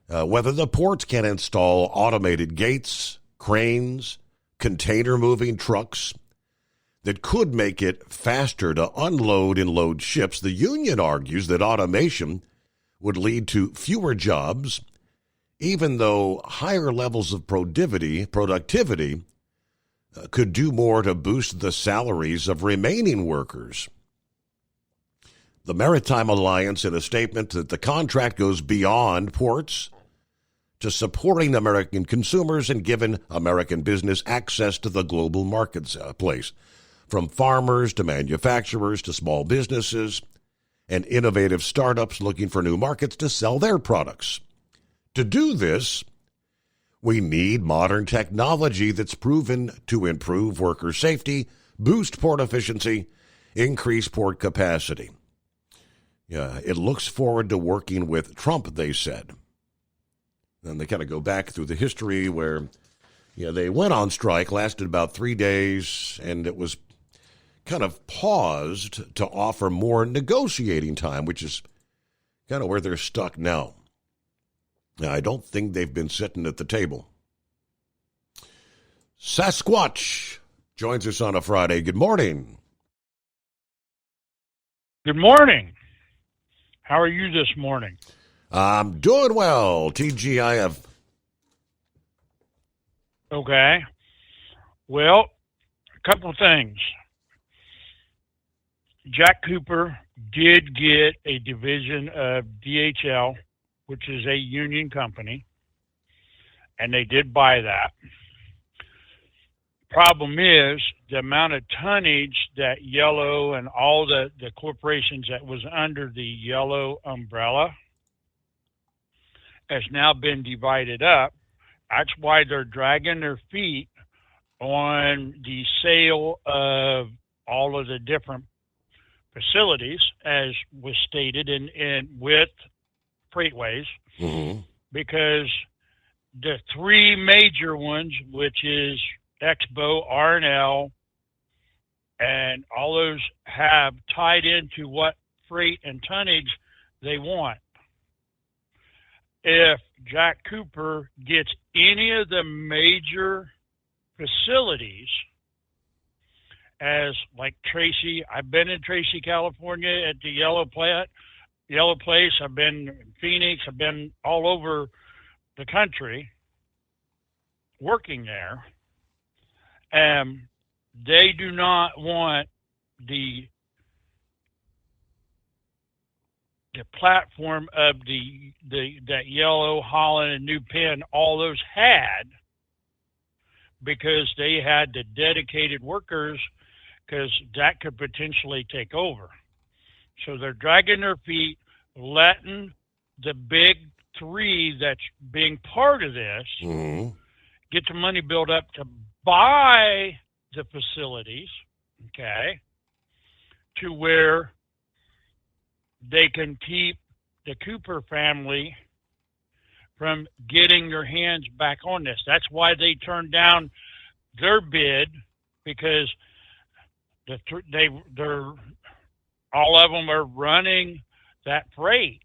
whether the ports can install automated gates, cranes, container-moving trucks that could make it faster to unload and load ships. The union argues that automation would lead to fewer jobs, even though higher levels of productivity could do more to boost the salaries of remaining workers. The Maritime Alliance in a statement that the contract goes beyond ports to supporting American consumers and giving American business access to the global marketplace, from farmers to manufacturers to small businesses and innovative startups looking for new markets to sell their products. To do this, we need modern technology that's proven to improve worker safety, boost port efficiency, increase port capacity. Yeah, it looks forward to working with Trump, they said. And they kind of go back through the history where, they went on strike, lasted about 3 days, and it was kind of paused to offer more negotiating time, which is kind of where they're stuck now. Now, I don't think they've been sitting at the table. Sasquatch joins us on a Friday. Good morning. Good morning. How are you this morning? I'm doing well, TGIF. Okay. Well, a couple of things. Jack Cooper did get a division of DHL, which is a union company, and they did buy that. Problem is the amount of tonnage that Yellow and all the corporations that was under the Yellow umbrella has now been divided up. That's why they're dragging their feet on the sale of all of the different facilities, as was stated in with Freightways, because the three major ones, which is Expo, R&L, and all those have tied into what freight and tonnage they want. If Jack Cooper gets any of the major facilities, as like Tracy, I've been in Tracy, California at the Yellow Place, I've been in Phoenix, I've been all over the country working there. They do not want the platform of that Yellow, Holland, and New Penn, all those had, because they had the dedicated workers, because that could potentially take over. So they're dragging their feet, letting the big three that's being part of this get the money built up to buy the facilities, okay, to where they can keep the Cooper family from getting their hands back on this. That's why they turned down their bid, because they're all of them are running that freight,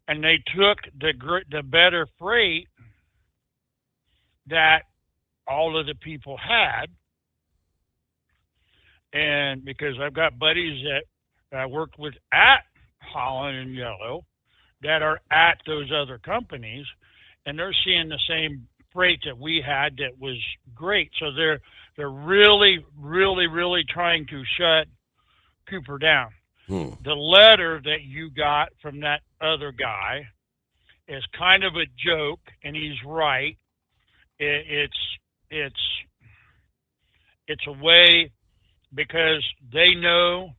and they took the better freight that all of the people had. And because I've got buddies that I worked with at Holland and Yellow that are at those other companies, and they're seeing the same freight that we had that was great. So they're really, really, really trying to shut Cooper down. The letter that you got from that other guy is kind of a joke, and he's right. It's a way, because they know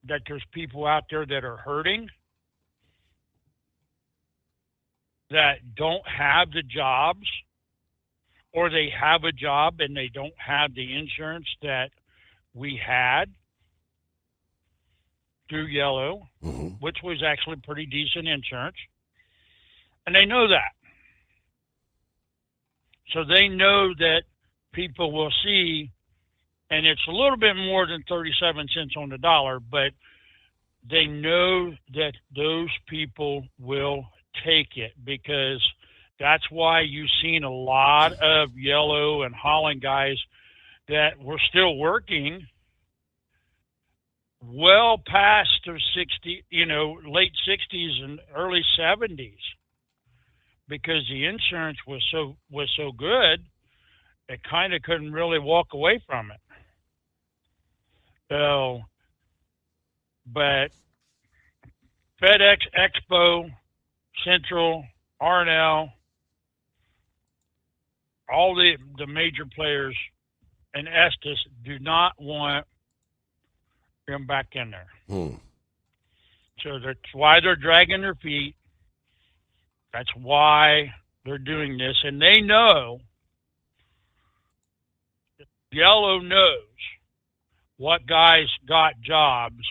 that there's people out there that are hurting, that don't have the jobs, or they have a job and they don't have the insurance that we had through Yellow, which was actually pretty decent insurance. And they know that. So they know that people will see, and it's a little bit more than 37 cents on the dollar, but they know that those people will take it, because that's why you've seen a lot of Yellow and Holland guys that were still working well past their 60, late 60s and early 70s, because the insurance was so good, they kind of couldn't really walk away from it. So but FedEx, Expo, Central, R&L, all the major players, and Estes do not want them back in there. So that's why they're dragging their feet. That's why they're doing this. And they know, Yellow knows what guys got jobs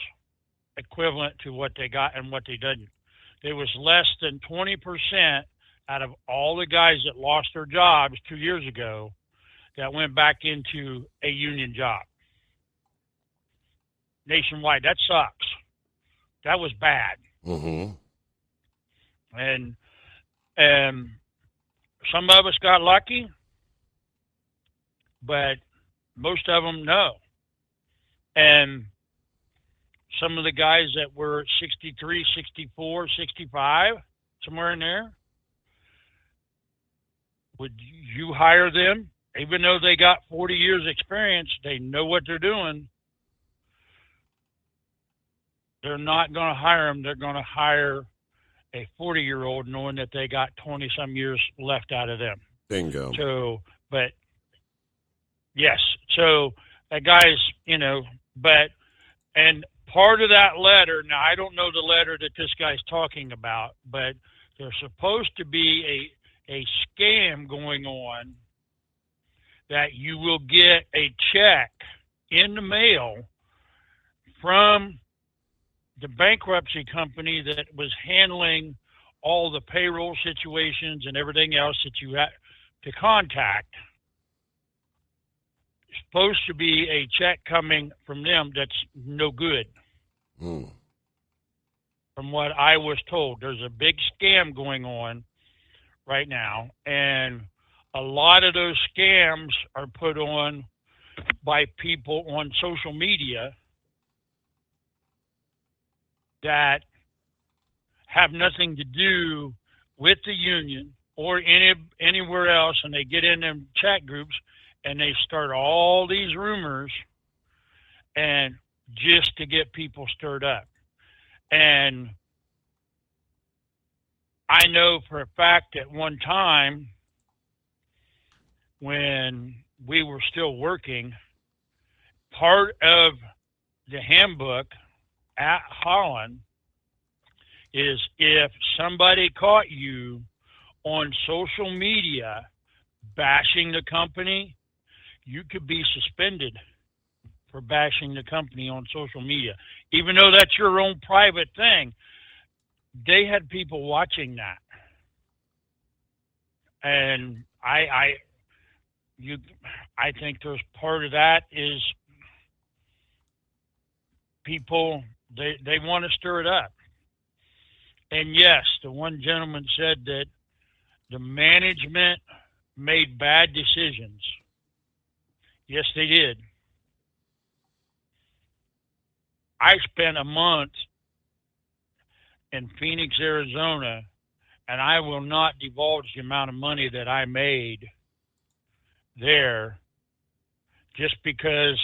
equivalent to what they got and what they didn't. There was less than 20% out of all the guys that lost their jobs 2 years ago that went back into a union job. Nationwide, that sucks. That was bad. And some of us got lucky, but most of them no. And some of the guys that were 63, 64, 65, somewhere in there, would you hire them? Even though they got 40 years experience, they know what they're doing. They're not going to hire them. They're going to hire a 40-year-old knowing that they got 20-some years left out of them. Bingo. So, but, yes. So, that guy's, and part of that letter, now I don't know the letter that this guy's talking about, but there's supposed to be a scam going on that you will get a check in the mail from the bankruptcy company that was handling all the payroll situations and everything else that you had to contact. It's supposed to be a check coming from them that's no good. From what I was told, there's a big scam going on right now, and a lot of those scams are put on by people on social media that have nothing to do with the union or anywhere else, and they get in them chat groups and they start all these rumors and just to get people stirred up. And I know for a fact at one time when we were still working, part of the handbook at Holland is if somebody caught you on social media bashing the company, you could be suspended for bashing the company on social media. Even though that's your own private thing, they had people watching that. And I think there's part of that is people, they want to stir it up. And yes, the one gentleman said that the management made bad decisions. Yes, they did. I spent a month in Phoenix, Arizona, and I will not divulge the amount of money that I made there just because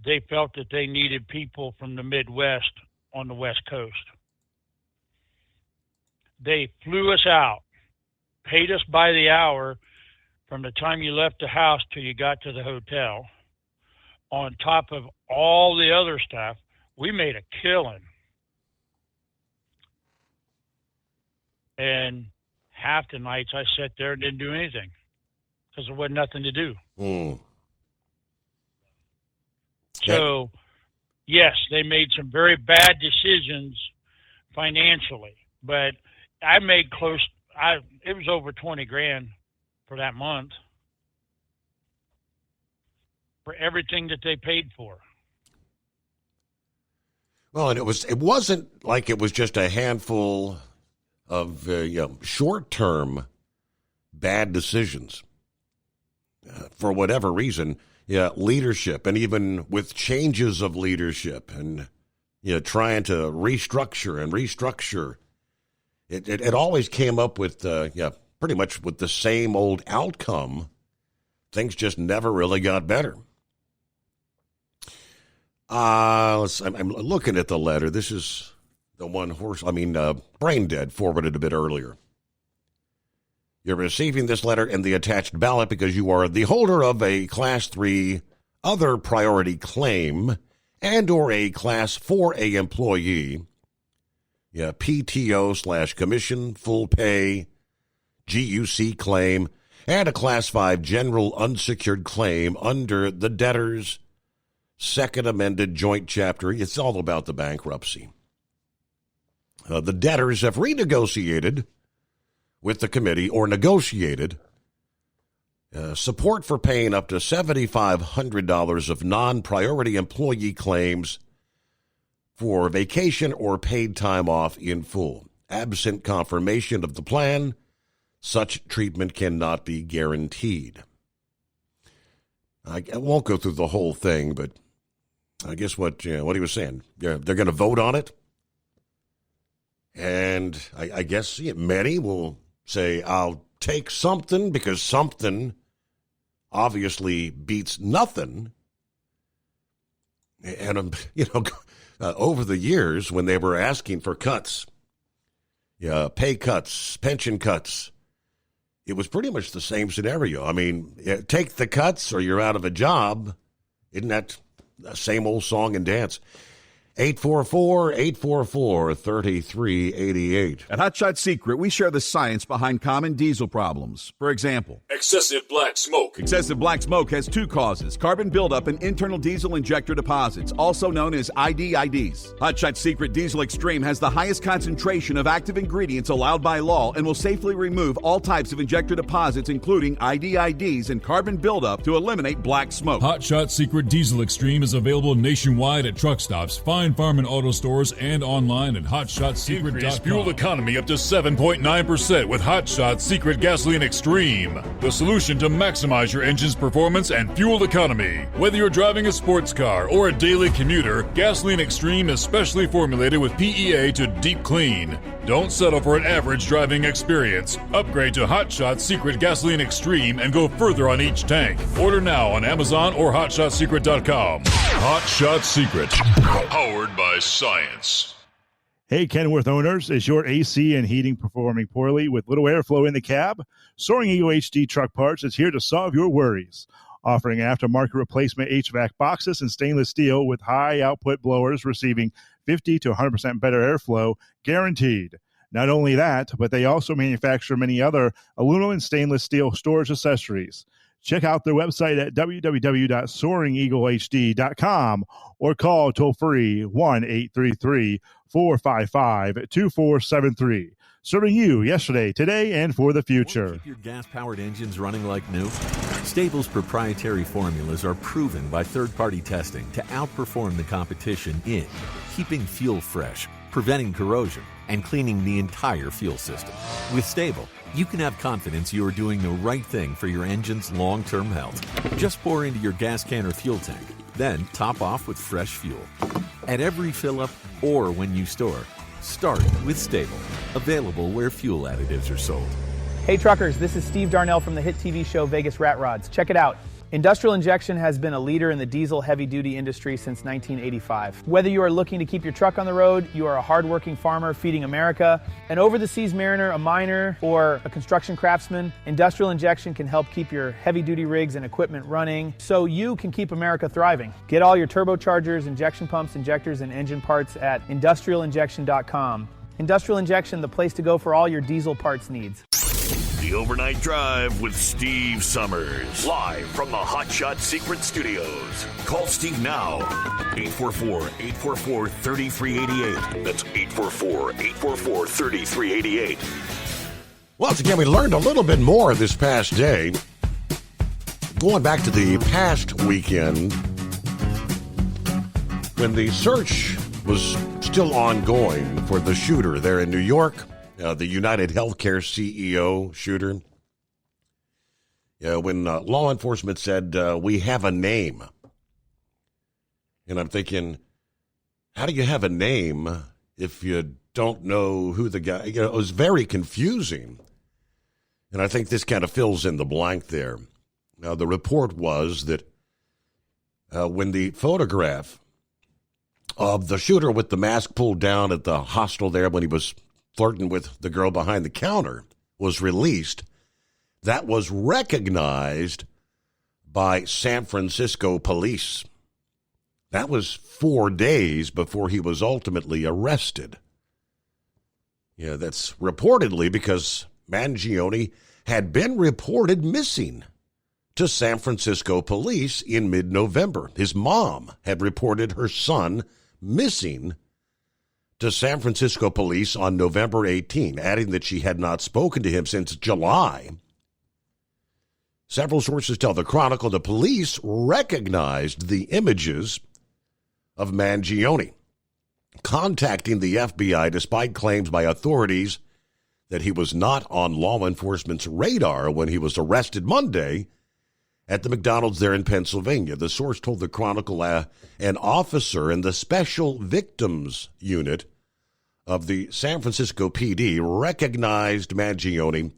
they felt that they needed people from the Midwest on the West Coast. They flew us out, paid us by the hour from the time you left the house till you got to the hotel. On top of all the other stuff, we made a killing. And half the nights I sat there and didn't do anything because there wasn't nothing to do. So, yes, they made some very bad decisions financially, but I made it was over 20 grand for that month for everything that they paid for. Well, and it wasn't like it was just a handful of short-term bad decisions. For whatever reason, leadership, and even with changes of leadership and trying to restructure, it always came up with pretty much with the same old outcome. Things just never really got better. I'm looking at the letter. This is the one Brain Dead forwarded a bit earlier. You're receiving this letter and the attached ballot because you are the holder of a Class 3 other priority claim and or a Class 4A employee, PTO/commission, full pay, GUC claim, and a Class 5 general unsecured claim under the debtor's second amended joint chapter. It's all about the bankruptcy. The debtors have renegotiated with the committee or negotiated support for paying up to $7,500 of non-priority employee claims for vacation or paid time off in full. Absent confirmation of the plan, such treatment cannot be guaranteed. I won't go through the whole thing, but I guess what he was saying, they're going to vote on it. And I guess many will say, I'll take something because something obviously beats nothing. And, over the years when they were asking for cuts, pay cuts, pension cuts, it was pretty much the same scenario. I mean, take the cuts or you're out of a job. Isn't that the same old song and dance? 844-844-3388. At Hot Shot Secret, we share the science behind common diesel problems. For example, excessive black smoke. Excessive black smoke has two causes: carbon buildup and internal diesel injector deposits, also known as IDIDs. Hot Shot Secret Diesel Extreme has the highest concentration of active ingredients allowed by law and will safely remove all types of injector deposits, including IDIDs and carbon buildup, to eliminate black smoke. Hot Shot Secret Diesel Extreme is available nationwide at truck stops, Fine Farm and auto stores, and online at hotshotsecret.com. Increase fuel economy up to 7.9% with Hot Shot Secret Gasoline Extreme, the solution to maximize your engine's performance and fuel economy. Whether you're driving a sports car or a daily commuter, Gasoline Extreme is specially formulated with PEA to deep clean. Don't settle for an average driving experience. Upgrade to Hot Shot Secret Gasoline Extreme and go further on each tank. Order now on Amazon or hotshotsecret.com. Hot Shot Secret, powered by science. Hey, Kenworth owners, is your AC and heating performing poorly with little airflow in the cab? Soaring Eagle HD Truck Parts is here to solve your worries. Offering aftermarket replacement HVAC boxes and stainless steel with high output blowers receiving 50 to 100% better airflow, guaranteed. Not only that, but they also manufacture many other aluminum and stainless steel storage accessories. Check out their website at www.soaringeaglehd.com or call toll-free 1-833-455-2473. Serving you yesterday, today, and for the future. Keep your gas-powered engines running like new? Stable's proprietary formulas are proven by third-party testing to outperform the competition in keeping fuel fresh, preventing corrosion, and cleaning the entire fuel system. With Stable, you can have confidence you are doing the right thing for your engine's long-term health. Just pour into your gas can or fuel tank, then top off with fresh fuel. At every fill-up or when you store, start with Stable. Available where fuel additives are sold. Hey truckers, this is Steve Darnell from the hit TV show Vegas Rat Rods. Check it out. Industrial Injection has been a leader in the diesel heavy-duty industry since 1985. Whether you are looking to keep your truck on the road, you are a hard-working farmer feeding America, an over-the-seas mariner, a miner, or a construction craftsman, Industrial Injection can help keep your heavy-duty rigs and equipment running so you can keep America thriving. Get all your turbochargers, injection pumps, injectors, and engine parts at industrialinjection.com. Industrial Injection, the place to go for all your diesel parts needs. The Overnight Drive with Steve Summers. Live from the Hot Shot Secret Studios. Call Steve now. 844-844-3388. That's 844-844-3388. Once again, we learned a little bit more this past day. Going back to the past weekend, when the search was still ongoing for the shooter there in New York, the United Healthcare CEO shooter, when law enforcement said, we have a name. And I'm thinking, how do you have a name if you don't know who the guy, it was very confusing. And I think this kind of fills in the blank there. Now, the report was that when the photograph of the shooter with the mask pulled down at the hostel there when he was flirting with the girl behind the counter was released. That was recognized by San Francisco police. That was 4 days before he was ultimately arrested. Yeah, that's reportedly because Mangione had been reported missing to San Francisco police in mid-November. His mom had reported her son missing to San Francisco police on November 18, adding that she had not spoken to him since July. Several sources tell the Chronicle the police recognized the images of Mangione, contacting the FBI despite claims by authorities that he was not on law enforcement's radar when he was arrested Monday at the McDonald's there in Pennsylvania. The source told the Chronicle an officer in the Special Victims Unit of the San Francisco PD recognized Mangione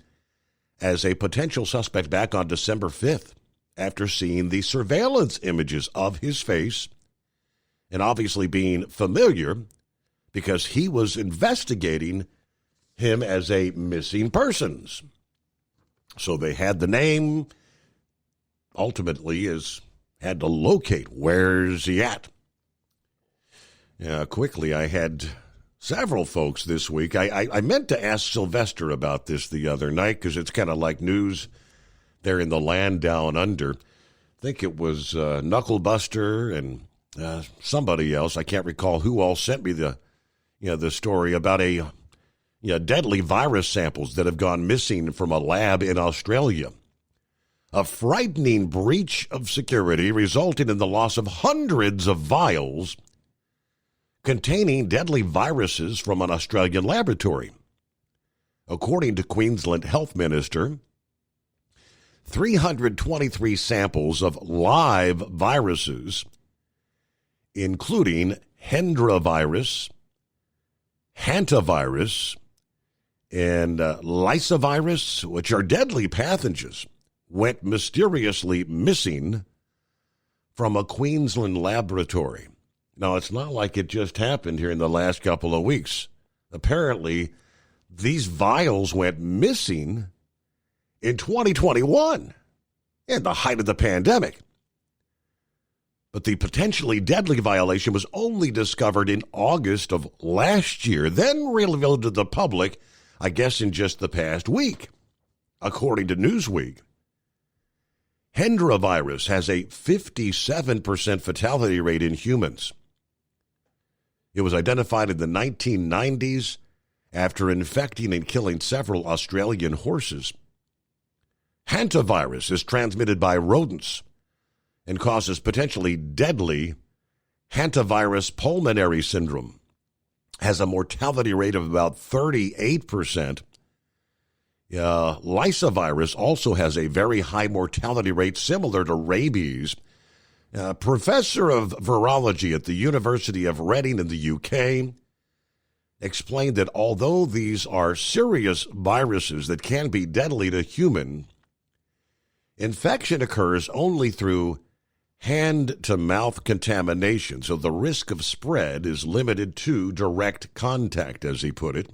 as a potential suspect back on December 5th after seeing the surveillance images of his face and obviously being familiar because he was investigating him as a missing persons. So they had the name, ultimately had to locate where's he at. Quickly, I had several folks this week. I meant to ask Sylvester about this the other night because it's kind of like news there in the land down under. I think it was Knucklebuster and somebody else. I can't recall who all sent me the story about deadly virus samples that have gone missing from a lab in Australia. A frightening breach of security resulted in the loss of hundreds of vials containing deadly viruses from an Australian laboratory. According to Queensland Health Minister, 323 samples of live viruses, including Hendra virus, hantavirus, and lysovirus, which are deadly pathogens, went mysteriously missing from a Queensland laboratory. Now, it's not like it just happened here in the last couple of weeks. Apparently, these vials went missing in 2021, in the height of the pandemic. But the potentially deadly violation was only discovered in August of last year, then revealed to the public, I guess, in just the past week. According to Newsweek, Hendra virus has a 57% fatality rate in humans. It was identified in the 1990s after infecting and killing several Australian horses. Hantavirus is transmitted by rodents and causes potentially deadly hantavirus pulmonary syndrome, has a mortality rate of about 38%. Lysovirus also has a very high mortality rate similar to rabies. Professor of virology at the University of Reading in the UK explained that although these are serious viruses that can be deadly to human, infection occurs only through hand-to-mouth contamination, so the risk of spread is limited to direct contact, as he put it.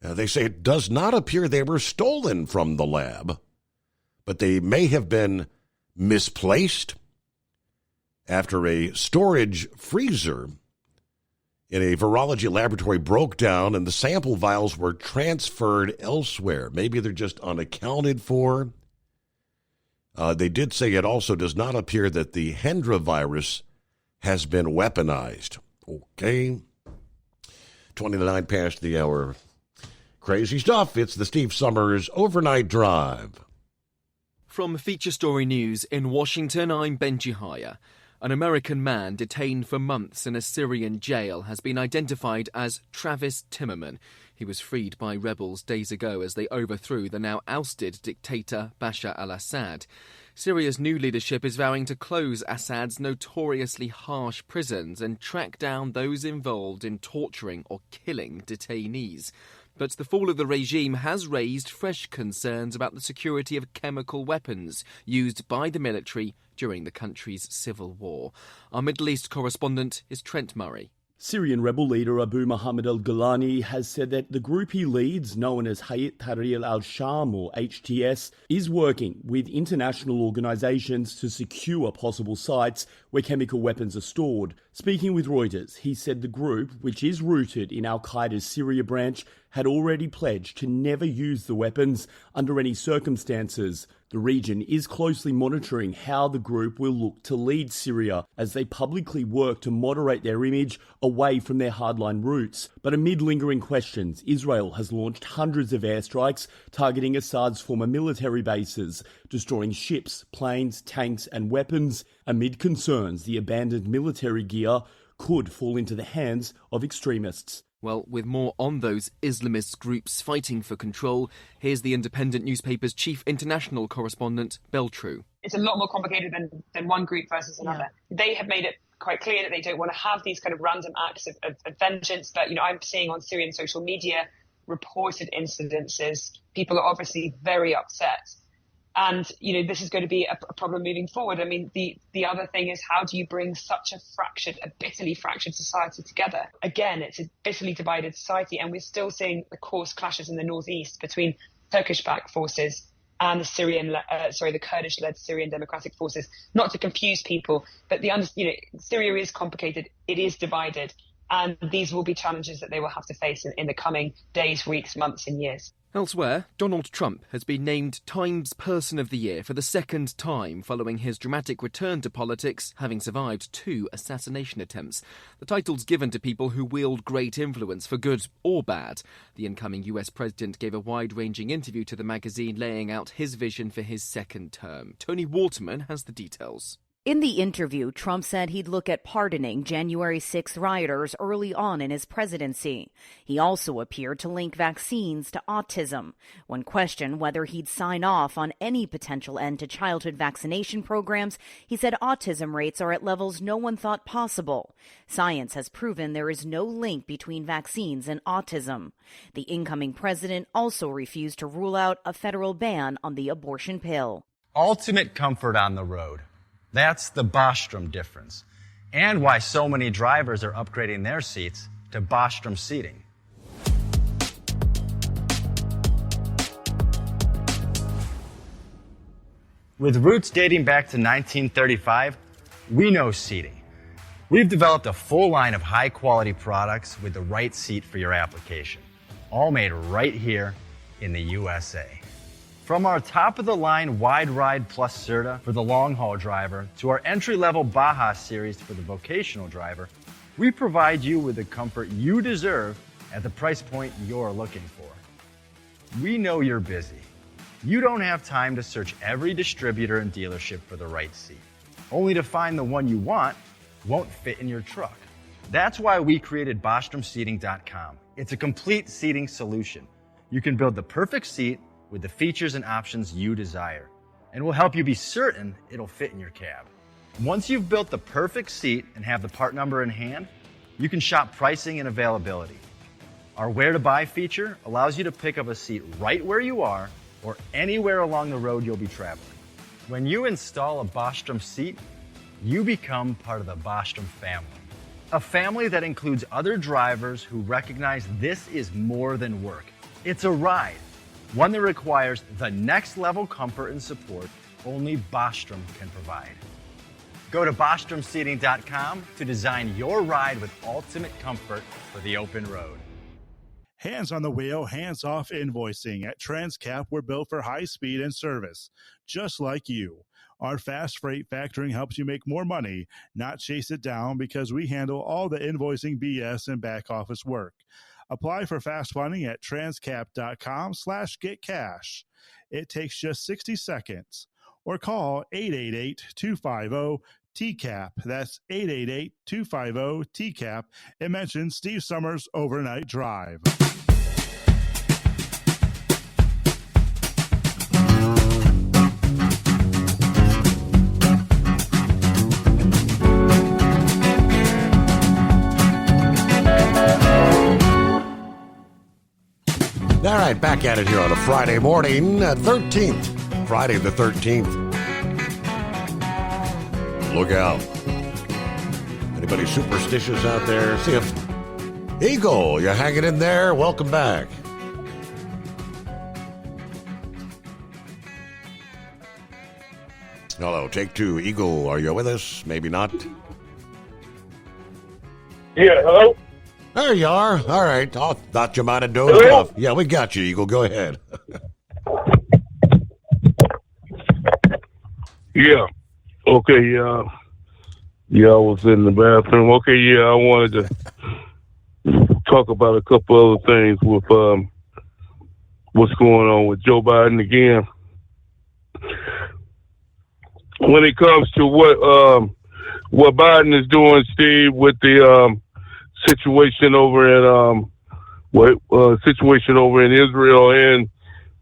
They say it does not appear they were stolen from the lab, but they may have been misplaced after a storage freezer in a virology laboratory broke down and the sample vials were transferred elsewhere. Maybe they're just unaccounted for. They did say it also does not appear that the Hendra virus has been weaponized. Okay. 29 past the hour. Crazy stuff. It's the Steve Summers Overnight Drive. From Feature Story News in Washington, I'm Benji Haya. An American man detained for months in a Syrian jail has been identified as Travis Timmerman. He was freed by rebels days ago as they overthrew the now ousted dictator Bashar al-Assad. Syria's new leadership is vowing to close Assad's notoriously harsh prisons and track down those involved in torturing or killing detainees. But the fall of the regime has raised fresh concerns about the security of chemical weapons used by the military during the country's civil war. Our Middle East correspondent is Trent Murray. Syrian rebel leader Abu Muhammad al-Golani has said that the group he leads, known as Hayat Tahrir al-Sham or HTS, is working with international organisations to secure possible sites where chemical weapons are stored. Speaking with Reuters, he said the group, which is rooted in al-Qaeda's Syria branch, had already pledged to never use the weapons under any circumstances. The region is closely monitoring how the group will look to lead Syria as they publicly work to moderate their image away from their hardline roots. But amid lingering questions, Israel has launched hundreds of airstrikes targeting Assad's former military bases, destroying ships, planes, tanks and weapons. Amid concerns the abandoned military gear could fall into the hands of extremists. Well, with more on those Islamist groups fighting for control, here's the independent newspaper's chief international correspondent, Beltru. It's a lot more complicated than one group versus another. Yeah. They have made it quite clear that they don't want to have these kind of random acts of vengeance. But, I'm seeing on Syrian social media reported incidences. People are obviously very upset. And, this is going to be a problem moving forward. I mean, the other thing is, how do you bring such a bitterly fractured society together? Again, it's a bitterly divided society, and we're still seeing the coarse clashes in the northeast between Turkish-backed forces and the Kurdish-led Syrian Democratic Forces. Not to confuse people, but Syria is complicated. It is divided, and these will be challenges that they will have to face in the coming days, weeks, months, and years. Elsewhere, Donald Trump has been named Times Person of the Year for the second time following his dramatic return to politics, having survived 2 assassination attempts. The title's given to people who wield great influence for good or bad. The incoming US president gave a wide-ranging interview to the magazine laying out his vision for his second term. Tony Waterman has the details. In the interview, Trump said he'd look at pardoning January 6th rioters early on in his presidency. He also appeared to link vaccines to autism. When questioned whether he'd sign off on any potential end to childhood vaccination programs, he said autism rates are at levels no one thought possible. Science has proven there is no link between vaccines and autism. The incoming president also refused to rule out a federal ban on the abortion pill. Ultimate comfort on the road. That's the Bostrom difference, and why so many drivers are upgrading their seats to Bostrom seating. With roots dating back to 1935, we know seating. We've developed a full line of high-quality products with the right seat for your application, all made right here in the USA. From our top-of-the-line Wide Ride Plus Certa for the long-haul driver to our entry-level Baja series for the vocational driver, we provide you with the comfort you deserve at the price point you're looking for. We know you're busy. You don't have time to search every distributor and dealership for the right seat, only to find the one you want won't fit in your truck. That's why we created BostromSeating.com. It's a complete seating solution. You can build the perfect seat with the features and options you desire, and we'll help you be certain it'll fit in your cab. Once you've built the perfect seat and have the part number in hand, you can shop pricing and availability. Our Where to Buy feature allows you to pick up a seat right where you are or anywhere along the road you'll be traveling. When you install a Bostrom seat, you become part of the Bostrom family. A family that includes other drivers who recognize this is more than work. It's a ride. One that requires the next level comfort and support only Bostrom can provide. Go to BostromSeating.com to design your ride with ultimate comfort for the open road. Hands on the wheel, hands off invoicing. At Transcap, we're built for high speed and service, just like you. Our fast freight factoring helps you make more money, not chase it down, because we handle all the invoicing BS and back office work. Apply for fast funding at transcap.com/getcash. It takes just 60 seconds. Or call 888-250-TCAP. That's 888-250-TCAP. And mention Steve Summers Overnight Drive. All right, back at it here on a Friday morning, 13th. Friday the 13th. Look out. Anybody superstitious out there? See if Eagle, you hanging in there? Welcome back. Hello, take two. Eagle, are you with us? Maybe not. Yeah, hello? There you are. All right. Oh, thought you might have dozed off. Yeah, we got you, Eagle. Go ahead. Yeah. Okay, yeah, I was in the bathroom. Okay, yeah, I wanted to talk about a couple other things with what's going on with Joe Biden again. When it comes to what Biden is doing, Steve, with the situation over in situation over in Israel and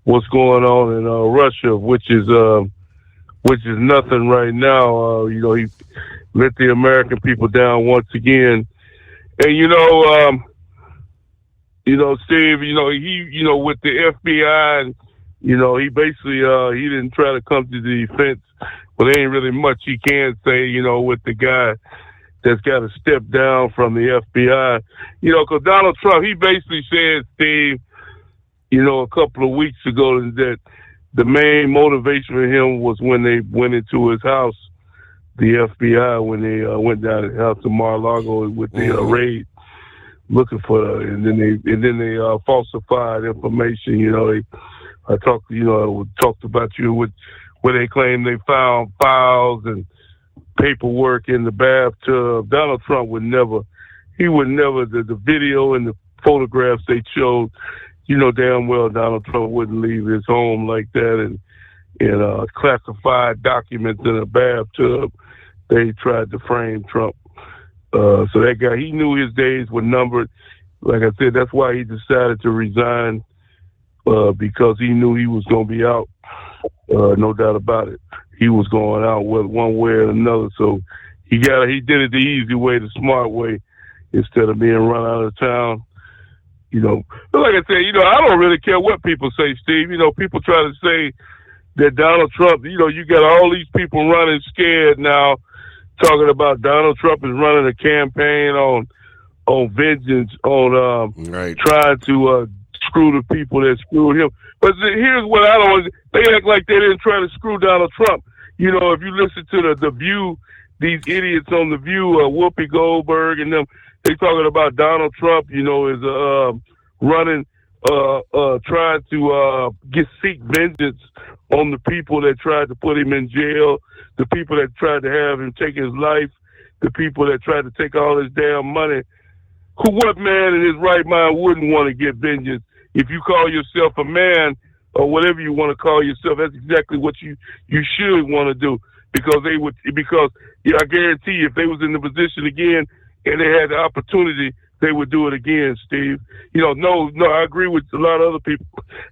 what's going on in Russia, which is nothing right now. He let the American people down once again. And Steve, he with the FBI, he basically he didn't try to come to the defense. Well, there ain't really much he can say, with the guy that's got to step down from the FBI. Because Donald Trump, he basically said, Steve, a couple of weeks ago that the main motivation for him was when they went into his house, the FBI, when they went down to the house of Mar-a-Lago with the raid, looking for, and then they falsified information. I talked about you with where they claim they found files and paperwork in the bathtub. Donald Trump would never, the video and the photographs they showed, damn well Donald Trump wouldn't leave his home like that, and classified documents in a bathtub. They tried to frame Trump. So that guy, he knew his days were numbered. Like I said, that's why he decided to resign, because he knew he was going to be out. No doubt about it. He was going out one way or another. So he did it the easy way, the smart way, instead of being run out of town. But like I said, I don't really care what people say, Steve. People try to say that Donald Trump, you got all these people running scared now, talking about Donald Trump is running a campaign on vengeance, on trying to screw the people that screwed him. But here's what I don't. They act like they didn't try to screw Donald Trump. If you listen to the View, these idiots on the View, Whoopi Goldberg and them, they talking about Donald Trump. Is running, trying to seek vengeance on the people that tried to put him in jail, the people that tried to have him take his life, the people that tried to take all his damn money. What man in his right mind wouldn't want to get vengeance? If you call yourself a man or whatever you want to call yourself, that's exactly what you should want to do. Because I guarantee you, if they was in the position again and they had the opportunity, they would do it again, Steve. No, I agree with a lot of other people.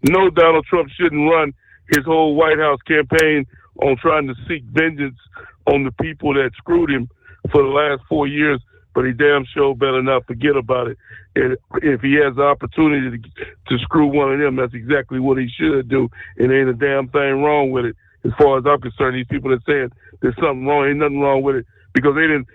No, Donald Trump shouldn't run his whole White House campaign on trying to seek vengeance on the people that screwed him for the last 4 years. But he damn sure better not forget about it. And if he has the opportunity to screw one of them, that's exactly what he should do. And ain't a damn thing wrong with it. As far as I'm concerned, these people that saying there's something wrong, ain't nothing wrong with it, because they didn't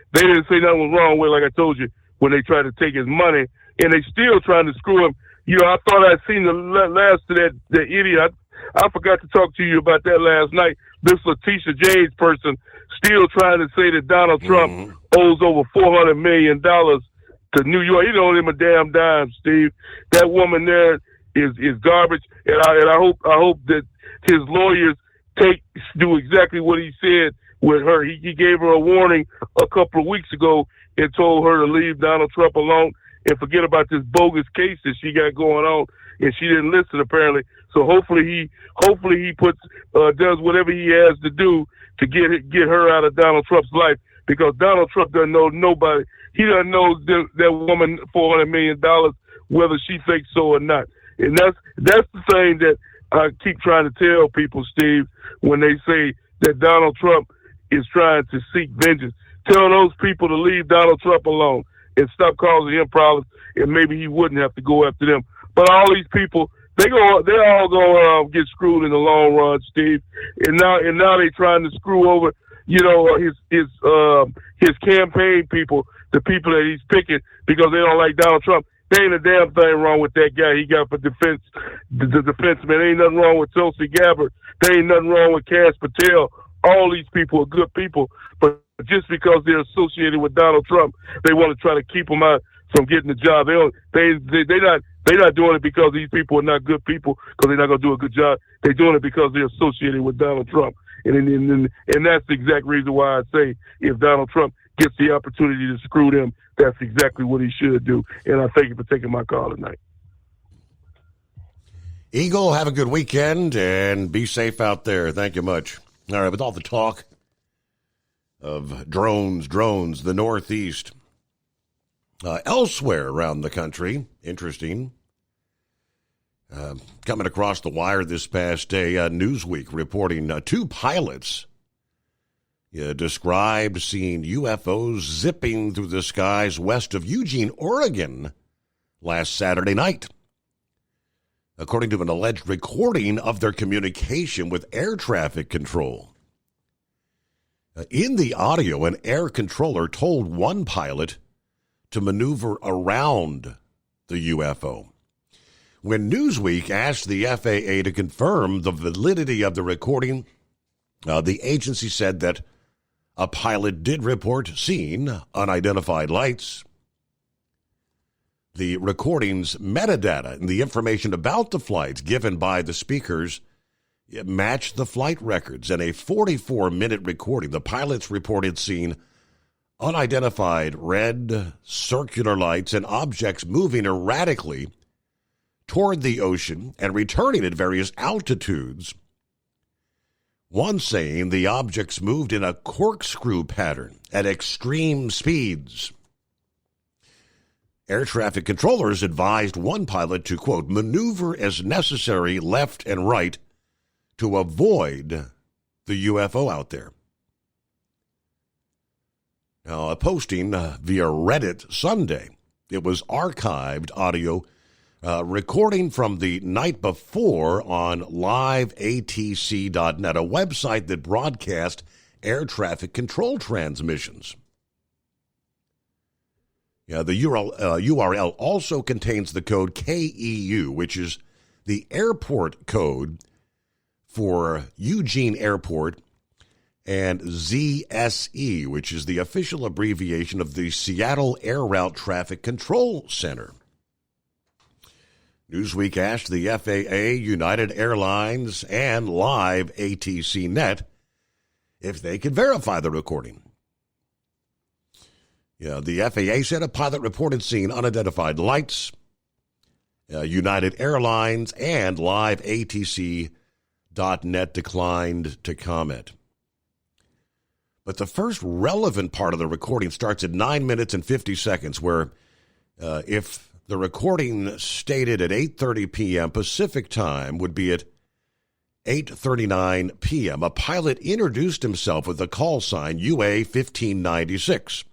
say nothing was wrong with it, like I told you, when they tried to take his money, and they still trying to screw him. I thought I'd seen the last of that idiot. I forgot to talk to you about that last night. This Letitia James person still trying to say that Donald Trump owes over $400 million to New York. He don't owe him a damn dime, Steve. That woman there is garbage, and I hope that his lawyers do exactly what he said with her. He gave her a warning a couple of weeks ago and told her to leave Donald Trump alone and forget about this bogus case that she got going on, and she didn't listen apparently. So hopefully he does whatever he has to do to get her out of Donald Trump's life, because Donald Trump doesn't know nobody. He doesn't know that woman $400 million, whether she thinks so or not. And that's the thing that I keep trying to tell people, Steve, when they say that Donald Trump is trying to seek vengeance. Tell those people to leave Donald Trump alone and stop causing him problems, and maybe he wouldn't have to go after them. But all these people they're all gonna get screwed in the long run, Steve. And now they trying to screw over, his campaign people, the people that he's picking because they don't like Donald Trump. There ain't a damn thing wrong with that guy he got for defense, the defenseman. There ain't nothing wrong with Tulsi Gabbard. There ain't nothing wrong with Kash Patel. All these people are good people, but just because they're associated with Donald Trump, they want to try to keep them out from getting the job. They're not doing it because these people are not good people, because they're not going to do a good job. They're doing it because they're associated with Donald Trump. And that's the exact reason why I say if Donald Trump gets the opportunity to screw them, that's exactly what he should do. And I thank you for taking my call tonight. Eagle, have a good weekend and be safe out there. Thank you much. All right, with all the talk of drones, the Northeast, elsewhere around the country, interesting. Coming across the wire this past day, Newsweek reporting 2 pilots described seeing UFOs zipping through the skies west of Eugene, Oregon, last Saturday night. According to an alleged recording of their communication with air traffic control. In the audio, an air controller told one pilot to maneuver around the UFO. When Newsweek asked the FAA to confirm the validity of the recording, the agency said that a pilot did report seeing unidentified lights. The recording's metadata and the information about the flights given by the speakers matched the flight records. In a 44-minute recording, the pilots reported seeing unidentified red circular lights and objects moving erratically toward the ocean and returning at various altitudes. One saying the objects moved in a corkscrew pattern at extreme speeds. Air traffic controllers advised one pilot to, quote, maneuver as necessary left and right to avoid the UFO out there. Now, a posting via Reddit Sunday. It was archived audio recording from the night before on liveatc.net, a website that broadcast air traffic control transmissions. The URL also contains the code KEU, which is the airport code for Eugene Airport, and ZSE, which is the official abbreviation of the Seattle Air Route Traffic Control Center. Newsweek asked the FAA, United Airlines, and Live ATC Net if they could verify the recording. The FAA said a pilot reported seeing unidentified lights. United Airlines and Live ATC.net declined to comment. But the first relevant part of the recording starts at 9 minutes and 50 seconds, where if the recording stated at 8:30 p.m. Pacific time would be at 8:39 p.m., a pilot introduced himself with the call sign UA 1596.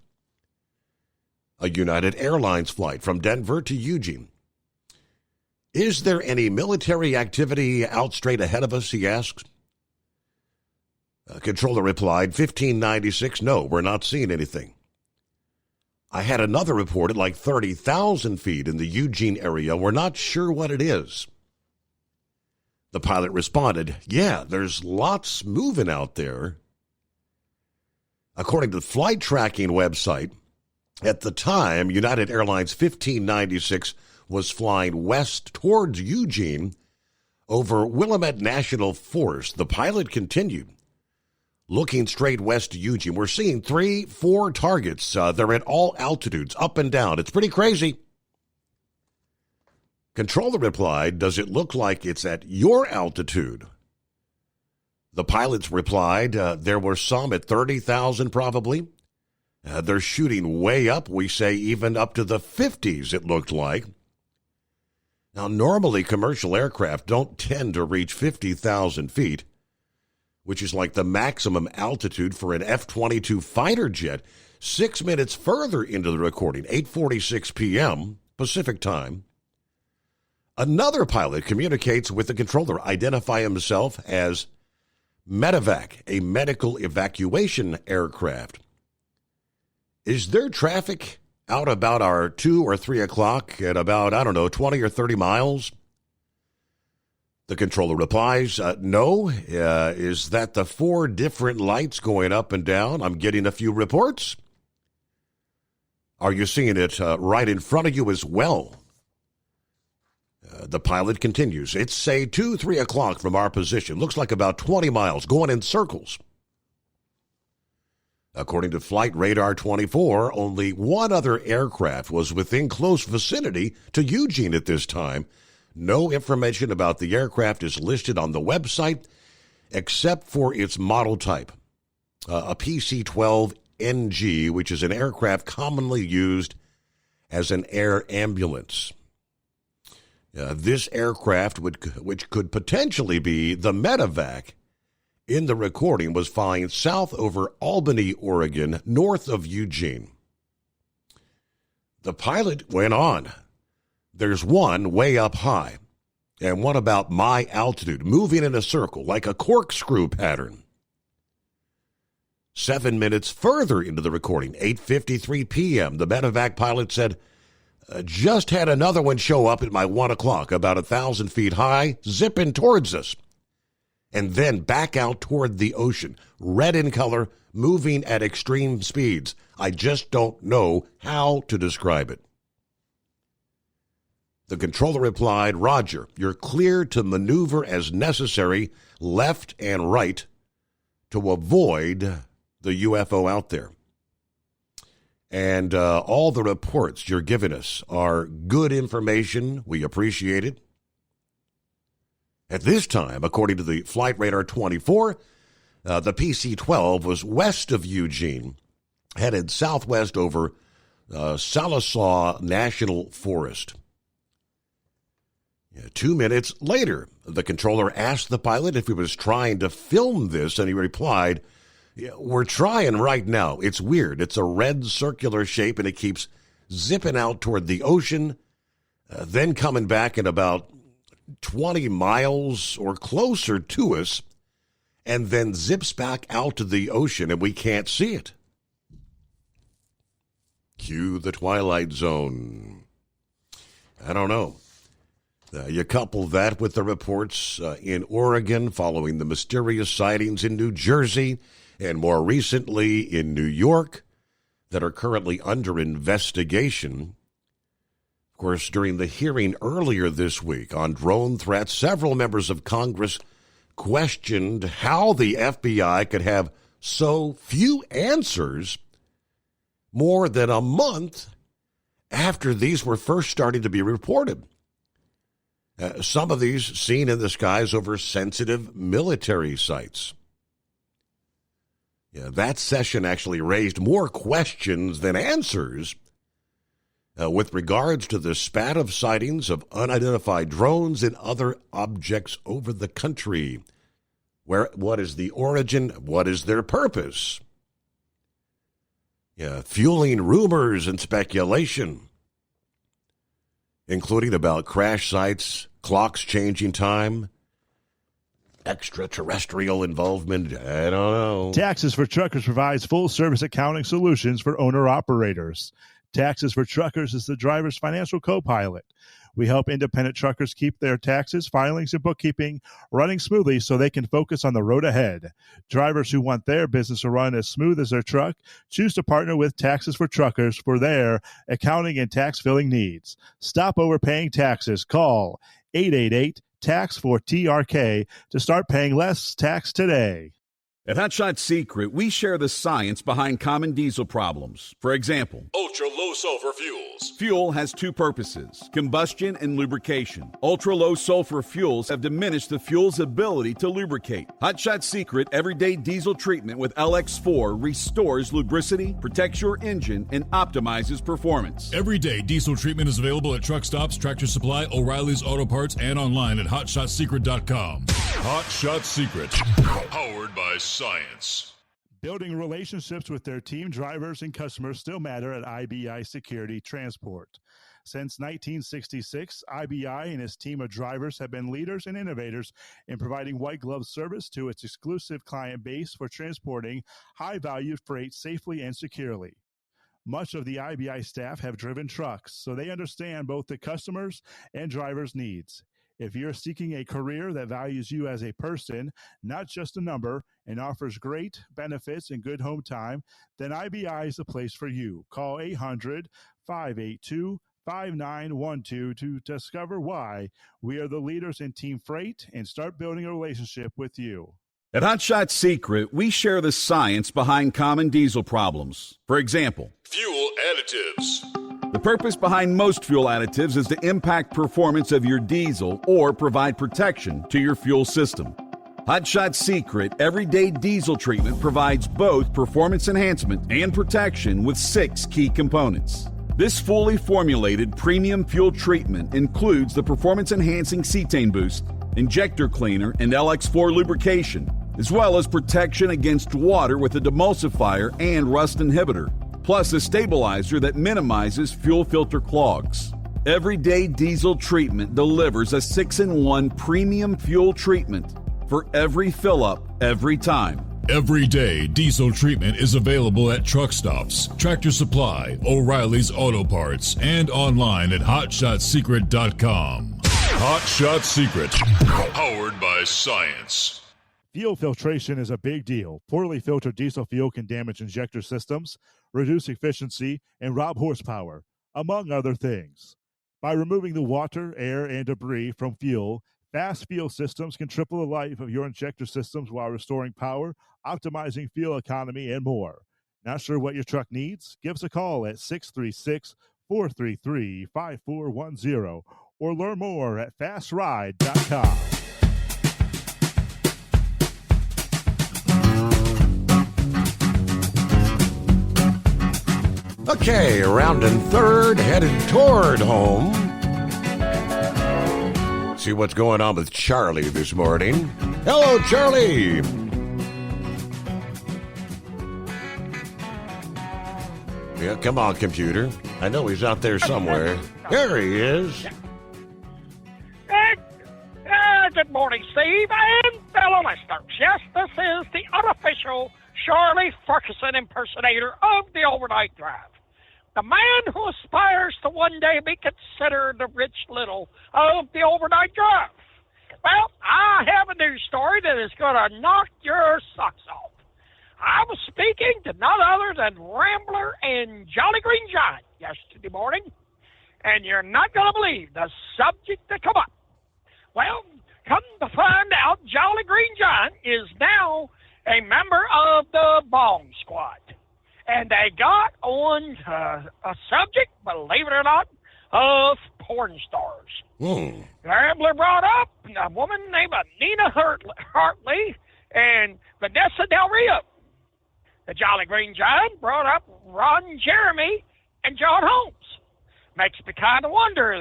A United Airlines flight from Denver to Eugene. Is there any military activity out straight ahead of us, he asks. Controller replied, 1596, no, we're not seeing anything. I had another report at like 30,000 feet in the Eugene area. We're not sure what it is. The pilot responded, yeah, there's lots moving out there. According to the flight tracking website, at the time, United Airlines 1596 was flying west towards Eugene over Willamette National Forest. The pilot continued, looking straight west to Eugene. We're seeing 3-4 targets. They're at all altitudes, up and down. It's pretty crazy. Controller replied, does it look like it's at your altitude? The pilots replied, there were some at 30,000 probably. They're shooting way up, we say even up to the 50s, it looked like. Now, normally commercial aircraft don't tend to reach 50,000 feet, which is like the maximum altitude for an F-22 fighter jet. 6 minutes further into the recording, 8:46 p.m. Pacific time, Another pilot communicates with the controller, identify himself as Medevac, a medical evacuation aircraft. Is there traffic out about our 2 or 3 o'clock at about, 20 or 30 miles? The controller replies, no. Is that the 4 different lights going up and down? I'm getting a few reports. Are you seeing it right in front of you as well? The pilot continues. It's, say, 2, 3 o'clock from our position. Looks like about 20 miles, going in circles. According to Flight Radar 24, only one other aircraft was within close vicinity to Eugene at this time. No information about the aircraft is listed on the website except for its model type, a PC-12NG, which is an aircraft commonly used as an air ambulance. This aircraft, which could potentially be the Medevac, in the recording was flying south over Albany, Oregon, north of Eugene. The pilot went on. There's one way up high and one about my altitude, moving in a circle like a corkscrew pattern. 7 minutes further into the recording, 8:53 p.m., the Medevac pilot said, just had another one show up at my 1 o'clock, about 1,000 feet high, zipping towards us. And then back out toward the ocean, red in color, moving at extreme speeds. I just don't know how to describe it. The controller replied, Roger, you're clear to maneuver as necessary, left and right, to avoid the UFO out there. And all the reports you're giving us are good information. We appreciate it. At this time, according to the Flight Radar 24, the PC-12 was west of Eugene, headed southwest over Sallisaw National Forest. 2 minutes later, the controller asked the pilot if he was trying to film this, and he replied, we're trying right now. It's weird. It's a red circular shape, and it keeps zipping out toward the ocean, then coming back in about 20 miles or closer to us, and then zips back out to the ocean, and we can't see it. Cue the Twilight Zone. I don't know. You couple that with the reports in Oregon following the mysterious sightings in New Jersey and more recently in New York that are currently under investigation. Of course, during the hearing earlier this week on drone threats, several members of Congress questioned how the FBI could have so few answers more than a month after these were first starting to be reported. Some of these seen in the skies over sensitive military sites. That session actually raised more questions than answers with regards to the spat of sightings of unidentified drones and other objects over the country. What is the origin? What is their purpose? Fueling rumors and speculation, including about crash sites, clocks changing time, extraterrestrial involvement. I don't know. Taxes for Truckers provides full-service accounting solutions for owner-operators. Taxes for Truckers is the driver's financial co-pilot. We help independent truckers keep their taxes, filings, and bookkeeping running smoothly so they can focus on the road ahead. Drivers who want their business to run as smooth as their truck choose to partner with Taxes for Truckers for their accounting and tax filing needs. Stop overpaying taxes. Call 888-TAX-4TRK to start paying less tax today. At Hot Shot Secret, we share the science behind common diesel problems. For example, ultra-low sulfur fuels. Fuel has two purposes, combustion and lubrication. Ultra-low sulfur fuels have diminished the fuel's ability to lubricate. Hot Shot Secret Everyday Diesel Treatment with LX4 restores lubricity, protects your engine, and optimizes performance. Everyday diesel treatment is available at truck stops, Tractor Supply, O'Reilly's Auto Parts, and online at hotshotsecret.com. Hot Shot Secret, powered by science. Building relationships with their team drivers and customers still matter at IBI Security Transport. Since 1966, IBI and its team of drivers have been leaders and innovators in providing white glove service to its exclusive client base for transporting high-value freight safely and securely. Much of the IBI staff have driven trucks, so they understand both the customers' and drivers' needs. If you're seeking a career that values you as a person, not just a number, and offers great benefits and good home time, then IBI is the place for you. Call 800-582-5912 to discover why we are the leaders in team freight and start building a relationship with you. At Hot Shot Secret, we share the science behind common diesel problems. For example, Fuel additives. the purpose behind most fuel additives is to impact performance of your diesel or provide protection to your fuel system. Hot Shot Secret Everyday Diesel Treatment provides both performance enhancement and protection with 6 key components. This fully formulated premium fuel treatment includes the performance-enhancing cetane boost, injector cleaner, and LX4 lubrication, as well as protection against water with a demulsifier and rust inhibitor, plus a stabilizer that minimizes fuel filter clogs. Everyday Diesel Treatment delivers a 6-in-1 premium fuel treatment for every fill-up, every time. Everyday Diesel Treatment is available at truck stops, Tractor Supply, O'Reilly's Auto Parts, and online at HotShotSecret.com. Hot Shot Secret, powered by science. Fuel filtration is a big deal. Poorly filtered diesel fuel can damage injector systems, reduce efficiency, and rob horsepower, among other things. By removing the water, air, and debris from fuel, Fast Fuel Systems can triple the life of your injector systems while restoring power, optimizing fuel economy, and more. Not sure what your truck needs? Give us a call at 636-433-5410 or learn more at fastride.com. Okay, around in third, headed toward home. See what's going on with Charlie this morning. Hello, Charlie. Yeah, come on, computer. I know he's out there somewhere. There he is. Good morning, Steve and fellow listeners. Yes, this is the unofficial Charlie Ferguson impersonator of the Overnight Drive. The man who aspires to one day be considered the Rich Little of the Overnight Drive. Well, I have a news story that is going to knock your socks off. I was speaking to none other than Rambler and Jolly Green Giant yesterday morning, and you're not going to believe the subject that come up. Well, come to find out, Jolly Green Giant is now a member of the Bong Squad. And they got on a subject, believe it or not, of porn stars. Rambler brought up a woman named Nina Hartley and Vanessa Del Rio. The Jolly Green Giant brought up Ron Jeremy and John Holmes. Makes me kind of wonder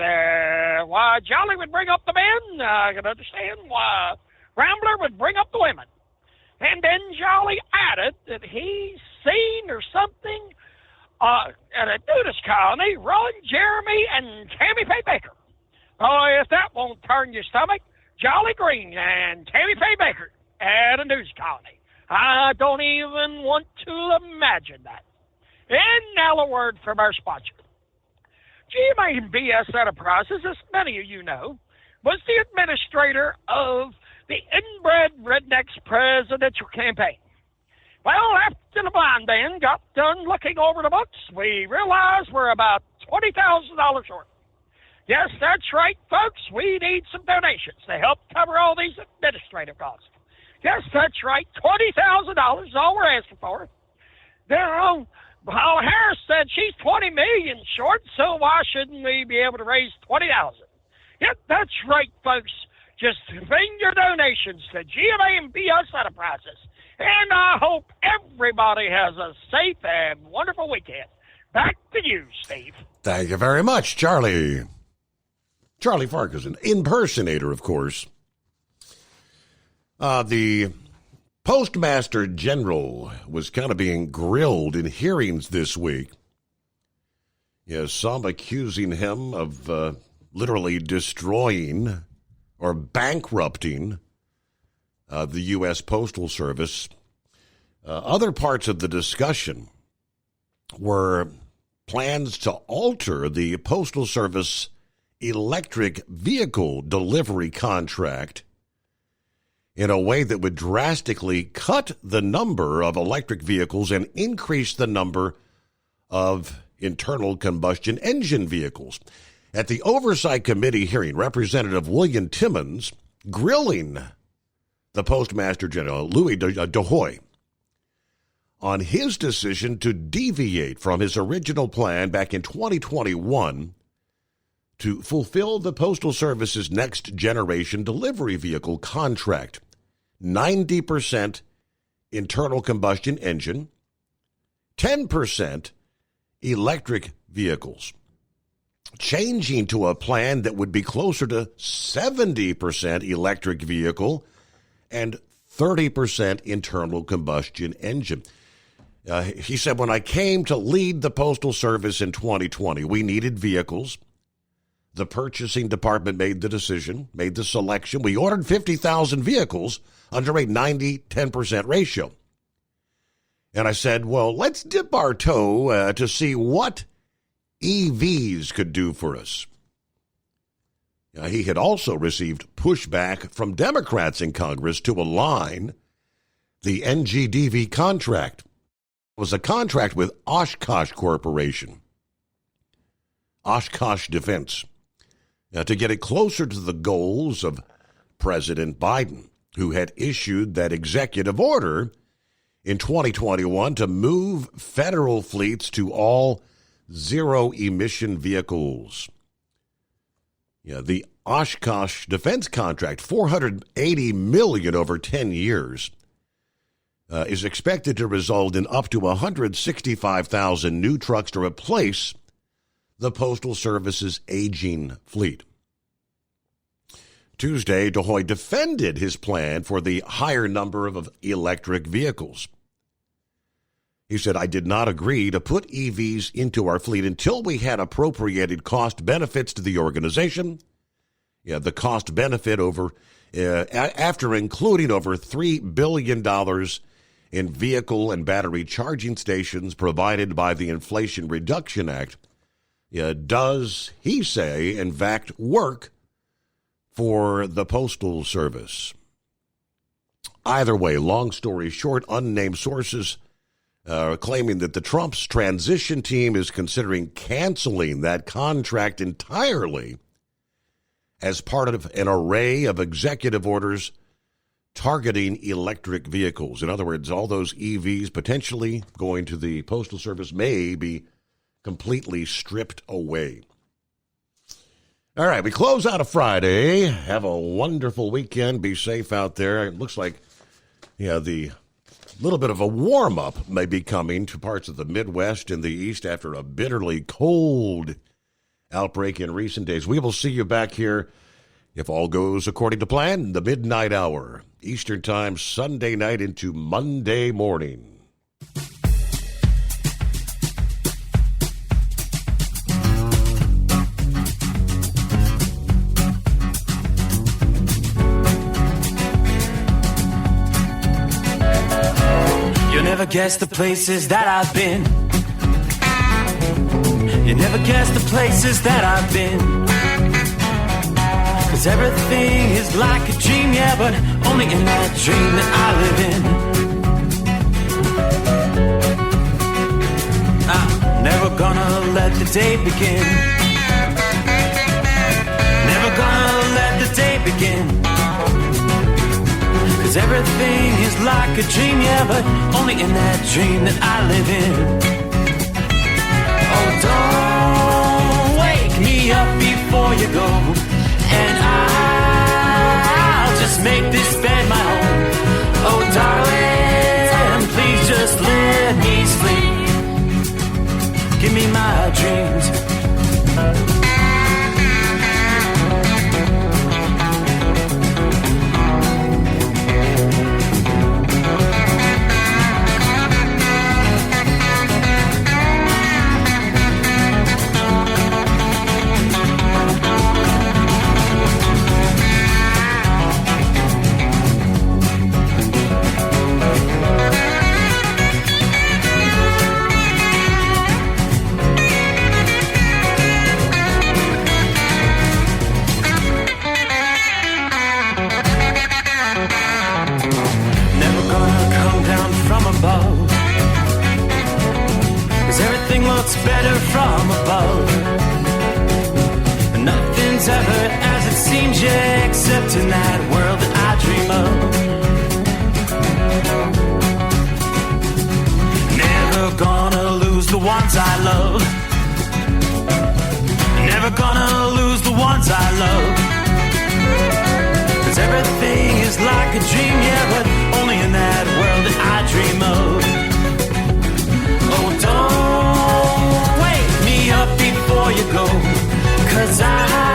why Jolly would bring up the men. I can understand why Rambler would bring up the women. And then Jolly added that he's seen or something at a nudist colony, Ron Jeremy and Tammy Faye Baker. Oh, if that won't turn your stomach, Jolly Green and Tammy Faye Baker at a nudist colony. I don't even want to imagine that. And now a word from our sponsor. GMA and BS Enterprises, as many of you know, was the administrator of the Inbred Rednecks presidential campaign. Well, after the blind band got done looking over the books, we realized we're about $20,000 short. Yes, that's right, folks. We need some donations to help cover all these administrative costs. Yes, that's right. $20,000 is all we're asking for. Well, Harris said she's $20 million short, so why shouldn't we be able to raise $20,000? Yep, that's right, folks. Just bring your donations to GMA and BS Enterprises. And I hope everybody has a safe and wonderful weekend. Back to you, Steve. Thank you very much, Charlie. Charlie Ferguson, impersonator, of course. The Postmaster General was kind of being grilled in hearings this week. Some accusing him of literally destroying or bankrupting the U.S. Postal Service. Other parts of the discussion were plans to alter the Postal Service electric vehicle delivery contract in a way that would drastically cut the number of electric vehicles and increase the number of internal combustion engine vehicles. At the Oversight Committee hearing, Representative William Timmons grilling the Postmaster General, Louis DeHoy, on his decision to deviate from his original plan back in 2021 to fulfill the Postal Service's next generation delivery vehicle contract. 90% internal combustion engine, 10% electric vehicles. Changing to a plan that would be closer to 70% electric vehicle and 30% internal combustion engine. He said, when I came to lead the Postal Service in 2020, we needed vehicles. The purchasing department made the decision, made the selection. We ordered 50,000 vehicles under a 90-10% ratio. And I said, well, let's dip our toe to see what EVs could do for us. He had also received pushback from Democrats in Congress to align the NGDV contract. It was a contract with Oshkosh Corporation, Oshkosh Defense, to get it closer to the goals of President Biden, who had issued that executive order in 2021 to move federal fleets to all zero-emission vehicles. The Oshkosh Defense contract, $480 million over 10 years, is expected to result in up to 165,000 new trucks to replace the Postal Service's aging fleet. Tuesday, DeHoy defended his plan for the higher number of electric vehicles. He said, I did not agree to put EVs into our fleet until we had appropriated cost benefits to the organization. The cost benefit after including over $3 billion in vehicle and battery charging stations provided by the Inflation Reduction Act, does, he say, in fact, work for the Postal Service. Either way, long story short, unnamed sources claiming that the Trump's transition team is considering canceling that contract entirely as part of an array of executive orders targeting electric vehicles. In other words, all those EVs potentially going to the Postal Service may be completely stripped away. All right, we close out a Friday. Have a wonderful weekend. Be safe out there. It looks like, the little bit of a warm-up may be coming to parts of the Midwest and the East after a bitterly cold outbreak in recent days. We will see you back here, if all goes according to plan, the midnight hour, Eastern Time, Sunday night into Monday morning. You'll never guess the places that I've been. You never guess the places that I've been. 'Cause everything is like a dream, yeah, but only in that dream that I live in. I'm never gonna let the day begin. Never gonna let the day begin. 'Cause everything is like a dream, yeah, but only in that dream that I live in. Oh, don't wake me up before you go, and I'll just make this bed my home. Oh, darling, please just let me sleep. Give me my dreams. looks better from above. Nothing's ever as it seems, yeah, except in that world that I dream of. Never gonna lose the ones I love. Never gonna lose the ones I love. 'Cause everything is like a dream, yeah, but only in that world that I dream of. Oh, don't wake me up before you go, 'cause I